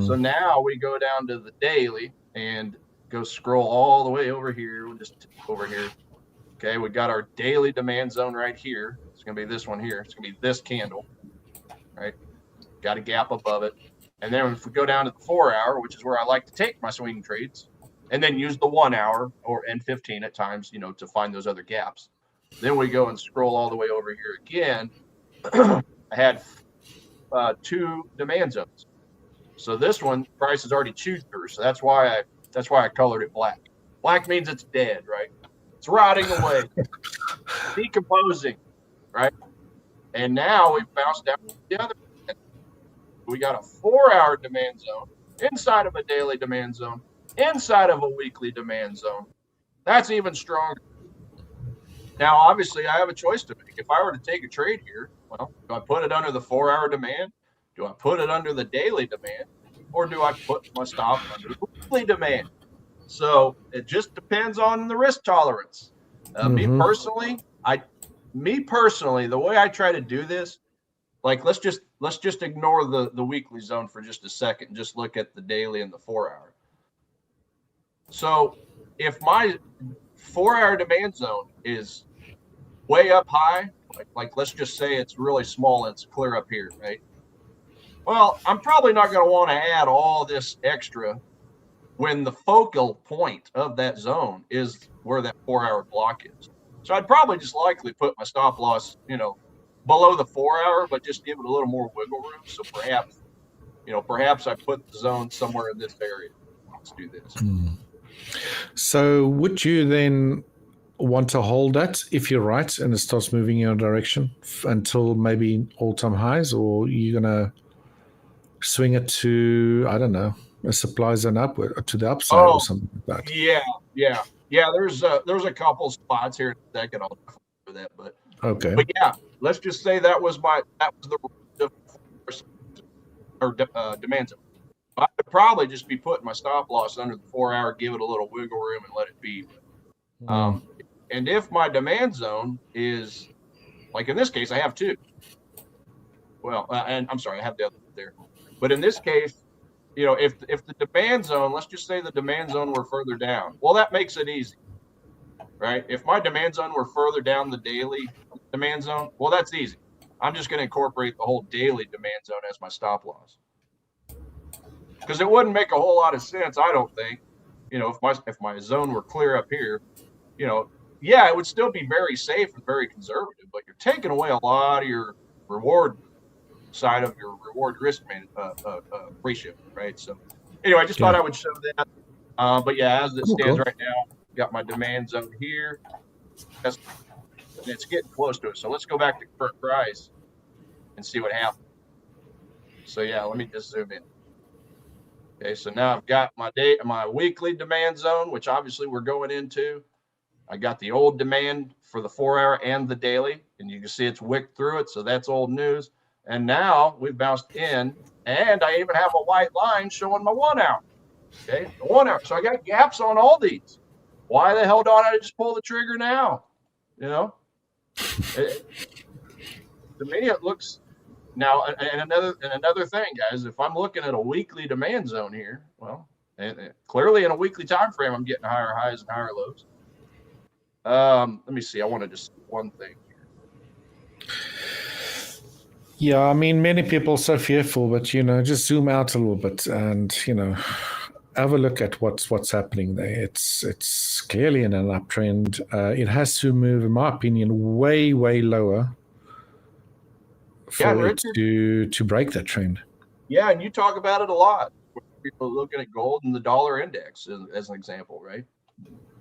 So now we go down to the daily and go scroll all the way over here. We'll just over here. Okay, we got our daily demand zone right here. It's going to be this one here. It's going to be this candle, right? Got a gap above it. And then if we go down to the 4-hour, which is where I like to take my swing trades, and then use the 1-hour and 15 at times, to find those other gaps. Then we go and scroll all the way over here again. I had 2 demand zones. So this one, price is already chewed through. So that's why I colored it black. Black means it's dead, right? It's rotting away, decomposing, right? And now we've bounced down to the other end. We got a 4-hour demand zone inside of a daily demand zone, inside of a weekly demand zone. That's even stronger. Now, obviously, I have a choice to make. If I were to take a trade here, well, do I put it under the 4-hour demand? Do I put it under the daily demand? Or do I put my stop under the weekly demand? So it just depends on the risk tolerance. Me personally, the way I try to do this, like let's just ignore the weekly zone for just a second and just look at the daily and the 4-hour. So if my 4-hour demand zone is way up high, like let's just say it's really small and it's clear up here, right? Well, I'm probably not going to want to add all this extra when the focal point of that zone is where that 4-hour block is. So I'd probably just likely put my stop loss, below the 4-hour, but just give it a little more wiggle room. So perhaps I put the zone somewhere in this area. Let's do this. So would you then want to hold that if you're right and it starts moving in your direction until maybe all-time highs, or you're going to swing it to, I don't know, a supply zone upward to the upside or something like that? Yeah. There's a couple spots here that could all for that, but okay. But yeah, let's just say that was the demand zone. I would probably just be putting my stop loss under the 4-hour, give it a little wiggle room, and let it be. And if my demand zone is, like in this case, I have two. Well, and I'm sorry, I have the other there. But in this case, if the demand zone, let's just say the demand zone were further down, well, that makes it easy, right? If my demand zone were further down the daily demand zone, well, that's easy. I'm just going to incorporate the whole daily demand zone as my stop loss, because it wouldn't make a whole lot of sense, I don't think. If my zone were clear up here, yeah, it would still be very safe and very conservative, but you're taking away a lot of your reward side of your reward risk ratio, right? So anyway, I just thought I would show that. But yeah, as it stands right now, got my demand zone here. And it's getting close to it. So let's go back to current price and see what happened. So yeah, let me just zoom in. Okay, so now I've got my weekly demand zone, which obviously we're going into. I got the old demand for the 4-hour and the daily, and you can see it's wicked through it. So that's old news. And now we've bounced in, and I even have a white line showing my 1-hour. Okay, the 1-hour. So I got gaps on all these. Why the hell don't I just pull the trigger now? To me, it looks now. And another thing, guys, if I'm looking at a weekly demand zone here, well, clearly in a weekly time frame, I'm getting higher highs and higher lows. Let me see. I want to just see one thing here. Yeah, I mean, many people are so fearful, but just zoom out a little bit and have a look at what's happening there. It's clearly in an uptrend. It has to move, in my opinion, way lower for it to break that trend. Yeah, and you talk about it a lot. People looking at gold and the dollar index as an example, right?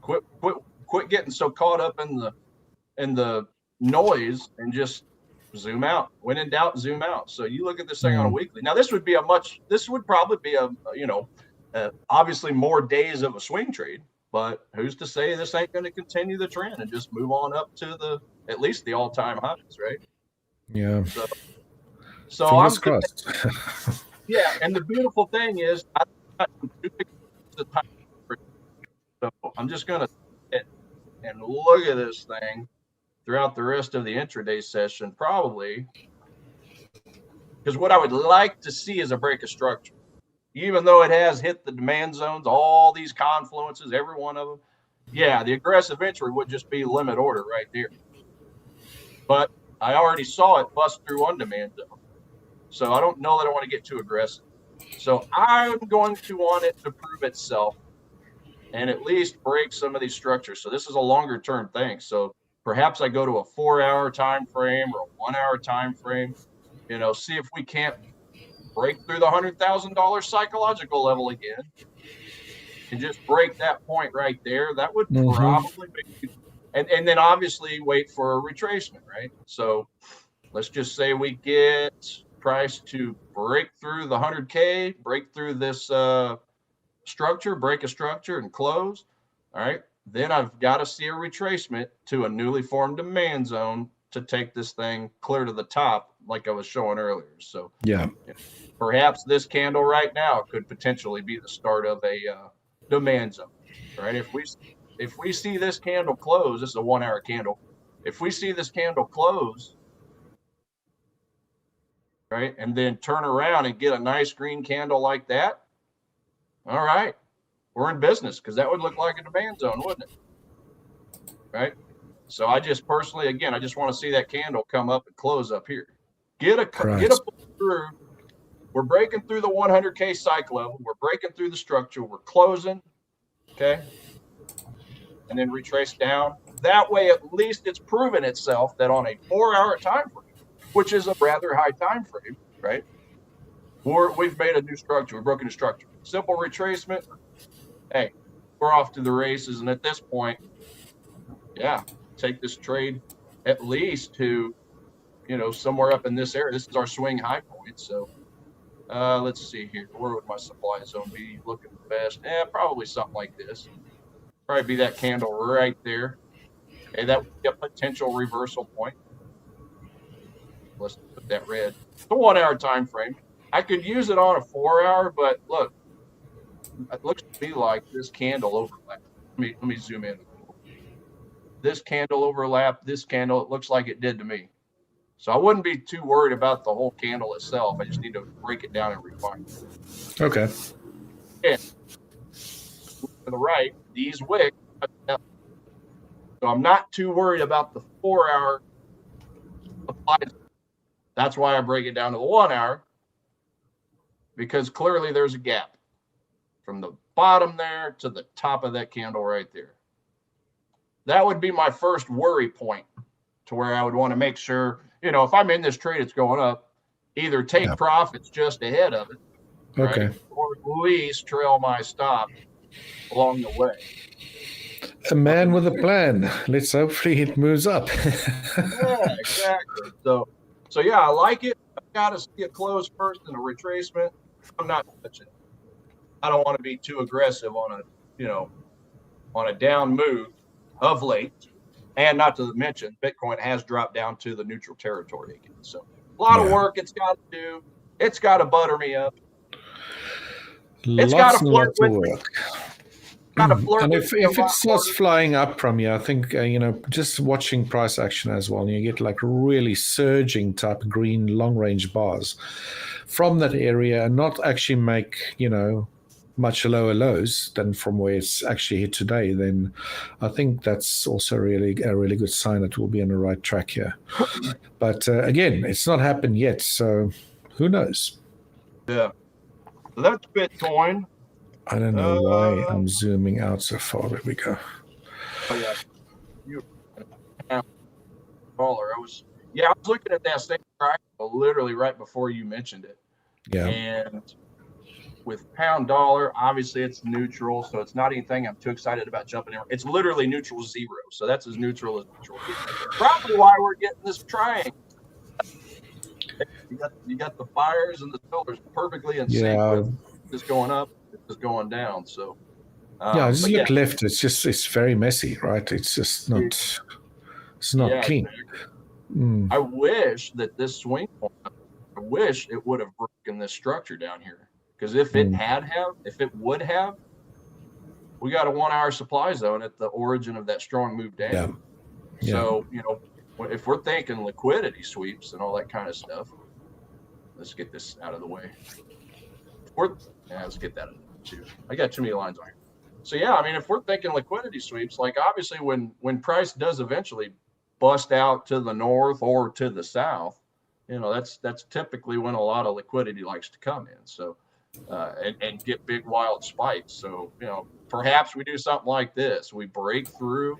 Quit getting so caught up in the noise and just zoom out. When in doubt, zoom out. So you look at this thing on a weekly. Now this would probably be obviously more days of a swing trade, but who's to say this ain't going to continue the trend and just move on up to at least the all-time highs, right? Yeah. So fingers crossed. Yeah, and the beautiful thing is, so I'm just going to sit and look at this thing throughout the rest of the intraday session, probably, because what I would like to see is a break of structure. Even though it has hit the demand zones, all these confluences, every one of them, yeah, the aggressive entry would just be limit order right there. But I already saw it bust through on demand zone. So I don't know that I want to get too aggressive. So I'm going to want it to prove itself and at least break some of these structures. So this is a longer term thing. So perhaps I go to a 4-hour time frame or a 1-hour time frame, see if we can't break through the $100,000 psychological level again and just break that point right there. That would probably make and then obviously wait for a retracement, right? So let's just say we get price to break through the 100K, break through this structure, break a structure and close. All right. Then I've got to see a retracement to a newly formed demand zone to take this thing clear to the top, like I was showing earlier. So yeah, perhaps this candle right now could potentially be the start of a demand zone, right? If we see this candle close, this is a 1-hour candle. If we see this candle close, right, and then turn around and get a nice green candle like that, all right, we're in business, because that would look like a demand zone, wouldn't it? Right? So I just personally, again, I just want to see that candle come up and close up here. Get a pull through We're breaking through the 100K cycle level. We're breaking through the structure. We're closing, okay? And then retrace down. That way, at least it's proven itself that on a 4-hour time frame, which is a rather high time frame, right? We've made a new structure. We've broken a structure. Simple retracement. Hey, we're off to the races. And at this point, yeah, take this trade at least to, you know, somewhere up in this area. This is our swing high point. So let's see here. Where would my supply zone be looking best? Probably something like this. Probably be that candle right there. Okay, that would be a potential reversal point. Let's put that red. The 1-hour time frame. I could use it on a 4-hour, but look, it looks to me like this candle overlap. Let me zoom in. This candle overlap, this candle, it looks like it did to me. So I wouldn't be too worried about the whole candle itself. I just need to break it down and refine it. Okay. And to the right, these wicks. So I'm not too worried about the 4-hour supply. That's why I break it down to the 1-hour, because clearly there's a gap from the bottom there to the top of that candle right there. That would be my first worry point, to where I would want to make sure, you know, if I'm in this trade, it's going up, either take profits just ahead of it, Okay. right? Or at least trail my stop along the way. A man with a plan. Let's hopefully it moves up. Yeah, exactly. So yeah, I like it. I got to see it close first in a retracement. I'm not touching it. I don't want to be too aggressive on a, you know, on a down move of late. And not to mention, Bitcoin has dropped down to the neutral territory again. So a lot of work it's got to do. It's got to butter me up. It's got to flirt with me. And if it starts flying up from here, I think, you know, just watching price action as well, you get like really surging type green long range bars from that area and not actually make, you know, much lower lows than from where it's actually hit today, then I think that's also really a really good sign that we'll be on the right track here. But again, it's not happened yet, so who knows? Yeah. So that's Bitcoin. I don't know why I'm zooming out so far. There we go. Oh yeah, I was looking at that same triangle literally right before you mentioned it. Yeah. And with pound dollar, obviously it's neutral, so it's not anything I'm too excited about jumping in. It's literally neutral 0, so that's as neutral as neutral gets. Probably why we're getting this triangle. You got the buyers and the sellers perfectly in sync with this going up, this going down. So just look left. It's very messy, right? It's just not. It's not clean. Exactly. I wish that this swing point. I wish it would have broken this structure down here. Because if it would have, we got a 1-hour supply zone at the origin of that strong move down. Yeah. So, you know, if we're thinking liquidity sweeps and all that kind of stuff, let's get this out of the way. Let's get that out of the way too. I got too many lines on here. So yeah, I mean, if we're thinking liquidity sweeps, like obviously when price does eventually bust out to the north or to the south, you know, that's typically when a lot of liquidity likes to come in. So and get big wild spikes. So, you know, perhaps we do something like this. We break through,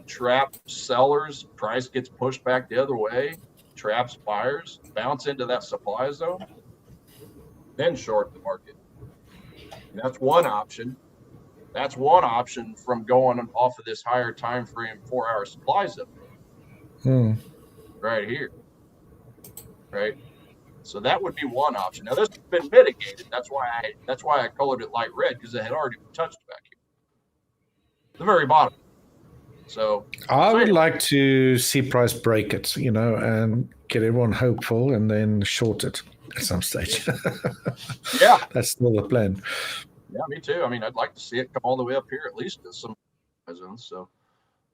trap sellers, price gets pushed back the other way, traps buyers, bounce into that supply zone, then short the market. And that's one option. That's one option from going off of this higher time frame 4-hour supply zone. Right here. Right. So that would be one option. Now this has been mitigated. That's why I colored it light red, because it had already been touched back here, the very bottom. So I would like to see price break it, you know, and get everyone hopeful, and then short it at some stage. Yeah, that's still the plan. Yeah, me too. I mean, I'd like to see it come all the way up here at least to some zones. So.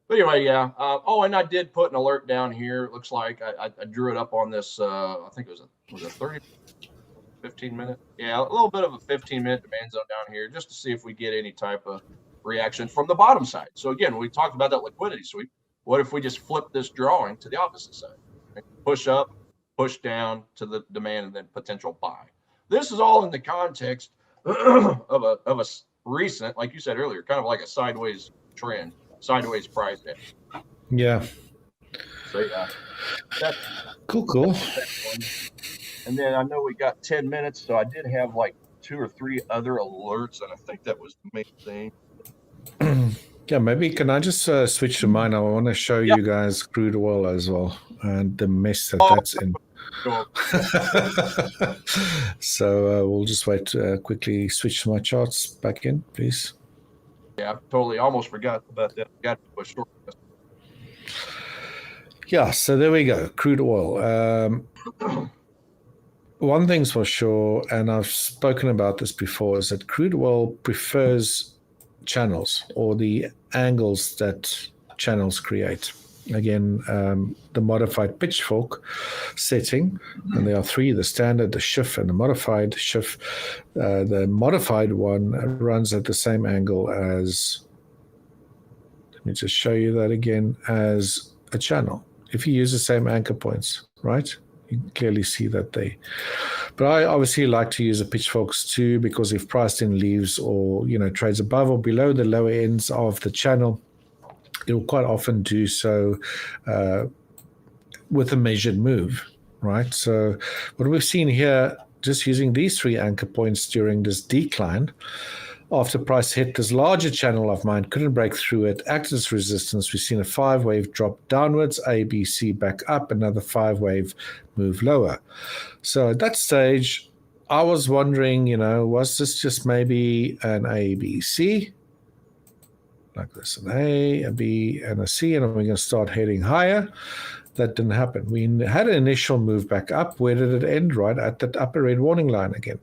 But anyway, yeah. And I did put an alert down here. It looks like I drew it up on this. I think it was a 15 minute. Yeah, a little bit of a 15-minute demand zone down here, just to see if we get any type of reaction from the bottom side. So again, we talked about that liquidity sweep. What if we just flip this drawing to the opposite side? Push up, push down to the demand, and then potential buy. this is all in the context of a recent, like you said earlier, kind of like a sideways trend, sideways price action. Yeah. So yeah, that's cool. And then I know we got 10 minutes, so I did have like 2 or 3 other alerts, and I think that was the main thing. Yeah, maybe can I just switch to mine? I want to show you guys crude oil as well and the mess that's in. So we'll just wait to quickly switch my charts back in, please. Yeah, I totally almost forgot about that. Got to a short. Yeah, so there we go, crude oil. One thing's for sure, and I've spoken about this before, is that crude oil prefers channels or the angles that channels create. Again, the modified pitchfork setting, and there are 3, the standard, the shift, and the modified shift. The modified one runs at the same angle as, let me just show you that again, as a channel. If you use the same anchor points, right? You can clearly see that but I obviously like to use the pitchforks too, because if priced in leaves or, trades above or below the lower ends of the channel, it will quite often do so with a measured move, right? So what we've seen here, just using these 3 anchor points during this decline, after price hit this larger channel of mine, couldn't break through it, acted as resistance. We've seen a 5-wave drop downwards, A, B, C back up, another 5-wave move lower. So at that stage, I was wondering, was this just maybe an A, B, C? Like this, an A, a B, and a C, and we're going to start heading higher. That didn't happen. We had an initial move back up. Where did it end? Right at that upper red warning line again.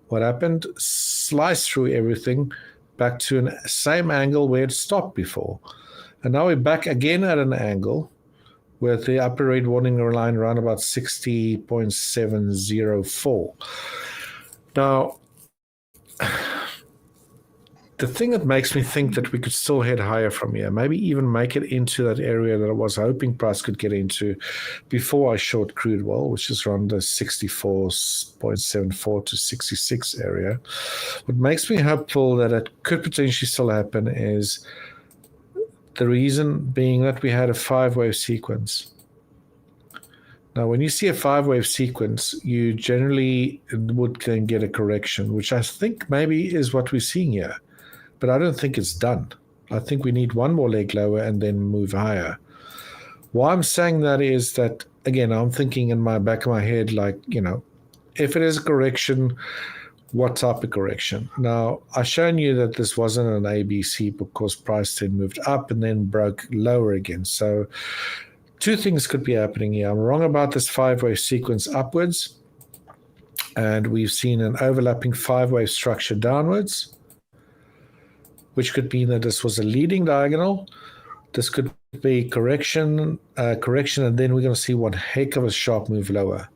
What happened? Sliced through everything back to the same angle where it stopped before. And now we're back again at an angle with the upper red warning line around about 60.704. Now, the thing that makes me think that we could still head higher from here, maybe even make it into that area that I was hoping price could get into before I short crude oil, which is around the 64.74 to 66 area. What makes me hopeful that it could potentially still happen is the reason being that we had a 5-wave sequence. Now, when you see a 5-wave sequence, you generally would then get a correction, which I think maybe is what we're seeing here. But I don't think it's done. I think we need one more leg lower and then move higher. Why I'm saying that is that, again, I'm thinking in my back of my head, like, if it is a correction, what type of correction? Now, I've shown you that this wasn't an ABC because price then moved up and then broke lower again. So 2 things could be happening here. I'm wrong about this 5-wave sequence upwards, and we've seen an overlapping 5-wave structure downwards, which could mean that this was a leading diagonal. This could be correction, and then we're going to see one heck of a sharp move lower.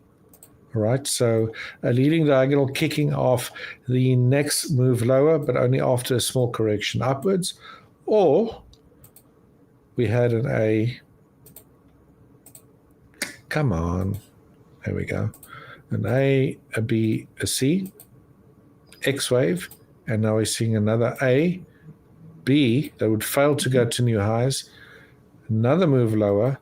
All right, so a leading diagonal kicking off the next move lower, but only after a small correction upwards. Or we had an A. Come on. There we go. An A, a B, a C, X wave, and now we're seeing another A, B that would fail to go to new highs, another move lower,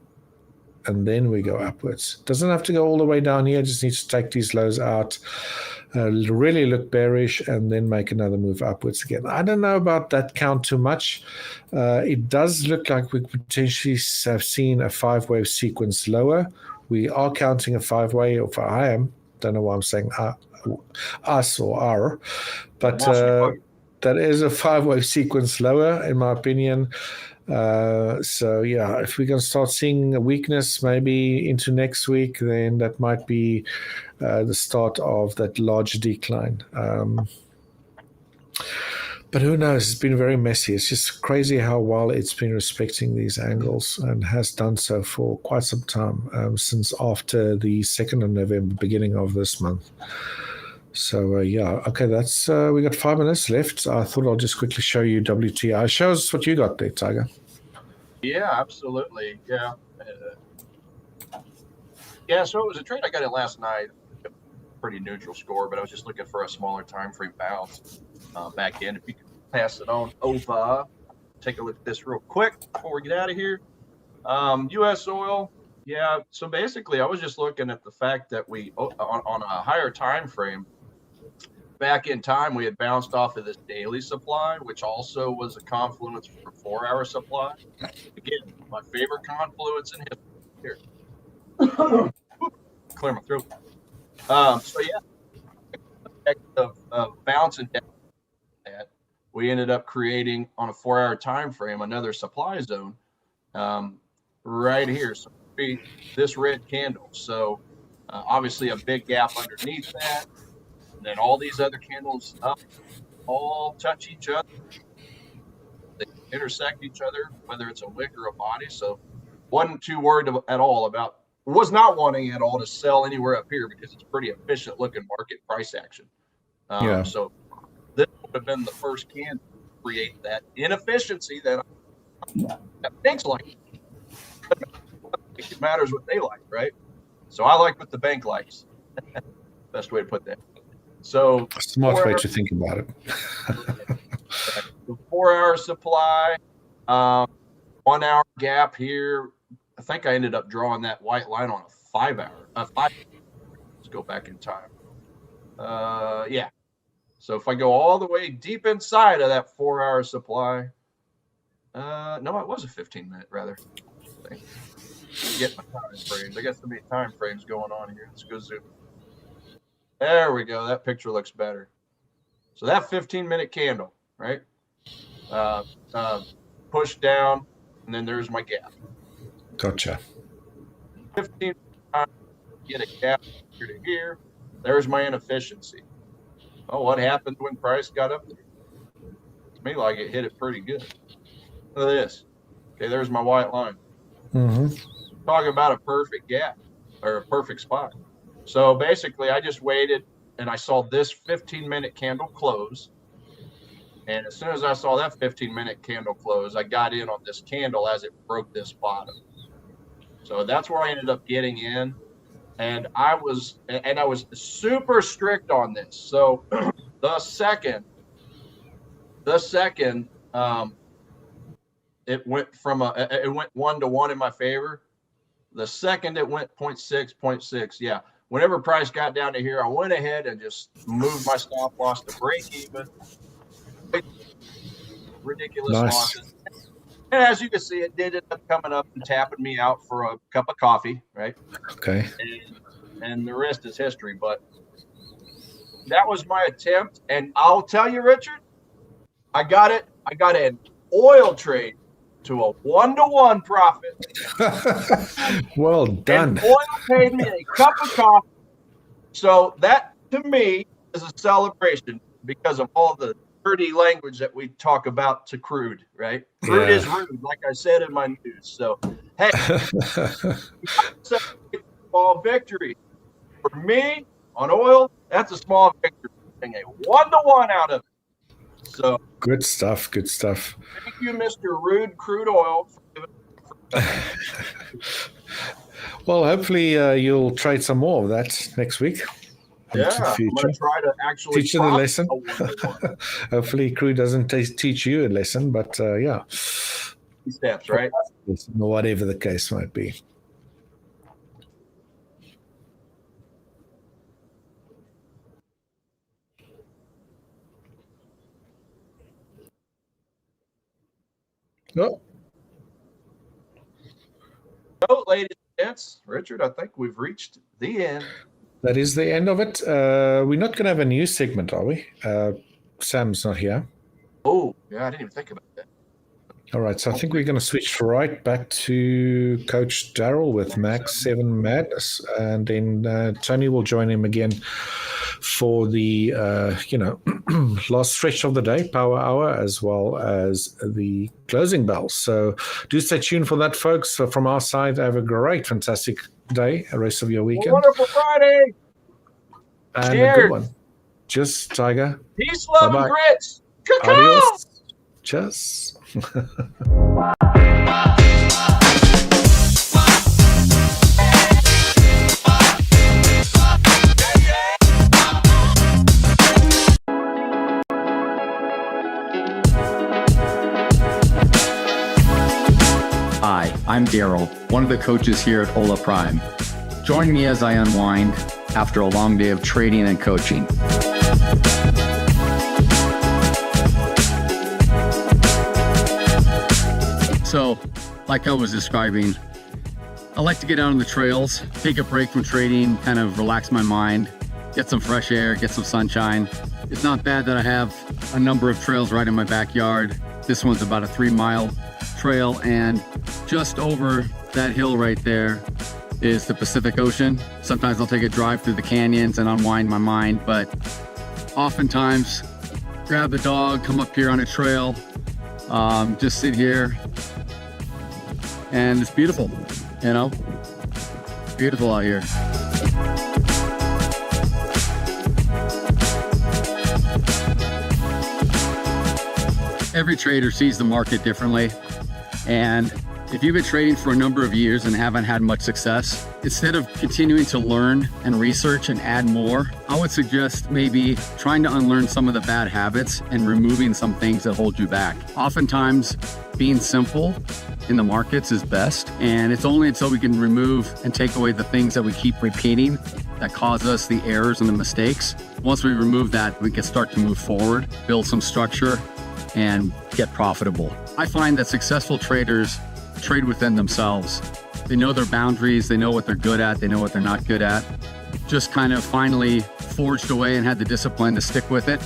and then we go upwards. Doesn't have to go all the way down here, just needs to take these lows out, really look bearish, and then make another move upwards again. I don't know about that count too much. It does look like we potentially have seen a 5-wave sequence lower. We are counting a 5-way, or I am. Don't know why I'm saying us or our, but that is a 5-wave sequence lower, in my opinion. So yeah, if we can start seeing a weakness maybe into next week, then that might be the start of that large decline. But who knows? It's been very messy. It's just crazy how well it's been respecting these angles and has done so for quite some time, since after the 2nd of November, beginning of this month. So yeah, okay, that's we got 5 minutes left. I thought I'll just quickly show you WTI. Show us what you got there, Tiger. Yeah, absolutely. Yeah. Yeah, so it was a trade I got in last night. pretty neutral score, but I was just looking for a smaller time frame bounce back in. If you could pass it on over, take a look at this real quick before we get out of here. U.S. oil, yeah. So basically, I was just looking at the fact that we on a higher time frame. Back in time, we had bounced off of this daily supply, which also was a confluence for 4-hour supply. Again, my favorite confluence in history. Here, clear my throat. So yeah, of bouncing down that, we ended up creating on a 4-hour time frame another supply zone right here. So this red candle. So obviously a big gap underneath that. And then all these other candles up all touch each other. They intersect each other, whether it's a wick or a body. So wasn't too worried at all about, was not wanting at all to sell anywhere up here because it's pretty efficient looking market price action. So this would have been the first candle to create that inefficiency that banks like. It matters what they like, right? So I like what the bank likes. Best way to put that. So smart way to think about it. The 4-hour supply, 1 hour gap here. I think I ended up drawing that white line on a 5-hour. Let's go back in time. Yeah. So if I go all the way deep inside of that 4-hour supply, no, it was a 15-minute rather. Get my time frames. I got so many time frames going on here. Let's go zoom. There we go. That picture looks better. So that 15-minute candle, right? Push down, and then there's my gap. Gotcha. 15 times, get a gap here to here. There's my inefficiency. Oh, what happened when price got up there? To me, like it hit it pretty good. Look at this. Okay, there's my white line. Talking about a perfect gap or a perfect spot. So basically, I just waited and I saw this 15-minute candle close. And as soon as I saw that 15-minute candle close, I got in on this candle as it broke this bottom. So that's where I ended up getting in. And I was super strict on this. So the second it went from it went 1-to-1 in my favor. The second it went 0.6. Yeah. Whenever price got down to here, I went ahead and just moved my stop loss to break even. Ridiculous losses. And as you can see, it did end up coming up and tapping me out for a cup of coffee, right? Okay. And the rest is history. But that was my attempt. And I'll tell you, Richard, I got it. I got an oil trade to a 1-to-1 profit. Well done. And oil paid me a cup of coffee. So that, to me, is a celebration because of all the dirty language that we talk about to crude, right? Crude is rude, like I said in my news. So, hey, small victory. For me, on oil, that's a small victory. Getting a 1-to-1 out of it. So good stuff. Good stuff. Thank you, Mr. Rude Crude Oil. Well, hopefully you'll trade some more of that next week. Yeah, I'm going to try to actually teach you the lesson. Hopefully, crude doesn't teach you a lesson, but yeah. Steps, right? Whatever the case might be. Oh. So, ladies and gents, Richard, I think we've reached the end. That is the end of it. We're not going to have a news segment, are we? Sam's not here. Oh, yeah, I didn't even think about that. All right, so I think we're going to switch right back to Coach Darryl with MAG7 Madness, and then Tony will join him again for the last stretch of the day, power hour, as well as the closing bell. So do stay tuned for that, folks. So from our side, have a great, fantastic day, the rest of your weekend. Wonderful Friday. And cheers. A good one. Cheers, Tiger. Peace, love, Bye-bye. and grits. Adios. Cheers. Hi, I'm Daryl, one of the coaches here at Hola Prime. Join me as I unwind after a long day of trading and coaching. So, like I was describing, I like to get out on the trails, take a break from trading, kind of relax my mind, get some fresh air, get some sunshine. It's not bad that I have a number of trails right in my backyard. This one's about a 3-mile trail, and just over that hill right there is the Pacific Ocean. Sometimes I'll take a drive through the canyons and unwind my mind, but oftentimes grab the dog, come up here on a trail, just sit here, and it's beautiful, you know, beautiful out here. Every trader sees the market differently, and if you've been trading for a number of years and haven't had much success, instead of continuing to learn and research and add more, I would suggest maybe trying to unlearn some of the bad habits and removing some things that hold you back. Oftentimes, being simple in the markets is best, and it's only until we can remove and take away the things that we keep repeating that cause us the errors and the mistakes. Once we remove that, we can start to move forward, build some structure, and get profitable. I find that successful traders trade within themselves. They know their boundaries, they know what they're good at, they know what they're not good at. Just kind of finally forged away and had the discipline to stick with it.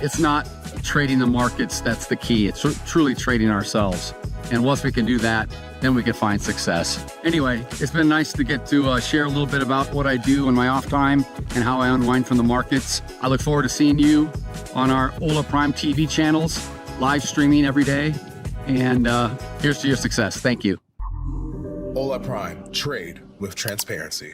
It's not trading the markets that's the key. It's truly trading ourselves. And once we can do that, then we can find success. Anyway, it's been nice to get to share a little bit about what I do in my off time and how I unwind from the markets. I look forward to seeing you on our Hola Prime TV channels, live streaming every day. And here's to your success. Thank you. Hola Prime, trade with transparency.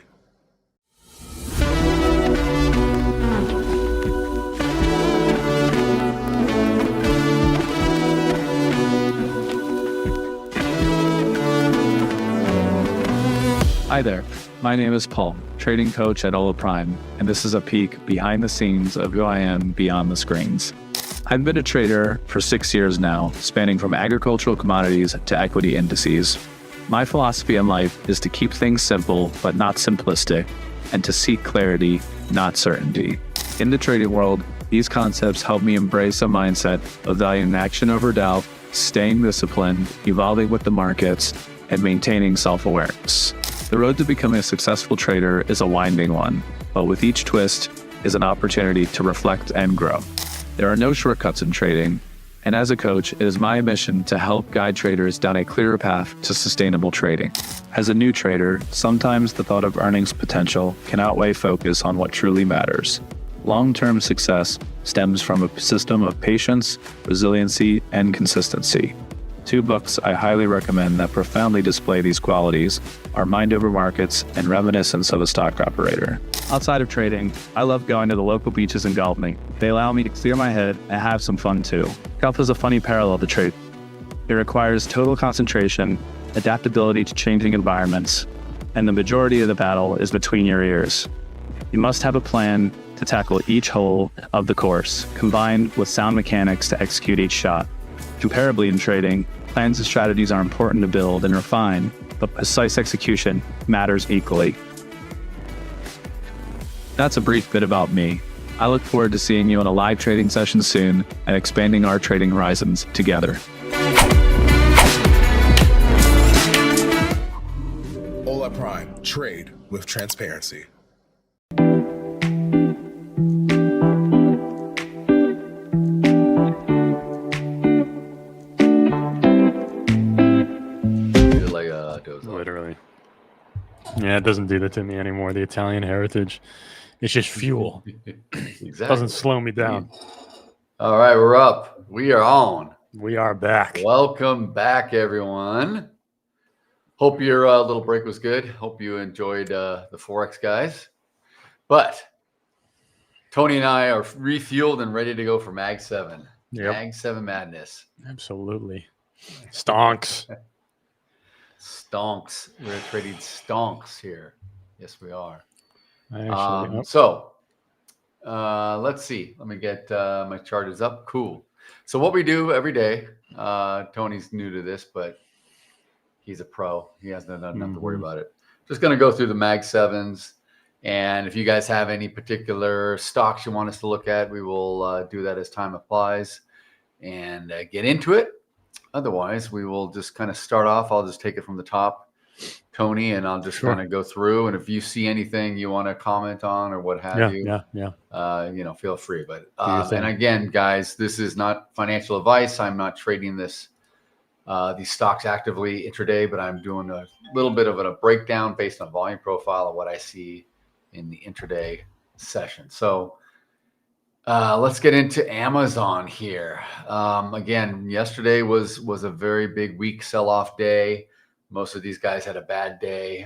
Hi there, my name is Paul, trading coach at Hola Prime, and this is a peek behind the scenes of who I am beyond the screens. I've been a trader for 6 years now, spanning from agricultural commodities to equity indices. My philosophy in life is to keep things simple, but not simplistic, and to seek clarity, not certainty. In the trading world, these concepts help me embrace a mindset of valuing action over doubt, staying disciplined, evolving with the markets, and maintaining self-awareness. The road to becoming a successful trader is a winding one, but with each twist is an opportunity to reflect and grow. There are no shortcuts in trading, and as a coach, it is my mission to help guide traders down a clearer path to sustainable trading. As a new trader, sometimes the thought of earnings potential can outweigh focus on what truly matters. Long-term success stems from a system of patience, resiliency, and consistency. 2 books I highly recommend that profoundly display these qualities are Mind Over Markets and Reminiscence of a Stock Operator. Outside of trading, I love going to the local beaches and golfing. They allow me to clear my head and have some fun too. Golf is a funny parallel to trade. It requires total concentration, adaptability to changing environments, and the majority of the battle is between your ears. You must have a plan to tackle each hole of the course, combined with sound mechanics to execute each shot. Comparably in trading, plans and strategies are important to build and refine, but precise execution matters equally. That's a brief bit about me. I look forward to seeing you in a live trading session soon and expanding our trading horizons together. Hola Prime, trade with transparency. Literally. Yeah, it doesn't do that to me anymore. The Italian heritage. It's just fuel. Exactly. Doesn't slow me down. All right, we're up. We are on. We are back. Welcome back, everyone. Hope your little break was good. Hope you enjoyed the Forex guys. But Tony and I are refueled and ready to go for MAG7. Yep. MAG7 madness. Absolutely. Stonks. Stonks. We're trading stonks here. Yes, we are. Actually, So let's see. Let me get my chart is up. Cool. So what we do every day, Tony's new to this, but He's a pro. He has nothing to worry about it. Just going to go through the MAG7s. And if you guys have any particular stocks you want us to look at, we will do that as time applies and get into it. Otherwise, we will just kind of start off. I'll just take it from the top, Tony, and I'll just kind of go through. And if you see anything you want to comment on or what have you, feel free. But and again, guys, this is not financial advice. I'm not trading these stocks actively intraday, but I'm doing a little bit of a breakdown based on volume profile of what I see in the intraday session. So let's get into Amazon here. Again, yesterday was a very big weak sell-off day. Most of these guys had a bad day.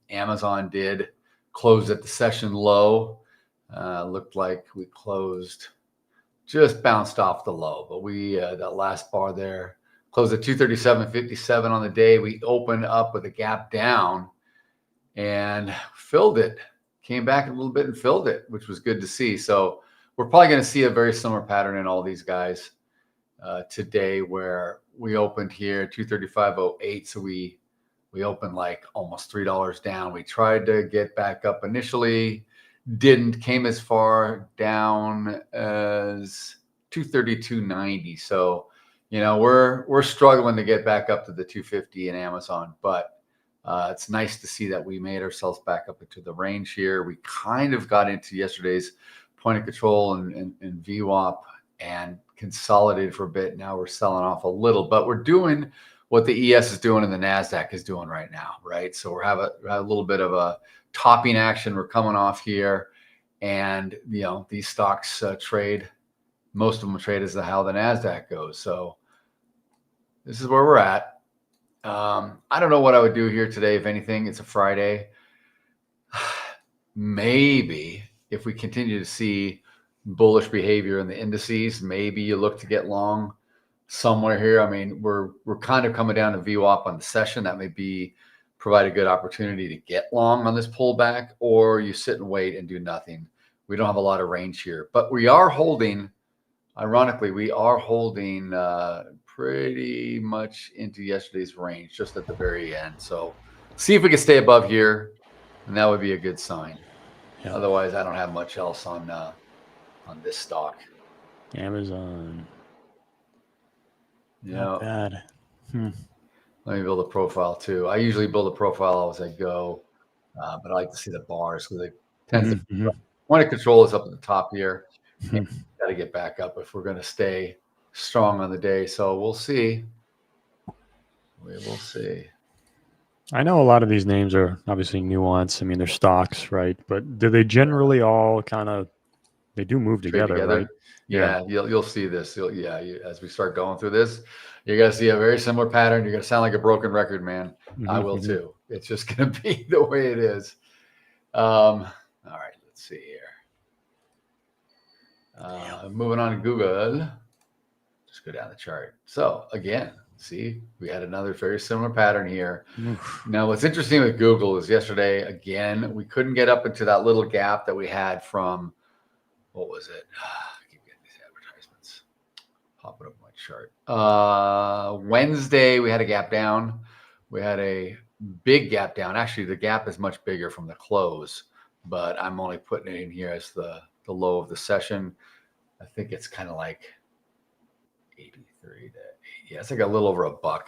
Amazon did close at the session low. Looked like we closed, just bounced off the low, but we that last bar there closed at 237.57 on the day. We opened up with a gap down and filled it. Came back a little bit and filled it, which was good to see. So we're probably going to see a very similar pattern in all these guys today, where we opened here 235.08. So we opened like almost $3 down. We tried to get back up initially, didn't, came as far down as 232.90. So, we're struggling to get back up to the 250 in Amazon, but it's nice to see that we made ourselves back up into the range here. We kind of got into yesterday's point of control and VWAP and consolidated for a bit. Now we're selling off a little, but we're doing what the ES is doing and the Nasdaq is doing right now, right? So we're having a little bit of a topping action. We're coming off here, and these stocks trade. Most of them trade as how the Nasdaq goes. So this is where we're at. I don't know what I would do here today. If anything, it's a Friday. Maybe if we continue to see bullish behavior in the indices, maybe you look to get long somewhere here. I mean, we're kind of coming down to VWAP on the session. That may provide a good opportunity to get long on this pullback, or you sit and wait and do nothing. We don't have a lot of range here, but we are holding. Ironically, we are holding pretty much into yesterday's range, just at the very end. So see if we can stay above here, and that would be a good sign. Yeah. Otherwise, I don't have much else on this stock. Amazon. Yeah. Not bad. Let me build a profile too. I usually build a profile as I go, but I like to see the bars because it tends to. Point of control is up at the top here. Got to get back up if we're going to stay strong on the day. So we'll see. We will see. I know a lot of these names are obviously nuanced. I mean, they're stocks, right? But do they generally all they do move together, right? Yeah, you'll see this. As we start going through this, you're going to see a very similar pattern. You're going to sound like a broken record, man. I will too. It's just going to be the way it is. All right, let's see here. Moving on to Google. Just go down the chart. So again, see, we had another very similar pattern here. Now, what's interesting with Google is yesterday, again, we couldn't get up into that little gap that we had from, what was it? I keep getting these advertisements popping up my chart. Wednesday, we had a gap down. We had a big gap down. Actually, the gap is much bigger from the close, but I'm only putting it in here as the low of the session. I think it's kind of like 83 to 80. Yeah, it's like a little over $1.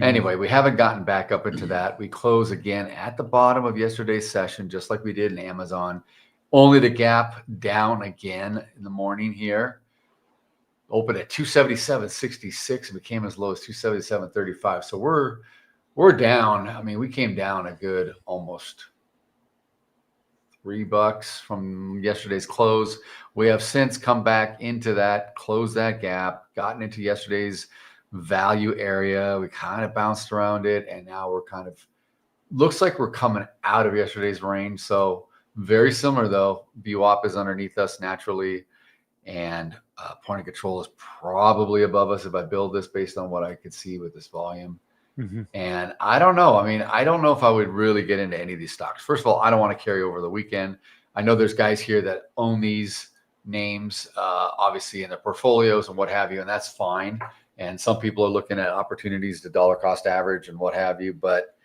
Anyway, we haven't gotten back up into that. We close again at the bottom of yesterday's session, just like we did in Amazon, only to gap down again in the morning here. Opened at 277.66 and became as low as 277.35. So we're down. I mean, we came down a good almost $3 from yesterday's close. We have since come back into that, closed that gap, gotten into yesterday's value area. We kind of bounced around it, and now we're kind of, looks like we're coming out of yesterday's range. So very similar though. VWAP is underneath us naturally, and point of control is probably above us if I build this based on what I could see with this volume. And I don't know. I mean, I don't know if I would really get into any of these stocks. First of all, I don't want to carry over the weekend. I know there's guys here that own these names, obviously in their portfolios and what have you, and that's fine. And some people are looking at opportunities to dollar cost average and what have you. But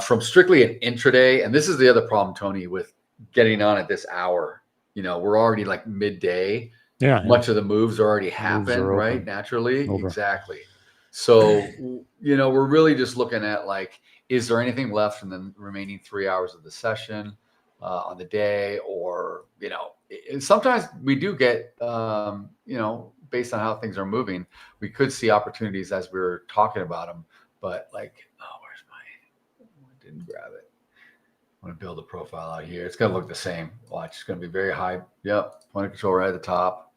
from strictly an intraday, and this is the other problem, Tony, with getting on at this hour, we're already like midday. Yeah. Much of the moves already happened, right? Naturally. Over. Exactly. So, we're really just looking at like, is there anything left in the remaining 3 hours of the session on the day? Or, sometimes we do get, based on how things are moving, we could see opportunities as we were talking about them. But like, where's I didn't grab it. I'm going to build a profile out here. It's going to look the same. Watch, it's going to be very high. Yep. Point of control right at the top.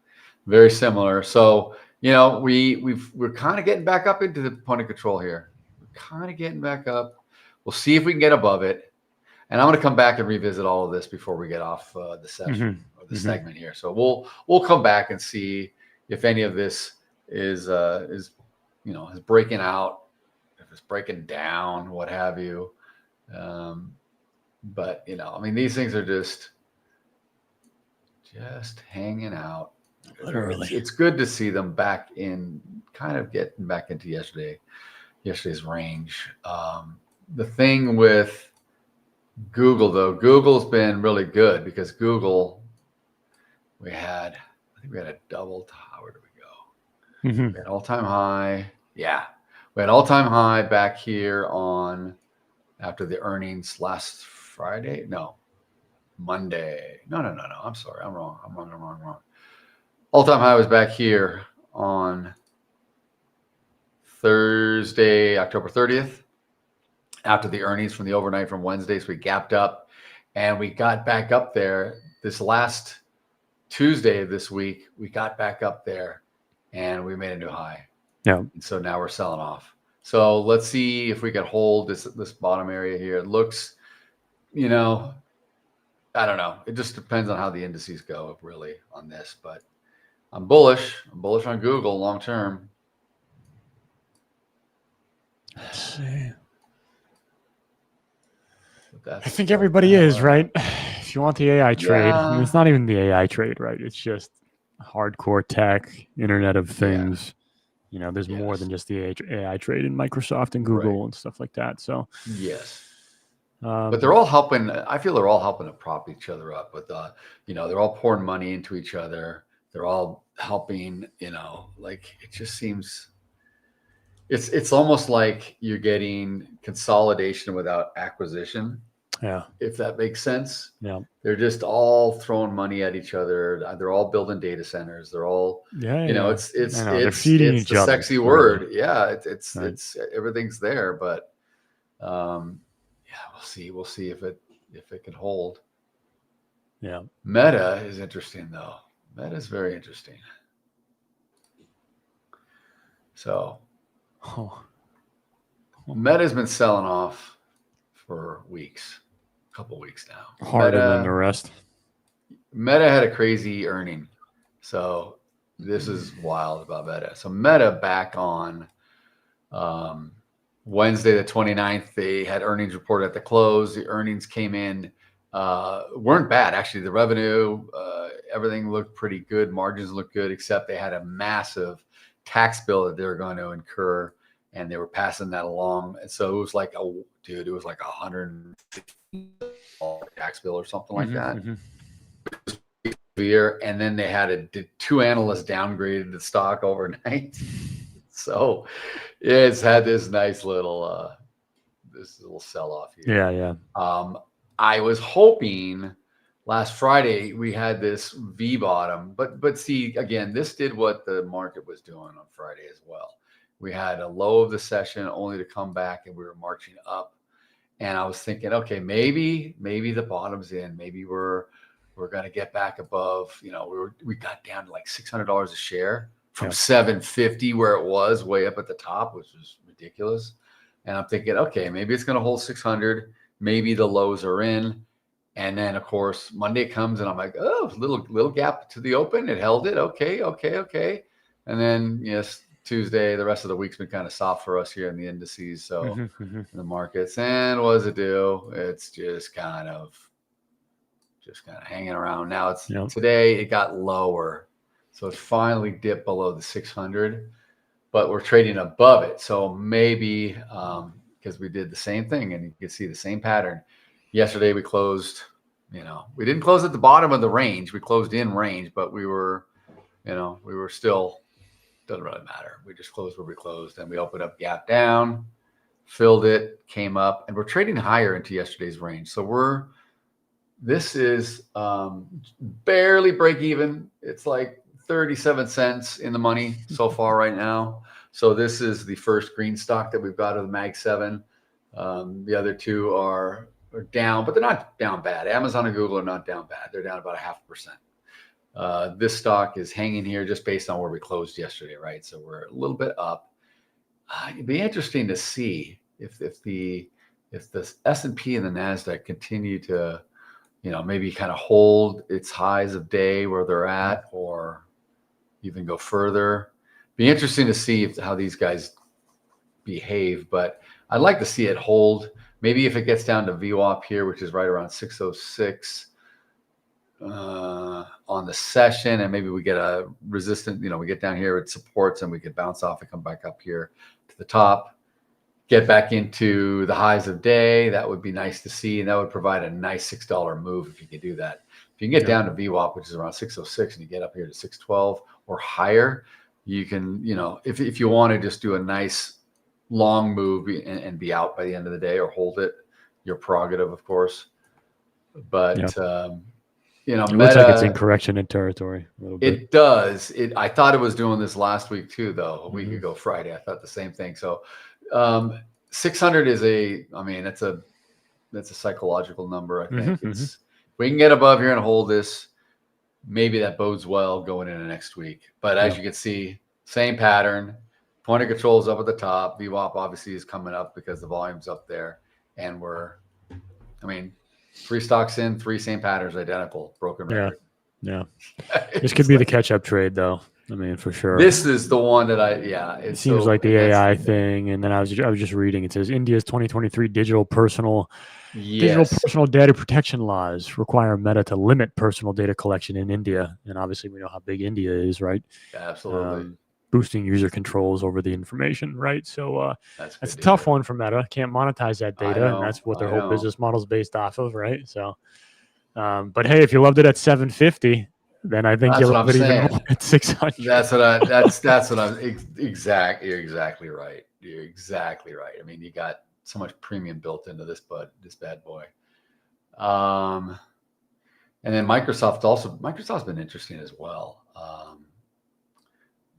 Very similar. So, we're kind of getting back up into the point of control here. We're kind of getting back up. We'll see if we can get above it. And I'm going to come back and revisit all of this before we get off the session or the segment here. So we'll come back and see if any of this is breaking out, if it's breaking down, what have you. But these things are just hanging out. Literally. It's good to see them back in, kind of getting back into yesterday's range. The thing with Google, though, Google's been really good because Google, I think we had a double. Where did we go? We had all-time high. Yeah, we had all-time high back here after the earnings last Friday. No, Monday. No. I'm sorry. I'm wrong. All-time high was back here on Thursday, October 30th, after the earnings from the overnight from Wednesday. So we gapped up and we got back up there this last Tuesday of this week. We got back up there and we made a new high. Yeah. And so now we're selling off. So let's see if we can hold this bottom area here. It looks, I don't know. It just depends on how the indices go really on this, but I'm bullish. I'm bullish on Google long term. Let's see. I think everybody is, right? If you want the AI trade, it's not even the AI trade, right? It's just hardcore tech, Internet of Things. There's more than just the AI trade in Microsoft and Google and stuff like that. So yes. But they're all helping. I feel they're all helping to prop each other up with, they're all pouring money into each other. They're all helping, like it just seems it's almost like you're getting consolidation without acquisition. Yeah. If that makes sense. Yeah. They're just all throwing money at each other. They're all building data centers. They're all, it's they're feeding each the other. sexy word. Yeah. It's everything's there, but we'll see if it can hold. Yeah. Meta is interesting though. Meta is very interesting. So Meta's been selling off for a couple weeks now. Harder than the rest. Meta had a crazy earning. So this is wild about Meta. So Meta back on Wednesday the 29th, they had earnings reported at the close. The earnings came in, weren't bad. Actually, the revenue, everything looked pretty good. Margins looked good, except they had a massive tax bill that they were going to incur, and they were passing that along. And so it was like it was like $150 tax bill or something like that. Year, and then they had two analysts downgraded the stock overnight. So it's had this nice little sell-off here. Yeah. I was hoping last Friday we had this V bottom, but see, again, this did what the market was doing on Friday as well. We had a low of the session only to come back, and we were marching up. And I was thinking, okay, maybe the bottom's in. Maybe we're going to get back above. We got down to like $600 a share from $750 where it was way up at the top, which was ridiculous. And I'm thinking, okay, maybe it's going to hold 600. Maybe the lows are in. And then, of course, Monday comes and I'm like, oh, little gap to the open. It held it. Okay. And then, yes, Tuesday, the rest of the week's been kind of soft for us here in the indices. So in the markets. And what does it do? It's just kind of hanging around. Now today it got lower. So it finally dipped below the 600. but we're trading above it. So maybe because we did the same thing, and you can see the same pattern. Yesterday we closed, we didn't close at the bottom of the range. We closed in range, but we were still, doesn't really matter. We just closed where we closed, and we opened up, gap down, filled it, came up, and we're trading higher into yesterday's range. So this is barely break even. It's like 37 cents in the money so far right now. So this is the first green stock that we've got of the MAG7. The other two are down, but they're not down bad. Amazon and Google are not down bad. They're down about 0.5%. This stock is hanging here just based on where we closed yesterday, right? So we're a little bit up. It'd be interesting to see if the S&P and the Nasdaq continue to, maybe kind of hold its highs of day where they're at, or even go further. Be interesting to see how these guys behave, but I'd like to see it hold. Maybe if it gets down to VWAP here, which is right around 606 on the session, and maybe we get a resistance, we get down here, it supports, and we could bounce off and come back up here to the top, get back into the highs of day. That would be nice to see, and that would provide a nice $6 move if you could do that. If you can get down to VWAP, which is around 606, and you get up here to 612 or higher, you can, if you want to just do a nice long move and be out by the end of the day, or hold it, your prerogative, of course. But it looks like it's in correction in territory a little bit. It does. I thought it was doing this last week too, though. A week ago Friday, I thought the same thing. So 600 is that's a psychological number. I think if we can get above here and hold this, maybe that bodes well going into next week. But as you can see, same pattern. Point of control is up at the top. VWAP obviously is coming up because the volume's up there, and three stocks in, three same patterns, identical, broken record. Yeah. This could be the catch-up trade, though. For sure. This is the one that it seems like the AI thing. And then I was just reading. It says India's 2023 digital personal data protection laws require Meta to limit personal data collection in India. And obviously, we know how big India is, right? Absolutely. Boosting user controls over the information, right? So that's a tough one for Meta. Can't monetize that data, and that's what their whole business model is based off of, right? So, but hey, if you loved it at 750, then I think you'll love it even more at 600. You're exactly right. You're exactly right. You got so much premium built into this bad boy. And then Microsoft's been interesting as well.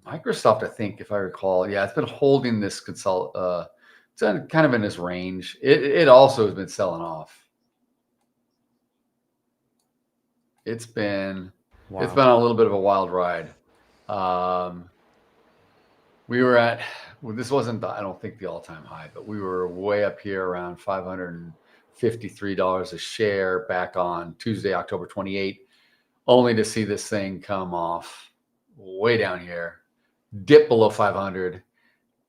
Microsoft, I think, if I recall, it's been holding this it's kind of in this range. It also has been selling off. It's been a little bit of a wild ride. We were at, this wasn't, I don't think, the all-time high, but we were way up here around $553 a share back on Tuesday, October 28th, only to see this thing come off way down here, dip below 500.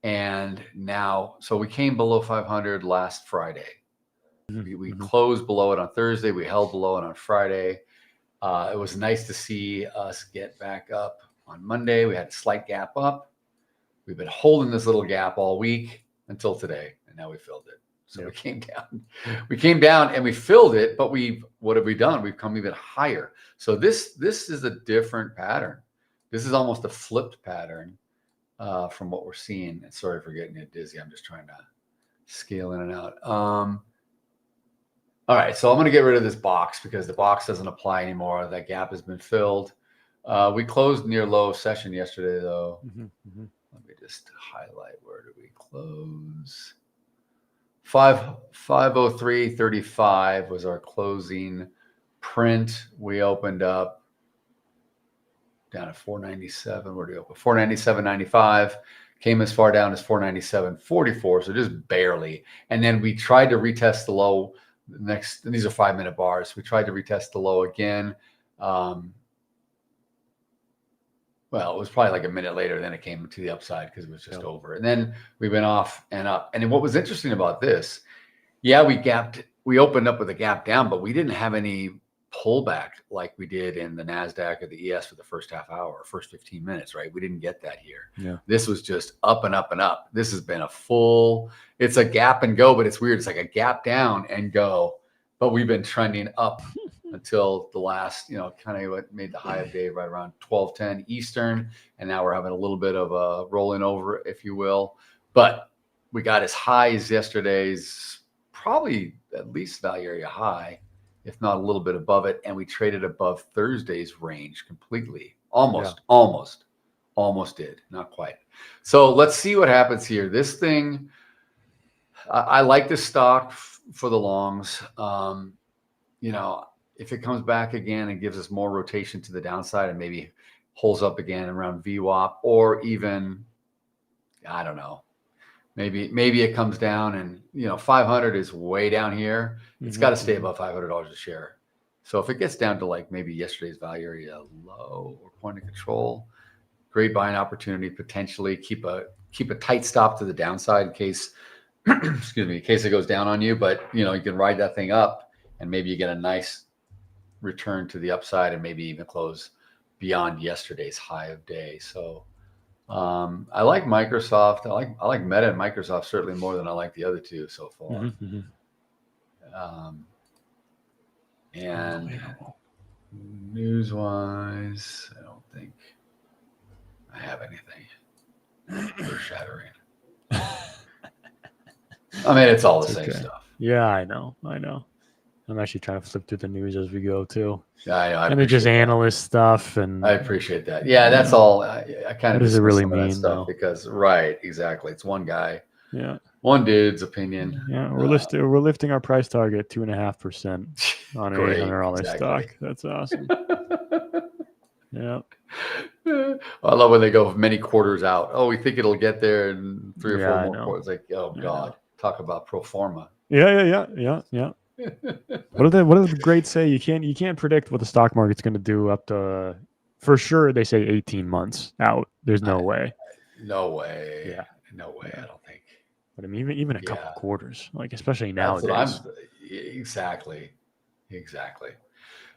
And now, so we came below 500 last Friday. We closed below it on Thursday. We held below it on Friday. It was nice to see us get back up on Monday. We had a slight gap up. We've been holding this little gap all week until today, and now we filled it. So we came down. We came down and we filled it, but what have we done? We've come even higher. So this is a different pattern. This is almost a flipped pattern from what we're seeing. And sorry for getting it dizzy. I'm just trying to scale in and out. All right, so I'm going to get rid of this box because the box doesn't apply anymore. That gap has been filled. We closed near low session yesterday, though. Let me just highlight, where do we close? 503.35 was our closing print. We opened up down at 497. Where do we open? 497.95. Came as far down as 497.44, so just barely. And then we tried to retest the low. Next, and these are 5-minute bars. We tried to retest the low again. Well, it was probably like a minute later. Then it came to the upside because it was just over. And then we went off and up. And then what was interesting about this? We opened up with a gap down, but we didn't have any pullback like we did in the Nasdaq or the ES for the first half hour, first 15 minutes, right? We didn't get that here. Yeah. This was just up and up and up. This has been a full, it's a gap and go, but it's weird. It's like a gap down and go, but we've been trending up until the last, kind of what made the high of day right around 12:10 Eastern. And now we're having a little bit of a rolling over, if you will. But we got as high as yesterday's, probably at least value area high, if not a little bit above it. And we traded above Thursday's range completely. Almost did. Not quite. So let's see what happens here. This thing, I like this stock for the longs. If it comes back again and gives us more rotation to the downside and maybe holds up again around VWAP, or even, I don't know, maybe it comes down and 500 is way down here. It's got to stay above $500 a share. So if it gets down to like maybe yesterday's value area low or point of control, great buying opportunity. Potentially keep a tight stop to the downside in case excuse me, in case it goes down on you. But you can ride that thing up and maybe you get a nice return to the upside and maybe even close beyond yesterday's high of day. So I like Microsoft. I like Meta and Microsoft certainly more than I like the other two so far. And news wise, I don't think I have anything earth shattering. I mean, it's all the same stuff. Yeah, I know. I'm actually trying to flip through the news as we go too. Yeah, I know. And it's just analyst stuff, and I appreciate that. Yeah, that's all. I kind of what does it really some of that mean, stuff though? because right, exactly. It's one guy. Yeah. One dude's opinion. Yeah, we're lifting our price target 2.5% on an $800 stock. That's awesome. Yeah. I love when they go many quarters out. Oh, we think it'll get there in 3 or 4 more quarters. Like, oh God, talk about pro forma. Yeah. What do the greats say? You can't predict what the stock market's going to do up to, for sure. They say 18 months out. There's no way. No way. Yeah. No way. I don't think. But I mean, even a couple quarters, like especially nowadays. Exactly.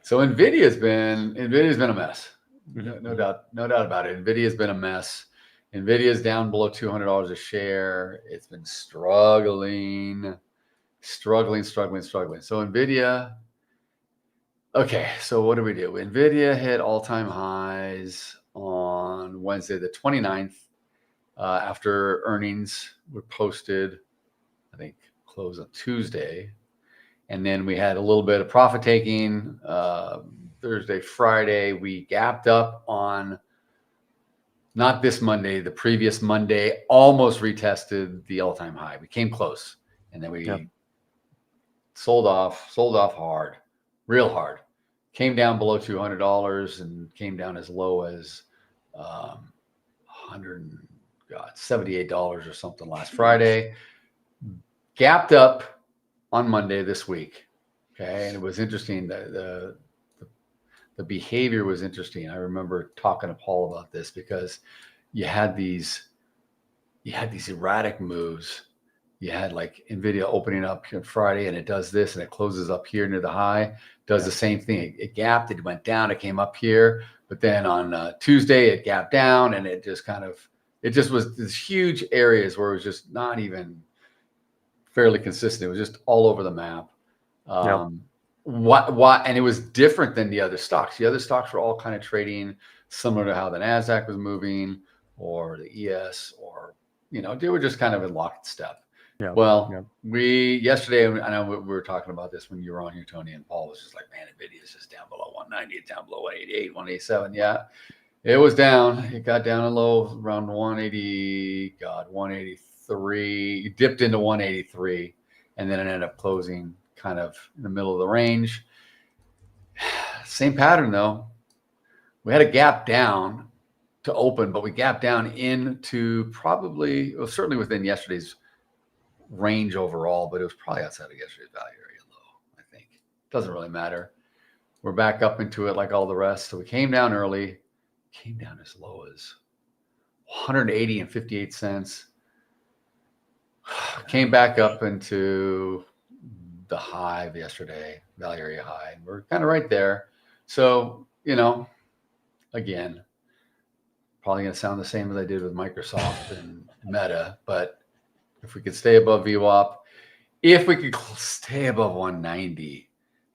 So Nvidia's been a mess. No doubt about it. Nvidia's been a mess. Nvidia's down below $200 a share. It's been struggling. So Nvidia. Okay, so what do we do? Nvidia hit all-time highs on Wednesday, the 29th, after earnings were posted, I think close on Tuesday. And then we had a little bit of profit taking Thursday, Friday. We gapped up on not this Monday, the previous Monday, almost retested the all-time high. We came close, and then we sold off hard, real hard. Came down below $200 and came down as low as $78 or something last Friday. Gapped up on Monday this week. Okay, and it was interesting. The behavior was interesting. I remember talking to Paul about this because you had these erratic moves. You had like Nvidia opening up on Friday and it does this and it closes up here near the high, does the same thing. It gapped, it went down, it came up here, but then on Tuesday it gapped down and it just was these huge areas where it was just not even fairly consistent. It was just all over the map. And it was different than the other stocks. The other stocks were all kind of trading similar to how the Nasdaq was moving or the ES, or they were just kind of in lockstep. Yesterday, I know we were talking about this when you were on here, Tony, and Paul was just like, man, Nvidia's just down below 190, it's down below 188, 187. Yeah, it was down. It got down and low around 183. It dipped into 183, and then it ended up closing kind of in the middle of the range. Same pattern though. We had a gap down to open, but we gapped down into certainly within yesterday's range overall, but it was probably outside of yesterday's value area low, I think. Doesn't really matter. We're back up into it like all the rest. So we came down early, came down as low as 180 and 58 cents. Came back up into the high of yesterday, value area high. And we're kind of right there. So, you know, again, probably going to sound the same as I did with Microsoft and Meta, but if we could stay above VWAP, if we could stay above 190,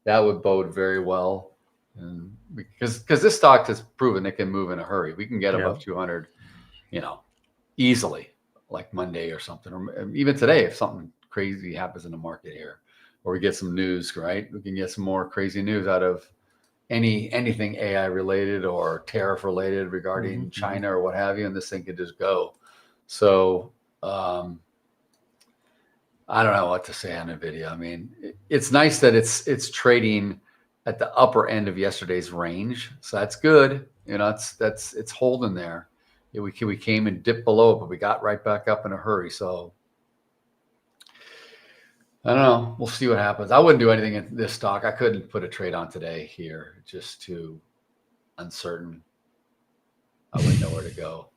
that would bode very well. And because this stock has proven it can move in a hurry. We can get above 200, you know, easily, like Monday or something, or even today if something crazy happens in the market here, or we get some news, right? We can get some more crazy news out of anything AI related or tariff related regarding China or what have you, and this thing could just go. So I don't know what to say on NVIDIA. I mean, it's nice that it's trading at the upper end of yesterday's range, so that's good. You know, it's holding there. We came and dipped below it, but we got right back up in a hurry. So I don't know. We'll see what happens. I wouldn't do anything in this stock. I couldn't put a trade on today here. Just too uncertain. I wouldn't know where to go.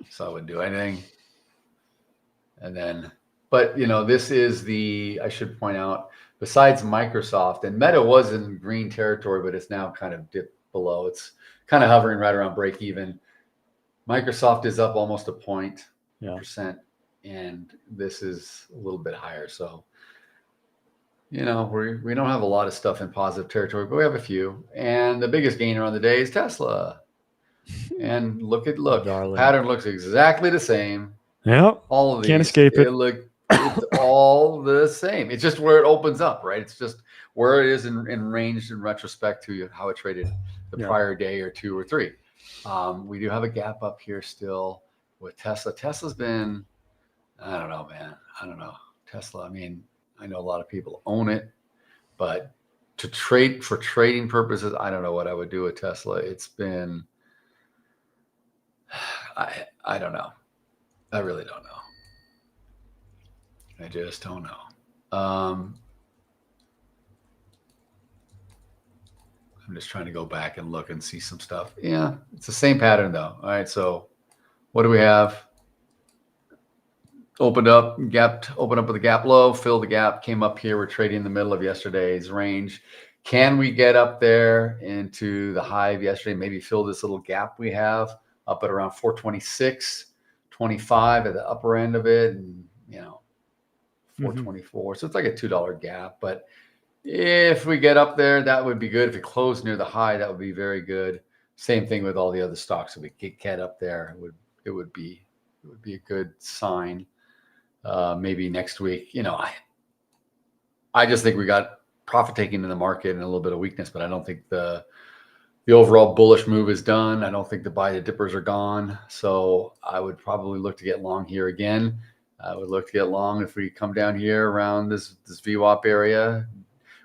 So I wouldn't do anything. And then, but you know, this is I should point out, besides Microsoft, and Meta was in green territory, but it's now kind of dipped below. It's kind of hovering right around break even. Microsoft is up almost a point percent, and this is a little bit higher. So, you know, we don't have a lot of stuff in positive territory, but we have a few. And the biggest gainer on the day is Tesla. And look, pattern looks exactly the same. Yeah, all of these can't escape it. It's all the same. It's just where it opens up, right? It's just where it is in range in retrospect to how it traded the prior day or two or three. We do have a gap up here still with Tesla. Tesla's been, I don't know, man. I don't know. Tesla, I mean, I know a lot of people own it, but to trade for trading purposes, I don't know what I would do with Tesla. It's been, I don't know. I really don't know. I just don't know. I'm just trying to go back and look and see some stuff. Yeah, it's the same pattern though. All right, so what do we have? Opened up, opened up with a gap low, filled the gap, came up here. We're trading in the middle of yesterday's range. Can we get up there into the high of yesterday? Maybe fill this little gap we have up at around 426.25 at the upper end of it, and you know, 424. So it's like a $2 gap. But if we get up there, that would be good. If it closed near the high, that would be very good. Same thing with all the other stocks. If we get up there, it would be a good sign. Maybe next week, you know, I just think we got profit taking in the market and a little bit of weakness, but I don't think the overall bullish move is done. I don't think the buy the dippers are gone. So I would probably look to get long here again. I would look to get long if we come down here around this VWAP area,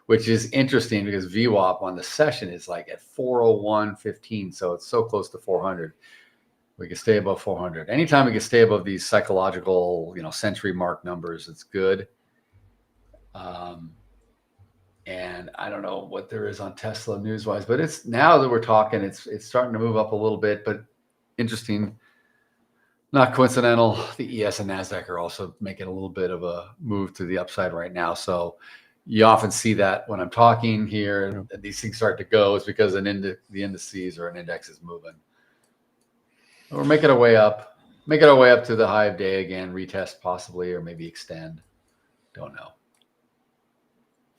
which is interesting because VWAP on the session is like at 401.15. So it's so close to 400. We can stay above 400. Anytime we can stay above these psychological, you know, century mark numbers, it's good. And I don't know what there is on Tesla news-wise, but it's now that we're talking, it's starting to move up a little bit, but interesting. Not coincidental. The ES and Nasdaq are also making a little bit of a move to the upside right now. So you often see that when I'm talking here, and these things start to go, is because the indices or an index is moving. We're making our way up to the high of day again, retest possibly, or maybe extend. Don't know.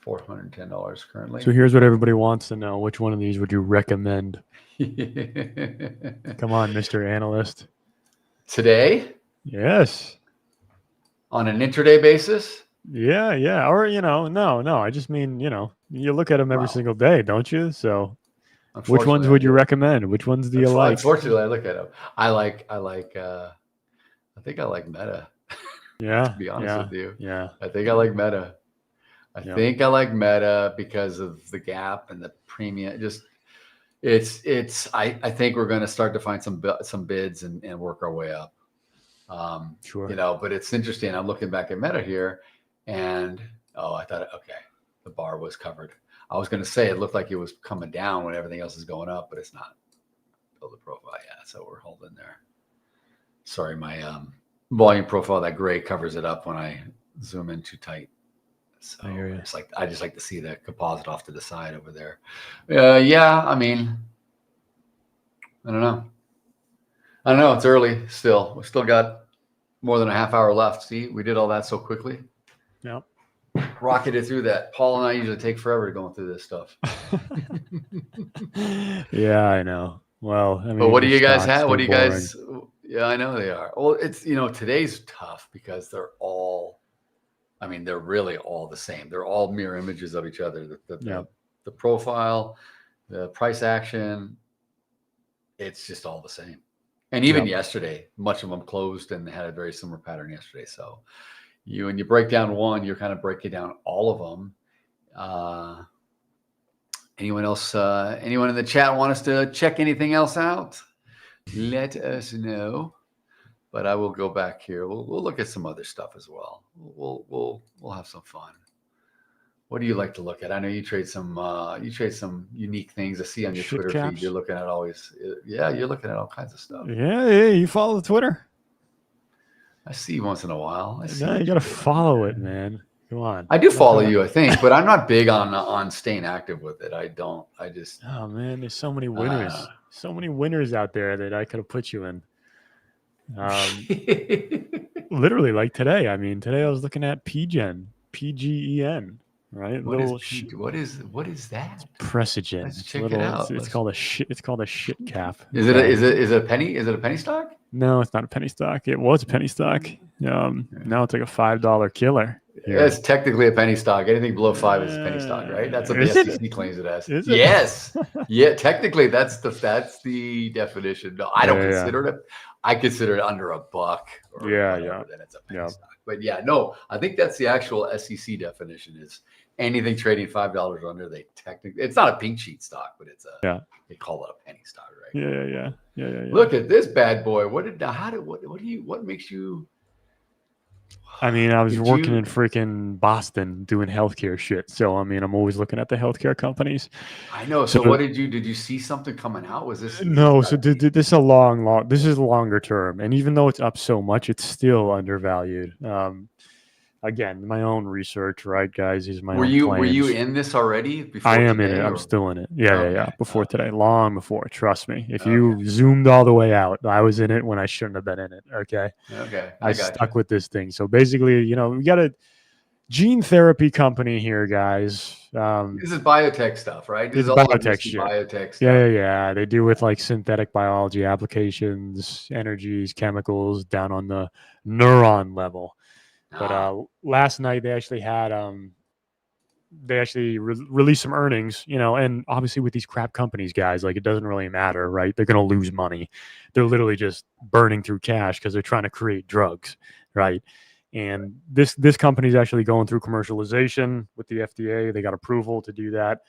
$410 currently. So here's what everybody wants to know. Which one of these would you recommend? Come on, Mr. Analyst. Today? Yes. On an intraday basis? Yeah. Or, you know, no. I just mean, you know, you look at them every single day, don't you? So which ones would you recommend? Which ones do you like? Unfortunately, I look at them. I think I like Meta. Yeah. To be honest with you. Yeah. I think I like Meta. I think I like Meta because of the gap and the premium. Just I think we're going to start to find some bids and work our way up. Sure. You know, but it's interesting. I'm looking back at Meta here, and I thought, okay, the bar was covered. I was going to say it looked like it was coming down when everything else is going up, but it's not. Build the profile, yeah. So we're holding there. Sorry, my volume profile, that gray covers it up when I zoom in too tight. So I hear you. I just like to see the composite off to the side over there. Yeah, I mean, I don't know. It's early still. We still got more than a half hour left. See, we did all that so quickly. Yep. Rocketed through that. Paul and I usually take forever going through this stuff. Yeah, I know. Well, I mean, but what do you guys stocks, have? What do they're you boring. guys? Yeah, I know they are. Well, it's today's tough because they're all. I mean, they're really all the same. They're all mirror images of each other. The profile, the price action. It's just all the same. And even yesterday, much of them closed and had a very similar pattern yesterday. So when you break down one, you're kind of breaking down all of them. Anyone else? Anyone in the chat want us to check anything else out? Let us know. But I will go back here. We'll look at some other stuff as well. We'll have some fun. What do you like to look at? I know you trade some unique things. I see on your Shit Twitter caps. feed. You're looking at always. Yeah, you're looking at all kinds of stuff. Yeah, you follow the Twitter? I see you once in a while. No, you gotta follow it, man. Come on. I do follow you, I think, but I'm not big on staying active with it. I don't. I just. Oh man, there's so many winners. So many winners out there that I could have put you in. Literally, like today. I mean, today I was looking at PGen, PGEN, right? What is that? Precigen. Let's check it out. It's called a shit. It's called a shit cap. Is it a penny? Is it a penny stock? No, it's not a penny stock. It was a penny stock. Now it's like a $5 killer. Yeah, it's technically a penny stock. Anything below 5 is a penny stock, right? That's what the SEC claims it as. Yes. Yeah, technically that's the definition. No, I don't consider it. I consider it under $1 or whatever, then it's a penny stock. But yeah, no, I think that's the actual SEC definition is anything trading $5 or under. They technically, it's not a pink sheet stock, but it's they call it a penny stock, right? Yeah. Look at this bad boy. What makes you? I mean, I was working in freaking Boston doing healthcare shit. So, I mean, I'm always looking at the healthcare companies. I know. So what did you see something coming out? Was this? No. So this is this is longer term. And even though it's up so much, it's still undervalued. Again, my own research, right, guys? Is my Were you in this already? Before I am in it. I'm still in it. Yeah. Before today, long before. Trust me. If you zoomed all the way out, I was in it when I shouldn't have been in it. Okay. I stuck with this thing. So basically, we got a gene therapy company here, guys. This is biotech stuff, right? This is biotech shit. Biotech stuff. Yeah. They do with like synthetic biology applications, energies, chemicals down on the neuron level. But last night they actually had released some earnings, and obviously with these crap companies, guys, like it doesn't really matter, right? They're going to lose money. They're literally just burning through cash because they're trying to create drugs, right? And this company is actually going through commercialization with the FDA. They got approval to do that.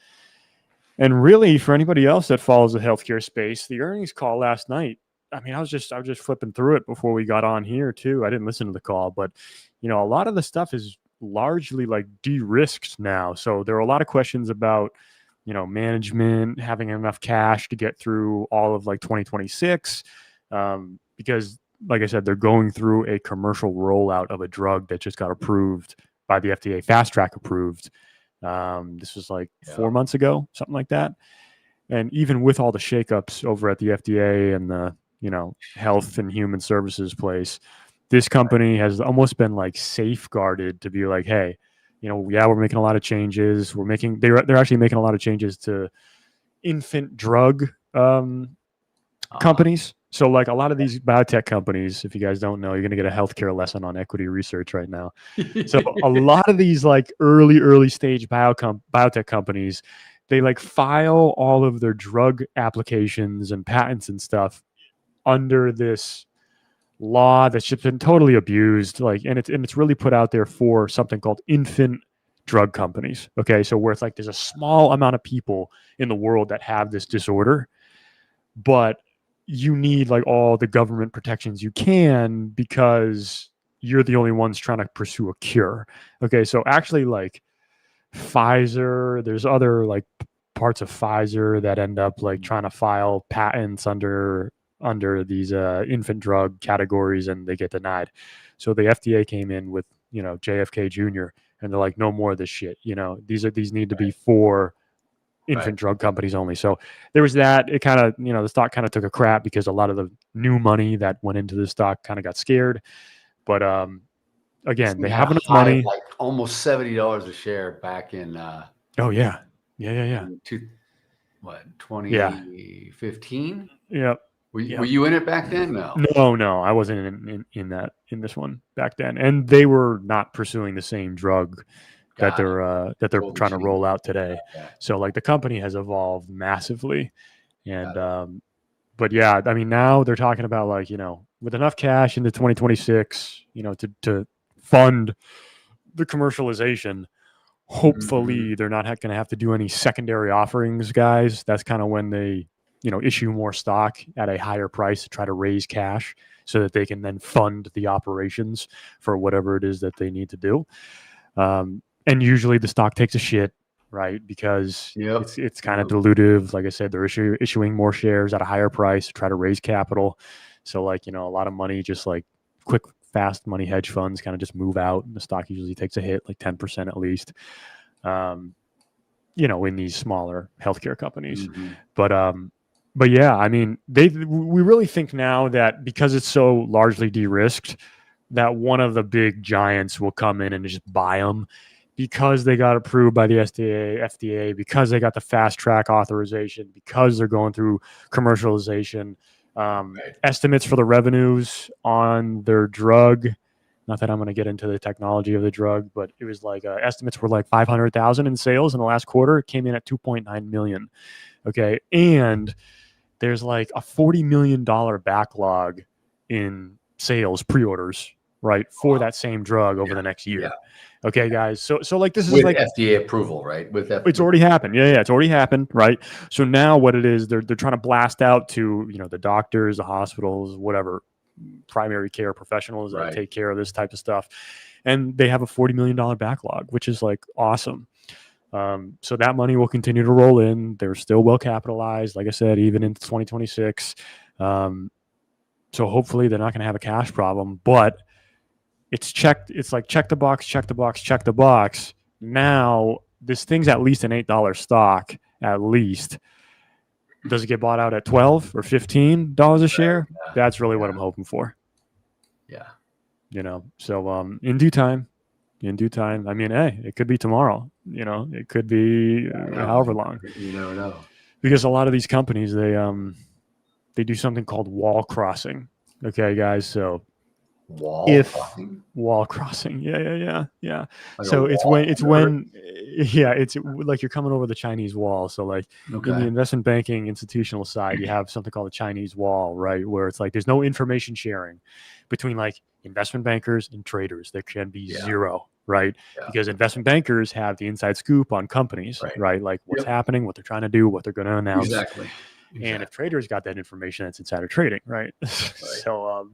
And really, for anybody else that follows the healthcare space, the earnings call last night, I mean, I was just flipping through it before we got on here too. I didn't listen to the call, but a lot of the stuff is largely like de-risked now. So there are a lot of questions about, management having enough cash to get through all of like 2026, because like I said, they're going through a commercial rollout of a drug that just got approved by the FDA, fast track approved. This was like 4 months ago, something like that. And even with all the shakeups over at the FDA and the Health and Human Services place, this company has almost been like safeguarded to be like, hey, we're making a lot of changes. They're actually making a lot of changes to infant drug companies. So like a lot of these biotech companies, if you guys don't know, you're going to get a healthcare lesson on equity research right now. So a lot of these like early stage biotech companies, they like file all of their drug applications and patents and stuff under this law that's just been totally abused. Like, and it's really put out there for something called infant drug companies. Okay. So where it's like, there's a small amount of people in the world that have this disorder, but you need like all the government protections you can because you're the only ones trying to pursue a cure. Okay. So actually like Pfizer, there's other like parts of Pfizer that end up like trying to file patents under these infant drug categories and they get denied. So the FDA came in with, JFK Jr. and they're like, no more of this shit. These need to be for infant drug companies only. So there was that. It kind of, the stock kind of took a crap because a lot of the new money that went into the stock kind of got scared. But again, they have enough money. Like almost $70 a share back in. Oh yeah. 2015. Yeah. Were you in it back then? No. No, I wasn't in this one back then. And they were not pursuing the same drug that they're trying to roll out today. So like the company has evolved massively. And but yeah, I mean, now they're talking about like, with enough cash into 2026, to fund the commercialization. Hopefully they're not going to have to do any secondary offerings, guys. That's kind of when they, issue more stock at a higher price to try to raise cash so that they can then fund the operations for whatever it is that they need to do. And usually the stock takes a shit, right? Because it's kind of dilutive. Like I said, they're issuing more shares at a higher price to try to raise capital. So like, a lot of money, just like quick, fast money hedge funds kind of just move out, and the stock usually takes a hit, like 10% at least, in these smaller healthcare companies. But yeah, I mean, we really think now that because it's so largely de-risked, that one of the big giants will come in and just buy them because they got approved by the FDA, because they got the fast track authorization, because they're going through commercialization. Estimates for the revenues on their drug. Not that I'm going to get into the technology of the drug, but it was like estimates were like 500,000 in sales in the last quarter. It came in at 2.9 million. Okay. And there's like a $40 million backlog in sales pre-orders, right, for that same drug over the next year. Okay, guys. So like this is with like FDA approval, right? It's already happened. Yeah, it's already happened, right? So now what it is, they're trying to blast out to the doctors, the hospitals, whatever, primary care professionals that take care of this type of stuff, and they have a $40 million backlog, which is like awesome. So that money will continue to roll in. They're still well capitalized, like I said, even into 2026. So hopefully they're not going to have a cash problem, but it's checked. It's like check the box, check the box, check the box. Now this thing's at least an $8 stock, at least. Does it get bought out at $12 or $15 a share? That's really what I'm hoping for. Yeah. So in due time. I mean, hey, it could be tomorrow. It could be however long. You never know. Because a lot of these companies, they do something called wall crossing. Okay, guys. So wall crossing. Yeah. Like so it's when it's like you're coming over the Chinese wall. So like in the investment banking institutional side, you have something called the Chinese wall, right? Where it's like there's no information sharing between like investment bankers and traders. There can be zero, right? Because investment bankers have the inside scoop on companies, right? Like what's happening, what they're trying to do, what they're going to announce. Exactly. And if traders got that information, that's insider trading, right? So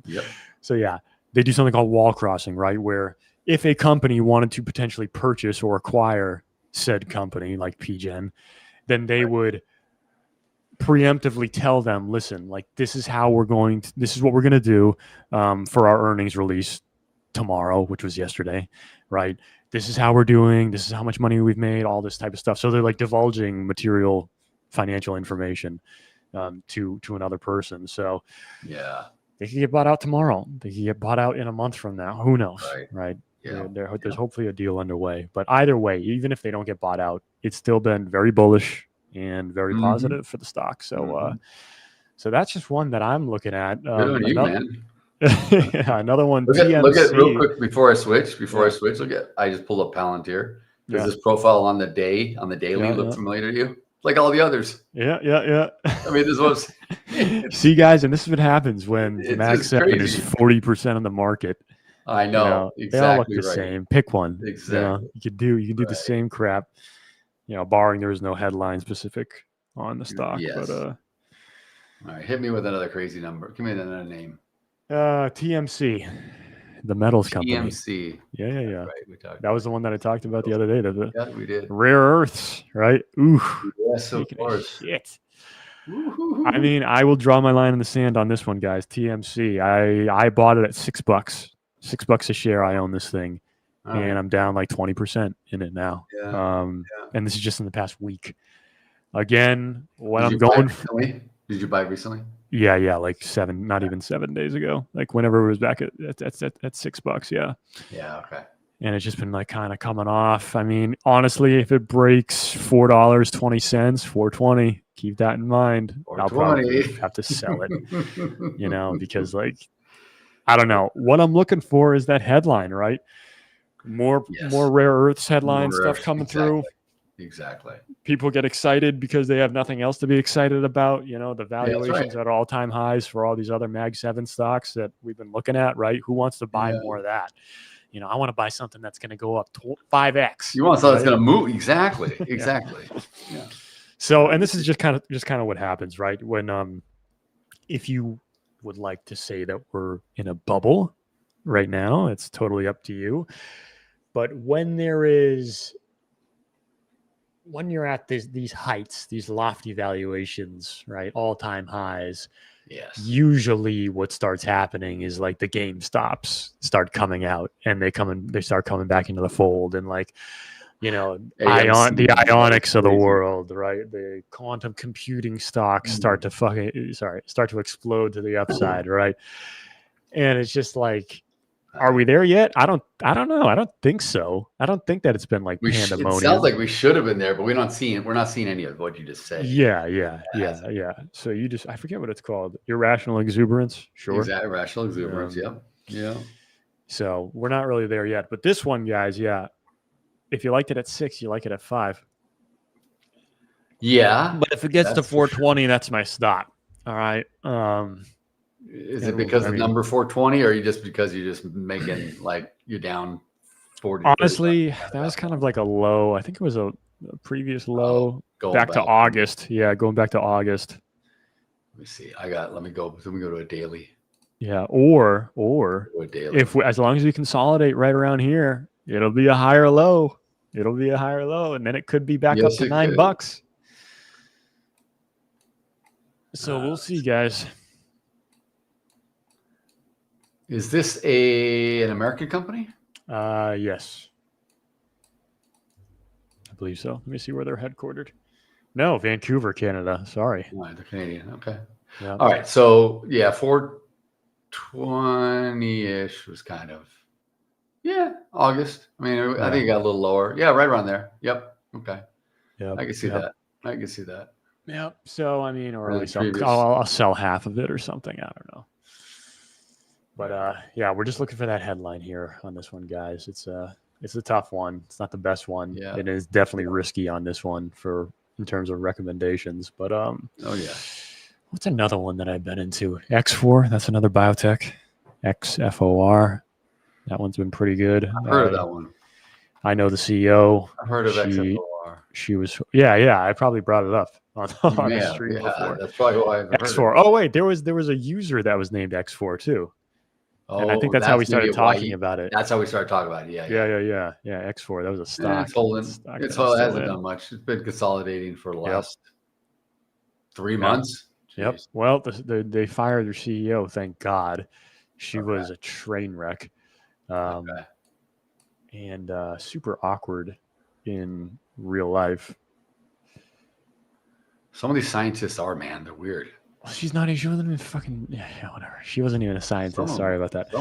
yeah, they do something called wall crossing, right? Where if a company wanted to potentially purchase or acquire said company like PGen, then they would preemptively tell them, listen, like this is what we're going to do for our earnings release tomorrow, which was yesterday, right? This is how we're doing. This is how much money we've made, all this type of stuff. So they're like divulging material financial information to another person. So they can get bought out tomorrow. They can get bought out in a month from now. Who knows, right? There's hopefully a deal underway. But either way, even if they don't get bought out, it's still been very bullish and very positive for the stock. So so that's just one that I'm looking at. Good on you, man. Another one. Look at real quick before I switch. I just pulled up Palantir. Does this profile on the daily look familiar to you? Like all the others. Yeah. I mean, this was. See, guys, and this is what happens when MAG7 is 40% of the market. I know. Exactly. They all look the same. Pick one. Exactly. You can do the same crap. Barring there is no headline specific on the stock. Yes. But all right, hit me with another crazy number. Give me another name. TMC, the metals company. TMC. Yeah. Right, that was the one that I talked about the other day. Yeah, we did. Rare earths, right? Ooh. Yes, of course. Shit. I mean, I will draw my line in the sand on this one, guys. TMC. I bought it at $6. $6 a share. I own this thing. and I'm down like 20% in it now. Yeah. And this is just in the past week. Again, when Did I'm you buy going, recently? Did you buy recently? yeah, like not even 7 days ago. Like whenever it was back at $6. Yeah. Yeah. Okay. And it's just been like kind of coming off. I mean, honestly, if it breaks $4.20, $4.20, keep that in mind. I'll probably have to sell it, because like, I don't know. What I'm looking for is that headline, right? More rare earths headline stuff coming through. Exactly. People get excited because they have nothing else to be excited about. The valuations at all-time highs for all these other MAG7 stocks that we've been looking at, right? Who wants to buy more of that? I want to buy something that's going to go up 5x. You want something that's going to move. Exactly. Exactly. Yeah. So, and this is just kind of what happens, right? When, if you would like to say that we're in a bubble right now, it's totally up to you. But when you're at these heights, these lofty valuations, right? All-time highs. Yes. Usually what starts happening is like the GameStops start coming out and they start coming back into the fold, and like, the Ionics of the world, right? The quantum computing stocks start to explode to the upside, right? And it's just like, are we there yet? I don't know. I don't think so. I don't think that it's been like pandemonium. It sounds like we should have been there, but we're not seeing any of what you just said. Yeah. So I forget what it's called. Irrational exuberance. Sure. Exactly. Irrational exuberance. Yeah. So we're not really there yet. But this one, guys, if you liked it at 6, you like it at 5. Yeah. But if it gets to 420, that's my stop. All right. Is it because of number 420, or because you're just making like you're down 40? Honestly, that was kind of like a low. I think it was a previous low back to August. Yeah, going back to August. Let me see. Let me go to a daily. Yeah, or a daily. as long as we consolidate right around here, it'll be a higher low. And then it could be back up to $9. So we'll see, guys. Is this an American company? Yes. I believe so. Let me see where they're headquartered. No, Vancouver, Canada. Sorry. No, they're Canadian. Okay. Yeah. All right. So, 420-ish was kind of, August. I mean, I think it got a little lower. Yeah, right around there. Yep. Okay. Yeah, I can see that. Yeah. So, I mean, or at least I'll sell half of it or something. I don't know. But we're just looking for that headline here on this one, guys. It's a tough one. It's not the best one. Yeah. It is definitely risky on this one in terms of recommendations. But what's another one that I've been into? X4. That's another biotech. XFOR. That one's been pretty good. I've heard of that one. I know the CEO. I've heard of XFOR. She was I probably brought it up on the stream before. That's probably why I've heard X4. Oh wait, there was a user that was named X4 too. And I think that's how we started talking about it. That's how we started talking about it. Yeah. X4. That was a stock. It hasn't done much. It's been consolidating for the last 3 months. Yep. Well, they fired their CEO. Thank God. She was a train wreck, and super awkward in real life. Some of these scientists are, man. They're weird. She wasn't even fucking, whatever. She wasn't even a scientist. Sorry about that.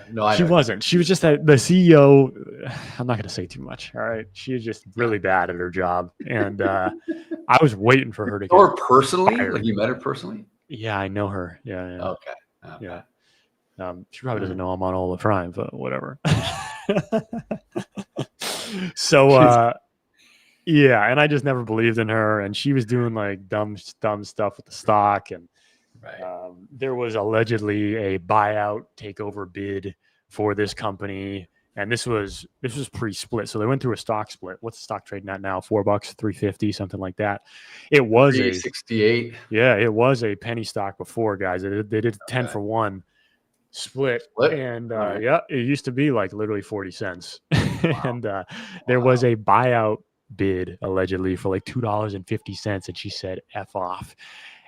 No, she wasn't. She was just the CEO. I'm not going to say too much. All right. She was just really bad at her job. And I was waiting for her to Or personally? Fired. Like you met her personally? Yeah, I know her. Yeah. Okay. Yeah. She probably doesn't know I'm on Hola Prime, but whatever. So, and I just never believed in her, and she was doing like dumb stuff with the stock, and there was allegedly a buyout takeover bid for this company, and this was pre-split, so they went through a stock split. What's the stock trading at now? $4, $3.50, something like that. It was $3.68. Yeah, it was a penny stock before, guys. They did 10 for 1 split. And it used to be like literally 40 cents, and there was a buyout bid allegedly for like $2.50, and she said F off.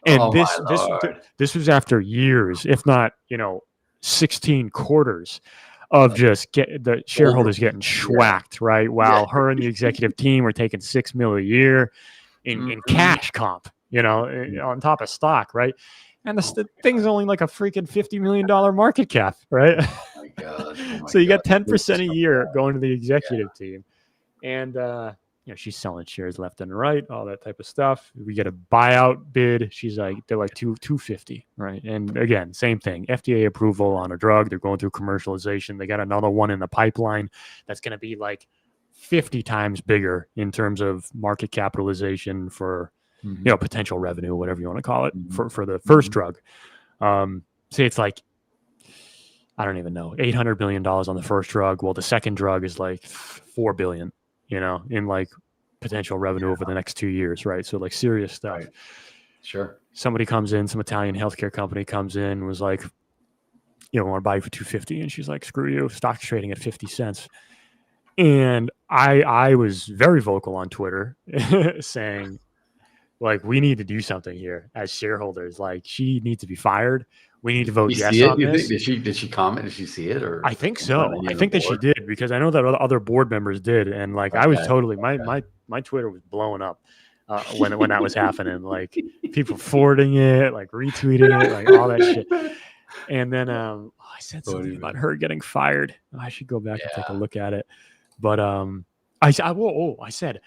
And this was after years, if not 16 quarters of just the shareholders getting schwacked, right? While her and the executive team are taking $6 million a year in cash comp, on top of stock, right? And the thing's only like a freaking $50 million market cap, right? Oh my God. Oh my So you God. got 10% a year going to the executive team. And, she's selling shares left and right, all that type of stuff. We get a buyout bid. They're like 250, right? And again, same thing. FDA approval on a drug. They're going through commercialization. They got another one in the pipeline that's going to be like 50 times bigger in terms of market capitalization for, potential revenue, whatever you want to call it, for the first drug. Say it's like, I don't even know, $800 million on the first drug. Well, the second drug is like $4 billion. In like potential revenue over the next 2 years, right? So like serious stuff. Right. Sure. Somebody comes in, some Italian healthcare company comes in and was like, I want to buy you for 250. And she's like, screw you, stock's trading at 50 cents. And I was very vocal on Twitter saying, like, we need to do something here as shareholders. Like, she needs to be fired. We need to vote yes on this. Did she comment? Did she see it? Or I think so. I think that she did, because I know that other board members did, and like I was totally my Twitter was blowing up when that was happening. Like people forwarding it, like retweeting it, like all that shit. And then I said something about her getting fired. I should go back and take a look at it. But I said,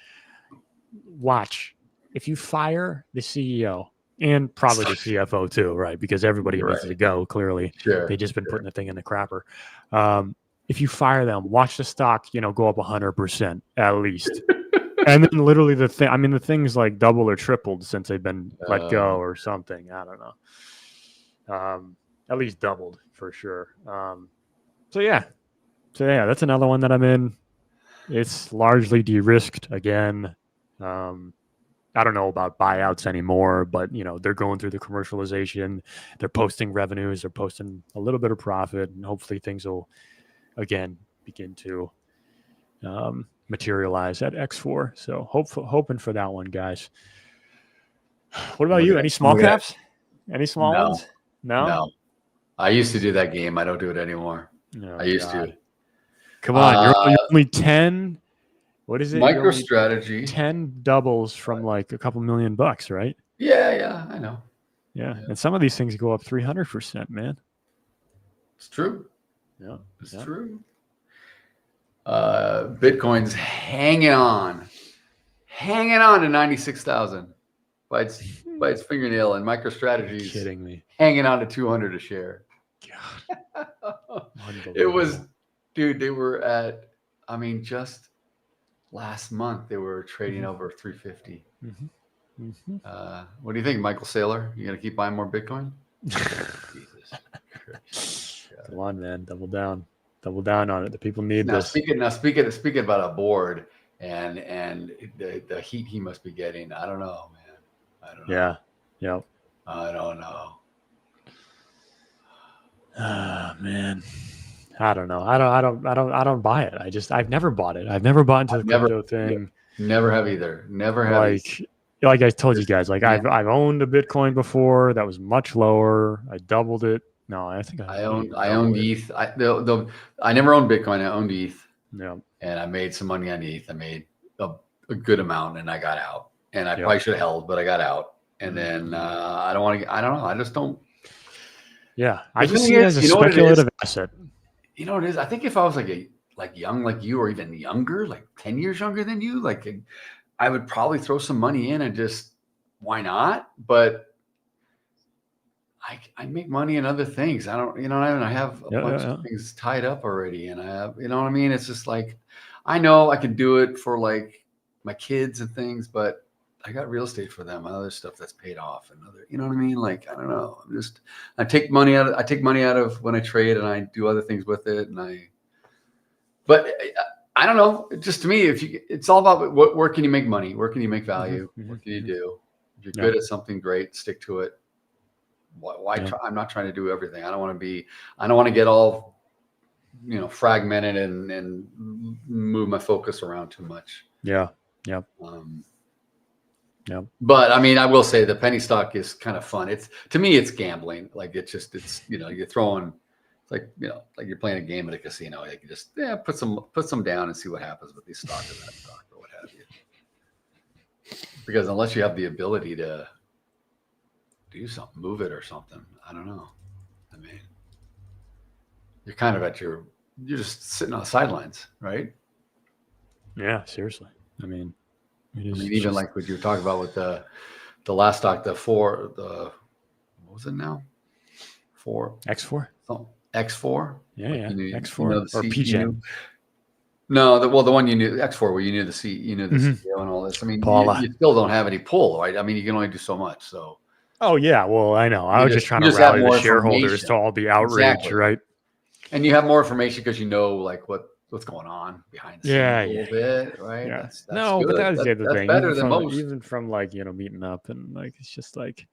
watch, if you fire the CEO. And probably the CFO too, right? Because everybody needs to go, clearly. Sure, They've just been putting the thing in the crapper. If you fire them, watch the stock, go up 100% at least. And then literally the thing's like double or tripled since they've been let go or something. I don't know. At least doubled for sure. So yeah, that's another one that I'm in. It's largely de-risked again. I don't know about buyouts anymore, but they're going through the commercialization. They're posting revenues. They're posting a little bit of profit, and hopefully things will again begin to materialize at X4. So hoping for that one, guys. What about you? Any small caps? Any small ones? No. I used to do that game. I don't do it anymore. Oh, I used to. Come on, you're only 10. What is it? MicroStrategy. 10 doubles from like a couple $1 million, right? Yeah, I know. Yeah, and some of these things go up 300%, man. It's true. Yeah, it's true. Bitcoin's hanging on to 96,000 by its fingernail, and MicroStrategy's kidding me, hanging on to 200 a share. God, it was, dude. They were at, just last month they were trading over 350. What do you think, Michael Saylor? You gonna keep buying more Bitcoin? Jesus Christ. Come on, man, double down on it. The people need this. Speaking about a board and the heat he must be getting. I don't know, man. I don't know. Yeah. I don't know. Man. I don't know. I don't buy it. I've never bought it. I've never bought into the crypto thing. Never have either. Never have. Like I told you guys, like I've owned a Bitcoin before that was much lower. I doubled it. No, I think I owned ETH. I never owned Bitcoin. I owned ETH. Yeah. And I made some money on ETH. I made a good amount, and I got out. And I probably should have held, but I got out. And then I don't want to. I don't know. I just don't. Yeah, I just see it as a speculative asset. You know what it is? I think if I was like young like you, or even younger, like 10 years younger than you, like I would probably throw some money in and just, why not? But I make money in other things. I don't, I have a bunch of things tied up already, and I have, what I mean? It's just like, I know I can do it for like my kids and things, but I got real estate for them, other stuff that's paid off, and other, you know what I mean? Like, I don't know. I take money out of when I trade, and I do other things with it. But I don't know. Just to me, it's all about where can you make money? Where can you make value? What can you do? If you're good at something, great, stick to it. Why try? I'm not trying to do everything. I don't want to get all, fragmented and move my focus around too much. Yeah. But I will say the penny stock is kind of fun. To me, it's gambling. Like it's you're throwing It's like, like you're playing a game at a casino. You can just put some down and see what happens with these stocks or that stock or what have you. Because unless you have the ability to do something, move it or something, I don't know. I mean, you're kind of you're just sitting on the sidelines, right? Yeah, seriously. I mean, even like what you were talking about with the last stock, what was it now? X4. Oh, X4. Yeah, like yeah. X4 or PGen. No, the one you knew, X4, where you knew the CEO and all this. I mean, you still don't have any pull, right? I mean, you can only do so much. So. Oh yeah, well I know. I was just trying to rally the shareholders to all be outraged, right? And you have more information because you know like what's going on behind the scenes a little bit, right? Yeah. That's no, good. but that's the other thing. Better than most. Even from like meeting up and like it's just like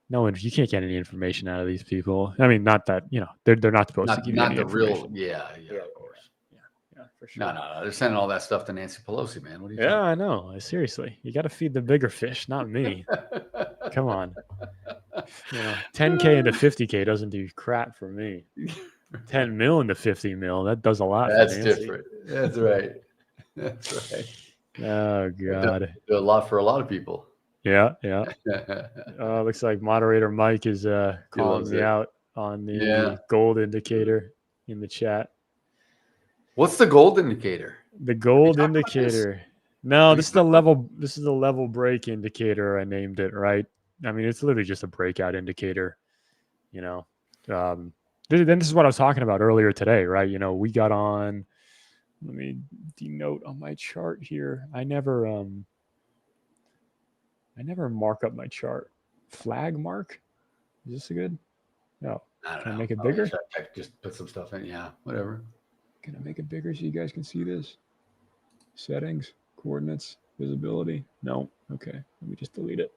no one. You can't get any information out of these people. I mean, not that they're not supposed to give you any information. Yeah, of course. Yeah, for sure. No. They're sending all that stuff to Nancy Pelosi, man. What are you? Yeah, I know. Seriously, you got to feed the bigger fish, not me. Come on. 10K into 50K doesn't do crap for me. 10 mil into 50 mil, that does a lot. That's different. That's right. That's right. Oh God, do a lot for a lot of people. Yeah. Looks like moderator Mike is calling me out on the gold indicator in the chat. What's the gold indicator? The gold indicator. No, this is the level. This is the level break indicator. I named it, right. I mean, it's literally just a breakout indicator. Then this is what I was talking about earlier today, right? We got on. Let me denote on my chart here. I never mark up my chart. Flag mark. Is this a good? No. Can I make it bigger? Just put some stuff in. Yeah, whatever. Can I make it bigger so you guys can see this? Settings, coordinates, visibility. No. Okay. Let me just delete it.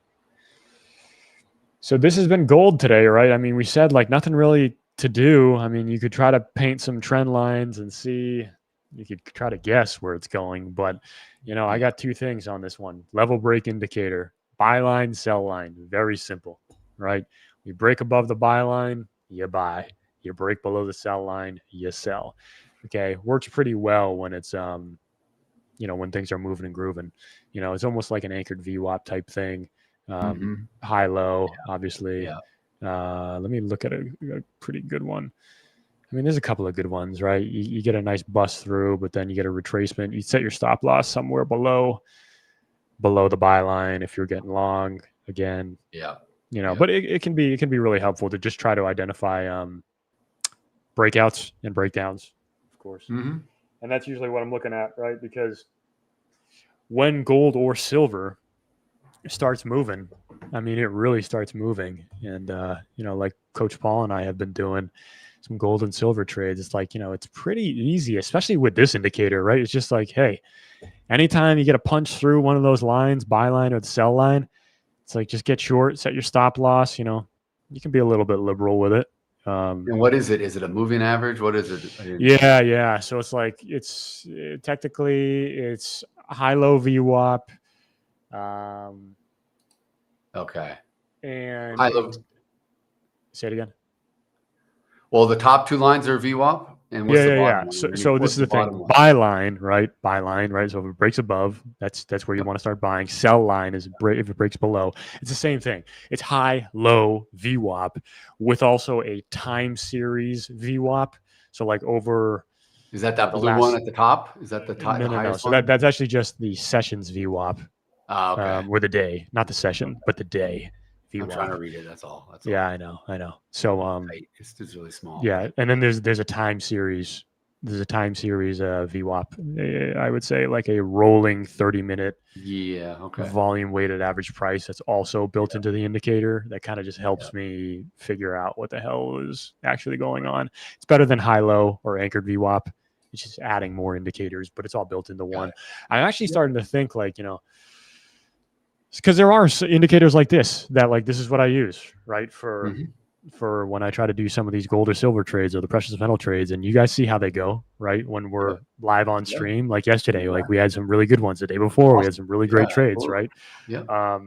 So this has been gold today, right? I mean, we said like nothing really to do. I mean, you could try to paint some trend lines and see. You could try to guess where it's going, but I got two things on this one. Level break indicator, buy line, sell line. Very simple, right? You break above the buy line, you buy. You break below the sell line, you sell. Okay, works pretty well when it's when things are moving and grooving. It's almost like an anchored VWAP type thing. High low, obviously. Let me look at a pretty good one. I mean, there's a couple of good ones, right? You get a nice bust through, but then you get a retracement. You set your stop loss somewhere below the buy line if you're getting long again. But it can be really helpful to just try to identify breakouts and breakdowns, of course. And that's usually what I'm looking at, right? Because when gold or silver starts moving, I mean, it really starts moving. And, like Coach Paul and I have been doing some gold and silver trades. It's like, it's pretty easy, especially with this indicator, right? It's just like, hey, anytime you get a punch through one of those lines, buy line or the sell line, it's like, just get short, set your stop loss. You can be a little bit liberal with it. And what is it? Is it a moving average? What is it? Yeah. So it's like, technically it's high-low VWAP. Okay. And high-low. Say it again. Well, the top two lines are VWAP. And what's the bottom line? So this is the thing. Buy line, right? So if it breaks above, that's where you want to start buying. Sell line is if it breaks below. It's the same thing. It's high, low VWAP with also a time series VWAP. So like over. Is that blue one at the top? Is that the top? No. So that's actually just the sessions VWAP. Okay. Or the day, not the session, but the day. I'm trying to read it. That's all. Yeah, I know. So it's just really small. Yeah, and then there's a time series. There's a time series VWAP. I would say like a rolling 30-minute. Yeah. Okay. Volume weighted average price that's also built into the indicator. That kind of just helps me figure out what the hell is actually going on. It's better than high-low or anchored VWAP. It's just adding more indicators, but it's all built into one. I'm actually starting to think like because there are indicators like this that like this is what I use, right? For when I try to do some of these gold or silver trades or the precious metal trades, and you guys see how they go, right? When we're live on stream, like yesterday, like we had some really good ones. The day before, we had some really great trades, right? Yeah.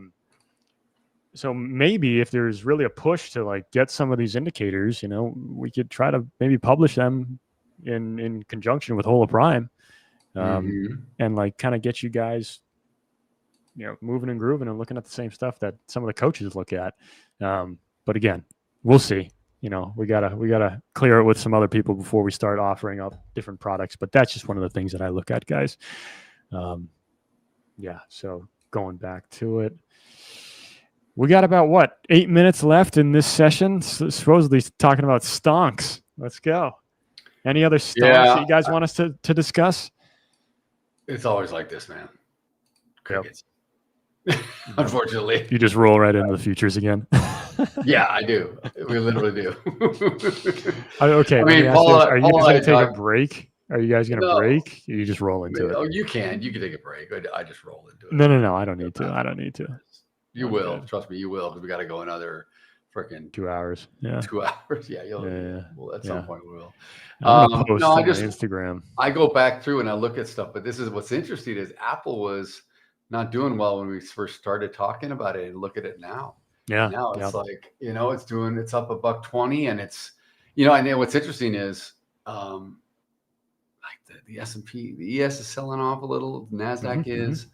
So maybe if there's really a push to like get some of these indicators, we could try to maybe publish them in conjunction with Hola Prime, and like kind of get you guys, moving and grooving and looking at the same stuff that some of the coaches look at. But again, we'll see. We gotta clear it with some other people before we start offering up different products. But that's just one of the things that I look at, guys. Yeah. So going back to it, we got about 8 minutes left in this session. Supposedly talking about stonks. Let's go. Any other stonks that you guys want us to discuss? It's always like this, man. Crickets. Yep. Unfortunately. You just roll right into the futures again. Yeah, I do. We literally do. Okay. I mean, Paula, are you guys going to take a break? Are you guys going to break? Or you just roll into it? Oh, you can. You can take a break. I just roll into it. No. I don't need to. I don't need to. You will. Trust me, you will. Because we got to go another freaking 2 hours. Yeah. 2 hours. Yeah. Well, at some point we will. I'm gonna post on Instagram. I go back through and I look at stuff, but this is what's interesting is Apple was not doing well when we first started talking about it, and look at it now. Yeah. Now it's like, it's up $1.20, and it's, and then what's interesting is, like the S&P, the ES is selling off a little. Nasdaq is.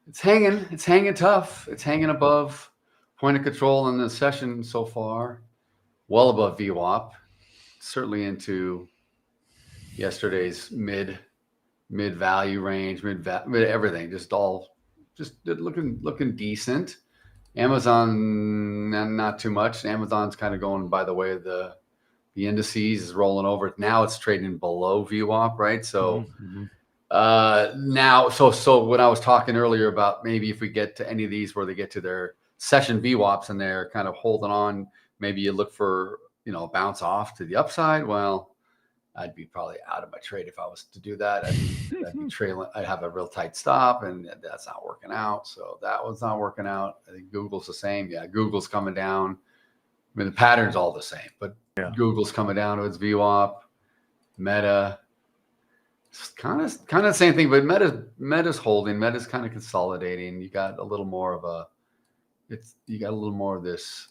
It's hanging tough. It's hanging above point of control in the session so far, well above VWAP, certainly into yesterday's mid value range, mid everything, just looking decent. Amazon, not too much. Amazon's kind of going by the way of the indices is rolling over. Now it's trading below VWAP, right? So now, so when I was talking earlier about maybe if we get to any of these where they get to their session VWAPs and they're kind of holding on, maybe you look for, a bounce off to the upside. Well, I'd be probably out of my trade if I was to do that. I'd be trailing. I'd have a real tight stop, and that's not working out. So that one's not working out. I think Google's the same. Yeah, Google's coming down. I mean, the pattern's all the same, but Google's coming down to its VWAP. Meta, it's kind of the same thing, but Meta's holding. Meta's kind of consolidating. You got a little more of this.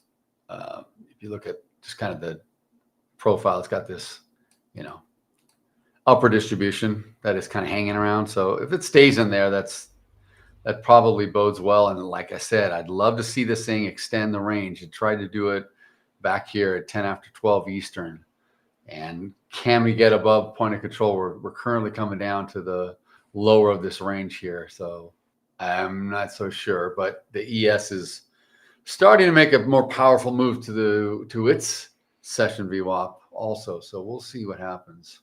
If you look at just kind of the profile, it's got this, upper distribution that is kind of hanging around. So if it stays in there, that probably bodes well. And like I said, I'd love to see this thing extend the range and try to do it back here at 10 after 12 Eastern. And can we get above point of control? We're currently coming down to the lower of this range here. So I'm not so sure, but the ES is starting to make a more powerful move to its session VWAP also. So we'll see what happens.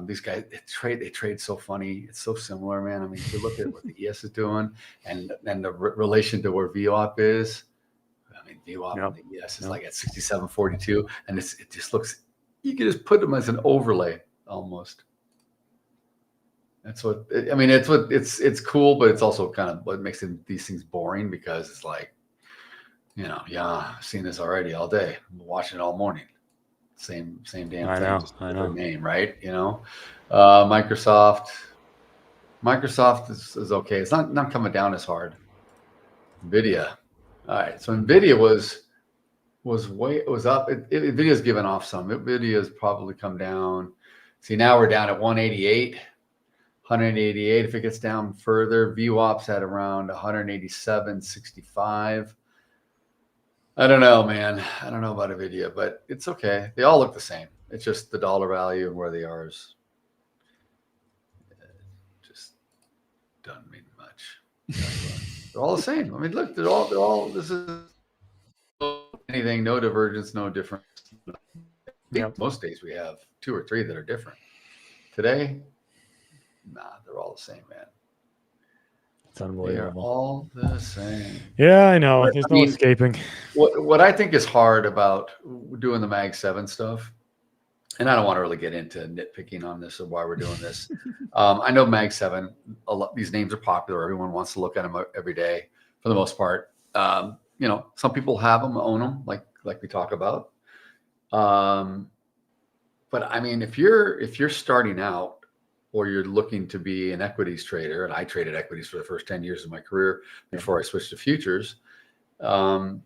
These guys, they trade so funny. It's so similar, man. I mean, if you look at what the ES is doing and the relation to where VWAP is, I mean, VWAP and the ES is like at 67.42, and it just looks, you can just put them as an overlay almost. That's what, I mean, it's cool, but it's also kind of what makes these things boring, because it's like, I've seen this already all day. I'm watching it all morning. Same damn thing. I know. Name, right? Microsoft is okay. It's not coming down as hard. Nvidia. All right. So Nvidia was up. Nvidia's given off some. Nvidia's probably come down. See, now we're down at 188. If it gets down further, VWAP's at around 187.65. I don't know, man. I don't know about Nvidia, but it's okay. They all look the same. It's just the dollar value and where they are is just doesn't mean much. They're all the same. I mean, look, they're all. This is anything. No divergence. No difference. Most days we have 2 or 3 that are different. Today, they're all the same, man. It's unbelievable. They're all the same. Yeah, I know. There's no escaping. What I think is hard about doing the MAG7 stuff, and I don't want to really get into nitpicking on this or why we're doing this. I know MAG7, these names are popular. Everyone wants to look at them every day for the most part. Some people have them, own them, like we talk about. But I mean, if you're starting out or you're looking to be an equities trader, and I traded equities for the first 10 years of my career before I switched to futures. It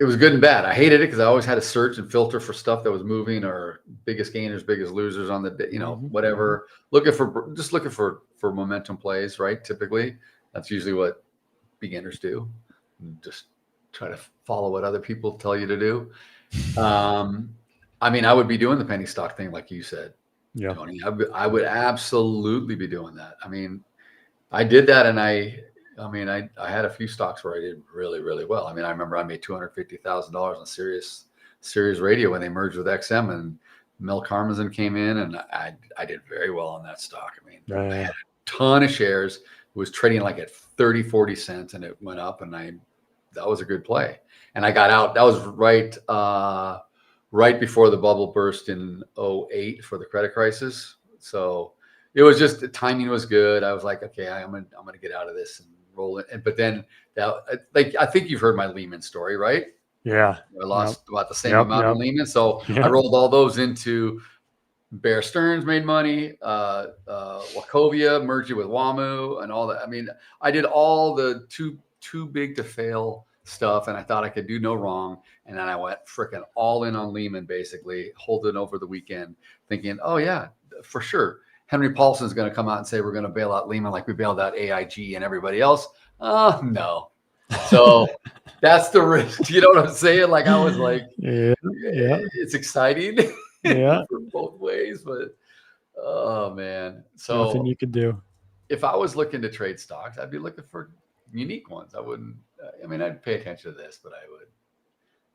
was good and bad. I hated it because I always had to search and filter for stuff that was moving or biggest gainers, biggest losers on the, whatever. Looking for momentum plays, right? Typically, that's usually what beginners do. Just try to follow what other people tell you to do. I mean, I would be doing the penny stock thing, like you said, Tony. I would absolutely be doing that. I mean, I did that, and I had a few stocks where I did really, really well. I mean, I remember I made $250,000 on Sirius Radio when they merged with XM, and Mel Karmazin came in, and I did very well on that stock. I mean, I had a ton of shares. It was trading like at 30, 40 cents, and it went up, and that was a good play. And I got out. That was right before the bubble burst in 2008 for the credit crisis. So it was just, the timing was good. I was like, okay, I'm gonna get out of this and roll it. But then I think you've heard my Lehman story, right? Yeah. I lost about the same amount of Lehman. So I rolled all those into Bear Stearns, made money, Wachovia, merged it with WAMU and all that. I mean, I did all the too big to fail stuff, and I thought I could do no wrong. And then I went freaking all in on Lehman, basically, holding over the weekend, thinking, oh yeah, for sure, Henry Paulson's going to come out and say we're going to bail out Lehman like we bailed out AIG and everybody else. No. So that's the risk. You know what I'm saying? Like, I was like, it's exciting for both ways, but oh man. So nothing you could do. If I was looking to trade stocks, I'd be looking for unique ones. I wouldn't, I'd pay attention to this, but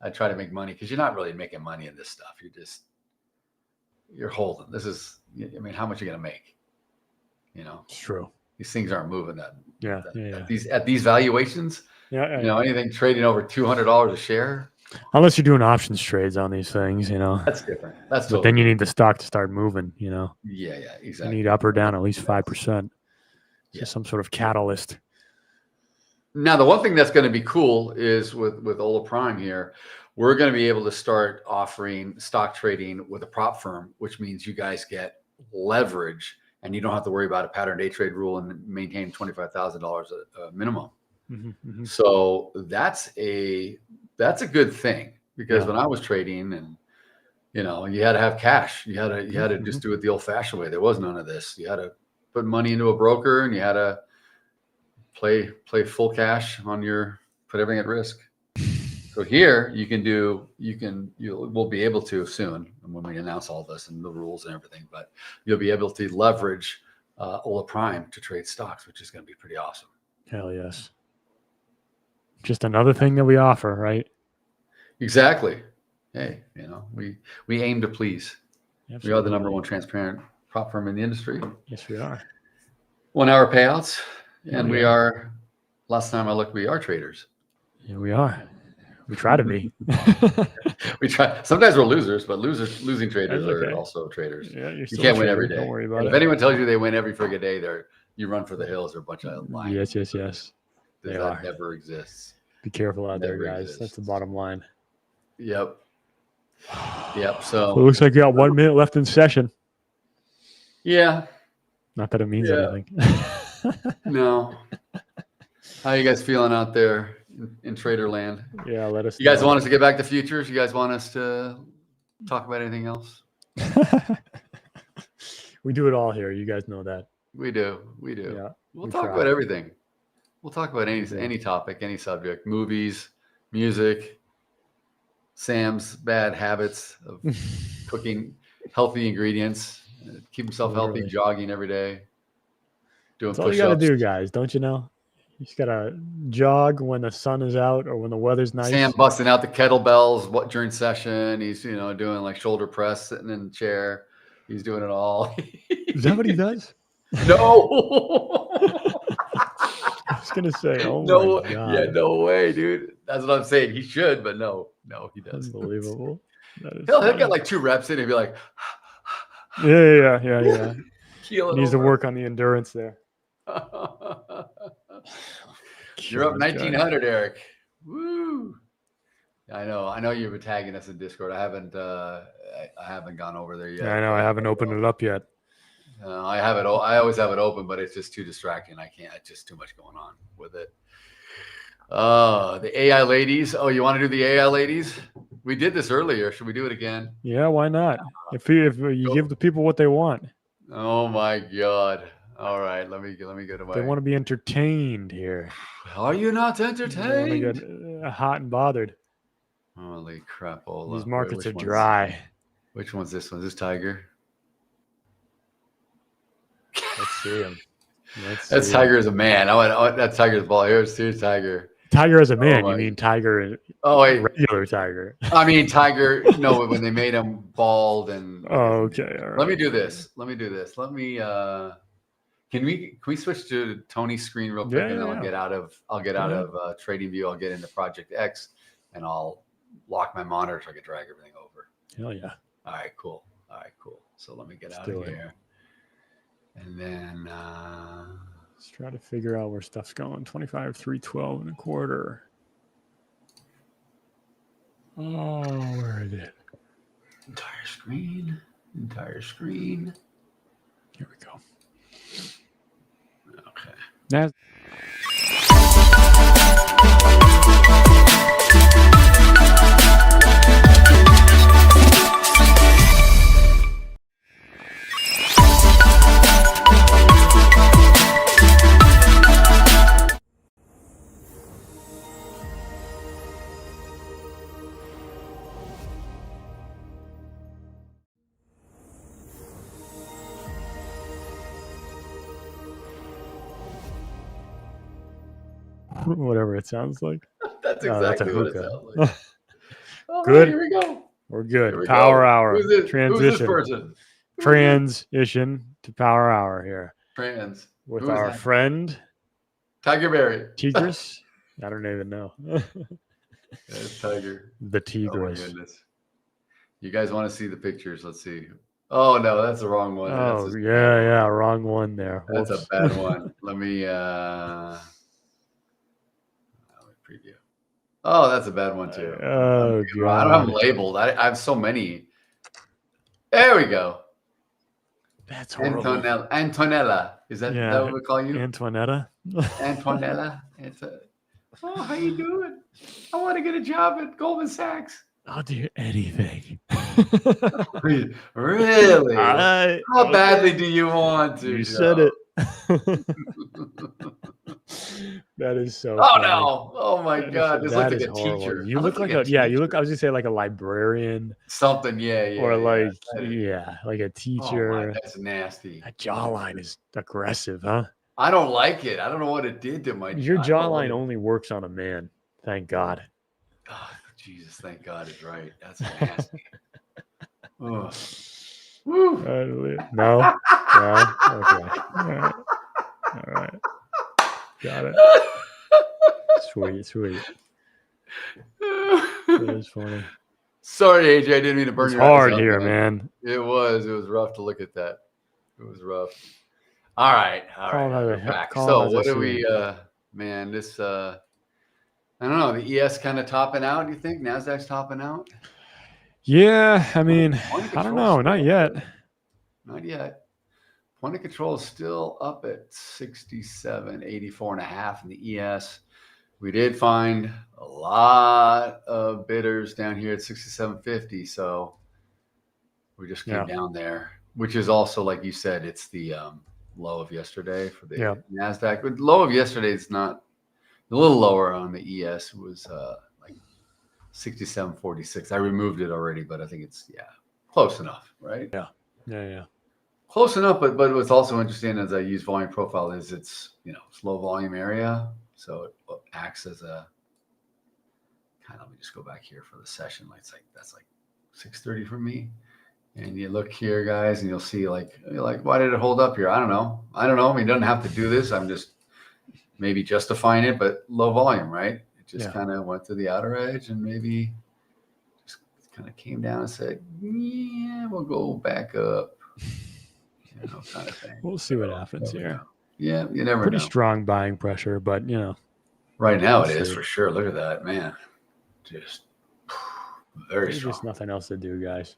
I'd try to make money, because you're not really making money in this stuff. You're holding. This is, how much are you going to make? It's true. These things aren't moving that. At these valuations, anything trading over $200 a share. Unless you're doing options trades on these things, That's different. That's but then you need the stock to start moving, Yeah, exactly. You need up or down at least 5%. Just some sort of catalyst. Now, the one thing that's going to be cool is with Hola Prime here, we're going to be able to start offering stock trading with a prop firm, which means you guys get leverage, and you don't have to worry about a pattern day trade rule and maintain $25,000 a minimum. Mm-hmm. So that's a good thing, because when I was trading, and you had to have cash, you had to just do it the old-fashioned way. There was none of this. You had to put money into a broker, and you had to play full cash put everything at risk. So here we'll be able to soon, when we announce all this and the rules and everything, but you'll be able to leverage Hola Prime to trade stocks, which is going to be pretty awesome. Hell yes. Just another thing that we offer, right? Exactly. Hey, we aim to please. Absolutely. We are the number one transparent prop firm in the industry. Yes, we are. 1 hour payouts. And we are, last time I looked, we are traders. Yeah, we are. We try to be. We try. Sometimes we're losers, but losing traders are also traders. Yeah, you can't win every day. Don't worry about it. If anyone tells you they win every friggin' day, you run for the hills. They're a bunch of lying. Yes. That never exists. Be careful out there, guys. Exists. That's the bottom line. Yep. So it looks like you got 1 minute left in session. Yeah. Not that it means anything. No. How you guys feeling out there in trader land? Yeah, let us know. You guys want us to get back to futures? You guys want us to talk about anything else? We do it all here. You guys know that. We do. Yeah, we'll talk about everything. We'll talk about any topic, any subject, movies, music, Sam's bad habits of cooking healthy ingredients, keep himself healthy, jogging every day. That's all you got to do, guys. Don't you know? You just got to jog when the sun is out or when the weather's nice. Sam busting out the kettlebells during session. He's, doing like shoulder press, sitting in the chair. He's doing it all. Is that what he does? No. I was going to say, no, my God. Yeah, no way, dude. That's what I'm saying. He should, but no, he doesn't. Unbelievable. He'll get like 2 reps in and be like, Yeah. He needs to work on the endurance there. You're up 1900, Eric. Woo! I know you've been tagging us in Discord. I haven't gone over there yet. I know I haven't opened it up yet. I have it. I always have it open, but it's just too distracting. I can't. It's just too much going on with it. The AI ladies. Oh, you want to do the AI ladies? We did this earlier. Should we do it again? Yeah, why not? If you give the people what they want. Oh my God. All right, let me go to my. They want to be entertained here. Are you not They want to entertained? get hot and bothered. Holy crap! These markets are dry. Which one's this one? Is this Tiger? Let's see him. That's Tiger as a man. That's Tiger's ball. Here's Tiger. Tiger as a man. You mean Tiger? Oh, wait. Regular Tiger. I mean Tiger. No, when they made him bald and. Oh, okay. All right. Let me do this. Let me. Can we switch to Tony's screen real quick, and then I'll get out of Trading View. I'll get into Project X, and I'll lock my monitor so I can drag everything over. Hell yeah! All right, cool. So let me get out of here, and then let's try to figure out where stuff's going. 25, 312 and a quarter. Oh, where is it? Entire screen. Here we go. Okay. Whatever it sounds like. That's exactly what it sounds like. Good. Here we go. We're good. Power hour. Transition. Who's this person? Transition to power hour here. With our friend Tiger Berry. Tigris. I don't even know. It's Tiger. The Tigris. Oh my goodness. You guys want to see the pictures? Let's see. Oh no, that's the wrong one. Oh yeah, wrong one there. That's a bad one. Let me preview. Oh, that's a bad one too. Oh God. I don't have them labeled. I have so many. There we go. That's horrible. Antonella. Is that what we call you? Antoinetta. Antonella. Oh, how you doing? I want to get a job at Goldman Sachs. I'll do anything. Really? How badly do you want to? You said it. That is so. Oh funny. no! Oh my God! This looks like a horrible. teacher. You look like a You look. I was gonna say like a librarian. Something. Yeah. Or like like a teacher. Oh my, that's nasty. That jawline is aggressive, huh? I don't like it. I don't know what it did to my. Your jawline only works on a man. Thank God. Oh, Jesus, thank God it's right. That's nasty. Oh. Woo. No. Okay. All right. Got it. Sweet. That is funny. Sorry, AJ. I didn't mean to burn your hard here, man. It was rough to look at that. It was rough. All right. We're back. So what do we? Man, this. I don't know. The ES kind of topping out. Do you think Nasdaq's topping out? Yeah, I mean, I don't know. Not yet. Not yet. Point of control is still up at 67.84.5 in the ES. We did find a lot of bidders down here at 67.50, so we just came down there, which is also, like you said, it's the low of yesterday for the Nasdaq. But low of yesterday is not a little lower on the ES. It was like 67.46. I removed it already, but I think it's close enough, right? Yeah. Close enough, but what's also interesting as I use volume profile is it's slow volume area, so it acts as a kind of. Let me just go back here for the session. That's like 6:30 for me, and you look here, guys, and you'll see like why did it hold up here? I don't know. I mean, it doesn't have to do this. I'm just maybe justifying it, but low volume, right? It just kind of went to the outer edge and maybe just kind of came down and said, "Yeah, we'll go back up." Kind of thing. We'll see what happens here. Yeah, you never know. Pretty strong buying pressure, but right now it is for sure. Look at that, man. Just very strong. There's nothing else to do, guys.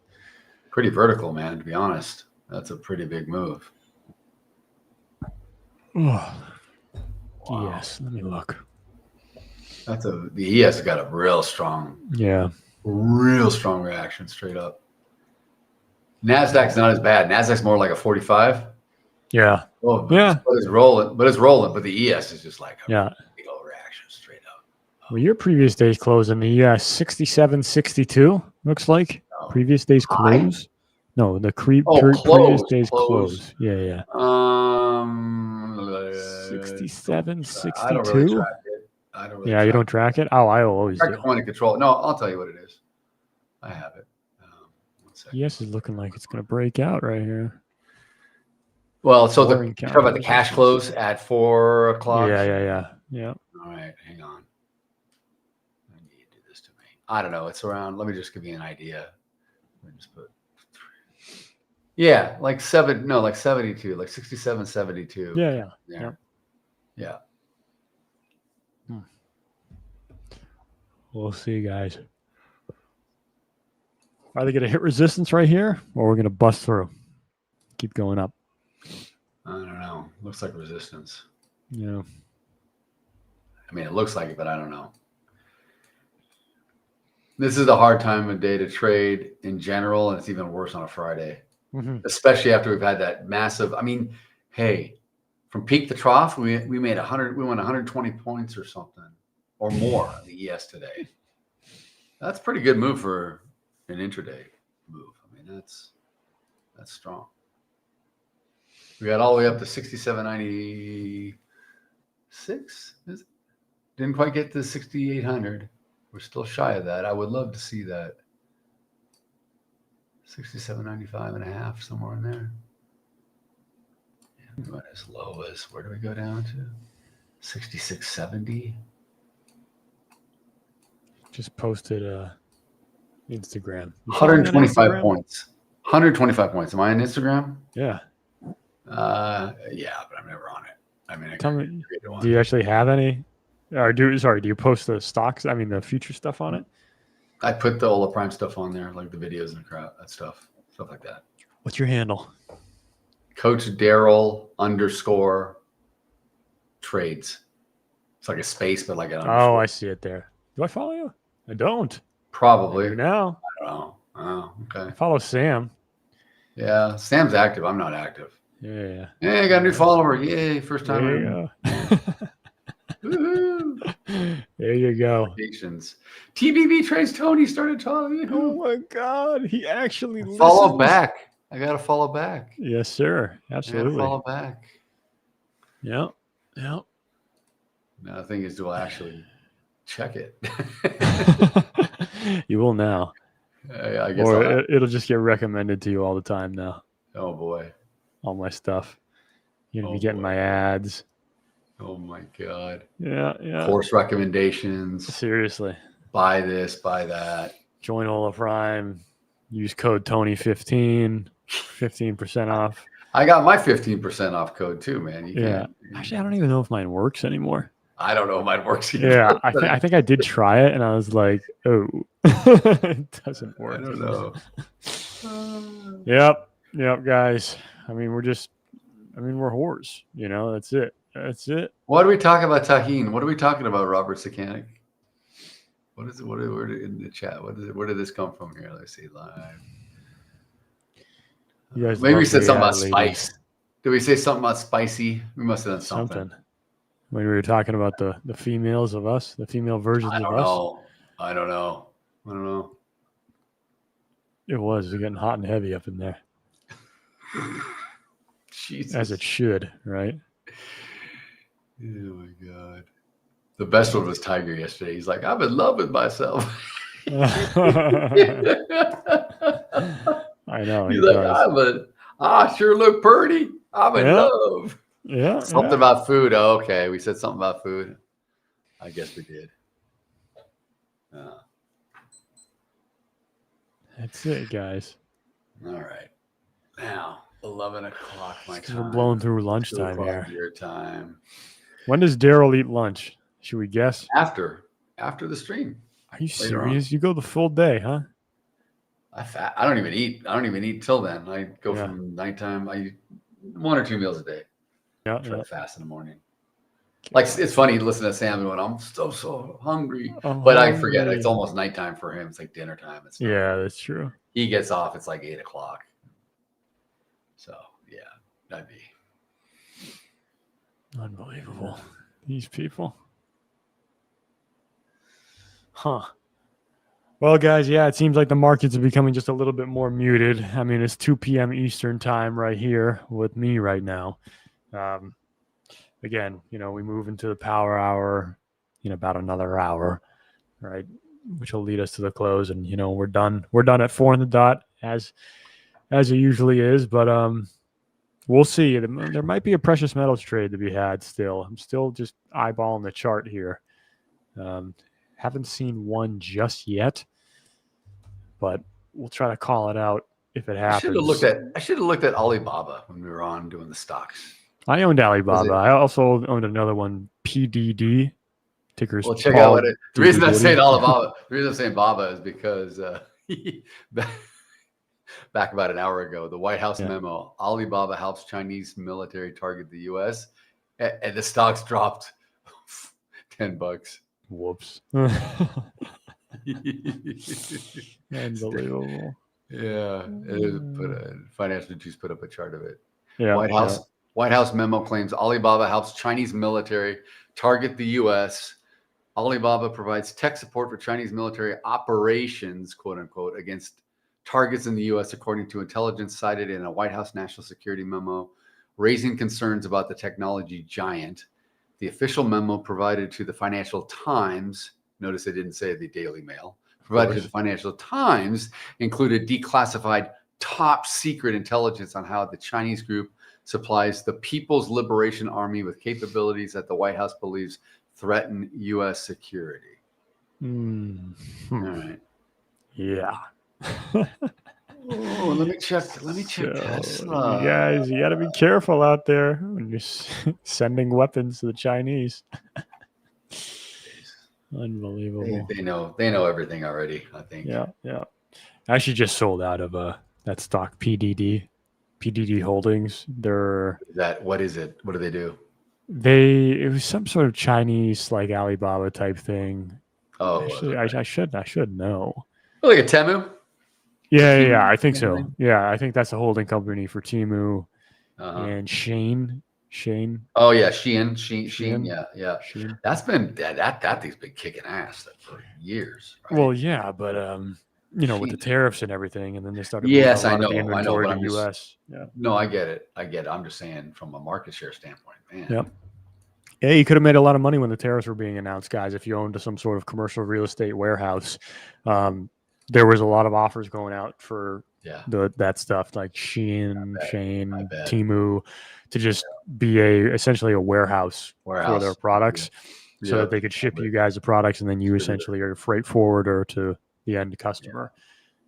Pretty vertical, man, to be honest. That's a pretty big move. Oh, Wow. yes. Let me look. The ES has got a real strong reaction straight up. Nasdaq's not as bad. Nasdaq's more like a 45. Yeah. Oh, but it's rolling. But the ES is just like a big old reaction straight up. Well, your previous day's close in the 67.62 looks like previous day's close. No, the previous day's close. Yeah. 67.62. I don't really track it. You don't track it? Oh, I always do. Command and control. No, I'll tell you what it is. I have it. 1 second. Yes, is looking like it's going to break out right here. Well, so you talk about the cash close at 4 o'clock. Yeah. All right, hang on. I need to do this to me. I don't know. It's around. Let me just give you an idea. Let me just put. Yeah, like 72, like 67, 72. Yeah. Yeah. We'll see, guys. Either going to hit resistance right here, or we're going to bust through. Keep going up. I don't know. Looks like resistance. Yeah. I mean, it looks like it, but I don't know. This is a hard time of day to trade in general, and it's even worse on a Friday, especially after we've had that massive. I mean, hey, from peak to trough, we made 100. We went 120 points or something, or more on the ES today. That's a pretty good move for an intraday move. I mean, that's strong. We got all the way up to 67.96. Didn't quite get to 6,800. We're still shy of that. I would love to see that. 67.95 and a half, somewhere in there. Yeah, we went as low as, where do we go down to? 66.70. Just posted Instagram. 125 points. 125 points. Am I on Instagram? Yeah. Yeah, but I'm never on it. I mean, tell me, do you actually have any? Or do you post the stocks? I mean, the future stuff on it? I put the Hola Prime stuff on there, like the videos and crap, that stuff like that. What's your handle? Coach Daryl _trades. It's like a space, but like an underscore. Oh, I see it there. Do I follow you? I don't. Probably. Now. I don't know. Oh, okay. I follow Sam. Yeah, Sam's active. I'm not active. Yeah. Hey, I got a new follower. Yay, first time. There you go. There you go. TBB trades Tony started talking. Oh my God, he actually follow back. I gotta follow back. Yes, sir. Absolutely. Follow back. Yep. Now the thing is, do I actually check it? You will now. I guess it'll just get recommended to you all the time now. Oh boy. All my stuff. You're gonna be getting my ads. Oh my God. Yeah. Course recommendations. Seriously. Buy this, buy that. Join Hola Prime. Use code Tony15. 15% off. I got my 15% off code too, man. Actually, I don't even know if mine works anymore. I don't know if mine works either. Yeah, I think I did try it, and I was like, oh, it doesn't work. I don't know. Yep, guys. I mean, we're whores. That's it. What do we talk about, Taheen? What are we talking about, Robert Sakanic? What is it? Where in the chat? What is it? Where did this come from here? Let's see. Live. You guys maybe we said something about spice. Did we say something about spicy? We must have done something. When we were talking about the females of us, the female versions of us. I don't know. It was getting hot and heavy up in there. Jesus. As it should, right? Oh my God. The best one was Tiger yesterday. He's like, I'm in love with myself. I know. He's like, I sure look pretty. I'm in love. Yeah. Something about food. Oh, okay. We said something about food. I guess we did. That's it, guys. All right. Now, 11 o'clock my time. We're blowing through lunchtime here. Your time. When does Daryl eat lunch? Should we guess? After the stream. Are you serious? You go the full day, huh? I don't even eat. I don't even eat till then. I go from nighttime. I eat 1 or 2 meals a day. Yeah. Try fast in the morning. Like it's funny to listen to Sam going, I'm so hungry, but I forget it's almost nighttime for him. It's like dinner time. It's that's true. He gets off. It's like 8 o'clock. So yeah, that'd be unbelievable. These people, huh? Well, guys, yeah, it seems like the markets are becoming just a little bit more muted. I mean, it's 2 p.m. Eastern time right here with me right now. Again, we move into the power hour in about another hour, right? Which will lead us to the close, and we're done. We're done at 4 on the dot, as it usually is. But we'll see. There might be a precious metals trade to be had still. I'm still just eyeballing the chart here. Haven't seen one just yet, but we'll try to call it out if it happens. I should have looked at Alibaba when we were on doing the stocks. I owned Alibaba. I also owned another one, PDD. Tickers. Well, check out the reason I'm saying Alibaba. The reason I'm saying Baba is because back about an hour ago, the White House memo: Alibaba helps Chinese military target the U.S. and the stocks dropped $10. Whoops. Unbelievable. Yeah, Financial News put up a chart of it. Yeah. White House memo claims Alibaba helps Chinese military target the U.S. Alibaba provides tech support for Chinese military operations, quote unquote, against targets in the U.S., according to intelligence cited in a White House national security memo, raising concerns about the technology giant. The official memo provided to the Financial Times, notice they didn't say the Daily Mail, provided to the Financial Times included declassified top secret intelligence on how the Chinese group supplies the People's Liberation Army with capabilities that the White House believes threaten U.S. security. All right. Yeah. Oh, let me check Tesla. You guys, you got to be careful out there when you're sending weapons to the Chinese. Unbelievable. They know everything already, I think. Yeah. I actually just sold out of that stock, PDD Holdings. What is it? What do they do? It was some sort of Chinese like Alibaba type thing. Oh, actually, I should know. Like a Temu? Yeah, I think so. Yeah, I think that's a holding company for Temu and Shane. Oh yeah, Shein. Yeah. Shein. That's been that thing's been kicking ass for years. Right? Well, yeah, but with the tariffs and everything, and then they started. Yes, I know. The inventory to U.S. Yeah. No, I get it. I'm just saying from a market share standpoint, man. Yep. Yeah, you could have made a lot of money when the tariffs were being announced, guys. If you owned some sort of commercial real estate warehouse, there was a lot of offers going out for that stuff, like Shein, Temu, to just be essentially a warehouse for their products, so that they could ship you guys the products, and then you essentially are a freight forwarder to the end customer.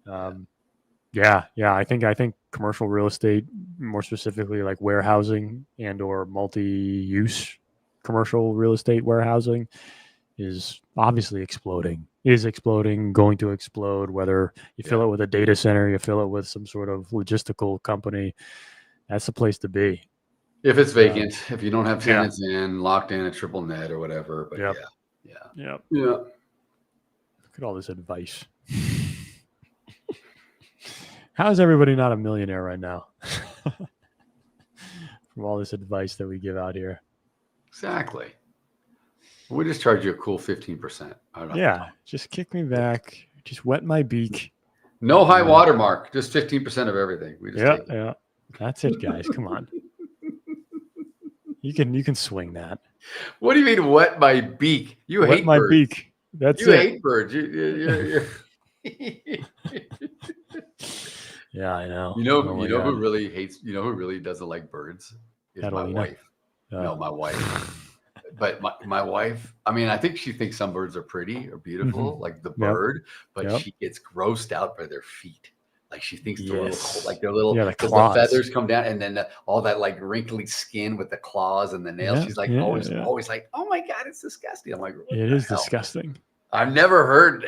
I think commercial real estate, more specifically like warehousing and or multi-use commercial real estate warehousing, is obviously going to explode, whether you fill it with a data center, you fill it with some sort of logistical company. That's the place to be. If it's vacant, if you don't have tenants locked in a triple net or whatever. But yeah. Look at all this advice. How is everybody not a millionaire right now? From all this advice that we give out here. Exactly. We just charge you a cool 15%. Yeah, just kick me back. Just wet my beak. No high watermark. Just 15% of everything. We just take it. Yeah. That's it, guys. Come on. You can swing that. What do you mean wet my beak? You hate my birds. Beak. That's you it. hate birds. You're Yeah, I know. You know who really hates? You know who really doesn't like birds? Is my wife. No, my wife. But my wife, I mean, I think she thinks some birds are pretty or beautiful, like the bird, but she gets grossed out by their feet. Like she thinks they're little, the feathers come down, and then all that like wrinkly skin with the claws and the nails. She's like always like, oh my God, it's disgusting. I'm like, it is disgusting. I've never heard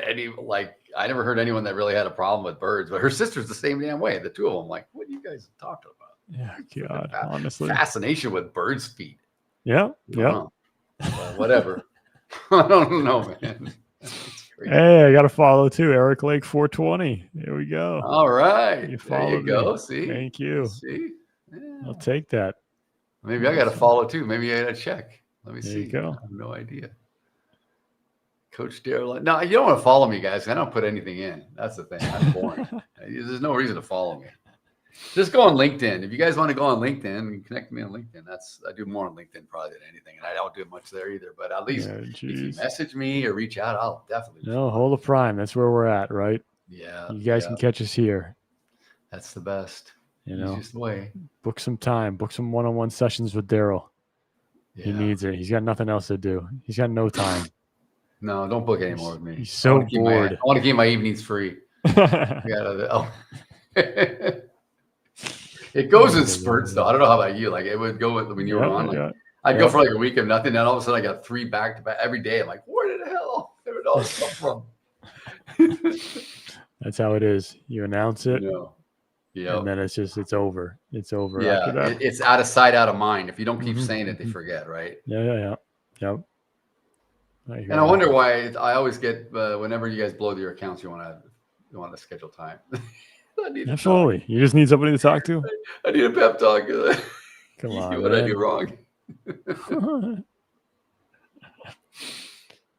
I never heard anyone that really had a problem with birds, but her sister's the same damn way. The two of them, like, what are you guys talking about? Yeah, God, honestly. Fascination with birds' feet. Yeah, yeah. Whatever. I don't know, man. Hey, I got to follow too. Eric Lake 420. There we go. All right. You There you followed go. me. See? Thank you. See? Yeah. I'll take that. Maybe I got to follow too. Maybe I got to check. Let me There see. you go. I have no idea. Coach Daryl. No, you don't want to follow me, guys. I don't put anything in. That's the thing. I'm boring. There's no reason to follow me. Just go on LinkedIn. If you guys want to go on LinkedIn, you connect me on LinkedIn. I do more on LinkedIn probably than anything, and I don't do much there either. But at least if you message me or reach out, I'll definitely. No, Hola Prime. That's where we're at, right? Yeah. You guys can catch us here. That's the best. You know, easiest way. Book some time. Book some one-on-one sessions with Daryl. Yeah. He needs it. He's got nothing else to do. He's got no time. No, don't book anymore with me. He's so bored. I want to keep my evenings free. It goes in spurts, though. I don't know how about you. Like, it would go when you were on. Like, I'd go for like a week of nothing, and all of a sudden I got 3 back-to-back every day. I'm like, where did the hell did it all come from? That's how it is. You announce it, yeah, and then it's over. It's over. Yeah, after that. It's out of sight, out of mind. If you don't keep saying it, they forget, right? Yeah. And I wonder why I always get whenever you guys blow your accounts, you want to schedule time. Absolutely. You just need somebody to talk to. I need a pep talk. Come on, what I do wrong.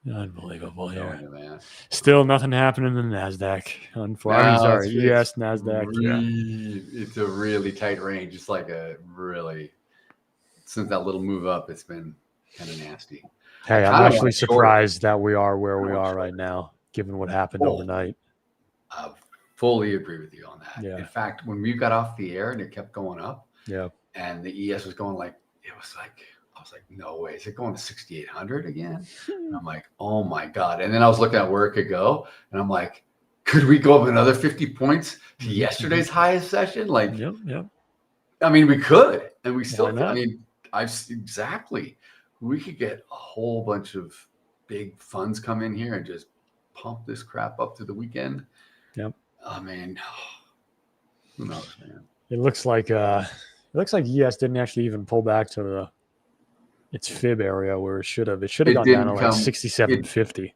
Unbelievable here. Man. Still nothing happening in the Nasdaq. Unfortunately, sorry, ES Nasdaq. It's a really tight range. It's like since that little move up, it's been kind of nasty. Hey, I'm actually surprised that we are where we are right now, given what happened overnight. I fully agree with you on that. Yeah. In fact, when we got off the air and it kept going up, and the ES was going I was like, no way, is it going to 6,800 again? And I'm like, oh my God. And then I was looking at where it could go, and I'm like, could we go up another 50 points to yesterday's highest session? Like, I mean, we could, and we still, I mean, exactly. We could get a whole bunch of big funds come in here and just pump this crap up to the weekend. Yep. I mean, who knows, man? It looks like ES didn't actually even pull back to its fib area where it should have. It should have gone down to like 67.50.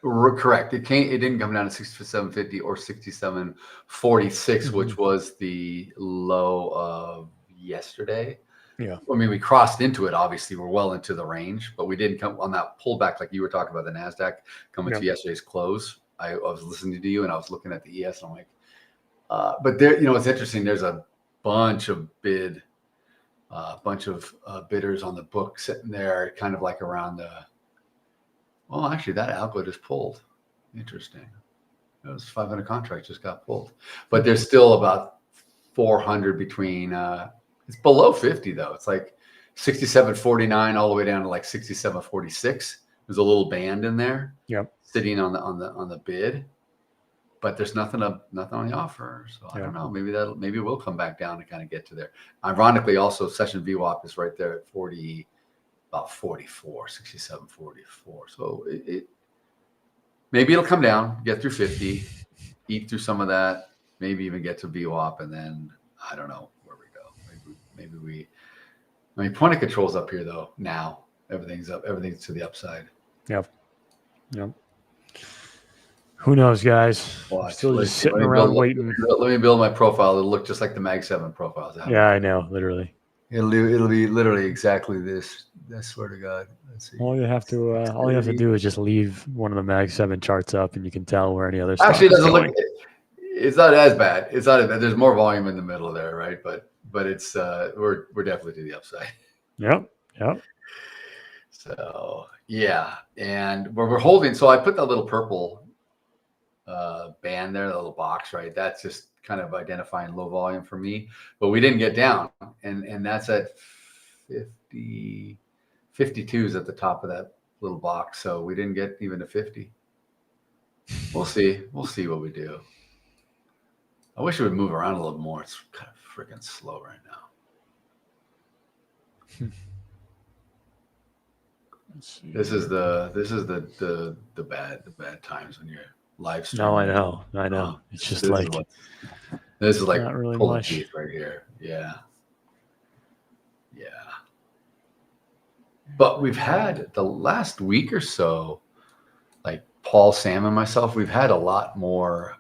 Correct. It didn't come down to 67.50 or 67.46, which was the low of yesterday. Yeah. I mean, we crossed into it. Obviously, we're well into the range, but we didn't come on that pullback like you were talking about the Nasdaq coming to yesterday's close. I was listening to you and I was looking at the ES. And I'm like, but there, it's interesting. There's a bunch of bidders on the book sitting there, kind of like around the. Well, actually, that algo just pulled. Interesting. It was 500 contracts just got pulled, but there's still about 400 between. It's below 50 though. It's like 67.49 all the way down to like 67.46. There's a little band in there. Yep. Sitting on the bid, but there's nothing on the offer. So I don't know. Maybe we'll come back down to kind of get to there. Ironically, also session VWAP is right there at 40, about 44, 67.44. So it maybe it'll come down, get through 50, eat through some of that, maybe even get to VWAP, and then I don't know where we go. Maybe I mean, point of control's up here though. Now everything's up. Everything's to the upside. Yep. Who knows, guys? Still just sitting around waiting. Let me build my profile. It'll look just like the MAG7 profiles. Yeah, I know. Literally. It'll be literally exactly this. I swear to God. Let's see. All you have to do is just leave one of the MAG7 charts up, and you can tell where any other stuff actually is doesn't going. look. It's not as bad. It's not as bad. There's more volume in the middle there, right? But it's we're definitely to the upside. Yep. So yeah, and we're holding. So I put that little purple band there, the little box, right? That's just kind of identifying low volume for me. But we didn't get down, and that's at 50, 52 is at the top of that little box. So we didn't get even to 50. We'll see. We'll see what we do. I wish it would move around a little more. It's kind of freaking slow right now. This is the bad times when you're live streaming. No, I know. It's just this is like not really pulling much. teeth right here. Yeah. Yeah. But we've had the last week or so, like Paul, Sam, and myself, we've had a lot more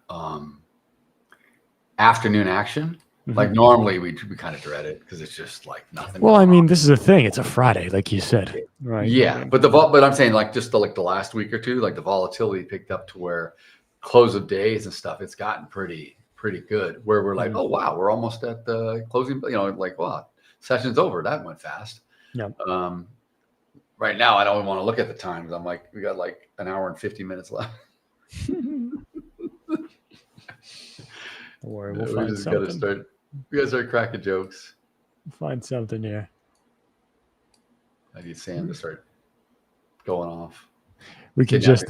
afternoon action. Like normally we kind of dread it because it's just like nothing. Well, I mean, this is a thing. It's a Friday, like you said, right? Yeah, I mean, but I'm saying like just the last week or two, like the volatility picked up to where close of days and stuff, it's gotten pretty good. Where we're like, oh wow, we're almost at the closing. You know, like wow, session's over. That went fast. Yeah. Right now, I don't even want to look at the times. I'm like, we got like an hour and 50 minutes left. Don't worry, we'll we find just something. We gotta start cracking jokes. Find something here. I need Sam to start going off. We can just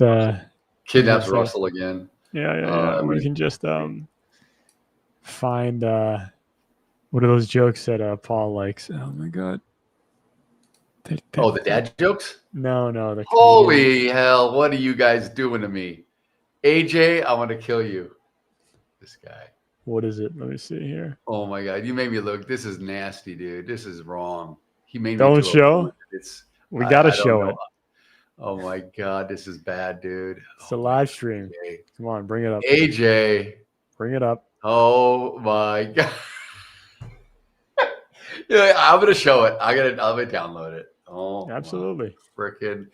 kidnaps Russell again. Yeah. We can just find what are those jokes that Paul likes? Oh my god. The dad jokes? No. Holy hell! What are you guys doing to me, AJ? I want to kill you. This guy. What is it? Let me see here. Oh my god! You made me look. This is nasty, dude. This is wrong. He made me. Don't show. We gotta show it. Oh my god, this is bad, dude. It's a live stream. AJ. Come on, bring it up. AJ, bring it up. Oh my god. Yeah, I'm gonna show it. I'm gonna download it. Oh, absolutely. Freaking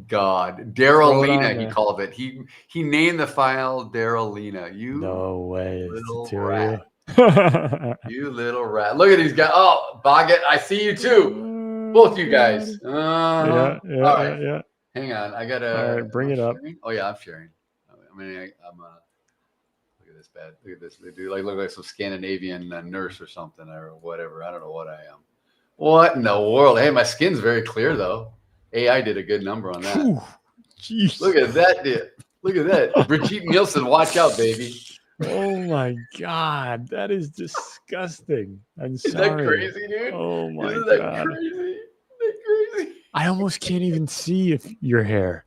God, Darylina, he called it. He named the file Darylina. You no way, little rat. You little rat. Look at these guys. Oh, Boggett, I see you too. Both you guys. Yeah. Hang on, I gotta. All right, bring it up. Oh yeah, I'm sharing. I mean, I'm. Look at this bad. Look at this. They do look like some Scandinavian nurse or something or whatever. I don't know what I am. What in the world? Hey, my skin's very clear though. AI did a good number on that. Jeez. Look at that, dude. Look at that. Brigitte Nielsen, watch out, baby. Oh my god, that is disgusting. I'm sorry. Isn't that crazy, dude? Oh my Isn't that god. crazy? Isn't that crazy? I almost can't even see if your hair.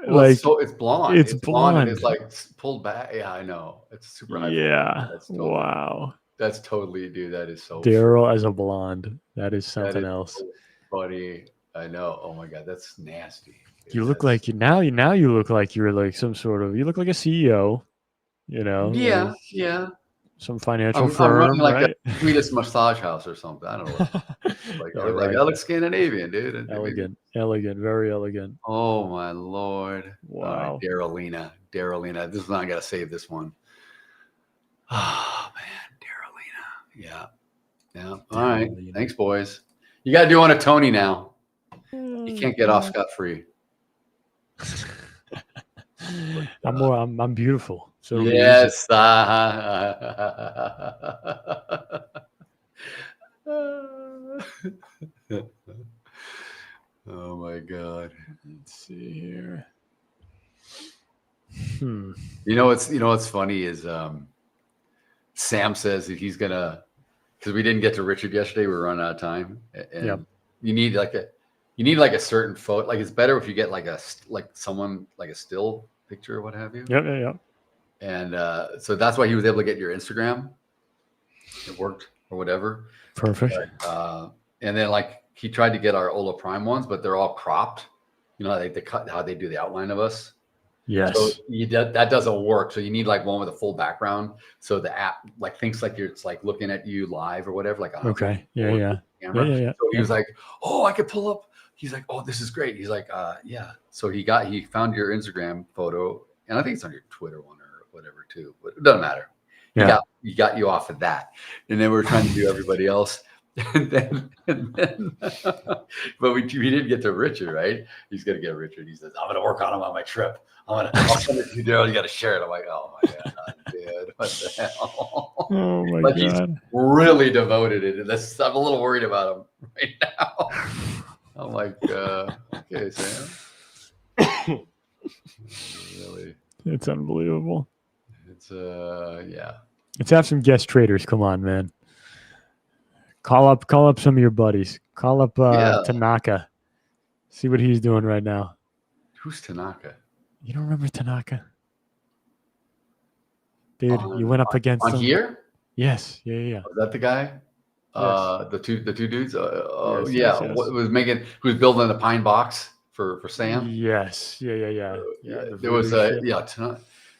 Well, like it's blonde. It's blonde. And it's like pulled back. Yeah, I know. It's super high. Yeah. Wow. That's totally, dude. That is so. Daryl as a blonde. That is something else. So funny. I know. Oh my god, that's nasty. You look like now you look like you're like some sort of. You look like a CEO. You know. Yeah. Like yeah. Some financial firm, I'm running like right? a Swedish massage house or something. I don't know. Like, Yeah, like I look Scandinavian, dude. And Elegant, very elegant. Oh my lord! Wow, right, Darylina. This one I gotta save this one. Oh man, Darylina. Yeah. All right, thanks, boys. You gotta do on a Tony now. You can't get off scot-free. I'm beautiful. So yes. Oh my god. Let's see here. You know what's funny is Sam says that he's gonna, because we didn't get to Richard yesterday, we were running out of time, and you need like a certain photo. Like it's better if you get like someone like a still picture or what have you. Yeah. And so that's why he was able to get your Instagram. It worked or whatever. Perfect. But, and then like he tried to get our Ola Prime ones, but they're all cropped. You know, they cut how they do the outline of us. Yes. So that doesn't work. So you need like one with a full background. So the app like thinks like it's like looking at you live or whatever. Like okay. Yeah. Yeah. So he was like, oh, I could pull up. He's like, oh, this is great. He's like, yeah. So he found your Instagram photo, and I think it's on your Twitter one or whatever too. But it doesn't matter. Yeah. He got you off of that, and then we were trying to do everybody else. And then but we didn't get to Richard, right? He's gonna get Richard. He says, I'm gonna work on him on my trip. I'll send it to you, Daryl. You gotta share it. I'm like, oh my god, dude, what the hell? Oh my like god. He's really devoted it. And I'm a little worried about him right now. I'm like, okay, Sam. Really. It's unbelievable. It's yeah. Let's have some guest traders. Come on, man. Call up some of your buddies. Call up Tanaka. See what he's doing right now. Who's Tanaka? You don't remember Tanaka? Dude, you went up against on him. Here? Yes. Yeah. Was that the guy? The two dudes. Yes, Yeah, yes, yes. who was building the pine box for Sam. Yes. Yeah. The There was voodoo shit.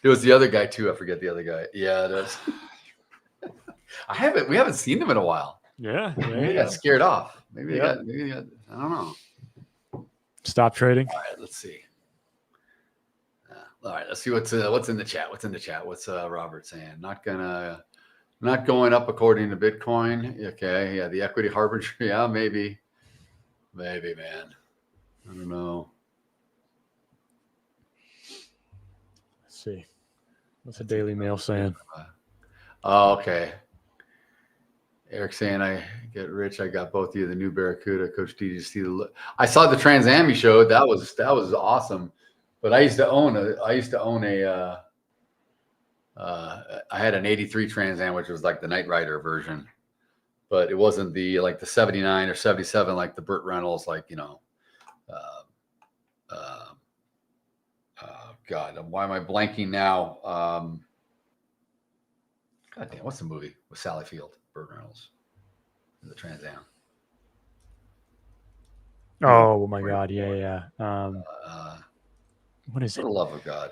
there was the other guy too. I forget the other guy. Yeah, there's. We haven't seen them in a while. Yeah. Maybe they got scared off. Maybe they got. I don't know. Stop trading. All right, let's see. All right, let's see what's in the chat. What's Robert saying? Not going up according to Bitcoin. Okay, yeah, the equity harbinger. Yeah, maybe, man. I don't know. Let's see. What's the Daily Mail saying? Oh, okay. Eric saying, I get rich. I got both of you the new Barracuda. Coach D, you see I saw the Trans Am you showed. That was awesome. But I used to own I had an 83 Trans Am, which was like the Knight Rider version. But it wasn't the 79 or 77 like the Burt Reynolds, God, why am I blanking now? God damn, what's the movie with Sally Field, Burt Reynolds, the Trans Am? Oh my God, yeah. What is it? For the love of God.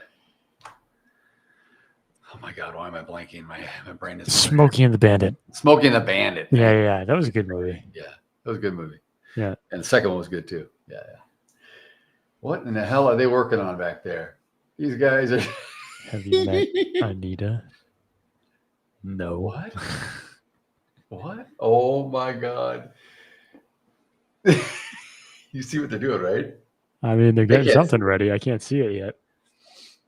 Oh my God, why am I blanking? My brain is Smokey and the Bandit. Smokey and the Bandit. Yeah. That was a good movie. Yeah, that was a good movie. Yeah. And the second one was good too. Yeah. What in the hell are they working on back there? These guys are. Have you met Anita? No. What? What? Oh my God. You see what they're doing, right? I mean, they're getting something ready. I can't see it yet.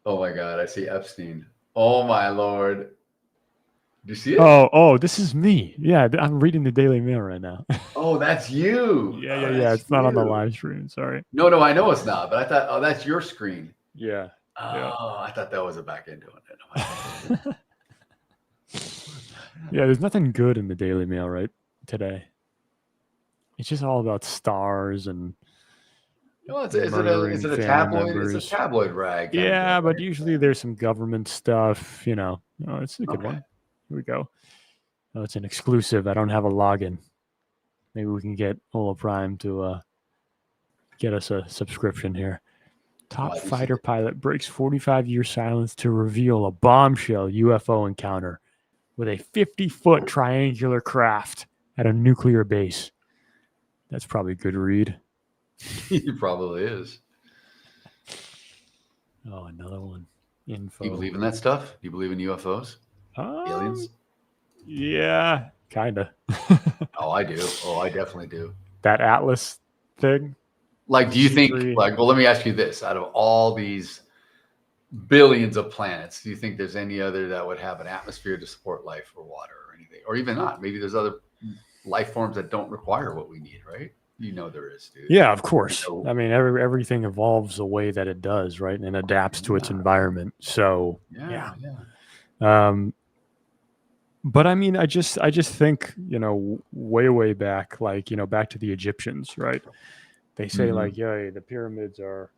Oh my God, I see Epstein. Oh my Lord. Do you see it? Oh, this is me. Yeah, I'm reading the Daily Mail right now. Oh, that's you. Yeah. It's not on the live stream. Sorry. No, I know it's not, but I thought, oh, that's your screen. Yeah. Oh, I thought that was a back end doing it. Yeah, there's nothing good in the Daily Mail right today. It's just all about stars and. Is it a tabloid? It's a tabloid rag. Yeah, but usually there's some government stuff. Oh, it's a good one. Here we go. Oh, it's an exclusive. I don't have a login. Maybe we can get Hola Prime to get us a subscription here. Top fighter pilot breaks 45-year silence to reveal a bombshell UFO encounter with a 50-foot triangular craft at a nuclear base. That's probably a good read. It probably is. Oh, another one. Info. You believe in that stuff? You believe in UFOs? Aliens? Yeah, kind of. Oh, I do. Oh, I definitely do. That Atlas thing? Do you think, well, let me ask you this. Out of all these billions of planets, do you think there's any other that would have an atmosphere to support life or water or anything? Or even not? Maybe there's other life forms that don't require what we need, right? There is, dude. Yeah, of course. I mean, everything evolves the way that it does, right? And adapts to its environment. So, yeah. But I mean, I just think, way back, back to the Egyptians, right? They say the pyramids are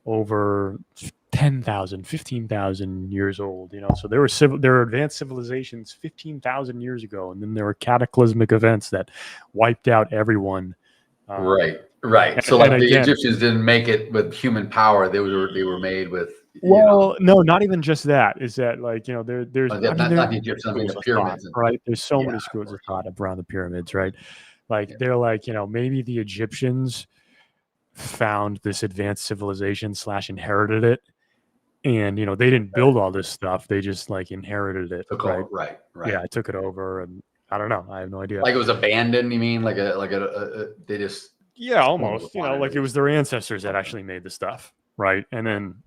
over 10,000, 15,000 years old, So there were advanced civilizations 15,000 years ago. And then there were cataclysmic events that wiped out everyone. Right. So the Egyptians didn't make it with human power. They were made with. No, not even just that. Is that there's not the Egyptians, I mean the pyramids, right? There's so many schools of thought around the pyramids, right? They're maybe the Egyptians found this advanced civilization / inherited it, and they didn't build all this stuff. They just inherited it. Right. Yeah, I took it over, and I don't know. I have no idea. It was abandoned. You mean they just? Yeah, almost. It was their ancestors that actually made the stuff, right? And then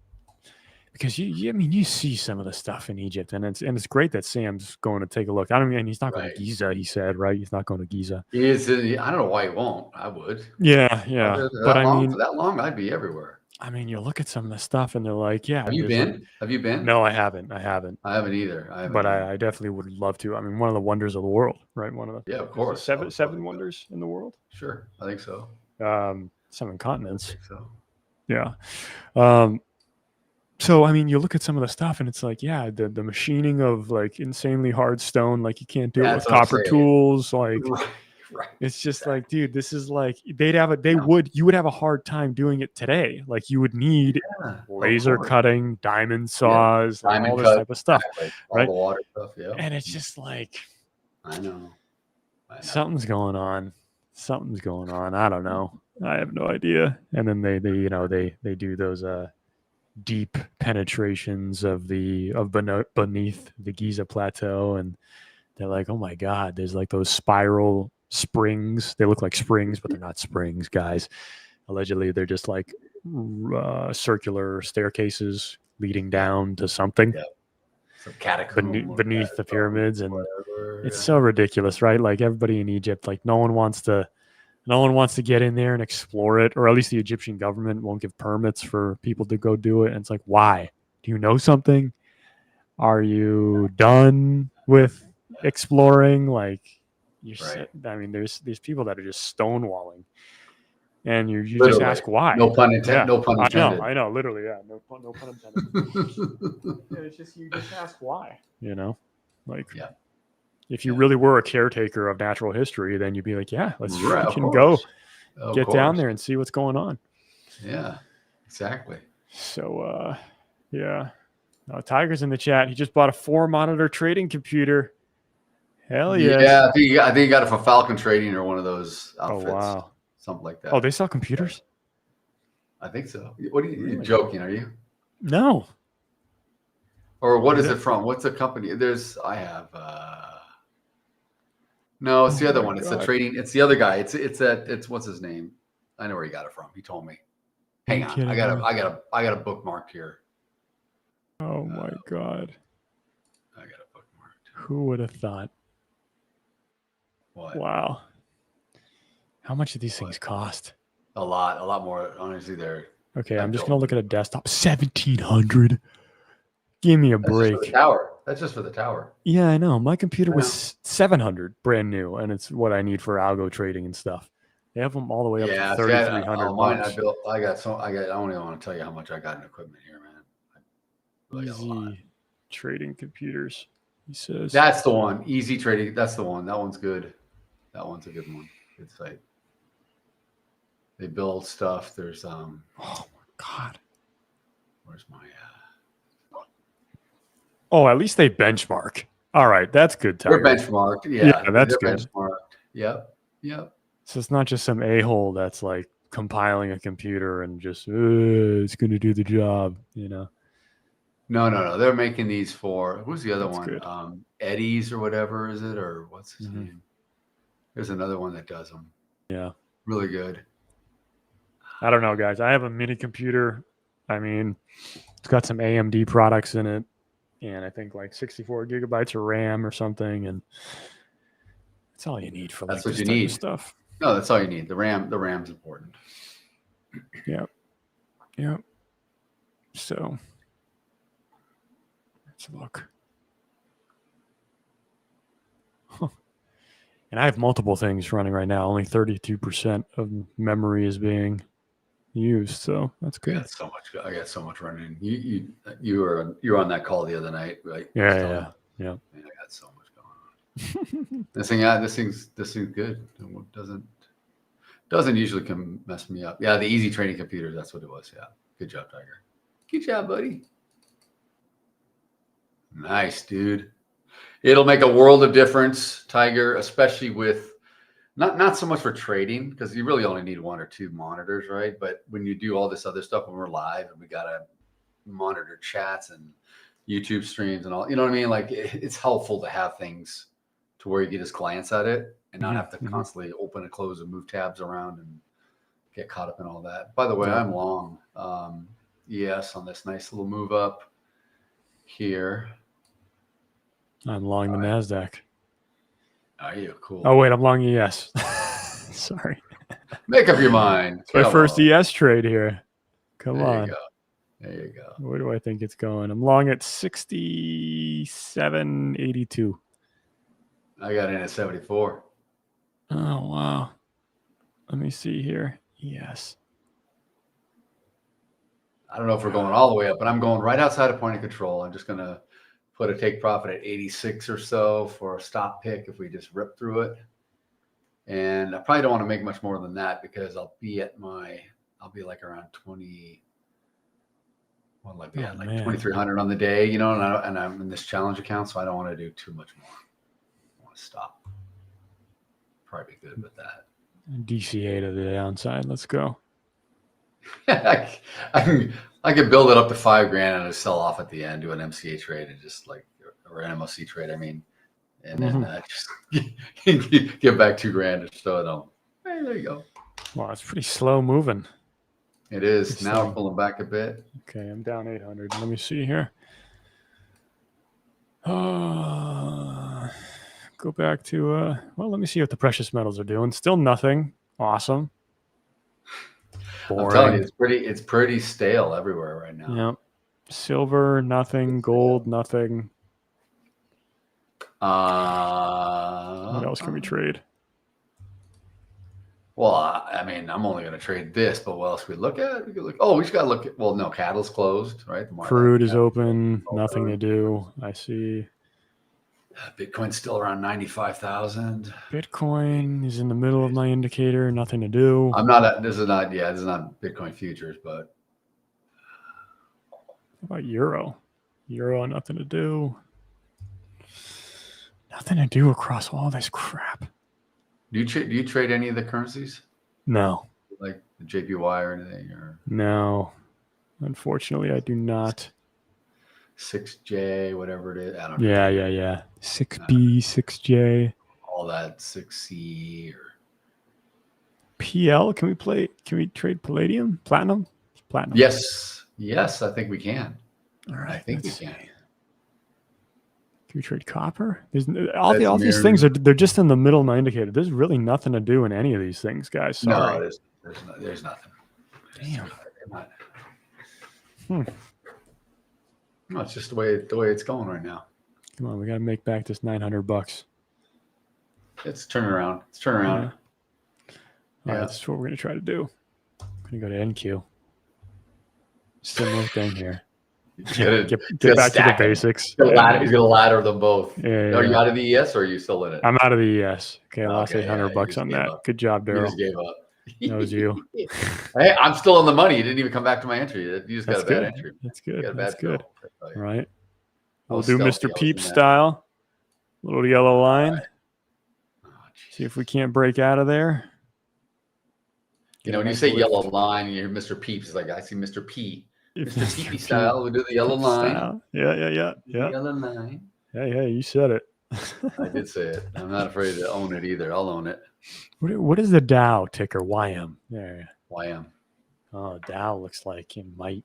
because you see some of the stuff in Egypt, and it's great that Sam's going to take a look. I don't mean he's not going to Giza. He said, right? He's not going to Giza. I don't know why he won't. I would. Yeah. But I mean, for that long, I'd be everywhere. I mean, you look at some of the stuff, and they're like, yeah. Have you been? Have you been? No, I haven't. I haven't either. I definitely would love to. I mean, one of the wonders of the world, right? One of the of course seven wonders in the world. Sure, I think so. 7 continents. I think so. Yeah. So, I mean, you look at some of the stuff and it's like, yeah, the machining of like insanely hard stone, like you can't do it with copper tools. Like, Right. it's just like, dude, this is like, you would have a hard time doing it today. Like you would need laser cutting, diamond saws, like all this type of stuff, right? All the water stuff, yeah. And it's just like, I know. Something's going on. Something's going on. I don't know. I have no idea. And then they do those deep penetrations of beneath the Giza plateau, and they're like, oh my god, there's like those spiral springs. They look like springs, but they're not springs, guys. Allegedly, they're just like circular staircases leading down to something beneath the pyramids, and it's so ridiculous, right? Like everybody in Egypt, like no one wants to get in there and explore it, or at least the Egyptian government won't give permits for people to go do it. And it's like, why? Do you know something? Are you done with exploring? Like, I mean, there's people that are just stonewalling, and you just ask why. No pun intended. Yeah. No pun intended. I know, literally, yeah. No pun intended. It's just, you just ask why. You know, like, if you really were a caretaker of natural history, then you'd be like, yeah, let's go get down there and see what's going on. Yeah, exactly. So, yeah. Tiger's in the chat. He just bought a 4-monitor trading computer. Hell yeah. Yeah, I think he got it from Falcon Trading or one of those outfits. Oh, wow. Something like that. Oh, they sell computers? I think so. What are you joking? Are you? No. Or what is it from? What's the company? No, it's the other one. It's the trading. It's the other guy. It's what's his name? I know where he got it from. He told me. Hang on. I got a bookmark here. Oh my god. I got a bookmark. Who would have thought? What? Wow. How much do these things cost? A lot more. Honestly, they're okay. I'm just gonna look at a desktop. 1,700. Give me a break. Just for the tower. That's just for the tower. Yeah, I know. My computer was 700, brand new, and it's what I need for algo trading and stuff. They have them all the way up to 3,300. Mine I built. I don't even want to tell you how much I got in equipment here, man. Easy trading computers. He says that's the one. Easy trading. That's the one. That one's good. That one's a good one. Good site. They build stuff. There's oh my god. Where's my oh, at least they benchmark. All right, that's good. They're benchmarked. Yeah, that's good. Benchmarked. Yep. So it's not just some a-hole that's like compiling a computer and just it's going to do the job, you know. No. They're making these for who's the other one? Good. Eddie's or whatever is it, or what's his name? There's another one that does them. Yeah, really good. I don't know, guys. I have a mini computer. I mean, it's got some AMD products in it, and I think like 64 gigabytes of RAM or something, and that's all you need for that's like what this you need. Type of stuff. No, that's all you need. The RAM's important. Yeah. So let's look. And I have multiple things running right now. Only 32% of memory is being used, so that's good. I got so much running. You were on that call the other night, right? Yeah. Man, I got so much going on. This thing's good. It doesn't usually mess me up. Yeah, the easy trading computers. That's what it was. Yeah, good job, Tiger. Good job, buddy. Nice, dude. It'll make a world of difference, Tiger, especially with not so much for trading, because you really only need 1 or 2 monitors, right? But when you do all this other stuff, when we're live and we got to monitor chats and YouTube streams and all, you know what I mean? Like it's helpful to have things to where you can just glance at it and not have to constantly open and close and move tabs around and get caught up in all that. By the way, I'm long ES on this nice little move up here. I'm long the Nasdaq. Are you? Cool. Oh, wait, I'm long ES. Sorry. Make up your mind. It's my first ES trade here. Come on. There you go. Where do I think it's going? I'm long at 67.82. I got in at 74. Oh, wow. Let me see here. Yes. I don't know if we're going all the way up, but I'm going right outside of point of control. I'm just going to put a take profit at 86 or so for a stop pick if we just rip through it. And I probably don't want to make much more than that because I'll be like around 20. What will I be at? Like 2,300 on the day, you know, and I'm in this challenge account, so I don't want to do too much more. I want to stop. Probably be good with that. DCA to the downside. Let's go. I can build it up to $5,000 and just sell off at the end, do an MCA trade and just like, or an MOC trade, I mean, and then just give back $2,000 or so. Hey, there you go. Wow, it's pretty slow moving. It is. Now we're pulling back a bit. Okay, I'm down 800. Let me see here. Go back to, well, let me see what the precious metals are doing. Still nothing. Awesome. Boring. I'm telling you, it's pretty stale everywhere right now. Yep. Silver, nothing. Gold, nothing. What else can we trade? Well, I mean, I'm only going to trade this, but what else we look at? We could look. Oh, we just got to look at. Well, no, cattle's closed, right? Crude is open. Nothing to do. I see. Bitcoin's still around 95,000. Bitcoin is in the middle of my indicator. Nothing to do. This is not Bitcoin futures, but. How about Euro? Euro, nothing to do. Nothing to do across all this crap. Do you trade any of the currencies? No. Like the JPY or anything? Or no. Unfortunately, I do not. 6J, whatever it is. I don't know. Yeah. 6B, 6J. All that 6C or PL. Can we trade palladium? Platinum? Platinum. Yes, I think we can. All right. I think we can. Can we trade copper? All these things they're just in the middle of my indicator. There's really nothing to do in any of these things, guys. Sorry. No, there's nothing. Damn. No, it's just the way it's going right now. Come on, we got to make back this $900. It's turning around. All right, that's what we're gonna try to do. I'm gonna go to NQ. Similar thing here. Get back to the basics. He's gonna ladder them both. Yeah. Are you out of the ES or are you still in it? I'm out of the ES. Okay, I lost $800 on that. Good job, Daryl. You just gave up. That was you. Hey, I'm still in the money. You didn't even come back to my entry. You just got a bad entry. That's good. That's good. All right. We'll do Mr. Peep style. Little yellow line. See if we can't break out of there. You know, when you say yellow line, you hear Mr. Peeps. It's like, I see Mr. P. Mr. Peepy style. We do the yellow line. Yeah. Yellow line. Hey, you said it. I did say it. I'm not afraid to own it either. I'll own it. What is the Dow ticker? YM. There. YM. Oh, Dow looks like it might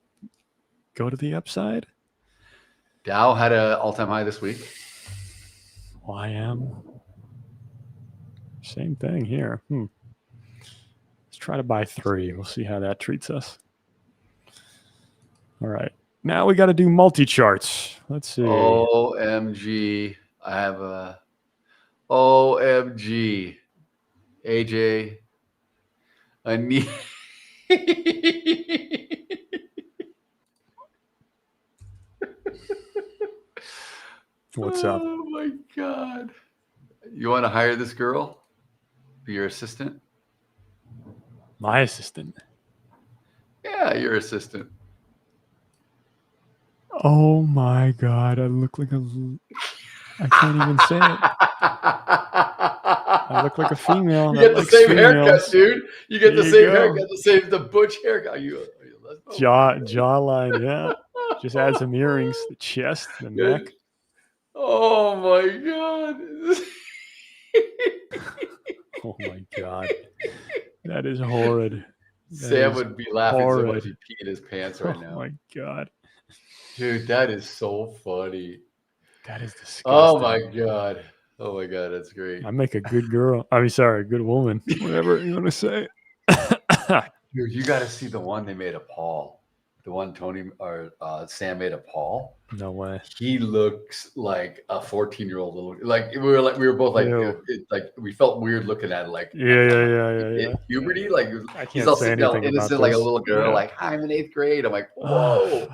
go to the upside. Dow had an all-time high this week. YM. Same thing here. Let's try to buy 3. We'll see how that treats us. All right. Now we got to do multi-charts. Let's see. OMG. I have a OMG. AJ. I need. What's up? Oh my God. You want to hire this girl? Be your assistant? My assistant? Yeah, your assistant. Oh my God. I look like I can't even say it. I look like a female. You get the same haircut, dude. You get the same haircut, the butch haircut. Jawline, yeah. Just add some earrings, the chest, the neck. Oh my God. Oh my God. That is horrid. Sam would be laughing so much he peed his pants right now. Oh my God. Dude, that is so funny. That is disgusting. Oh my God. Oh my God, that's great. I make a good girl. I mean, sorry, a good woman. Whatever you want to say. Dude, you got to see the one they made of Paul. Tony or Sam made of Paul. No way. He looks like a 14-year-old little. Like we were both like, like we felt weird looking at it. Like Yeah. Puberty. Like I can't he's all say sitting all anything innocent, about like a this. little girl. Yeah. Like I'm in 8th grade. I'm like, whoa,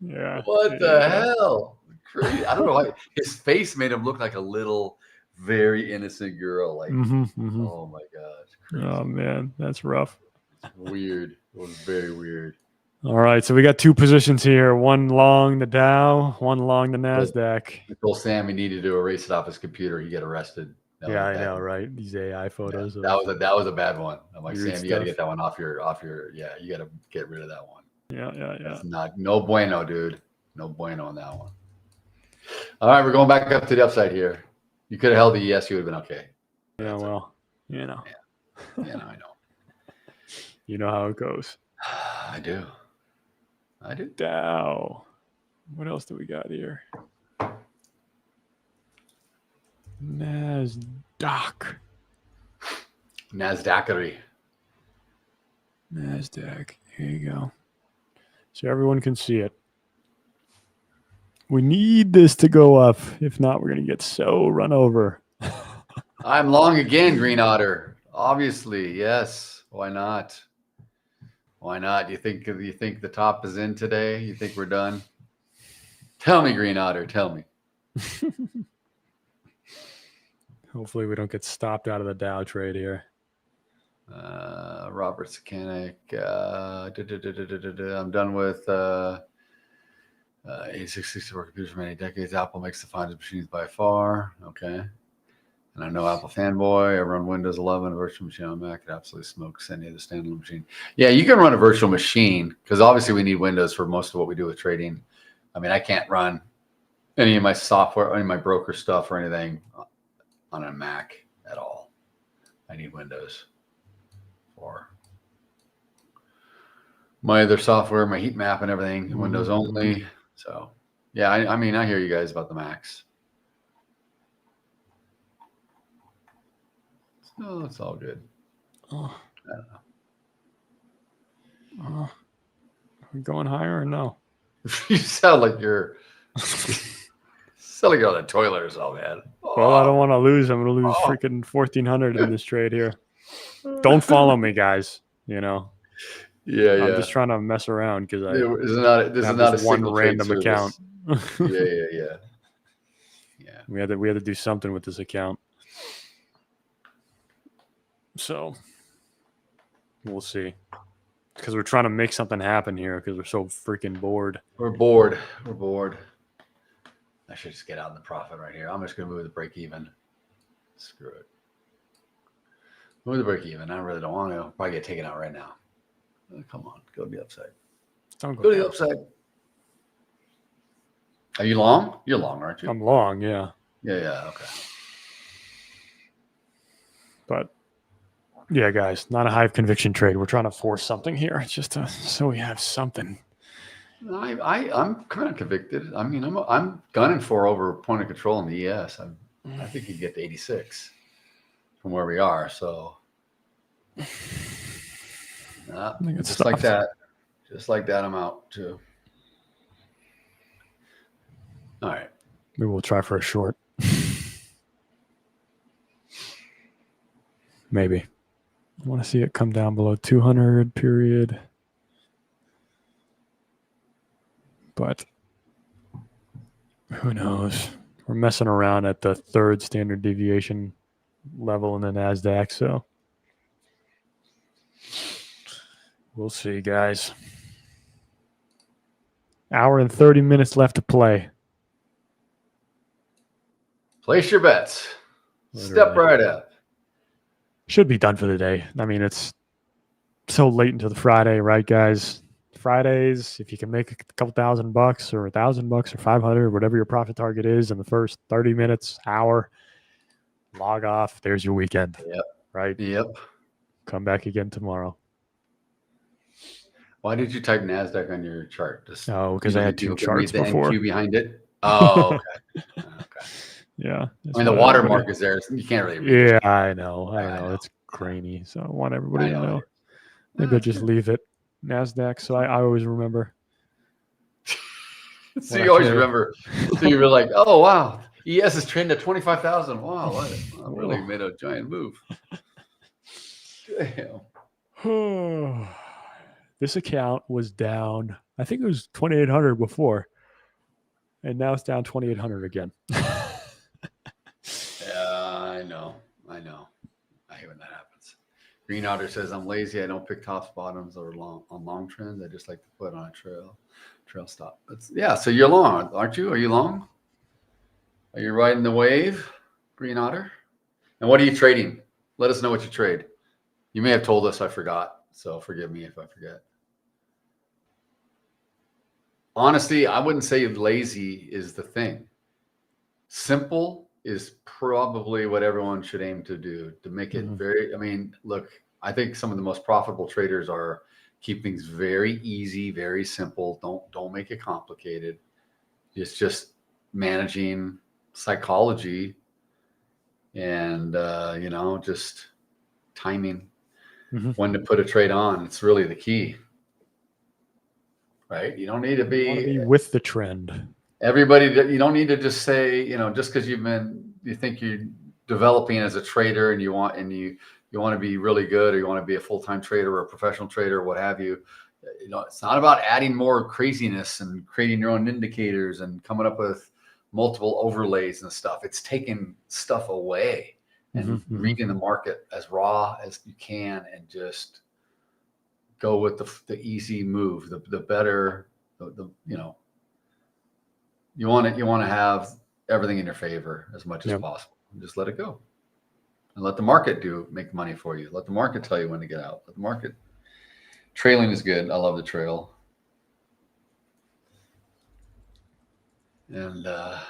yeah. what the hell? Crazy. I don't know why his face made him look like a little, very innocent girl. Like, oh my gosh. Crazy. Oh man, that's rough. Weird. It was very weird. All right, so we got 2 positions here. One long the Dow, one long the Nasdaq. I told Sam he needed to erase it off his computer. He got arrested. Yeah, I know, right? These AI photos. Yeah, that was a bad one. I'm like, Sam, you got to get that one off your. Yeah, you got to get rid of that one. Yeah. That's no bueno, dude. No bueno on that one. All right, we're going back up to the upside here. You could have held the ES, you would have been okay. Yeah, well, you know. Yeah, I know. You know how it goes. I do. Dow. What else do we got here? Nasdaq. Nasdaqery. Nasdaq. Here you go. So everyone can see it. We need this to go up. If not, we're going to get so run over. I'm long again, Green Otter. Obviously, yes. Why not? Why not? Do you think the top is in today? You think we're done? Tell me, Green Otter. Tell me. Hopefully we don't get stopped out of the Dow trade here. Robert Sekanic. I'm done with 8664 computers for many decades. Apple makes the finest machines by far. Okay. And I know Apple fanboy. I run Windows 11, a virtual machine on Mac. It absolutely smokes any of the standalone machine. Yeah, you can run a virtual machine because obviously we need Windows for most of what we do with trading. I mean, I can't run any of my software, any of my broker stuff or anything on a Mac at all. I need Windows for my other software, my heat map and everything, Windows only. So, yeah, I mean, I hear you guys about the Macs. No, it's all good. Oh. I don't know. Are we going higher or no? You sound like you're on the toilet or something, man. Well, I don't want to lose. I'm going to lose freaking 1,400 in this trade here. Don't follow me, guys. You know. Yeah. I'm just trying to mess around because this is not a one random account. Yeah. We had to do something with this account. So we'll see. Because we're trying to make something happen here because we're so freaking bored. We're bored. I should just get out in the profit right here. I'm just going to move the break even. Screw it. Move the break even. I really don't want to. Probably get taken out right now. Oh, come on. Go to the upside. Don't go to the upside. Are you long? You're long, aren't you? I'm long, yeah. Yeah, okay. But yeah, guys, not a high conviction trade. We're trying to force something here just so we have something. I'm kind of convicted. I mean, I'm gunning for over point of control in the ES. I think you can get to 86 from where we are. So just like that, I'm out too. All right, maybe we'll try for a short. Maybe. I want to see it come down below 200 period. But who knows? We're messing around at the 3rd standard deviation level in the NASDAQ. So we'll see, guys. Hour and 30 minutes left to play. Place your bets. Literally. Step right up. Should be done for the day. I mean, it's so late into the Friday, right, guys? Fridays, if you can make a couple $1,000 or $1,000 or 500, whatever your profit target is in the first 30 minutes, hour, log off. There's your weekend. Yep. Right? Yep. Come back again tomorrow. Why did you type NASDAQ on your chart? Because I had 2 charts the before. NQ behind it? Oh, okay. Okay. Yeah. I mean, the watermark is there. So you can't really read it. Yeah, I know. It's grainy. So I want everybody to know. Maybe I'll just leave it NASDAQ. So I always remember. So you always remember. So you were like, oh wow, ES is trading at 25,000. Wow, I really made a giant move. Damn. This account was down. I think it was 2,800 before, and now it's down 2,800 again. Yeah, I know. I hate when that happens. Green Otter says, I'm lazy. I don't pick tops, bottoms, or long trends. I just like to put on a trail stop. Yeah, so you're long, aren't you? Are you long? Are you riding the wave, Green Otter? And what are you trading? Let us know what you trade. You may have told us, I forgot. So forgive me if I forget. Honestly, I wouldn't say lazy is the thing. Simple is probably what everyone should aim to do, to make it very, I mean, look, I think some of the most profitable traders are keep things very easy, very simple. Don't make it complicated. It's just managing psychology and, you know, just timing when to put a trade on. It's really the key. Right? You don't need to be with the trend. Everybody, you don't need to just say, you know, just because you think you're developing as a trader and you want to be really good, or you want to be a full-time trader or a professional trader or what have you. You know, it's not about adding more craziness and creating your own indicators and coming up with multiple overlays and stuff. It's taking stuff away and reading the market as raw as you can and just go with the easy move, the better, you know, you want to have everything in your favor as much as possible. Just let it go and let the market make money for you. Let the market tell you when to get out. Let the market. Trailing is good. I love the trail. And all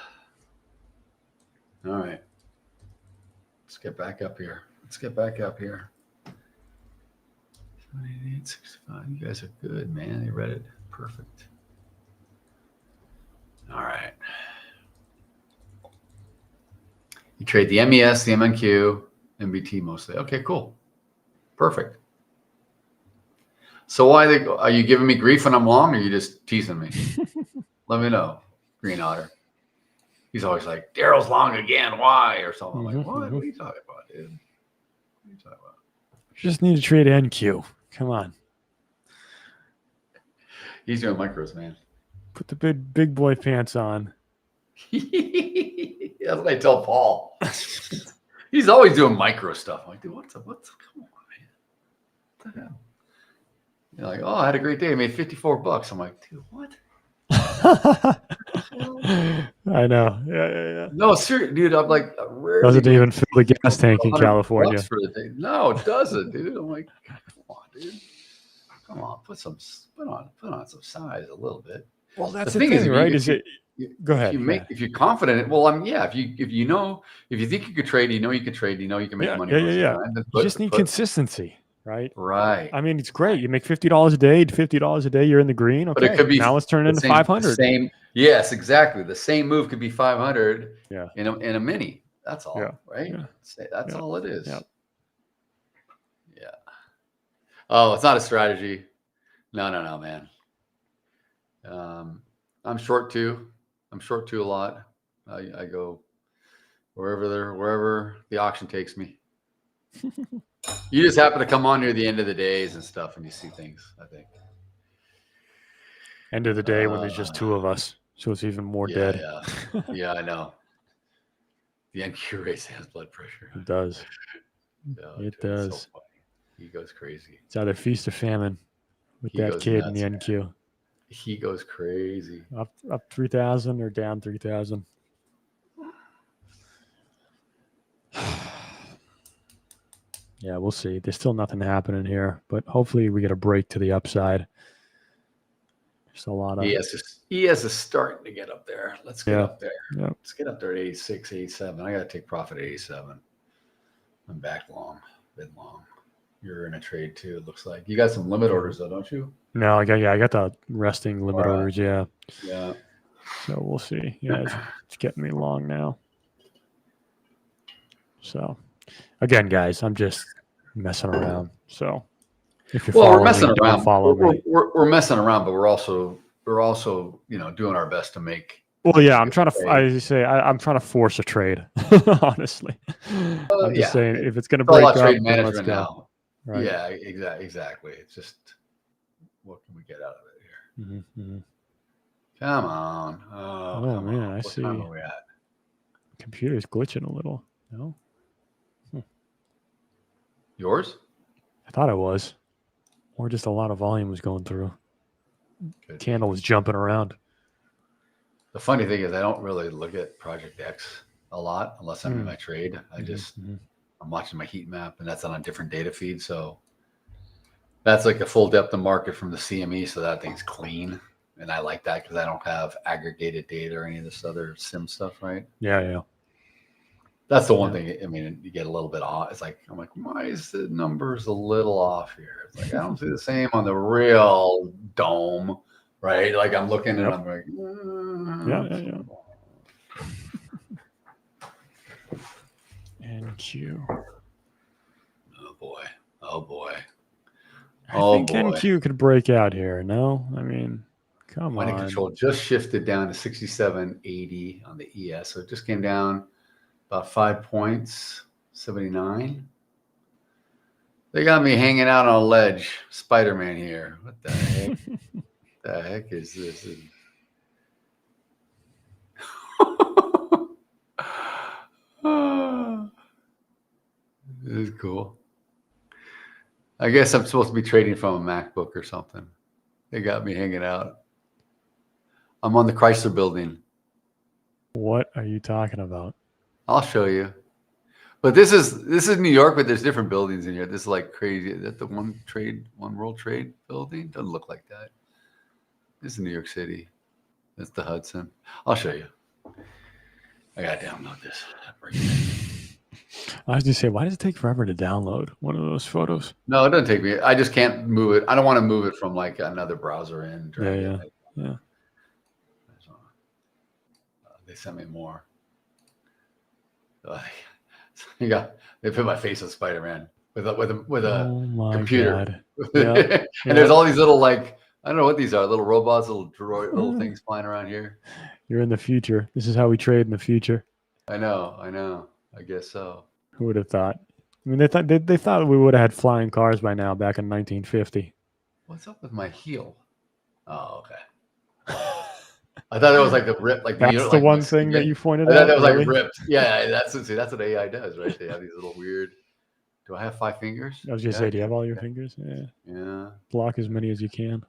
right, let's get back up here. 28.65. You guys are good, man. You read it. Perfect. All right. You trade the MES, the MNQ, MBT mostly. Okay, cool. Perfect. So are you giving me grief when I'm long, or are you just teasing me? Let me know, Green Otter. He's always like, Daryl's long again. Why? Or something. I'm like, what? What are you talking about, dude? What are you talking about? Just need to trade NQ. Come on. He's doing micros, man. Put the big boy pants on. That's what I tell Paul. He's always doing micro stuff. I'm like, dude, what's come on, man? What the hell? You're like, oh, I had a great day. I made $54. I'm like, dude, what? I know. Yeah. No, seriously, dude. I'm like, doesn't even fill the gas tank in California. For the day. No, it doesn't, dude. I'm like, come on, dude. Come on, put on some size a little bit. Well, that's the thing, right? Go ahead. If you're confident, well, if you think you could trade, you can trade, you can make money. Yeah. You just need consistency, right? Right. I mean, it's great. You make $50 a day. $50 a day, you're in the green. Okay. But it could be now. Let's turn it into 500. Yes, exactly. The same move could be 500. Yeah. In a mini. That's all. Yeah. Right. Yeah. That's all it is. Yeah. Yeah. Oh, it's not a strategy. No, man. I'm short too. I'm short too a lot. I go wherever the auction takes me. You just happen to come on near the end of the days and stuff, and you see things, I think. End of the day when there's just two of us, so it's even more dead. Yeah, I know. The NQ race has blood pressure. It does. It does. So he goes crazy. It's either feast or famine with that kid in the NQ. Man. He goes crazy. Up 3,000 or down 3,000. Yeah, we'll see. There's still nothing happening here, but hopefully we get a break to the upside. There's a lot of ES is starting to get up there. Let's get up there. Yeah. Let's get up there at 86, 87. I got to take profit at 87. I'm back long, been long. You're in a trade too, it looks like. You got some limit orders though, don't you? No, I got the resting limit orders, yeah. Yeah. So we'll see. Yeah, it's getting me long now. So again, guys, I'm just messing around. So if you're we're messing around. Follow me. We're messing around, but we're we're also, doing our best to make. Well, yeah, I'm trying to. I'm trying to force a trade. Honestly, I'm just saying if it's going to break up, trade then let's management go. now. Right. Yeah, exactly. It's just, what can we get out of it here? Mm-hmm. Come on. Oh man, on. I What see. time are we at? Computer's glitching a little. No. Yours? I thought it was, or just a lot of volume was going through. Candle was jumping around. The funny thing is, I don't really look at Project X a lot unless I'm in my trade. I'm watching my heat map, and that's on a different data feed. So that's like the full depth of market from the CME. So that thing's clean. And I like that because I don't have aggregated data or any of this other sim stuff, right? Yeah. That's the one thing. I mean, you get a little bit off. It's like, I'm like, why is the numbers a little off here? It's like, I don't see the same on the real dome, right? Like I'm looking and I'm like, yeah. NQ. Oh boy. I think NQ could break out here. No, I mean, come Money on. control just shifted down to 67.80 on the ES, so it just came down about 5 points, 79. They got me hanging out on a ledge, Spider-Man here. What the heck? The heck is this? This is cool. I guess I'm supposed to be trading from a MacBook or something. They got me hanging out. I'm on the Chrysler building. What are you talking about? I'll show you. But this is New York, but there's different buildings in here. This is like crazy. Is that the One World Trade building? Doesn't look like that. This is New York City. That's the Hudson. I'll show you. I gotta download this. I was going to say, why does it take forever to download one of those photos? No, it doesn't take me. I just can't move it. I don't want to move it from like another browser in. Yeah. They sent me more. They put my face on Spider-Man with a computer. Yeah. And there's all these little I don't know what these are, little robots, little things flying around here. You're in the future. This is how we trade in the future. I know. I guess so. Who would have thought? I mean, they thought we would have had flying cars by now back in 1950. What's up with my heel? Oh, okay. I thought it was like the rip, that's the one thing that you pointed out. I thought that was really? like ripped. Yeah, that's what AI does, right? They have these little weird. Do I have 5 fingers? I was gonna say, do you have all your fingers? Yeah. Yeah. Block as many as you can.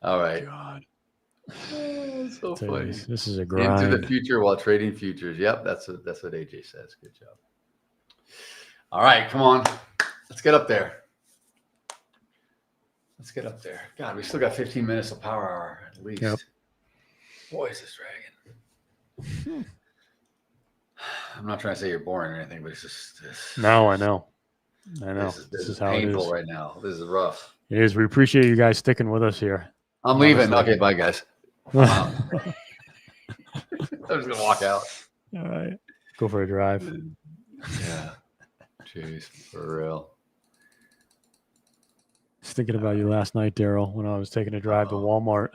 All right. God. Oh, so funny. This is a grind. Into the future while trading futures. Yep, that's what AJ says. Good job. All right, come on. Let's get up there. God, we still got 15 minutes of power hour at least. Yep. Boy, is this dragging. I'm not trying to say you're boring or anything, but it's just this. No, I know. This is how painful it is right now. This is rough. It is. We appreciate you guys sticking with us here. I'm leaving. Okay, bye, guys. I'm just gonna walk out. All right. Go for a drive. Yeah. Jeez, for real. Just thinking about you last night, Daryl, when I was taking a drive to Walmart.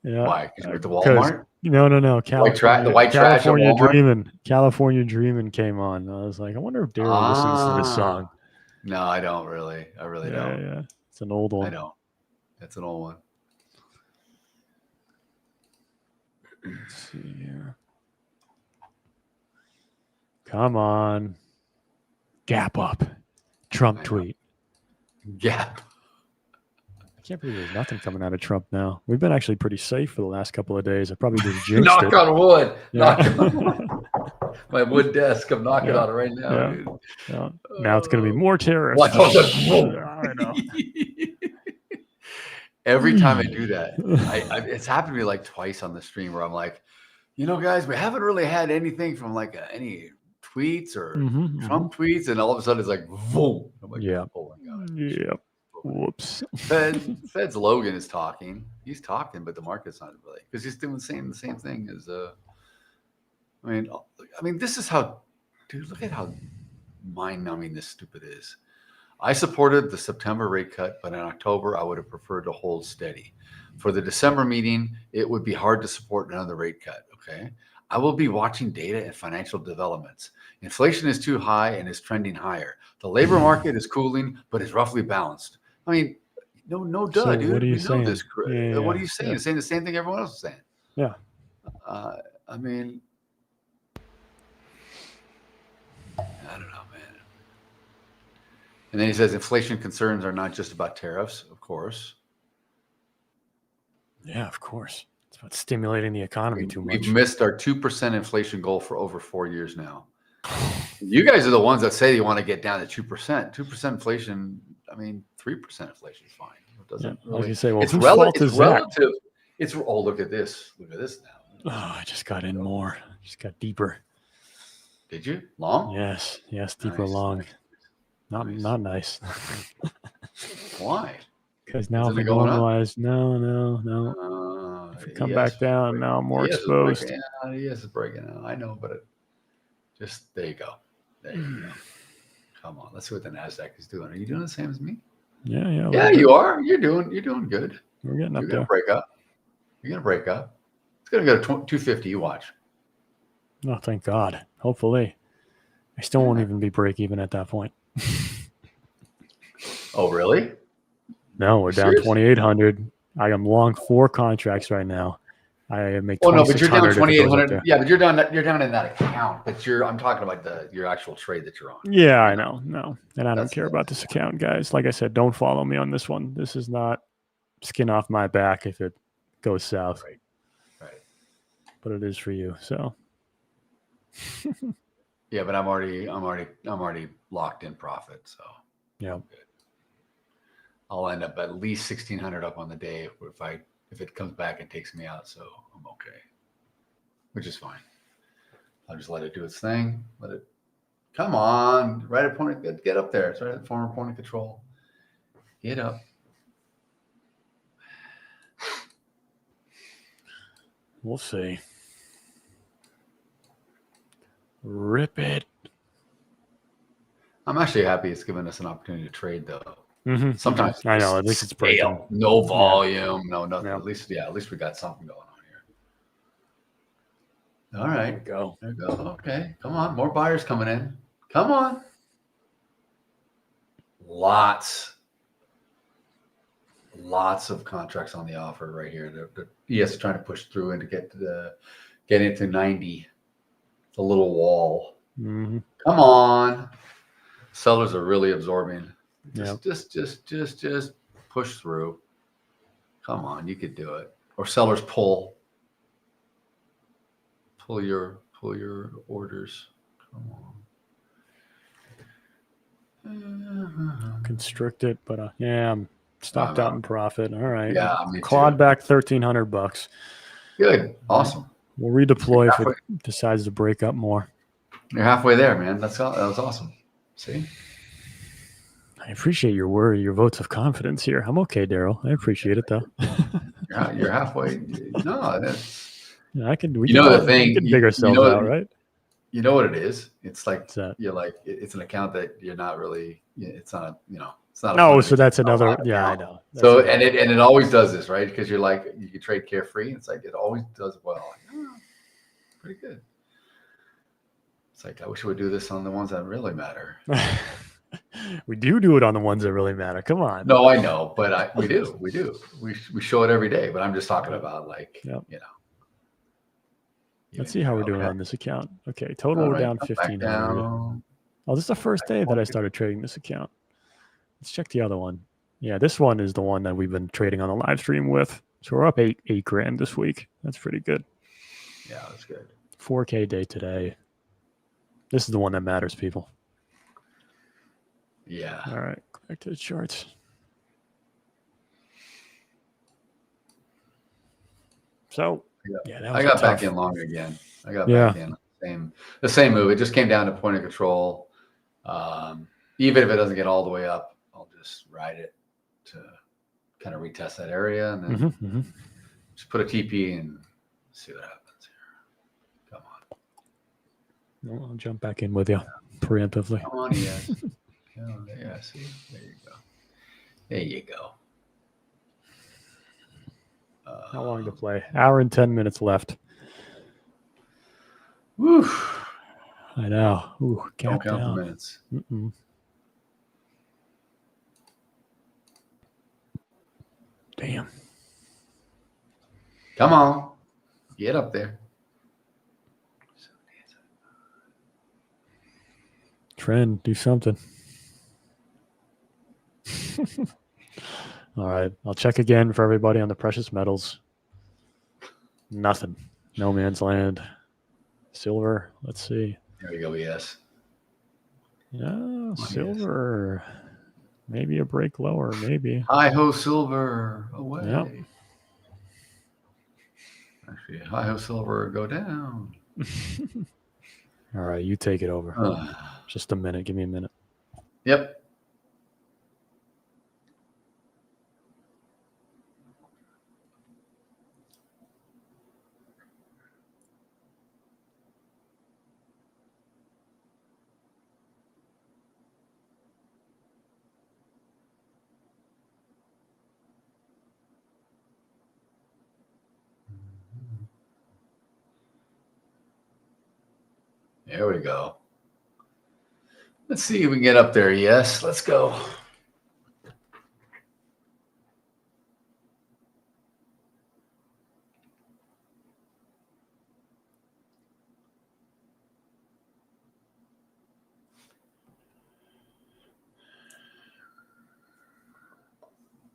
Yeah. Why? Because you went to Walmart? No. The white trash at Walmart? California Dreamin' came on. I was like, I wonder if Daryl listens to this song. No, I don't really. I really don't. Yeah. It's an old one. I don't. That's an old one. Let's see here. Come on. Gap up. Trump tweet. Gap. I can't believe there's nothing coming out of Trump now. We've been actually pretty safe for the last couple of days. I probably just jinxed Knock it. on wood. Yeah. Knock on my wood desk. I'm knocking on it right now, dude. Yeah. Now it's going to be more tariffs. I know. Every time I do that, it's happened to me like twice on the stream where I'm like, guys, we haven't really had anything from like any tweets or Trump tweets, and all of a sudden it's like, boom. I'm like, oh my God. Yeah. Whoops. Fed's Logan is talking. He's talking, but the market's not really, because he's doing the same thing as I mean, this is how, dude, look at how mind-numbing this stupid is. I supported the September rate cut, but in October, I would have preferred to hold steady. For the December meeting, it would be hard to support another rate cut. Okay. I will be watching data and financial developments. Inflation is too high and is trending higher. The labor market is cooling, but is roughly balanced. I mean, no, duh, So dude. what are you We know this. saying? Yeah, What are you saying? You're saying the same thing everyone else is saying. Yeah. I mean, I don't know, man. And then he says inflation concerns are not just about tariffs, of course. Yeah, of course. It's about stimulating the economy too much. We've missed our 2% inflation goal for over 4 years now. You guys are the ones that say you want to get down to 2%. 2% inflation, I mean, 3% inflation is fine. It doesn't really. I was gonna say, well, it's whose relative. fault is that? It's look at this. Look at this now. Oh, I just got in more. Just got deeper. Did you? Long? Yes, deeper Nice. long. Not nice. Why? Because now if we going up? normalize, no. If we come back down, now I'm more exposed. Yes, it's breaking out. I know, but just there you go. There you go. Come on, let's see what the Nasdaq is doing. Are you doing the same as me? Yeah. Yeah, you are. You're doing good. We're getting up You're there. gonna break up. You're gonna break up. It's gonna go to 250. You watch. Oh, thank God. Hopefully, I still won't even be break even at that point. Oh, really? No, we're down 2,800. I am long 4 contracts right now. I make. Oh no, but you're down 2,800. Yeah, but you're down in that account. But I'm talking about your actual trade that you're on. Yeah, I know. No, and I don't care about this account, guys. Like I said, don't follow me on this one. This is not skin off my back if it goes south. Right. But it is for you. So. Yeah, but I'm already locked in profit. So. Yeah. I'll end up at least 1,600 up on the day if it comes back and takes me out. So I'm okay, which is fine. I'll just let it do its thing. Let it come on, right at point. Get up there. It's right at the former point of control. Get up. We'll see. Rip it. I'm actually happy it's given us an opportunity to trade, though. Mm-hmm. Sometimes I know. At least it's breaking. No volume. Yeah. No nothing. Yeah. At least we got something going on here. All right. There we go. Okay. Come on. More buyers coming in. Come on. Lots of contracts on the offer right here. The ES is trying to push through and to get into 90. The little wall. Mm-hmm. Come on. Sellers are really absorbing. Just push through. Come on, you could do it. Or sellers pull your orders. Come on. Constrict it, but I'm stopped out in profit. All right. Yeah, me clawed too. back $1,300. Good, awesome. We'll redeploy if it decides to break up more. You're halfway there, man. That was awesome. See. I appreciate your votes of confidence here. I'm okay, Daryl. I appreciate it, though. You're halfway. No, that's. Yeah, I can. We the thing. We can dig ourselves out, right? You know what it is? It's like you're like it's an account that you're not really. It's not. It's not. No, so that's another. Yeah, I know. That's so and it always does this, right? Because you're like you can trade carefree. It's like it always does well. Pretty good. It's like I wish we would do this on the ones that really matter. We do it on the ones that really matter. Come on. No, I know, but we do. We show it every day. But I'm just talking about Let's see how we're doing on this account. Okay, total we're down 1,500. Oh, this is the first day that I started trading this account. Let's check the other one. Yeah, this one is the one that we've been trading on the live stream with. So we're up eight grand this week. That's pretty good. Yeah, that's good. 4K day today. This is the one that matters, people. Yeah. All right. Go back to the charts. So, I got back in long again. I got back in the same move. It just came down to point of control. Even if it doesn't get all the way up, I'll just ride it to kind of retest that area and then just put a TP and see what happens here. Come on. No, I'll jump back in with you preemptively. Come on, yes. Yeah, see, there you go. There you go. How long to play? Hour and 10 minutes left. Woo. I know. Ooh, Don't gap count down. the minutes. Damn. Come on. Get up there. Trend, do something. All right. I'll check again for everybody on the precious metals. Nothing. No man's land. Silver. Let's see. There we go. Yes. Yeah, silver. Yes. Maybe a break lower. Maybe. Hi ho, silver. Away. Yep. Actually, hi ho, silver. Go down. All right. You take it over. Just a minute. Give me a minute. Yep. There we go. Let's see if we can get up there. Yes, let's go.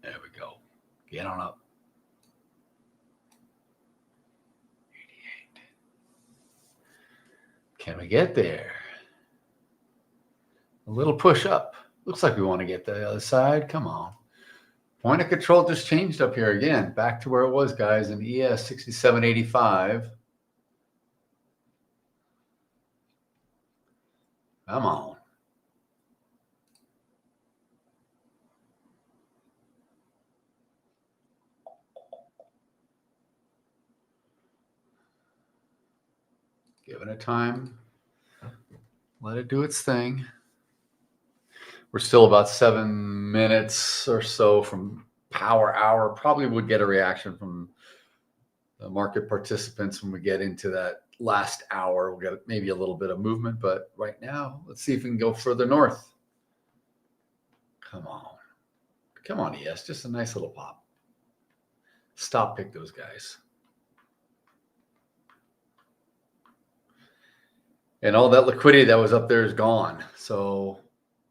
There we go. Get on up. 88. Can we get there? A little push up. Looks like we want to get to the other side. Come on. Point of control just changed up here again. Back to where it was, guys, in ES 6785. Come on. Give it a time. Let it do its thing. We're still about 7 minutes or so from power hour. Probably would get a reaction from the market participants when we get into that last hour. We'll get maybe a little bit of movement, but right now, let's see if we can go further north. Come on. Come on, ES. Just a nice little pop. Stop pick those guys. And all that liquidity that was up there is gone. So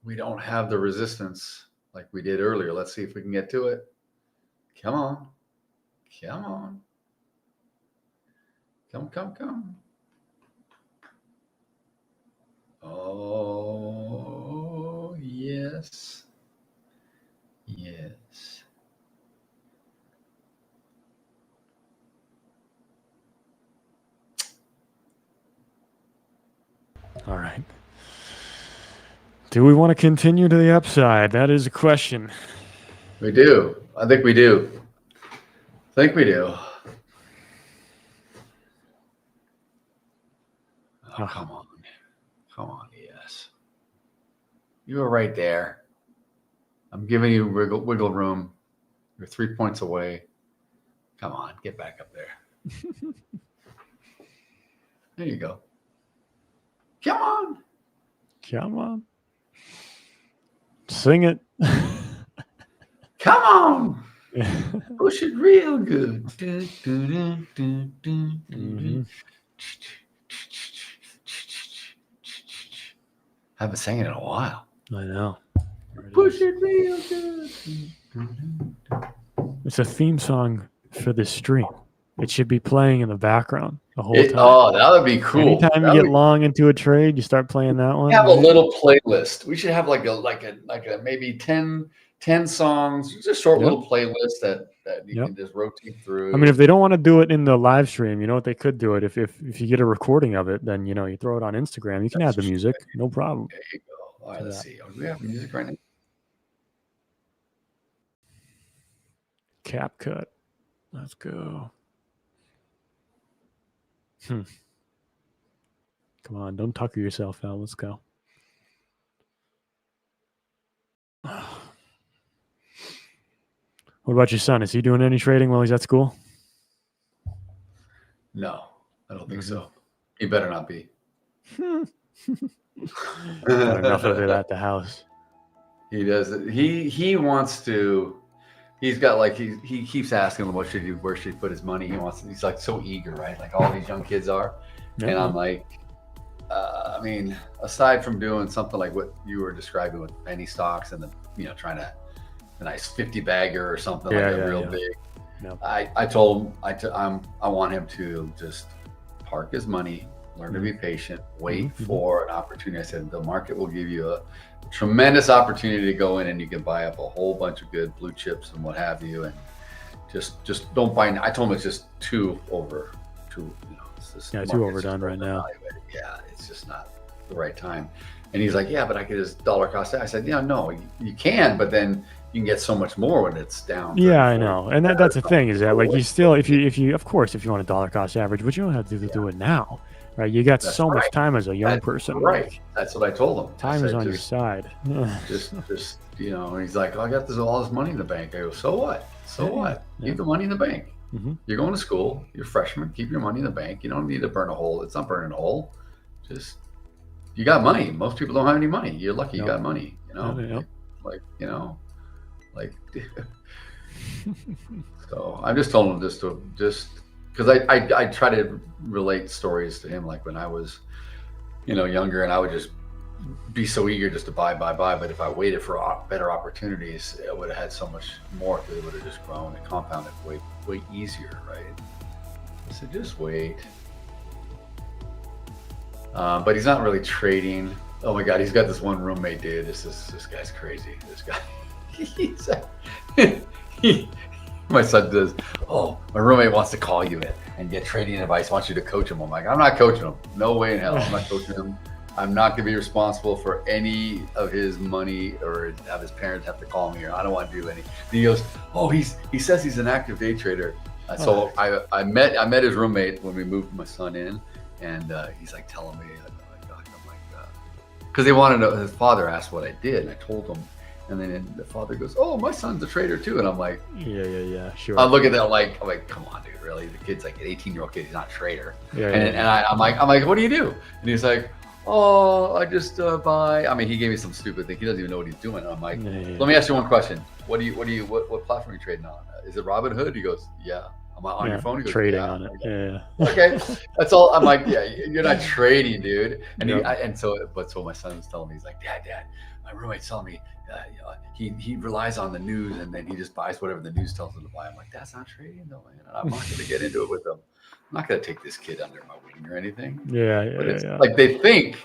we don't have the resistance like we did earlier. Let's see if we can get to it. Come on. Come on. Come. Oh, yes. Yes. All right. Do we want to continue to the upside? That is a question. We do. I think we do. Oh, come on. Come on, yes. You were right there. I'm giving you wiggle room. You're 3 points away. Come on, get back up there. There you go. Come on. Come on. Sing it. Come on. Push it real good. Mm-hmm. Haven't sang it in a while. I know. Push it real good. It's a theme song for this stream. It should be playing in the background the whole time. Oh, that would be cool. Anytime you get long into a trade, you start playing that one. Have a little playlist. We should have like a maybe 10 songs, just a short little playlist that you can just rotate through. I mean, if they don't want to do it in the live stream, you know what they could do it. If you get a recording of it, then you throw it on Instagram. You can add the music, no problem. There you go. All right, let's see. Do we have music right now? Cap cut. Let's go. Come on, don't tucker yourself out. Let's go. What about your son? Is he doing any trading while he's at school? No, I don't think so. He better not be. Got enough of it at the house. He does it. He wants to. He's got like he keeps asking him where should he put his money. He's like so eager, right? Like all these young kids are. Yeah. And I'm like, I mean, aside from doing something like what you were describing with penny stocks and trying to a nice 50 bagger or something big. Yep. I told him I want him to just park his money, learn to be patient, wait for an opportunity. I said the market will give you a tremendous opportunity to go in and you can buy up a whole bunch of good blue chips and what have you, and just don't buy. I told him it's just too too overdone right now. Yeah, it's just not the right time. And he's like, yeah, but I could just dollar cost. I said, yeah, no, you can, but then you can get so much more when it's down. Yeah, I know. And that's the thing is that like you still, if you of course, if you want a dollar cost average, but you don't have to do it now, right? You got so much time as a young person. Right. Like, that's what I told him. Time is on your side. just he's like, oh, I got all this money in the bank. I go, so what? What? Keep the money in the bank. You're going to school. You're a freshman. Keep your money in the bank. You don't need to burn a hole. It's not burning a hole. Just you got money. Most people don't have any money. You're lucky you got money. So I'm just telling him just because I try to relate stories to him, like when I was younger, and I would just be so eager just to buy. But if I waited for better opportunities, I would have had so much more because it would have just grown and compounded way easier, right? I said, just wait. But he's not really trading. Oh my God, he's got this one roommate, dude. This guy's crazy. This guy, my son does. Oh, my roommate wants to call you in and get trading advice. Wants you to coach him. I'm like, I'm not coaching him. No way in hell. I'm not coaching him. I'm not going to be responsible for any of his money or have his parents have to call me, or I don't want to do any. And he goes, oh, he says he's an active day trader. So I met his roommate when we moved my son in, and he's like telling me, because they wanted to know. His father asked what I did, and I told him, and then the father goes, oh, my son's a trader too, and I'm like, yeah, sure. I look at that like, come on, dude, really? The kid's like an 18-year-old kid. He's not a trader. And I'm like, what do you do? And he's like, oh, I just buy. I mean, he gave me some stupid thing. He doesn't even know what he's doing. And I'm like, let me ask you one question. What platform are you trading on? Is it Robinhood? He goes, yeah. I'm on your phone. He goes, trading on it. Yeah. Okay, that's all. I'm like, yeah, you're not trading, dude. And so my son was telling me, he's like, Dad, my roommate's telling me he relies on the news and then he just buys whatever the news tells him to buy. I'm like, that's not trading though, man. And I'm not going to get into it with them. I'm not going to take this kid under my wing or anything. Yeah. Like they think.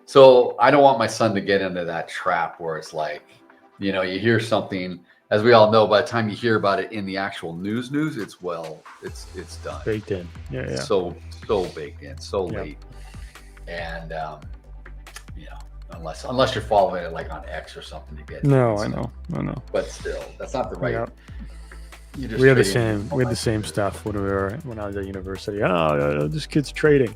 So I don't want my son to get into that trap where it's like, you hear something, as we all know, by the time you hear about it in the actual news, it's done. Baked in. Yeah. So baked in, so late. And, unless you're following it like on X or something to get. No, I know. But still, that's not the right. Yeah. We had the same stuff when I was at university. Oh, this kid's trading.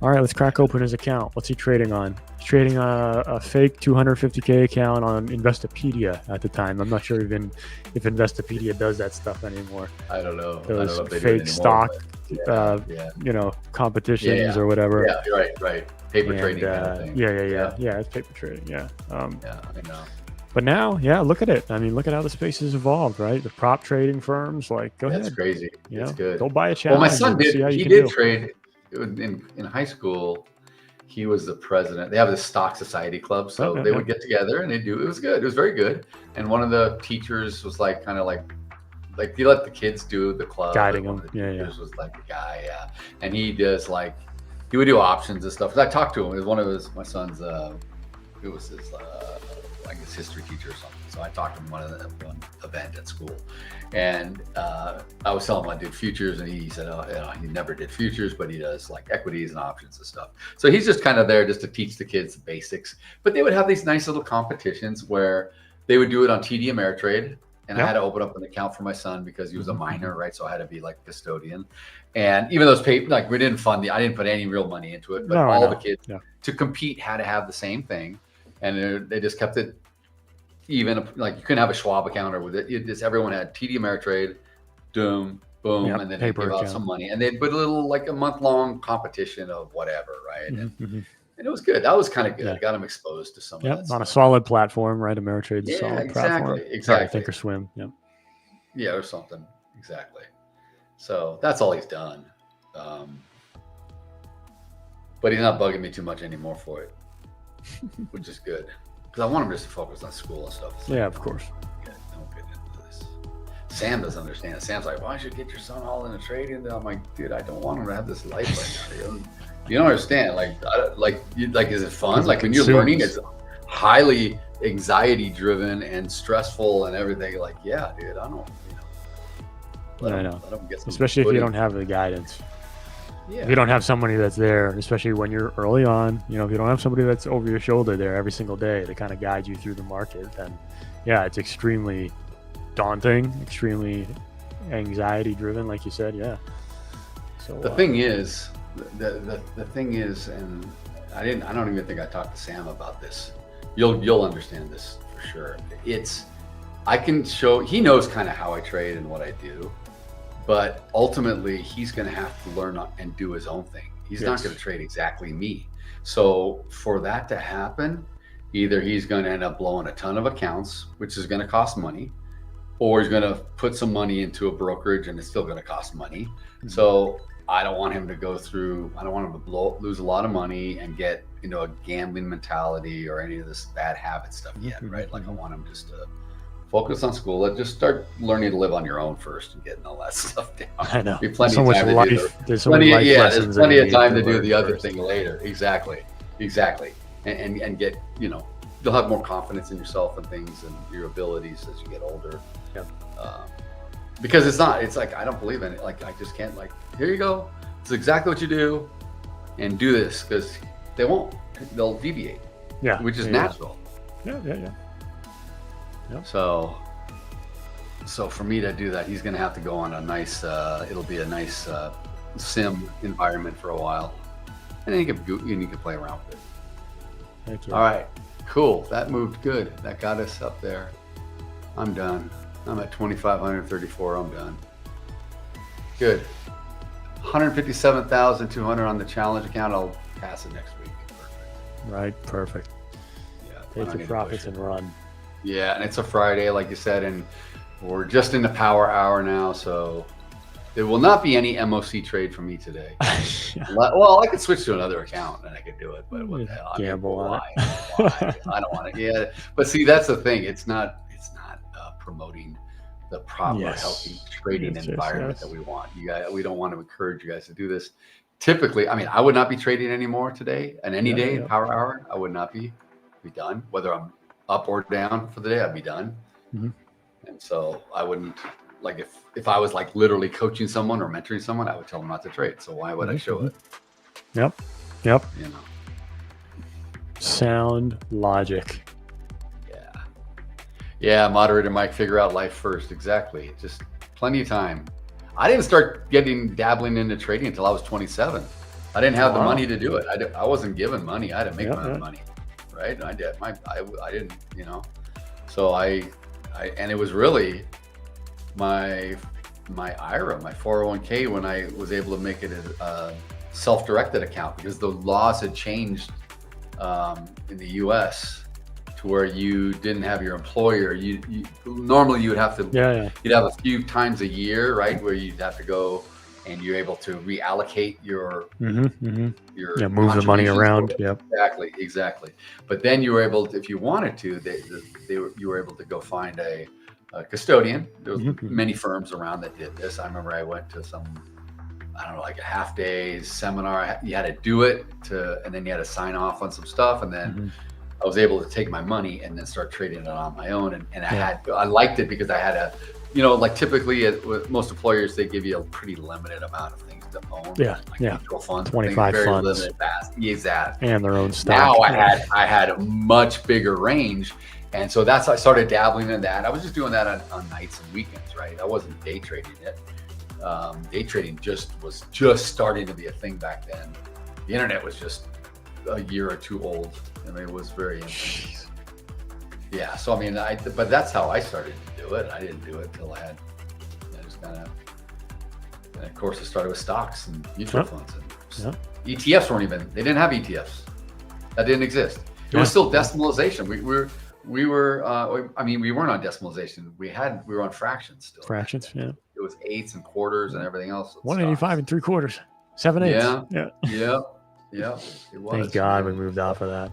All right, let's crack open his account. What's he trading on? He's trading a fake 250K account on Investopedia at the time. I'm not sure even if Investopedia does that stuff anymore. I don't know. Those fake stock, competitions or whatever. Yeah, right. Paper trading kind of thing. Yeah, it's paper trading. Yeah. I know. But now, look at it. I mean, look at how the space has evolved, right? The prop trading firms, like, go ahead. That's crazy. It's good. Go buy a challenge. Well, my son did trade. In high school, he was the president. They have this stock society club, so they would get together and it was good. It was very good. And one of the teachers was like he let the kids do the club, guiding them. One of the teachers was like the guy, and he would do options and stuff. Because I talked to him. It was one of my son's. It was his, I guess, history teacher or something. So I talked to him one event at school, and I was telling him I did futures, and he said, he never did futures, but he does like equities and options and stuff. So he's just kind of there just to teach the kids the basics. But they would have these nice little competitions where they would do it on TD Ameritrade, and I had to open up an account for my son because he was a minor, right? So I had to be like custodian. And even those we didn't fund I didn't put any real money into it, but the kids to compete had to have the same thing, and they just kept it. even like you couldn't have a Schwab account or with it. Everyone had TD Ameritrade, boom, and then they give out some money, and they put a little like a month-long competition of whatever, right? And it was good. That was kind of good. Yeah. I got them exposed to some of that on stuff. a solid platform, right? Ameritrade's a solid platform. Exactly. Thinkorswim. Yep. Yeah, or something. Exactly. So that's all he's done. But he's not bugging me too much anymore for it, which is good. Because I want him just to focus on school and stuff. Yeah, of course. Yeah, don't get into this. Sam doesn't understand it. Sam's like, why don't you get your son all into trading? And I'm like, dude, I don't want him to have this life right now. You don't understand. Is it fun? Like when you're learning, it's highly anxiety driven and stressful and everything. Like, yeah, dude, I don't, I know. Especially if you don't have the guidance. Yeah. If you don't have somebody that's there, especially when you're early on, if you don't have somebody that's over your shoulder there every single day to kind of guide you through the market, then yeah, it's extremely daunting, extremely anxiety driven, like you said. Yeah. So the thing is, the thing is, and I don't even think I talked to Sam about this. You'll understand this for sure. I can show, he knows kind of how I trade and what I do, but ultimately he's going to have to learn and do his own thing. He's not going to trade exactly me. So for that to happen, either he's going to end up blowing a ton of accounts, which is going to cost money, or he's going to put some money into a brokerage and it's still going to cost money. So I don't want him to I don't want him to lose a lot of money and get into a gambling mentality or any of this bad habit stuff yet, right? Like I want him just to focus on school. Let's just start learning to live on your own first and getting all that stuff down. I know. There's plenty of time to do there's plenty of time to do the other thing later. Exactly. And get, you'll have more confidence in yourself and things and your abilities as you get older. Yep. Because it's like, I don't believe in it. Like, I just can't, like, here you go. It's exactly what you do and do this, because they'll deviate. Yeah. Which is natural. Yeah. Yep. So for me to do that, he's going to have to go on a nice, it'll be a nice sim environment for a while. And then you can play around with it. Thank you. All right, cool. That moved good. That got us up there. I'm done. I'm at 2,534. I'm done. Good. 157,200 on the challenge account. I'll pass it next week. Perfect. Right. Perfect. Yeah. Take your profits and run. Yeah, and it's a Friday, like you said, and we're just in the power hour now, so there will not be any MOC trade for me today. Well, I could switch to another account and I could do it, but what the hell? Gamble on it. I don't want it. Yeah, but see, that's the thing. It's not promoting the proper healthy trading environment that we want. We don't want to encourage you guys to do this. Typically, I mean, I would not be trading anymore today, and any day in power hour, I would not be done. Whether I'm up or down for the day, I'd be done. And so I wouldn't, like, if I was like literally coaching someone or mentoring someone, I would tell them not to trade. So why would I show it? Yep. Sound logic. Yeah, moderator Mike, figure out life first. Exactly. Just plenty of time. I didn't start dabbling into trading until I was 27. I didn't have the money to do it. I wasn't given money. I had to make my own money. Right. And I did. I didn't, so and it was really my IRA, my 401k, when I was able to make it a self-directed account, because the laws had changed in the US to where you didn't have your employer. You normally you would have to, you'd have a few times a year, right, where you'd have to go and you're able to reallocate your move the money around. Exactly. But then you were able to, if you wanted to, you were able to go find a custodian. There was many firms around that did this. I remember I went to some, I don't know, like a half-day seminar. You had to do it and then you had to sign off on some stuff, and then I was able to take my money and then start trading it on my own. And I liked it because I had like typically with most employers, they give you a pretty limited amount of things to own. Like mutual funds, 25 very funds. Limited exactly. And their own stock. Now I had a much bigger range. And so I started dabbling in that. I was just doing that on nights and weekends, right? I wasn't day trading it. Day trading was just starting to be a thing back then. The internet was just a year or two old. I mean, it was very interesting. Yeah. So I mean, but that's how I started to do it. I didn't do it until I just kind of. And of course, it started with stocks and mutual funds. And ETFs weren't even. They didn't have ETFs. That didn't exist. It was still decimalization. We were. I mean, we weren't on decimalization. We were on fractions still. Fractions. Yeah. It was eighths and quarters and everything else. 185 3/4. 7/8. Yeah. Yeah. It was. Thank God we moved off of that.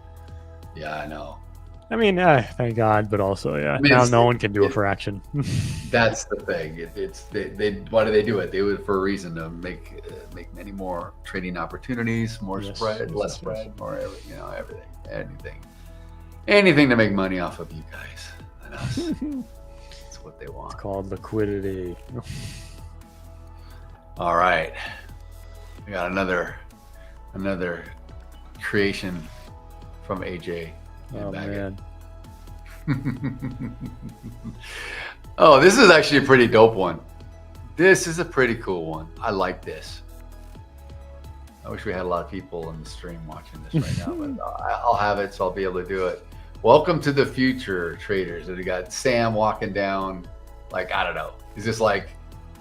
Yeah, I know. I mean, thank God, but also, I mean, now no one can do a fraction. That's the thing. Why do they do it? They do it for a reason, to make many more trading opportunities, more spread, less spread, more everything, anything to make money off of you guys and us. That's what they want. It's called liquidity. All right, we got another creation from AJ. Oh man. Oh, this is actually a pretty dope one. This is a pretty cool one. I like this. I wish we had a lot of people in the stream watching this right now, but I'll have it, so I'll be able to do it. Welcome to the future, traders. And we got Sam walking down, like, I don't know. Is this like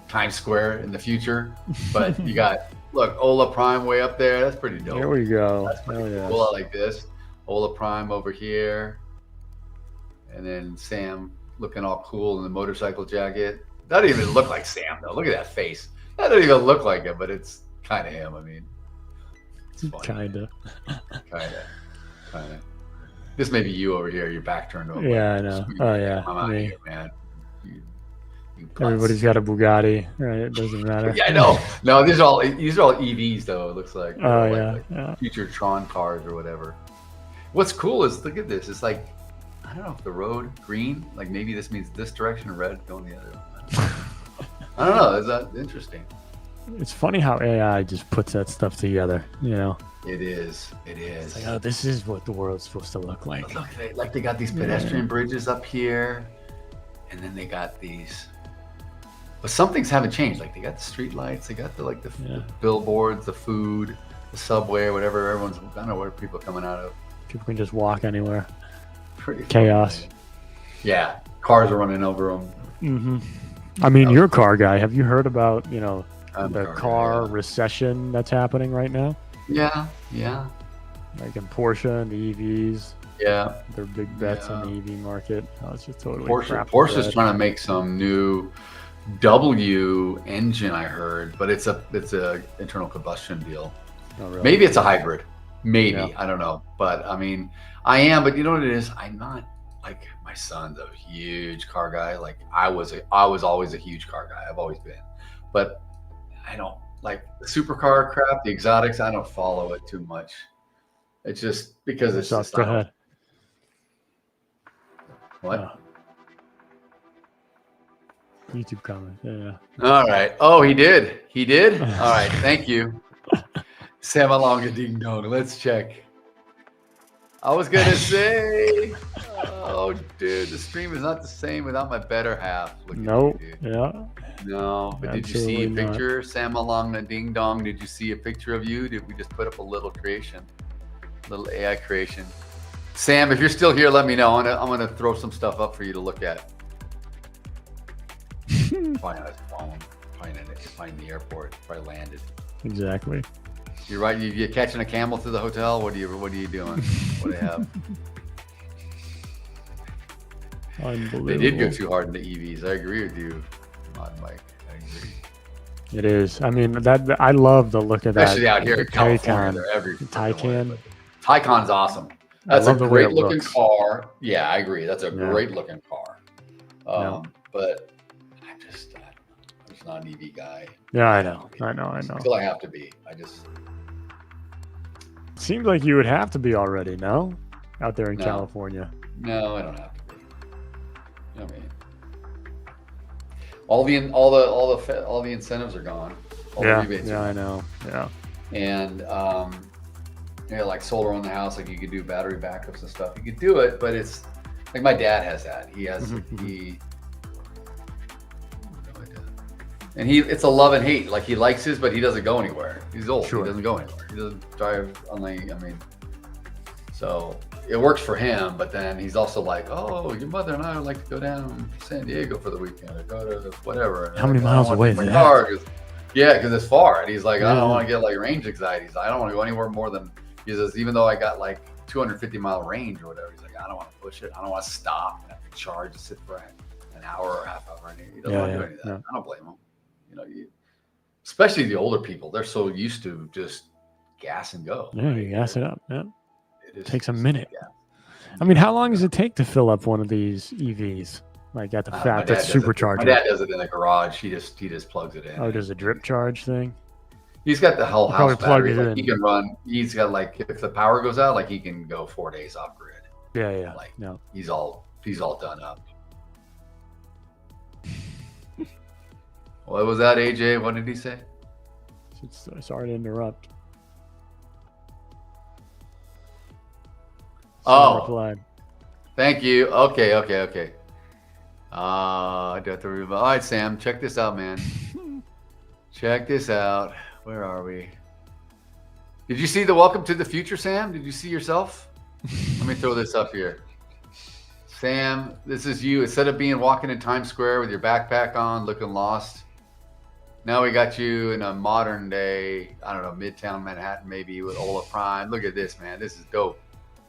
Times Square in the future? But you got, look, Hola Prime way up there. That's pretty dope. There we go. That's pretty cool. I like this. Hola Prime over here. And then Sam looking all cool in the motorcycle jacket. That doesn't even look like Sam, though. Look at that face. That doesn't even look like him, but it's kind of him. I mean, it's funny. Kind of. This may be you over here. Your back turned over. Yeah, I know. Oh, yeah. I'm out of here, man. Everybody's got a Bugatti, right? It doesn't matter. Yeah, I know. No, these are all EVs, though. It looks like. Oh, like future Tron cars or whatever. What's cool is, look at this. It's like, I don't know if the road green, like maybe this means this direction, red going the other one. I don't know. Is that interesting? It's funny how AI just puts that stuff together, you know? It is. It's like, oh, this is what the world's supposed to look like. Look, they got these pedestrian bridges up here, and then they got these. But some things haven't changed. Like they got the street lights, they got the billboards, the food, the subway, whatever. I don't know where people are coming out of. People can just walk anywhere. Pretty chaos. Fun, yeah, cars are running over them. Mm-hmm. I mean, you're a car guy. Have you heard about the car recession that's happening right now? Yeah. Like in Porsche and the EVs. Yeah. They're big bets on the EV market. Oh, it's just totally Porsche's trying to make some new W engine, I heard, but it's a internal combustion deal. Oh, really? Maybe it's a hybrid. Maybe. I don't know. But I mean, I am, but you know what it is? I'm not like, my son's a huge car guy. Like I was always a huge car guy. I've always been. But I don't like the supercar crap, the exotics. I don't follow it too much. It's just because it's just. Go ahead. What? YouTube comment. Yeah. All right. Oh, he did. All right. Thank you. Sam along ding dong. Let's check. I was gonna say, oh, dude, the stream is not the same without my better half. Nope. Yeah. No, but did you see a picture, Sam along the ding dong? Did you see a picture of you? Did we just put up a little creation, little AI creation? Sam, if you're still here, let me know. I'm gonna throw some stuff up for you to look at. Probably on his phone. Probably in the airport. Probably landed. Exactly. You're right. You're catching a camel to the hotel. What are you doing? What do they have? Unbelievable. They did go too hard in the EVs. I agree with you, Mike. I agree. It is. I mean, I love the look of that. Especially out here in California, they're every Taycan. Taycan's awesome. That's a great looking car. Yeah, I agree. That's a great looking car. But I'm just not an EV guy. Yeah, I know. Until I have to be. Seems like you would have to be already, no? Out there in California. No, I don't have to be. You know what I mean? All the incentives are gone. All the rebates are gone. I know. Yeah. And like solar on the house, like you could do battery backups and stuff. You could do it, but it's like my dad has that. He has it's a love and hate. Like he likes his, but he doesn't go anywhere. He's old. Sure. He doesn't go anywhere. He doesn't drive so it works for him, but then he's also like, oh, your mother and I would like to go down to San Diego for the weekend or go to whatever. And how many miles away is that? Yeah, because it's far. And he's like, I don't want to get like range anxiety. I don't want to go anywhere more than, he says, even though I got like 250-mile range or whatever, he's like, I don't want to push it. I don't want to stop and have to charge and sit for an hour or half hour. And he doesn't want to do any of that. I don't blame him. You know, especially the older people, they're so used to just gas and go. Yeah, you gas it up. Yeah. It takes a minute. I mean, how long does it take to fill up one of these EVs? Like at the that's supercharger. My dad does it in the garage. He just plugs it in. Oh, does a drip charge thing? He's got the whole house battery. Like he can run. He's got like, if the power goes out, like he can go 4 days off grid. Yeah. Like no, he's all done up. What was that, AJ? What did he say? Sorry to interrupt. Oh, thank you. Okay. I do have to read. All right, Sam, check this out, man. Check this out. Where are we? Did you see the welcome to the future, Sam? Did you see yourself? Let me throw this up here. Sam, this is you. Instead of walking in Times Square with your backpack on, looking lost, now we got you in a modern day, I don't know, Midtown Manhattan, maybe with Hola Prime. Look at this, man. This is dope.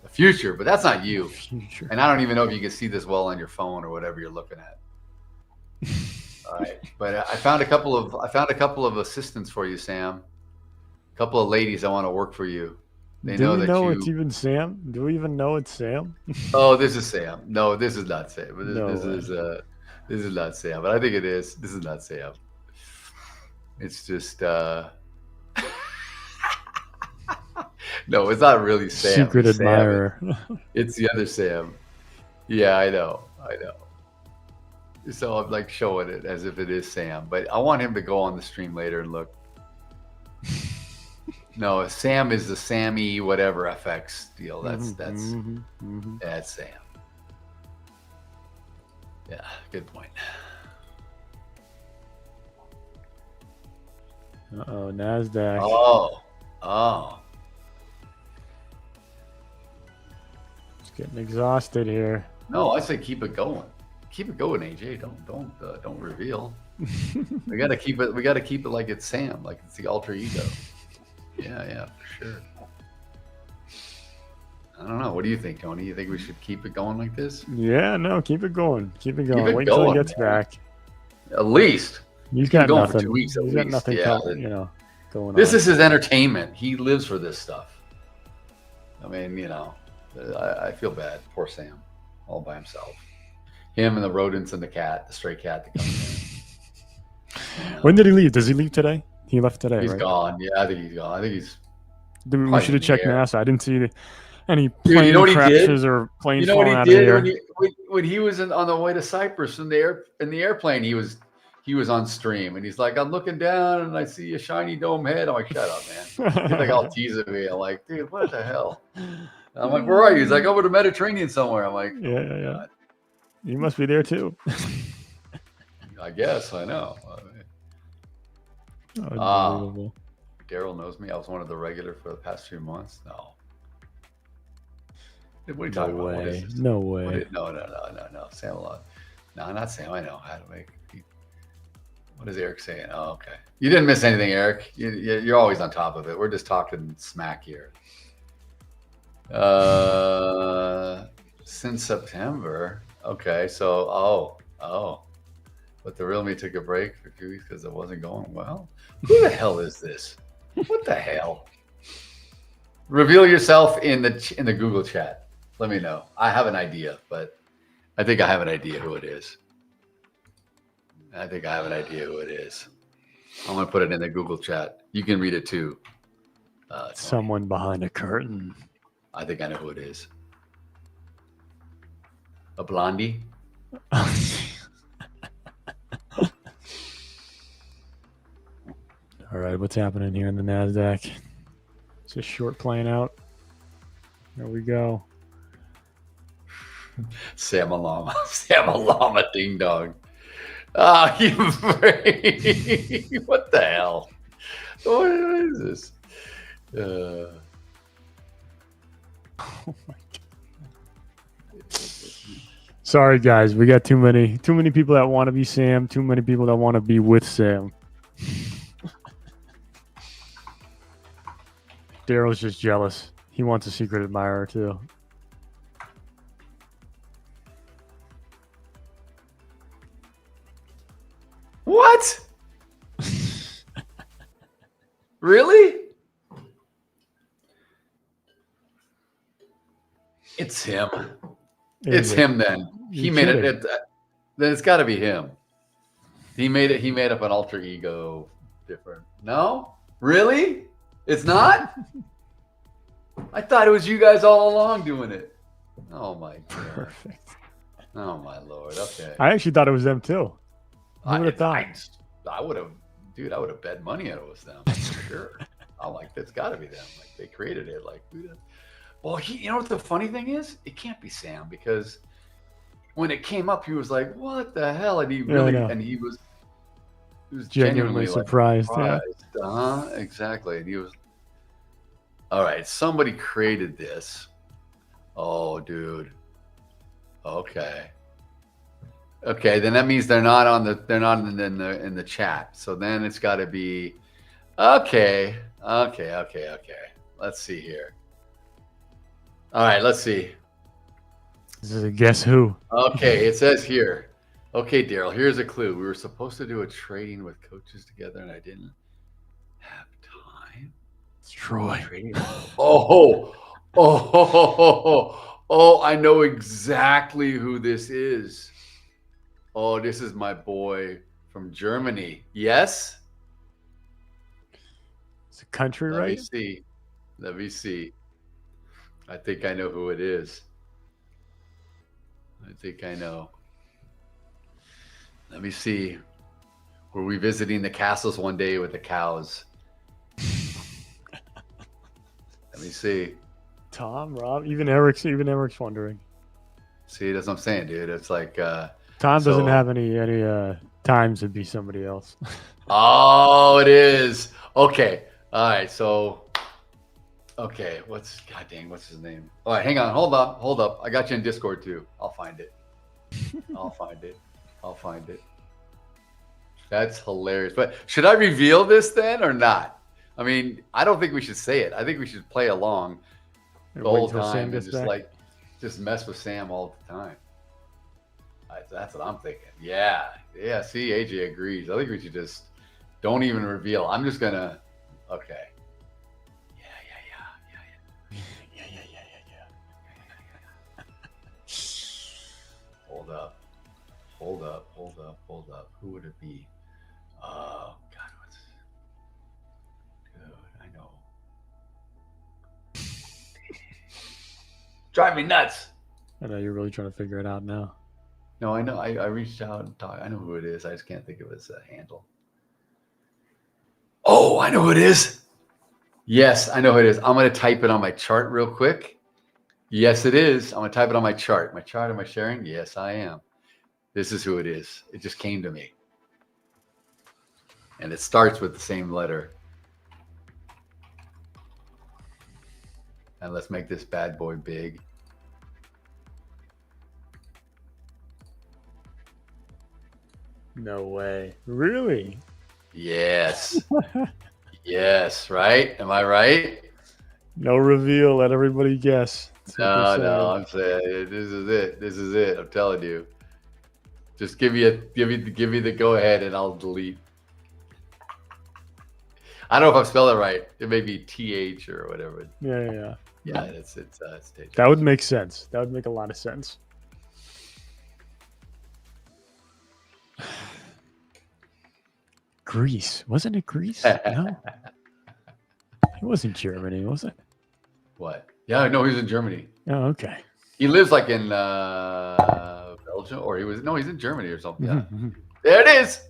The future, but that's not you. Future. And I don't even know if you can see this well on your phone or whatever you're looking at. All right, but I found a couple of assistants for you, Sam. A couple of ladies I want to work for you. They know that you. It's even Sam? Do we even know it's Sam? Oh, this is Sam. No, this is not Sam. This is not Sam. But I think it is. This is not Sam. It's just. No, it's not really Sam. Secret admirer. It's the other Sam. Yeah, I know. So I'm like showing it as if it is Sam, but I want him to go on the stream later and look. No, Sam is the Sammy whatever FX deal. That's Sam. Yeah, good point. Uh-oh, Nasdaq. Oh. Getting exhausted here. No, I say keep it going. Keep it going, AJ. Don't reveal. We gotta keep it. We gotta keep it like it's Sam, like it's the alter ego. Yeah, for sure. I don't know. What do you think, Tony? You think we should keep it going like this? Yeah, no, keep it going. Keep it going. Wait until he gets back. At least. He's got going nothing. For 2 weeks at He's least. got nothing. Yeah, going on. This is his entertainment. He lives for this stuff. I mean, I feel bad. Poor Sam, all by himself. Him and the rodents and the stray cat that comes in. When did he leave? Does he leave today? He left today, He's right? gone. Yeah, I think he's gone. I think he's. We should have checked NASA. I didn't see any plane crashes or planes falling out of the air. When he was on the way to Cyprus in the airplane, he was on stream and he's like, I'm looking down and I see a shiny dome head. I'm like, shut up, man. He's like all teasing me. I'm like, dude, what the hell? I'm like, where are you? He's like, over the Mediterranean somewhere. I'm like, yeah. You must be there too. I guess I know. Unbelievable. Daryl knows me. I was one of the regular for the past few months. No. What are you talking about? What is this? No way. No. Sam, no, not Sam. I know how to make. What is Eric saying? Oh, okay. You didn't miss anything, Eric. You're always on top of it. We're just talking smack here. Since September. Okay, so but the real me took a break for 2 weeks because it wasn't going well. Who the hell is this? What the hell? Reveal yourself in the Google chat. Let me know. I have an idea, but I think I have an idea who it is. I'm gonna put it in the Google chat. You can read it too. Someone behind a curtain. I think I know who it is. A blondie. All right, what's happening here in the Nasdaq? It's just short playing out. There we go. Sam Alama, ding dong. Ah, you what the hell? What is this? Oh my God. Sorry, guys. We got too many people that want to be Sam. Too many people that want to be with Sam. Daryl's just jealous. He wants a secret admirer too. What? Really? It's him. It's him then. He made it. Then it's got to be him. He made it. He made up an alter ego. Different. No? Really? It's not? I thought it was you guys all along doing it. Oh my God. Perfect. Oh my Lord. Okay. I actually thought it was them too. Who would have thought? I would have, dude. I would have bet money on it was them for sure. I'm like, that's got to be them. Like they created it. Like, well, you know what the funny thing is? It can't be Sam because when it came up, he was like, "What the hell?" And he really, and he was genuinely surprised. Like, exactly. And he was, all right. Somebody created this. Oh, dude. Okay. Okay, then that means they're not in the chat. So then it's got to be okay. Let's see here. All right, let's see. This is a guess who. Okay, it says here. Okay, Daryl, here's a clue. We were supposed to do a trading with coaches together, and I didn't have time. It's Troy. Oh! I know exactly who this is. Oh, this is my boy from Germany. Yes? It's a country, right? Let me see. I think I know who it is. I think I know. Let me see. Were we visiting the castles one day with the cows? Let me see. Tom, Rob, even Eric's wondering. See, that's what I'm saying, dude. It's like Tom doesn't have any times to be somebody else. Oh, it is. Okay. All right. So, okay. What's his name? All right. Hang on. Hold up. I got you in Discord too. I'll find it. I'll find it. That's hilarious. But should I reveal this then or not? I mean, I don't think we should say it. I think we should play along the whole time and just mess with Sam all the time. That's what I'm thinking. Yeah. See, AJ agrees. I think we should just don't even reveal. I'm just gonna. Okay. Yeah. Hold up. Who would it be? Oh God, dude, I know. Drive me nuts. I know you're really trying to figure it out now. No, I know. I reached out and talked. I know who it is. I just can't think of his handle. Oh, I know who it is. Yes, I know who it is. I'm going to type it on my chart real quick. Yes, it is. I'm going to type it on my chart. My chart, am I sharing? Yes, I am. This is who it is. It just came to me. And it starts with the same letter. And let's make this bad boy big. No way. Really? Yes. Yes, right? Am I right? No reveal. Let everybody guess. No, I'm saying this is it. I'm telling you. Just give me the go ahead and I'll delete. I don't know if I've spelled it right. It may be TH or whatever. Yeah. Yeah, it's that would make sense. That would make a lot of sense. Greece. Wasn't it Greece? No. It wasn't Germany, was it? What? Yeah, no, he's in Germany. Oh, okay. He lives like in Belgium, or he's in Germany or something. Yeah. Mm-hmm. There it is.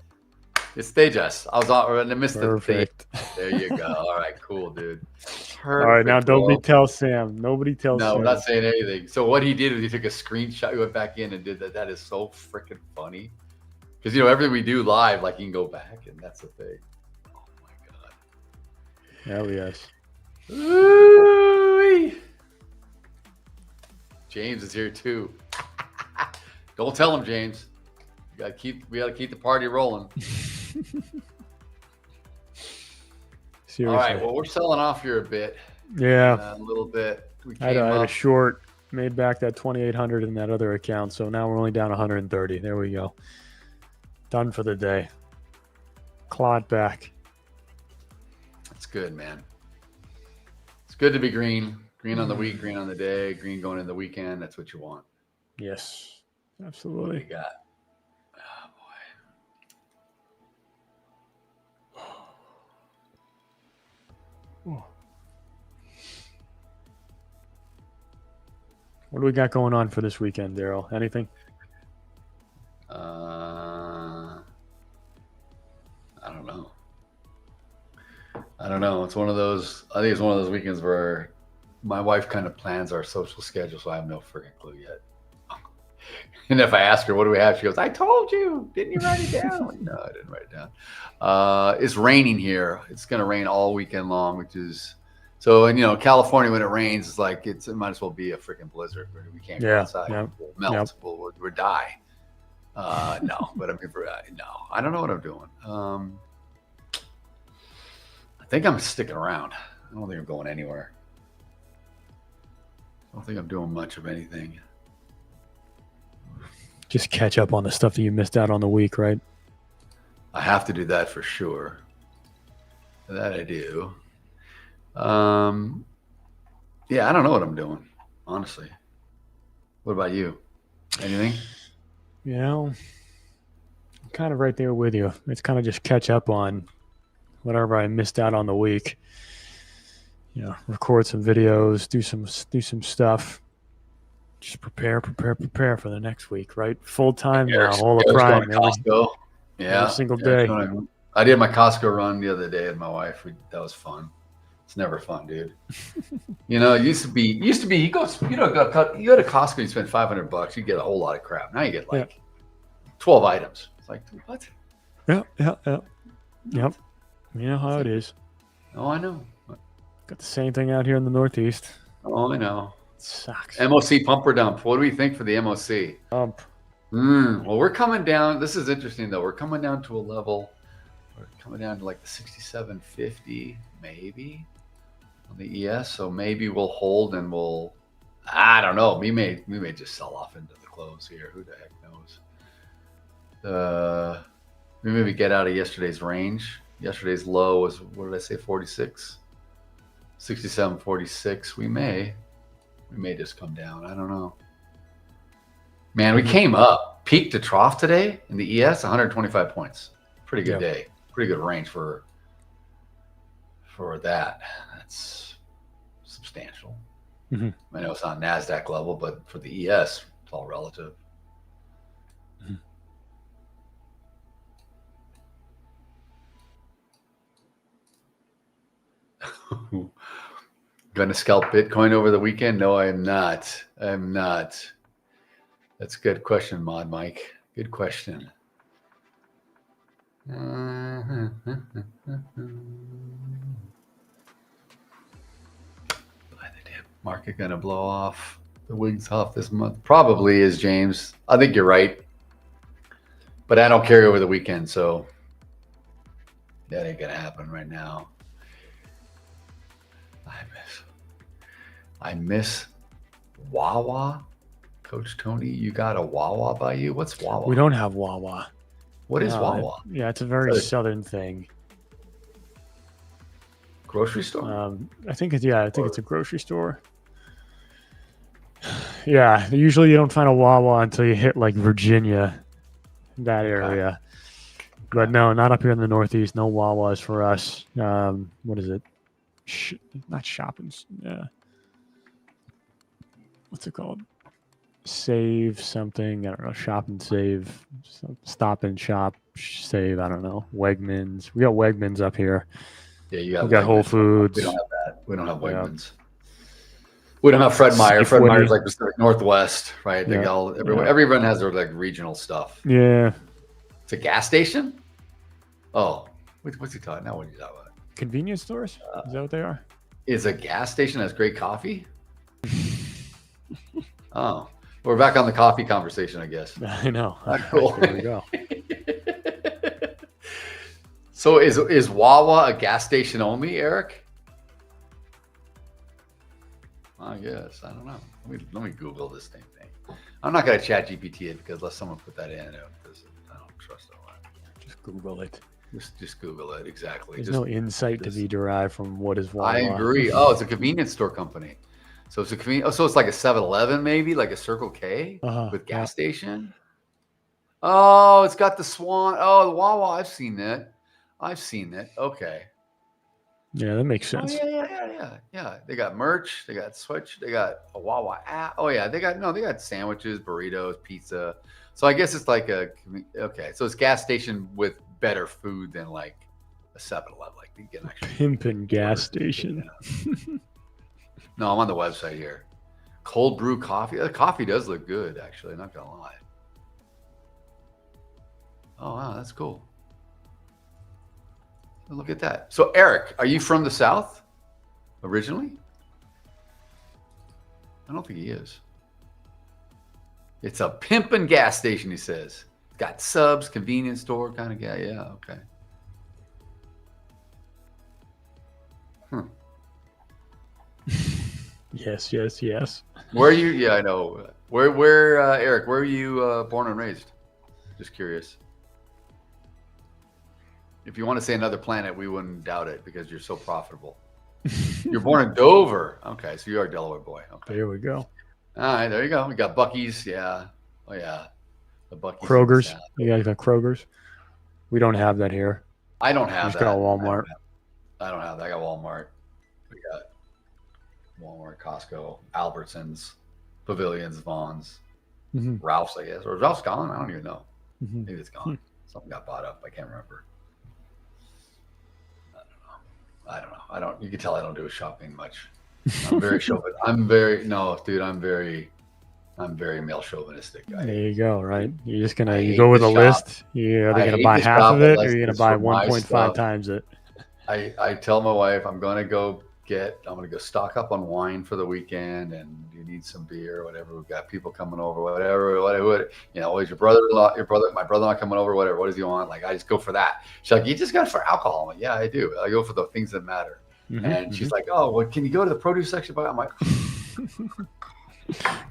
It's Tejas. I was on the missed Perfect. There you go. All right, cool, dude. Perfect, all right, now nobody tells Sam. Nobody tells Sam. No, I'm not saying anything. So what he did was he took a screenshot, he went back in and did that. That is so freaking funny. Because, everything we do live, like, you can go back, and that's the thing. Oh, my God. Hell yes. Ooh-wee. James is here, too. Don't tell him, James. We gotta keep the party rolling. Seriously. All right. Well, we're selling off here a bit. Yeah. A little bit. I had a short, made back that 2,800 in that other account. So now we're only down 130. There we go. Done for the day. Clawed back. That's good, man. It's good to be green. Green on the week, green on the day, green going into the weekend. That's what you want. Yes, What absolutely. do you got? Oh, boy. What do we got going on for this weekend, Daryl? Anything? I don't know. It's one of those. I think it's one of those weekends where my wife kind of plans our social schedule, so I have no freaking clue yet. And if I ask her, what do we have? She goes, I told you. Didn't you write it down? No, I didn't write it down. It's raining here. It's going to rain all weekend long, which is so. And, California, when it rains, it's like it might as well be a freaking blizzard. We can't go outside. Yeah. We'll melt. We'll die. No, but I mean, no, I don't know what I'm doing. I think I'm sticking around. I don't think I'm going anywhere. I don't think I'm doing much of anything. Just catch up on the stuff that you missed out on the week, right? I have to do that for sure. That I do. Yeah, I don't know what I'm doing, honestly. What about you? Anything? I'm kind of right there with you. It's kind of just catch up on whatever I missed out on the week. Record some videos, do some stuff. Just prepare for the next week, right? Full time now, Hola Prime. Every single day. I did my Costco run the other day with my wife. That was fun. It's never fun, dude. It used to be. You go to Costco, you spend $500, you get a whole lot of crap. Now you get 12 items. It's like, dude, what? Yep. You know how it is. Oh, I know. Got the same thing out here in the Northeast. Oh, I know. It sucks. MOC pump or dump? What do we think for the MOC? Pump. Well, we're coming down. This is interesting, though. We're coming down to a level. We're coming down to like the 67.50, maybe, on the ES. So maybe we'll hold and I don't know. We may just sell off into the close here. Who the heck knows? We maybe get out of yesterday's range. Yesterday's low was, what did I say, 46? 67.46. We may just come down. I don't know. Man, we came up, peak to trough today in the ES, 125 points. Pretty good day. Pretty good range for that. That's substantial. I know it's not Nasdaq level, but for the ES, it's all relative. Going to scalp Bitcoin over the weekend? No, I am not. I'm not. That's a good question, Mod Mike. Good question. Market going to blow off the wigs off this month? Probably is, James. I think you're right. But I don't carry over the weekend, so that ain't going to happen right now. I miss Wawa. Coach Tony, you got a Wawa by you? What's Wawa? We don't have Wawa. What is Wawa? It's a very southern thing. Grocery store? I think it's a grocery store. Yeah, usually you don't find a Wawa until you hit like Virginia, that area. But no, not up here in the Northeast. No Wawas for us. What is it? Not shopping. What's it called? Save something. I don't know. Shop and save. Stop and shop. Save. I don't know. Wegmans. We got Wegmans up here. Yeah, we got Whole Foods. We don't have that. We don't have Wegmans. We don't have Fred Meyer. Fred Meyer's like Pacific Northwest, right? They got everyone has their like regional stuff. Yeah. It's a gas station. Oh, what's he talking now? What are you talking about? Convenience stores? Is that what they are? Is a gas station has great coffee? Oh, We're back on the coffee conversation, I guess. I know. Cool. There we go. So is Wawa a gas station only, Eric? I guess. I don't know. Let me Google this thing. I'm not going to chat GPT it because unless someone put that in, I don't trust it. Just Google it. Just Google it. Exactly. There's no insight to be derived from what is Wawa. I agree. Oh, it's a convenience store company. So it's a so it's like a 7-Eleven, maybe like a Circle K with gas station. Oh, it's got the Swan. Oh, the Wawa. I've seen that. Okay. Yeah, that makes sense. Oh, yeah. They got merch. They got Switch. They got a Wawa app. Oh yeah, they got sandwiches, burritos, pizza. So I guess it's like okay. So it's gas station with better food than like a 7-Eleven. Like you get actually pimpin' gas station. Yeah. No, I'm on the website here. Cold brew coffee. The coffee does look good, actually. Not gonna lie. Oh wow, that's cool. Look at that. So Eric, are you from the South originally? I don't think he is. It's a pimpin' gas station, he says. Got subs, convenience store kind of guy. Yeah, okay. Yes. Where are you? Yeah, I know. Where Eric, where are you born and raised? Just curious. If you want to say another planet, we wouldn't doubt it because you're so profitable. You're born in Dover. Okay, so you are a Delaware boy. Okay. There we go. All right, there you go. We got Buc-ee's. Yeah. Oh, yeah. The Buc-ee's. Kroger's. You guys got Kroger's? We don't have that here. I don't have that. Just got Walmart. I don't have that. I got Walmart. We got Walmart, Costco, Albertsons, Pavilions, Vaughn's, Ralph's, I guess. Or is Ralph's gone? I don't even know. Maybe it's gone. Something got bought up. I can't remember. I don't know. You can tell I don't do shopping much. I'm very I'm very male chauvinistic. There you go, right? You're just you go with a list. You're either gonna buy half of it or you're gonna buy 1.5 times it. I tell my wife I'm gonna go stock up on wine for the weekend, and you need some beer or whatever. We've got people coming over, whatever. You know, is my brother-in-law coming over, whatever. What does he want? Like, I just go for that. She's like, you just got it for alcohol. I'm like, yeah, I do. I go for the things that matter. And she's like, oh, well, can you go to the produce section? I'm like,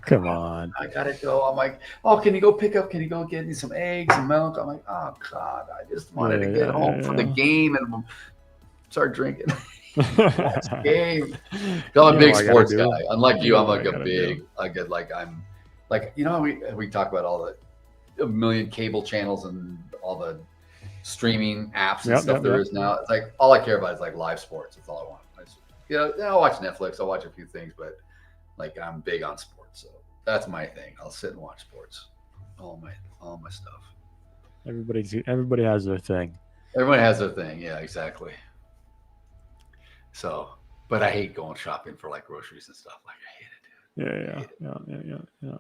come on. I gotta go. I'm like, oh, can you go get me some eggs and milk? I'm like, oh God, I just wanted to get home from the game and start drinking. Watch the game. I'm a big sports guy. Unlike you, I'm like we talk about all the million cable channels and all the streaming apps and stuff there is now. It's like all I care about is like live sports. That's all I want. I'll watch Netflix. I'll watch a few things, but like I'm big on sports, so that's my thing. I'll sit and watch sports. All my stuff. Everybody has their thing. Everyone has their thing. Yeah, exactly. So, but I hate going shopping for like groceries and stuff. Like I hate it, dude. Yeah.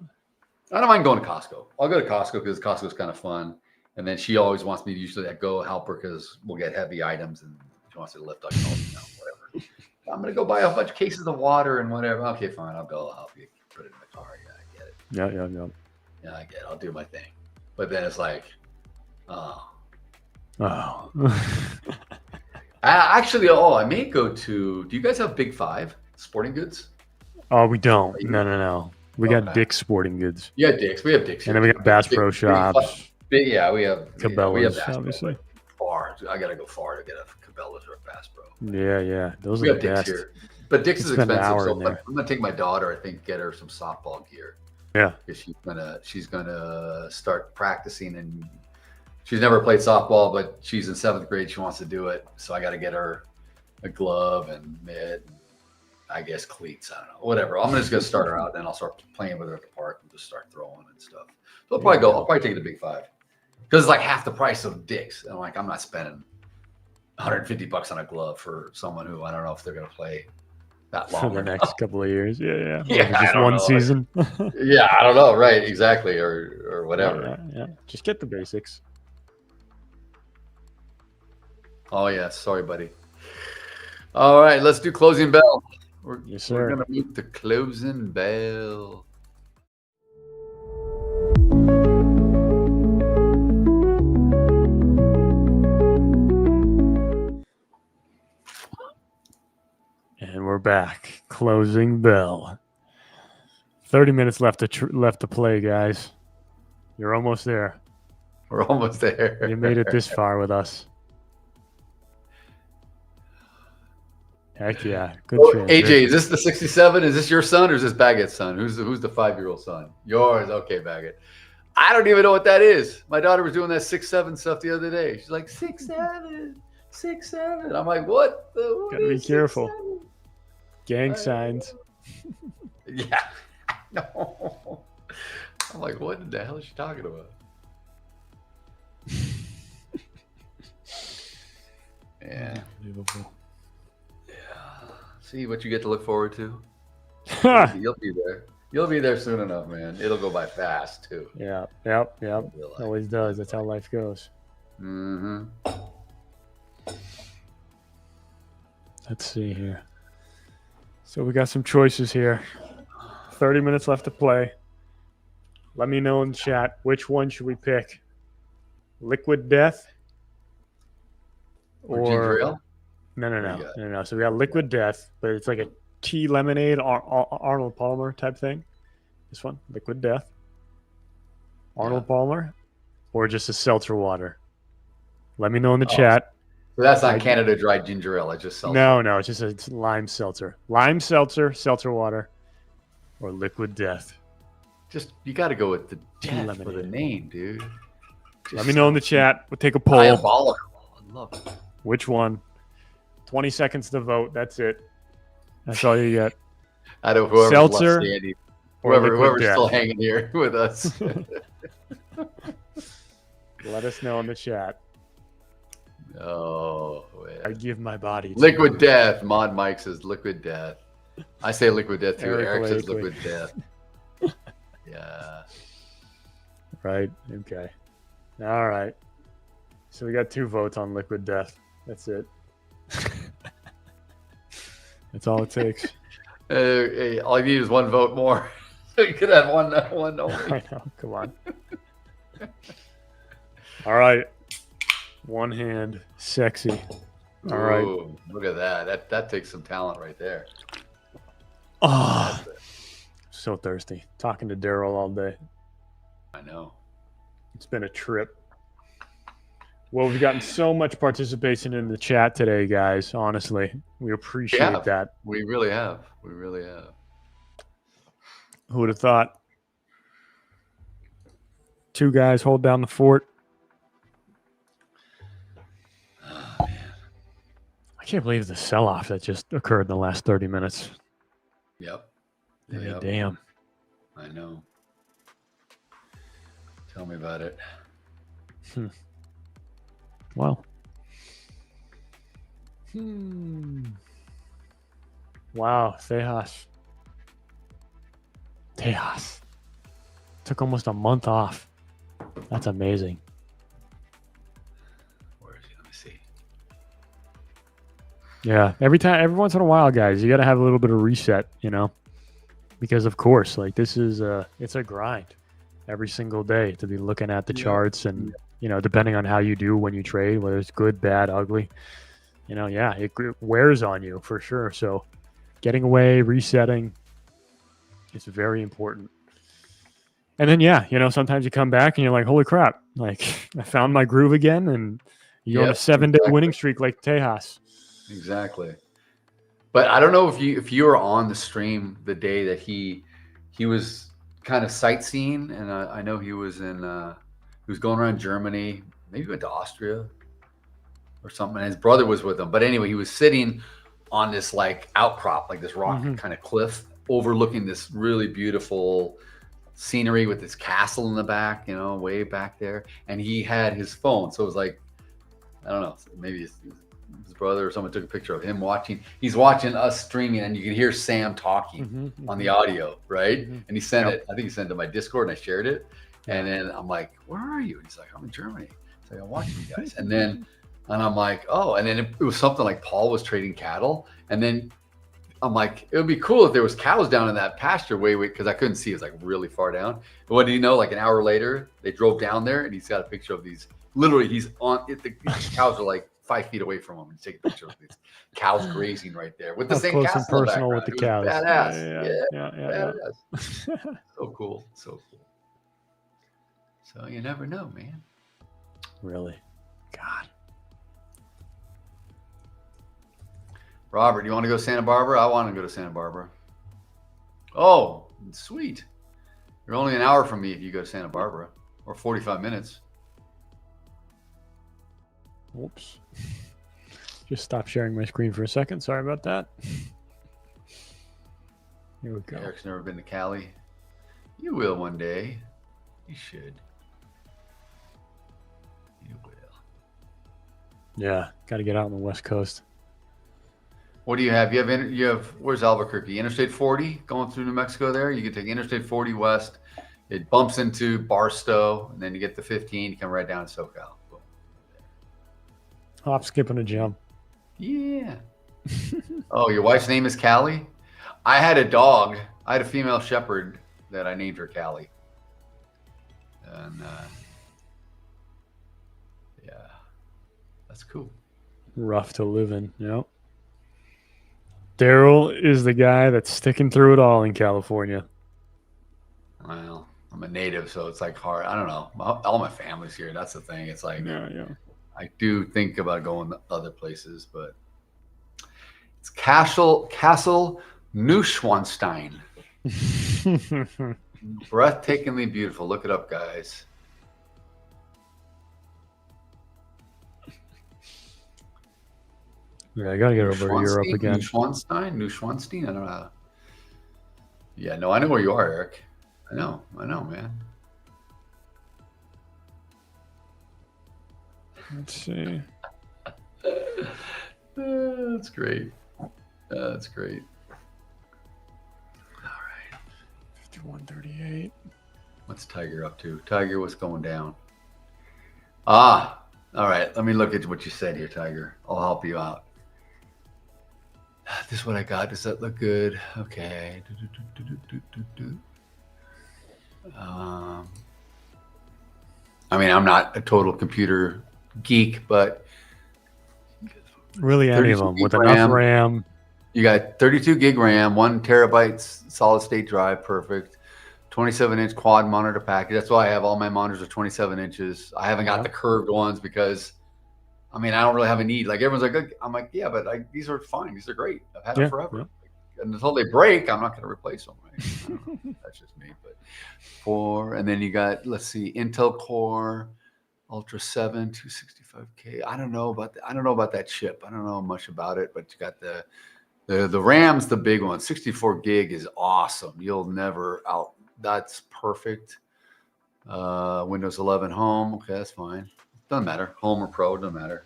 I don't mind going to Costco. I'll go to Costco because Costco's kind of fun. And then she always wants me to usually go help her because we'll get heavy items and she wants to lift up, whatever. I'm going to go buy a bunch of cases of water and whatever. Okay, fine. I'll help you put it in the car. Yeah, I get it. Yeah. Yeah, I get it. I'll do my thing. But then it's like, oh. I may go to, do you guys have Big Five sporting goods? Oh, we don't. No. We got Dick's Sporting Goods. Yeah, Dick's. We have Dick's. And then we got Bass Pro Shops. Yeah, we have Cabela's, we have Bass obviously. Far. I got to go far to get a Cabela's or a Bass Pro. Yeah. Those we are have the Dick's best. here. But Dick's is expensive. So I'm there. going to take my daughter, I think, get her some softball gear. Yeah. Because she's gonna start practicing, and she's never played softball, but she's in 7th grade. She wants to do it. So I got to get her a glove and mitt, and I guess cleats. I don't know, whatever. I'm just gonna start her out, and then I'll start playing with her at the park and just start throwing and stuff. So I'll probably take the Big Five because it's like half the price of Dick's. And I'm not spending $150 on a glove for someone who I don't know if they're gonna play that long for the next couple of years. Yeah. Just one season. Yeah, I don't know. Right, exactly, or whatever. Yeah. Just get the basics. Oh yeah, sorry, buddy. All right, let's do closing bell. We're Yes, sir. gonna move the closing bell. we're back. Closing bell. 30 minutes left to play, guys. You're almost there. We're almost there. You made it this far with us. Heck yeah. Good AJ, transition. is this the 67? Is this your son or is this Baggett's son? Who's the 5-year-old son? Yours. Okay, Baggett. I don't even know what that is. My daughter was doing that 6'7" stuff the other day. She's like, 6'7", 6'7". I'm like, what? Gotta be careful. 6'7"? Gang signs. Yeah. No. I'm like, what the hell is she talking about? Yeah. Unbelievable. Yeah. See what you get to look forward to. You'll be there. You'll be there soon enough, man. It'll go by fast too. Yeah. Yep. Always does. That's how life goes. Mm-hmm. Let's see here. So we got some choices here. 30 minutes left to play. Let me know in the chat, which one should we pick? Liquid Death Or ginger ale? No. So we got Liquid Death, but it's like a tea lemonade, Arnold Palmer type thing. This one, Liquid Death. Arnold Palmer, or just a seltzer water. Let me know in the chat. So that's not Canada Dry ginger ale. It's just seltzer. No, it's just it's lime seltzer. Lime seltzer, seltzer water, or Liquid Death. Just you got to go with the Tea death for the name, dude. Let me know in the chat. We'll take a poll. Diabolical. I love it. Which one? 20 seconds to vote. That's it. That's all you get. I don't. Whoever's Seltzer left standing, or whoever's Liquid still Death. hanging here with us. Let us know in the chat. Oh, man. I give my body to Liquid you. Death. Mod Mike says Liquid Death. I say Liquid Death too. Eric says Blakely. Liquid Death. Yeah. Right. Okay. All right. So we got 2 votes on Liquid Death. That's it. That's all it takes. Hey, all you need is 1 vote more. So you could have one only. I know. Come on. All right. One hand. Sexy. All right. Ooh, look at that. That takes some talent right there. Oh, so thirsty. Talking to Daryl all day. I know. It's been a trip. Well, we've gotten so much participation in the chat today, guys. Honestly, we appreciate that. We really have. We really have. Who would have thought? 2 guys hold down the fort. Oh, man. I can't believe the sell-off that just occurred in the last 30 minutes. Yep. I mean, Yep. damn. I know. Tell me about it. Well. Wow, Tejas. Took almost a month off. That's amazing. Where is he? Let me see. Yeah, every once in a while, guys, you got to have a little bit of reset, because of course, like this is it's a grind every single day to be looking at the charts and depending on how you do when you trade, whether it's good, bad, ugly, it wears on you for sure. So getting away, resetting, it's very important. And then, sometimes you come back and you're like, holy crap, like I found my groove again, and you're on a 7-day winning streak like Tejas. Exactly. But I don't know if you were on the stream the day that he was kind of sightseeing, and I know he was going around Germany, maybe went to Austria or something, and his brother was with him. But anyway, he was sitting on this like outcrop, like this rock kind of cliff overlooking this really beautiful scenery with this castle in the back, way back there. And he had his phone. So it was like, I don't know, maybe his brother or someone took a picture of him watching. He's watching us streaming, and you can hear Sam talking on the audio, right? And he sent it. I think he sent it to my Discord, and I shared it. And then I'm like, "Where are you?" And he's like, "I'm in Germany." It's like, "I'm watching you guys." And I'm like, "Oh." And then it was something like Paul was trading cattle, and then I'm like, it would be cool if there was cows down in that pasture way, because I couldn't see. It was like really far down. But what do you know? Like an hour later, they drove down there, and he's got a picture of these. Literally, he's on it. The cows are like 5 feet away from them and take a picture of these cows grazing right there with the Up same close and castle in the personal with background. the It was cows. badass. Yeah. Badass. So cool. So cool. So you never know, man. Really? God. Robert, you want to go to Santa Barbara? I want to go to Santa Barbara. Oh, sweet. You're only an hour from me if you go to Santa Barbara, or 45 minutes. Whoops. Just stop sharing my screen for a second. Sorry about that. Here we go. Eric's never been to Cali. You will one day. You should. You will. Yeah, got to get out on the West Coast. What do you have? You have where's Albuquerque? Interstate 40 going through New Mexico there. You can take Interstate 40 west. It bumps into Barstow, and then you get the 15. You come right down to SoCal. Boom. Hop, skip, and a jump. Yeah. Oh, your wife's name is Callie? I had a dog. I had a female shepherd that I named her Callie. And yeah, that's cool. Rough to live in, Yep. Daryl is the guy that's sticking through it all in California. Well, I'm a native, so it's like hard. I don't know. All my family's here. That's the thing. It's like, Yeah. I do think about going to other places, but it's Castle Neuschwanstein. Breathtakingly beautiful. Look it up, guys. Yeah, I got to get over to Europe again. Neuschwanstein? I don't know. Yeah, no, I know where you are, Eric. I know, man. Let's see. That's great. That's great. All right. 51.38. What's Tiger up to? Tiger, what's going down? All right. Let me look at what you said here, Tiger. I'll help you out. This is what I got. Does that look good? Okay. I mean, I'm not a total computer geek, but really any of them with enough RAM. You got 32 gig RAM, 1 terabyte solid state drive, perfect. 27-inch quad monitor package. That's why I have all my monitors are 27 inches. I haven't got the curved ones because, I mean, I don't really have a need. Like everyone's like, I'm like, yeah, but these are fine. These are great. I've had them forever. Yeah. And until they break, I'm not going to replace them. Right? I don't know. That's just me. But and then you got, let's see, Intel Core Ultra 7 265K. I don't know about that chip. I don't know much about it, but you got the RAM's the big one. 64 gig is awesome. You'll never out. That's perfect. Windows 11 Home. Okay, that's fine. Doesn't matter. Home or Pro, doesn't matter.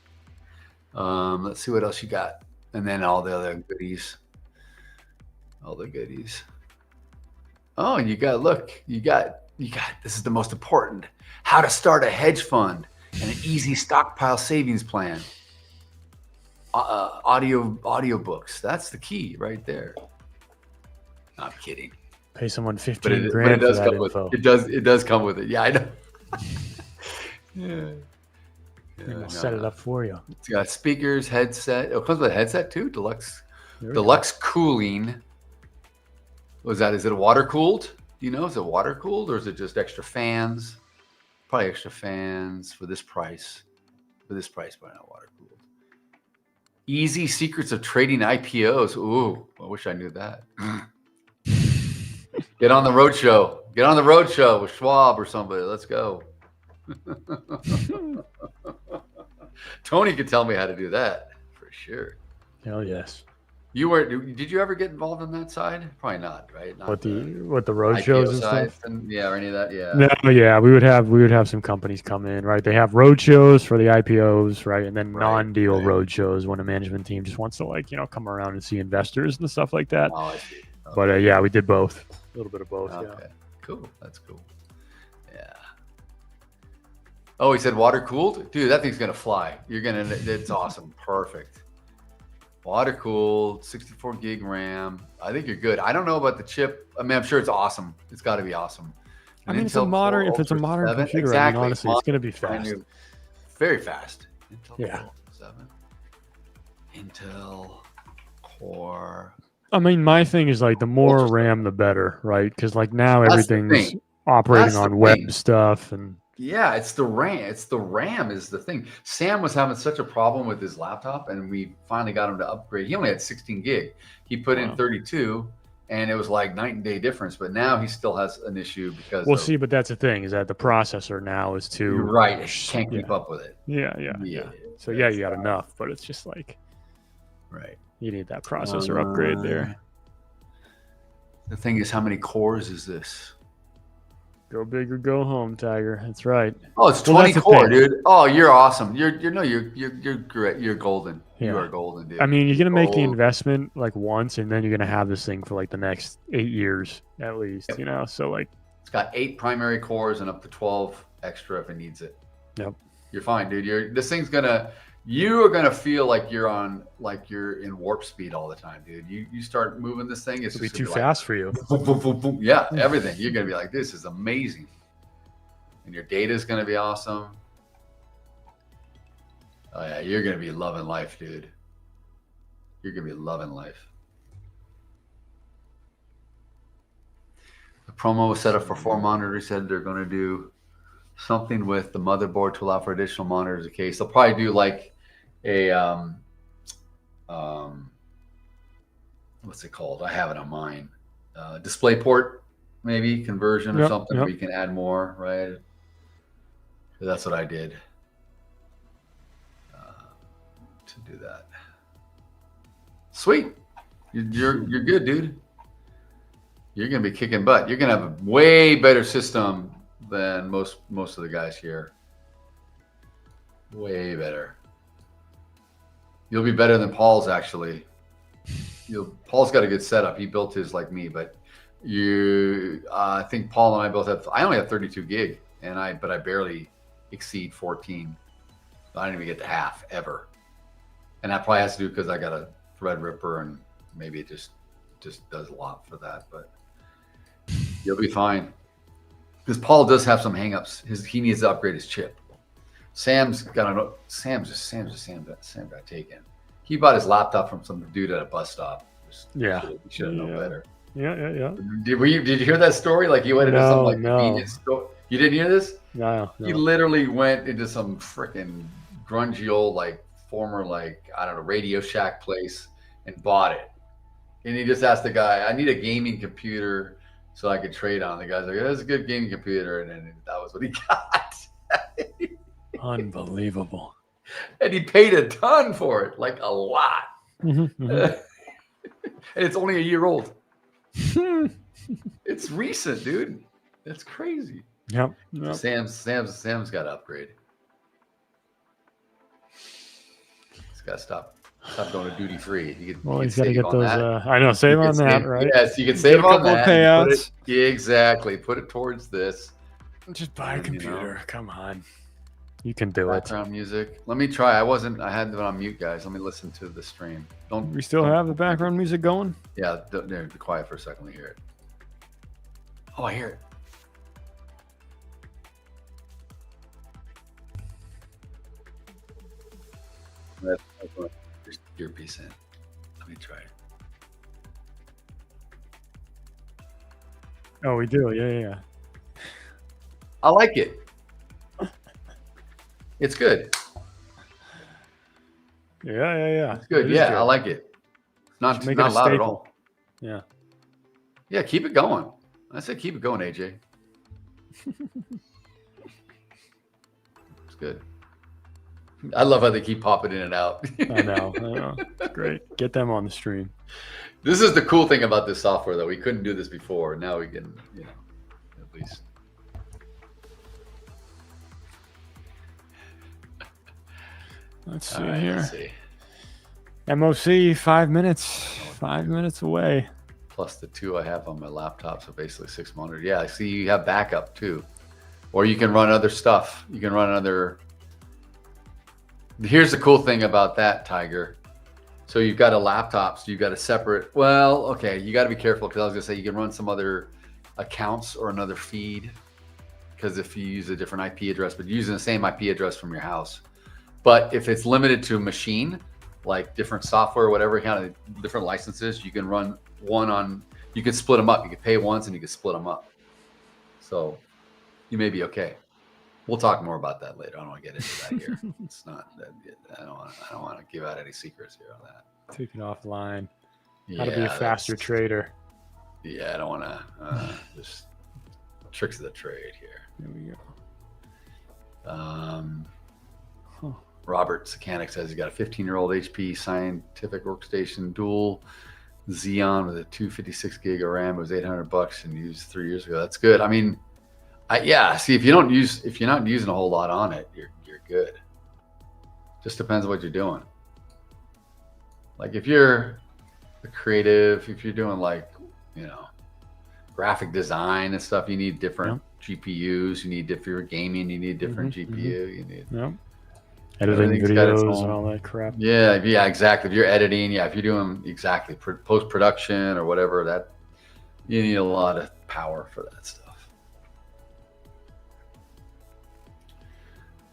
Let's see what else you got. And then all the other goodies. All the goodies. Oh, you got this is the most important. How to start a hedge fund and an easy stockpile savings plan. Audio books. That's the key right there. I'm kidding. Pay someone 15 grand for that info. It does come with it. Yeah, I know. I'll set it up for you. It's got speakers, headset. Oh, it comes with a headset too. Deluxe cooling. Was that? Is it water cooled? Do you know? Is it water cooled or is it just extra fans? Probably extra fans for this price. For this price, but not water cooled. Easy secrets of trading IPOs. Ooh, I wish I knew that. Get on the roadshow. Get on the roadshow with Schwab or somebody. Let's go. Tony could tell me how to do that for sure. Hell yes. Did you ever get involved on that side? Probably not, right? Not what the road shows and stuff? Or any of that? Yeah. No, yeah, we would have some companies come in, right? They have road shows for the IPOs, right? And then non-deal road shows when a management team just wants to come around and see investors and stuff like that. Oh, I see. Okay. But yeah, we did both. A little bit of both. Okay. Yeah. Cool. That's cool. Yeah. Oh, he said water cooled? Dude, that thing's gonna fly. It's awesome. Perfect. Water cooled, 64 gig RAM. I think you're good. I don't know about the chip. I mean, I'm sure it's awesome. It's got to be awesome. I mean, if it's a modern computer, exactly. I mean, honestly, it's going to be fast. Very fast. Intel yeah. Core 7. Intel Core. I mean, my thing is like the more RAM, the better, right? Because like now That's the everything's thing. operating That's the on web thing. stuff, and Yeah, it's the RAM. It's the RAM is the thing. Sam was having such a problem with his laptop, and we finally got him to upgrade. He only had 16 gig. He put in 32, and it was like night and day difference. But now he still has an issue because. Well, see, but that's the thing is that the processor now is too. You're right. It can't keep up with it. Yeah. So yeah, you got enough, but it's just like. Right. You need that processor upgrade there. The thing is, how many cores is this? Go big or go home, Tiger. That's right. Oh, it's 20 core, dude. Oh, you're awesome. You're great. You're golden. Yeah. You are golden, dude. I mean, you're gonna make the investment like once, and then you're gonna have this thing for like the next 8 years at least. Yep. You know, so like it's got 8 primary cores and up to 12 extra if it needs it. Yep. You're fine, dude. This thing's gonna. You are gonna feel like you're in warp speed all the time, dude. You start moving this thing, it's it'll be just too like, fast for you. Boom, boom, boom, boom. Yeah, everything. You're gonna be like, this is amazing, and your data is gonna be awesome. Oh yeah, you're gonna be loving life, dude. You're gonna be loving life. The promo was set up for 4 monitors. Said they're gonna do something with the motherboard to allow for additional monitors in case. They'll probably do like a what's it called? I have it on mine. Display port, maybe conversion or something where you can add more, right? So that's what I did to do that. Sweet, you're good, dude. You're gonna be kicking butt. You're gonna have a way better system than most of the guys here. Way better. You'll be better than Paul's actually. Paul's got a good setup. He built his like me, but I think Paul and I both have. I only have 32 gig, but I barely exceed 14. I didn't even get to half ever, and that probably has to do because I got a Threadripper, and maybe it just does a lot for that. But you'll be fine. Because Paul does have some hangups. He needs to upgrade his chip. Sam got taken. He bought his laptop from some dude at a bus stop. He should have known better. Yeah. Did you hear that story? Like he went into some like convenience store. You didn't hear this? No. He literally went into some freaking grungy old like former like I don't know Radio Shack place and bought it. And he just asked the guy, "I need a gaming computer so I could trade on." The guy's like, "That's a good gaming computer," and then that was what he got. Unbelievable. And he paid a ton for it, like a lot. And it's only a year old. It's recent, dude. That's crazy. Yep. Sam's got to upgrade. He's got to stop going to duty free. He's got to get those. I know, save on that, right? Yes, you can save on that. Payouts. Exactly. Put it towards this. Just buy a computer. Come on. You can do it. Background music. Let me try. I had it on mute, guys. Let me listen to the stream. We still have the background music going? Yeah. Be quiet for a second. Let me hear it. Oh, I hear it. Let's put your earpiece in. Let me try it. Oh, we do. Yeah. I like it. It's good. Yeah. It's good. I like it. It's not loud at all. Yeah. Yeah, keep it going. I said keep it going, AJ. It's good. I love how they keep popping in and out. I know. It's great. Get them on the stream. This is the cool thing about this software, though. We couldn't do this before. Now we can, at least. Let's see here. Let's see. MOC, 5 minutes. 5 minutes away. Plus the 2 I have on my laptop, so basically 6 monitors. Yeah, I see you have backup too. Or you can run other stuff. You can run other. Here's the cool thing about that, Tiger. So you've got a laptop, so you've got a separate. Well, okay, you got to be careful because I was gonna say you can run some other accounts or another feed because if you use a different IP address, but using the same IP address from your house, But if it's limited to a machine, like different software, whatever kind of different licenses, you can run one on, you can split them up. You can pay once and you can split them up. So you may be okay. We'll talk more about that later. I don't want to get into that here. It's not that, I don't want to give out any secrets here on that. Take it offline. How to be a faster trader. Yeah, I don't want to just tricks of the trade here. There we go. Robert Sakanic says he's got a 15-year-old HP scientific workstation dual Xeon with a 256 gig of RAM. It was $800 and used 3 years ago. That's good. I mean, yeah. See, if you're not using a whole lot on it, you're good. Just depends on what you're doing. Like if you're a creative, if you're doing like, you know, graphic design and stuff, you need different GPUs. You need different gaming. You need different GPU. You need editing videos and all that crap. Yeah, exactly. If you're editing, if you're doing exactly post production or whatever, that you need a lot of power for that stuff.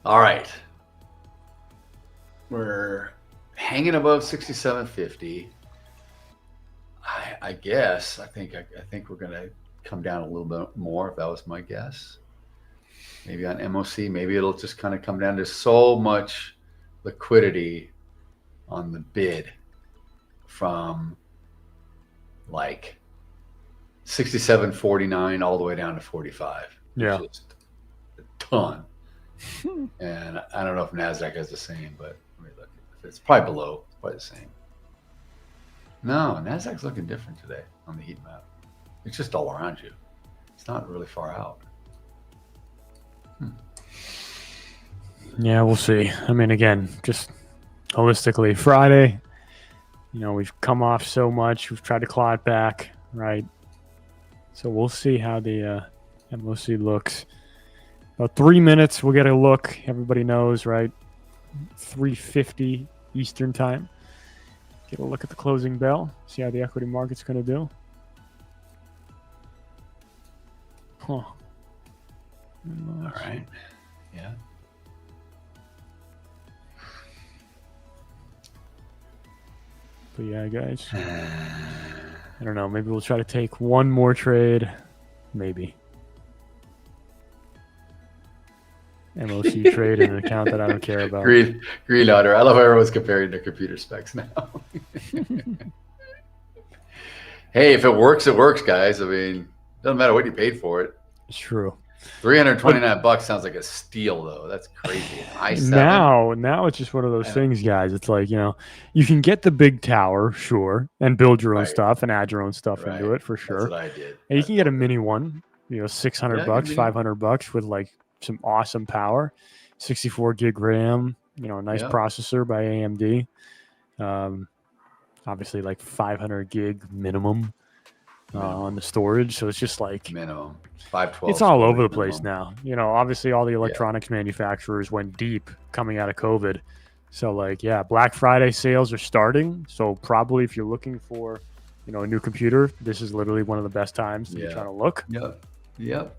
All right, we're hanging above 67.50. I guess I think we're gonna come down a little bit more if that was my guess. Maybe on MOC, maybe it'll just kind of come down to so much liquidity on the bid from like 67.49 all the way down to 45. Yeah, just a ton. And I don't know if Nasdaq has the same, but let me look. It's probably below. It's probably the same. No, Nasdaq's looking different today on the heat map. It's just all around you. It's not really far out. Yeah, we'll see. I mean, again, just holistically, Friday, you know, we've come off so much. We've tried to claw it back, right? So we'll see how the MOC looks. About 3 minutes, we'll get a look. Everybody knows, right? 3:50 Eastern time. Get a look at the closing bell. See how the equity market's going to do. Huh. All right. Yeah. But yeah, guys. I don't know. Maybe we'll try to take one more trade. Maybe. MOC trade in an account that I don't care about. Green Otter. I love how everyone's comparing their computer specs now. Hey, if it works, it works, guys. I mean, doesn't matter what you paid for it. It's true. $329 sounds like a steal, though. That's crazy. Now it's just one of those things, guys. It's like, you know, you can get the big tower, sure, and build your own stuff and add your own stuff into it for sure. That's what I did. And you can get a mini one, you know, $600, $500 with like some awesome power, 64 gig RAM, you know, a nice processor by AMD. Obviously like 500 gig minimum. On the storage, so it's just like minimum 512. It's all over the place now. You know, obviously all the electronics manufacturers went deep coming out of COVID. So like, yeah, Black Friday sales are starting. So probably if you're looking for, you know, a new computer, this is literally one of the best times to be trying to look. Yep.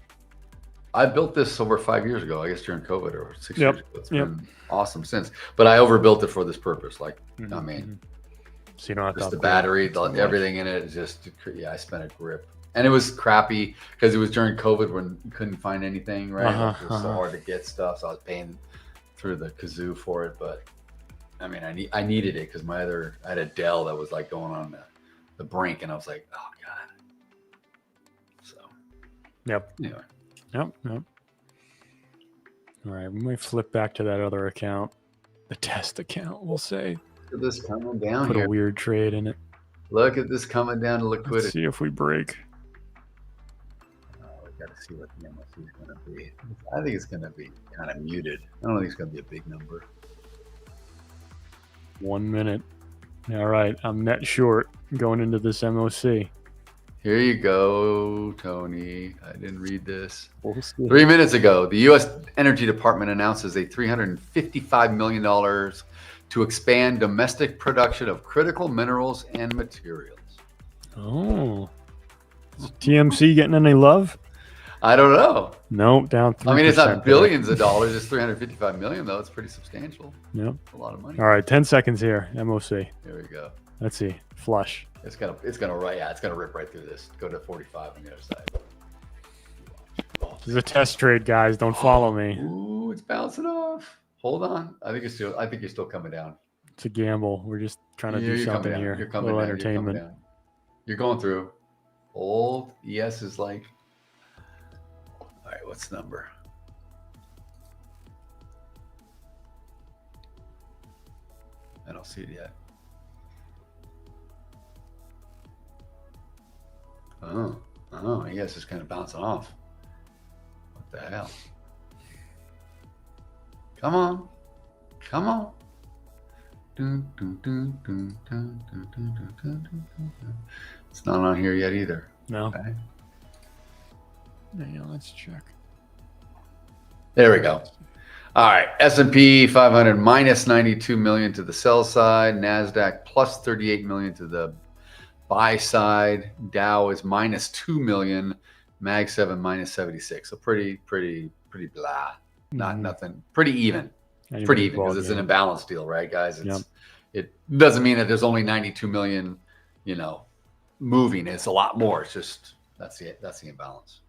I built this over 5 years ago, I guess during COVID or 6 years ago. It's been awesome since. But I overbuilt it for this purpose. Like, I mean. So you don't have just the battery, everything in it is just, I spent a grip. And it was crappy because it was during COVID when you couldn't find anything, right? It was so hard to get stuff. So I was paying through the kazoo for it. But I mean, I needed it because I had a Dell that was like going on the brink. And I was like, oh God. So. Anyway. Yep. All right. We might flip back to that other account, the test account, we'll say. Look at this coming down. Put a weird trade in it. Look at this coming down to liquidity. Let's see if we break. We got to see what the MOC is going to be. I think it's going to be kind of muted. I don't think it's going to be a big number. 1 minute. All right, I'm net short going into this MOC. Here you go, Tony. I didn't read this. 3 minutes ago, the U.S. Energy Department announces a $355 million to expand domestic production of critical minerals and materials. Oh. Is TMC getting any love? I don't know. No, down 3%. I mean, it's not today. billions of dollars. It's 355 million, though. It's pretty substantial. Yep. A lot of money. All right, 10 seconds here. MOC. Here we go. Let's see. Flush. It's gonna rip right through this. Go to 45 on the other side. This is a test trade, guys. Don't follow me. Ooh, it's bouncing off. Hold on. I think you're still coming down. It's a gamble. We're just trying to do You're something coming down. here. You're A coming little down. entertainment. You're going through. Old ES is like. All right, what's the number? I don't see it yet. Oh, ES is kind of bouncing off. What the hell? Come on. Come on. It's not on here yet either. No. Okay. Yeah, let's check. There we go. All right. S&P 500 minus 92 million to the sell side. Nasdaq plus 38 million to the buy side. Dow is minus 2 million. MAG7 minus 76. So pretty blah. Not nothing. Pretty even. Pretty even because it's an imbalance deal, right, guys? It doesn't mean that there's only 92 million, moving. It's a lot more. It's just that's the imbalance.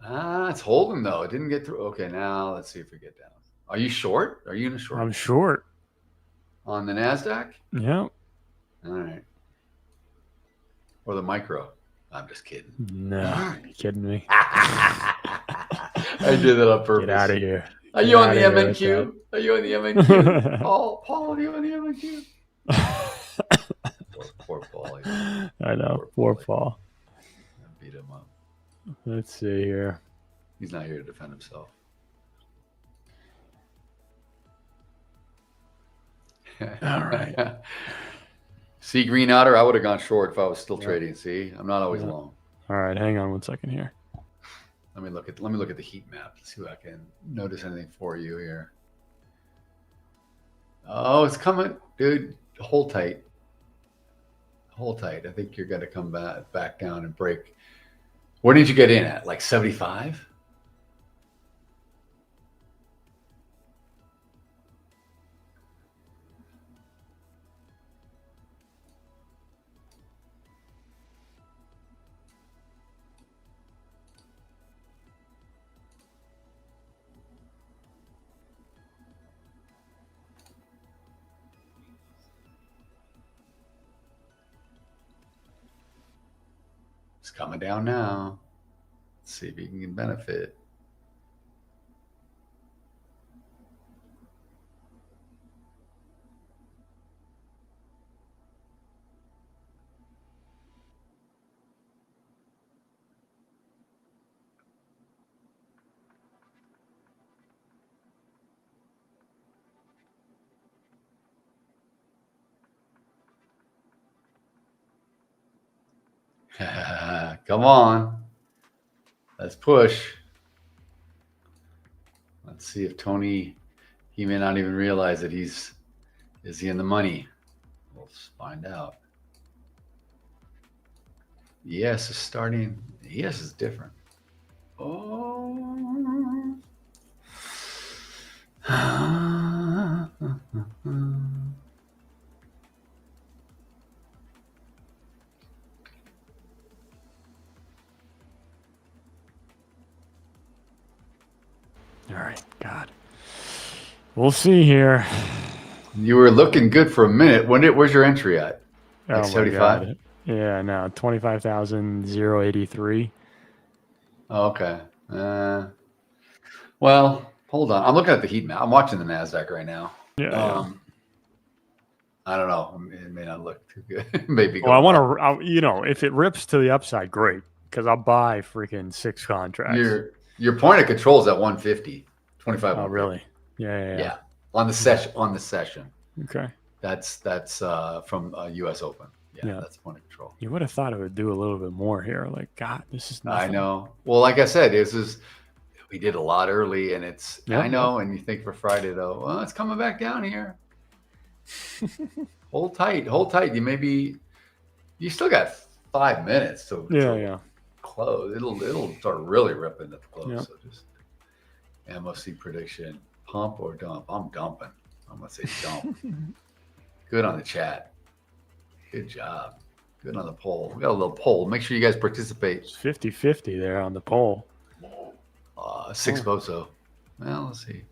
It's holding though. It didn't get through. Okay, now let's see if we get down. Are you short? Are you in a short? I'm short. On the Nasdaq? Yeah. All right. Or the micro? I'm just kidding. No, are you kidding me? I did that on purpose. Get out of here. Are you on the MNQ? Are you on the MNQ? Paul, are you on the MNQ? poor Paul. I know. Poor Paul. Beat him up. Let's see here. He's not here to defend himself. All right. See Green Otter? I would have gone short if I was still trading. See, I'm not always long. All right, hang on 1 second here. Let me look at the heat map. Let's see if I can notice anything for you here. Oh, it's coming, dude. Hold tight. Hold tight. I think you're going to come back down and break. Where did you get in at? Like 75? It's coming down now. Let's see if you can benefit. Come on. Let's push. Let's see if Tony, he may not even realize that is he in the money? We'll find out. ES is starting. ES is different. Oh. All right, God. We'll see here. You were looking good for a minute. Where's your entry at? Like 75? Yeah, no, 25,083. Oh, okay. Well, hold on. I'm looking at the heat map. I'm watching the Nasdaq right now. Yeah. I don't know. It may not look too good. Maybe. Well, I want to, if it rips to the upside, great, because I'll buy freaking 6 contracts. Your point of control is at 150, 25. Oh, really? Yeah. On the session. Okay. That's from US Open. Yeah, that's point of control. You would have thought it would do a little bit more here. Like, God, this is nothing. I know. Well, like I said, we did a lot early, and I know. And you think for Friday though, well, it's coming back down here. Hold tight. You still got 5 minutes to. Yeah. close. It'll start really ripping at the close. Yep. So just MOC prediction, pump or dump. I'm dumping. I'm gonna say dump. Good on the chat. Good job. Good on the poll. We got a little poll. Make sure you guys participate. It's 50-50 there on the poll. 6 votes though. Well, let's see.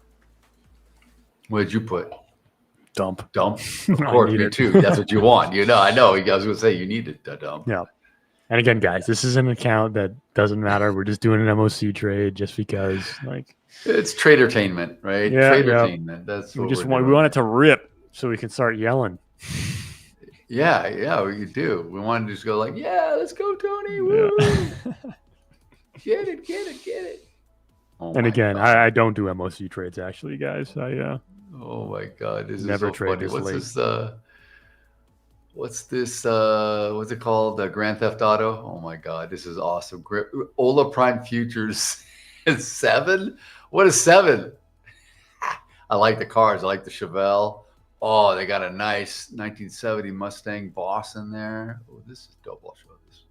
What did you put? Dump. Dump. Of course, me too. That's what you want. I know. I was gonna say you need a dump. Yeah. And again, guys, this is an account that doesn't matter. We're just doing an MOC trade just because, like, it's tradertainment, right? Yeah, Tradertainment. That's what we want it to rip so we can start yelling. Yeah, we do. We want to just go like, yeah, let's go, Tony. Woo! Get it. Oh and again, I don't do MOC trades actually, guys. Oh my God, this never is so trade funny. this late. What's this? What's it called? Grand Theft Auto. Oh my God, this is awesome. Hola Prime Futures is 7. What is 7? I like the cars. I like the Chevelle. Oh, they got a nice 1970 Mustang Boss in there. Oh, this is dope. I'll show this.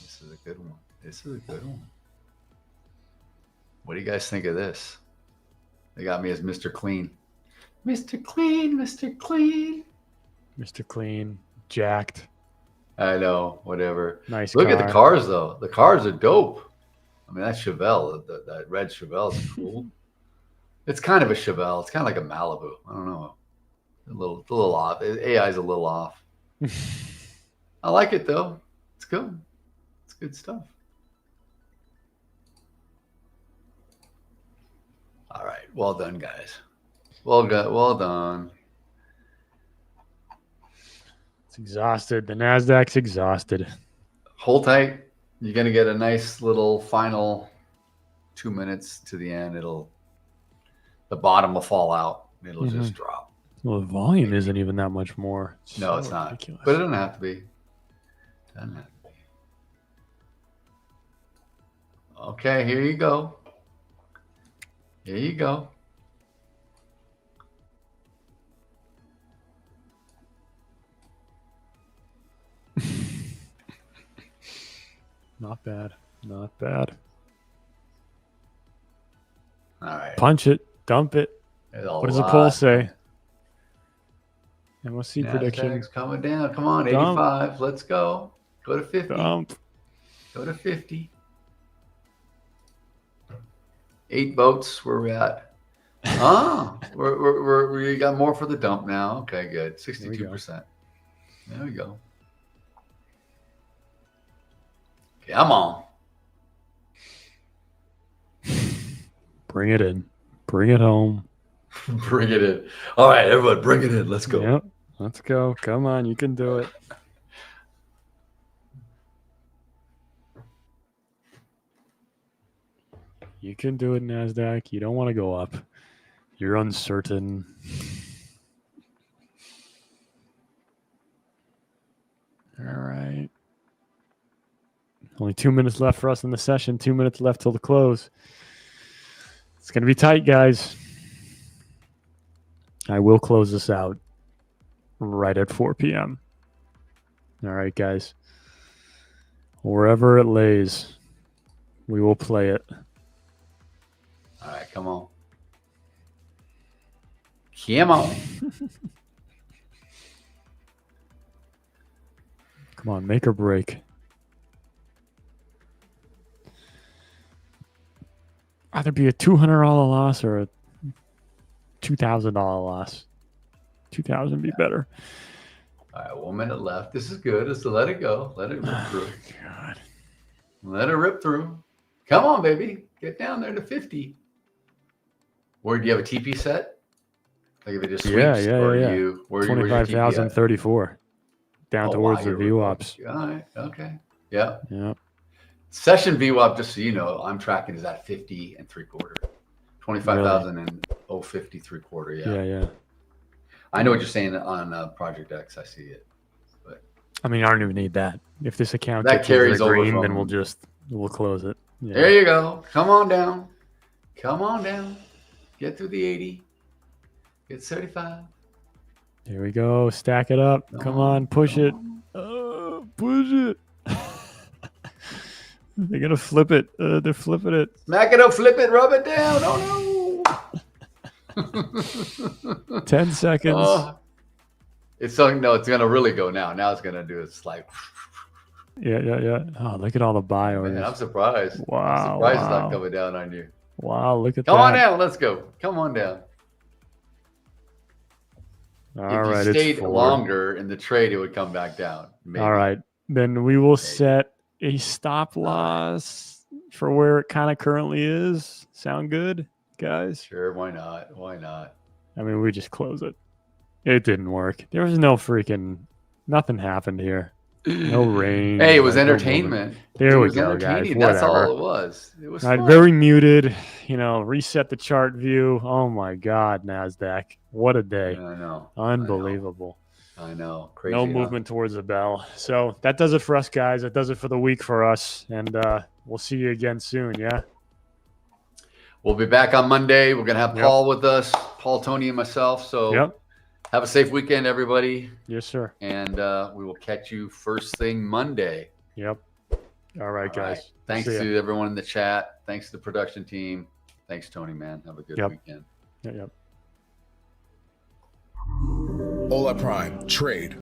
This is a good one. What do you guys think of this? They got me as Mr. Clean. Mr. Clean, jacked. I know, whatever. Nice. Look at the cars, though. The cars are dope. I mean, that Chevelle, that red Chevelle is cool. It's kind of a Chevelle. It's kind of like a Malibu. I don't know. A little off. AI is a little off. I like it, though. It's good. It's good stuff. All right. Well done, guys. Well done. It's exhausted. The Nasdaq's exhausted. Hold tight. You're going to get a nice little final 2 minutes to the end. The bottom will fall out. It'll just drop. Well, the volume isn't even that much more. No, it's not. Ridiculous. But it doesn't have to be. Okay, here you go. Not bad. All right. Punch it. Dump it. What does the poll say? MOC prediction. Coming down. Come on, Dump. 85. Let's go. Go to 50. Dump. Go to 50. 8 votes. Where we at? We got more for the dump now. Okay, good. 62%. There we go. Come on. Bring it in. Bring it home. Bring it in. All right, everyone, bring it in. Let's go. Yep. Let's go. Come on, you can do it. You can do it, Nasdaq. You don't want to go up. You're uncertain. All right. Only 2 minutes left for us in the session. 2 minutes left till the close. It's going to be tight, guys. I will close this out right at 4 p.m. All right, guys. Wherever it lays, we will play it. All right, come on. Come on. Come on, make or break. Either be a $200 loss or a $2,000 loss. 2,000 be better. All right, 1 minute left. This is good. Just let it go. Let it rip through. God. Let it rip through. Come on, baby. Get down there to 50. Or do you have a TP set? Like if it just sweeps? Yeah. 25,034. Down towards the VWAPs. All right. Okay. Yeah. Yeah. Session VWAP, just so you know, I'm tracking is at 50 3/4. 25,000 and 50 3/4. Yeah. I know what you're saying on Project X. I see it. But I mean, I don't even need that. If this account that carries over green, then we'll close it. Yeah. There you go. Come on down. Get through the 80. Get 75. Here we go. Stack it up. Come on, push it. Push it. They're gonna flip it. They're flipping it. Smack it up, flip it, rub it down. Oh no. 10 seconds. It's something. No, it's gonna really go now. Now it's gonna do it like. Yeah. Oh, look at all the buy orders. Man, I'm surprised. Wow. I'm surprised it's not coming down on you. Wow, look at Come that. on down. Let's go. Come on down. All if right, you stayed it's forward. longer in the trade, it would come back down. Maybe. All right, then we will set a stop loss for where it kind of currently is. Sound good, guys? Sure, why not? Why not? I mean, we just close it. It didn't work. There was no freaking, nothing happened here. No rain. Hey, it was like, no entertainment. movement. There we was go, guys. entertaining. Whatever. That's all it was. It was all right, fun. very muted. You know, reset the chart view. Oh my God, Nasdaq! What a day! I know. Unbelievable. I know. Crazy. No movement towards the bell. So that does it for us, guys. That does it for the week for us, and we'll see you again soon. Yeah. We'll be back on Monday. We're gonna have Paul with us, Paul, Tony, and myself. So have a safe weekend, everybody. Yes, sir. And we will catch you first thing Monday. Yep. All right, guys. Thanks to everyone in the chat. Thanks to the production team. Thanks, Tony, man. Have a good weekend. Yep. Hola Prime. Trade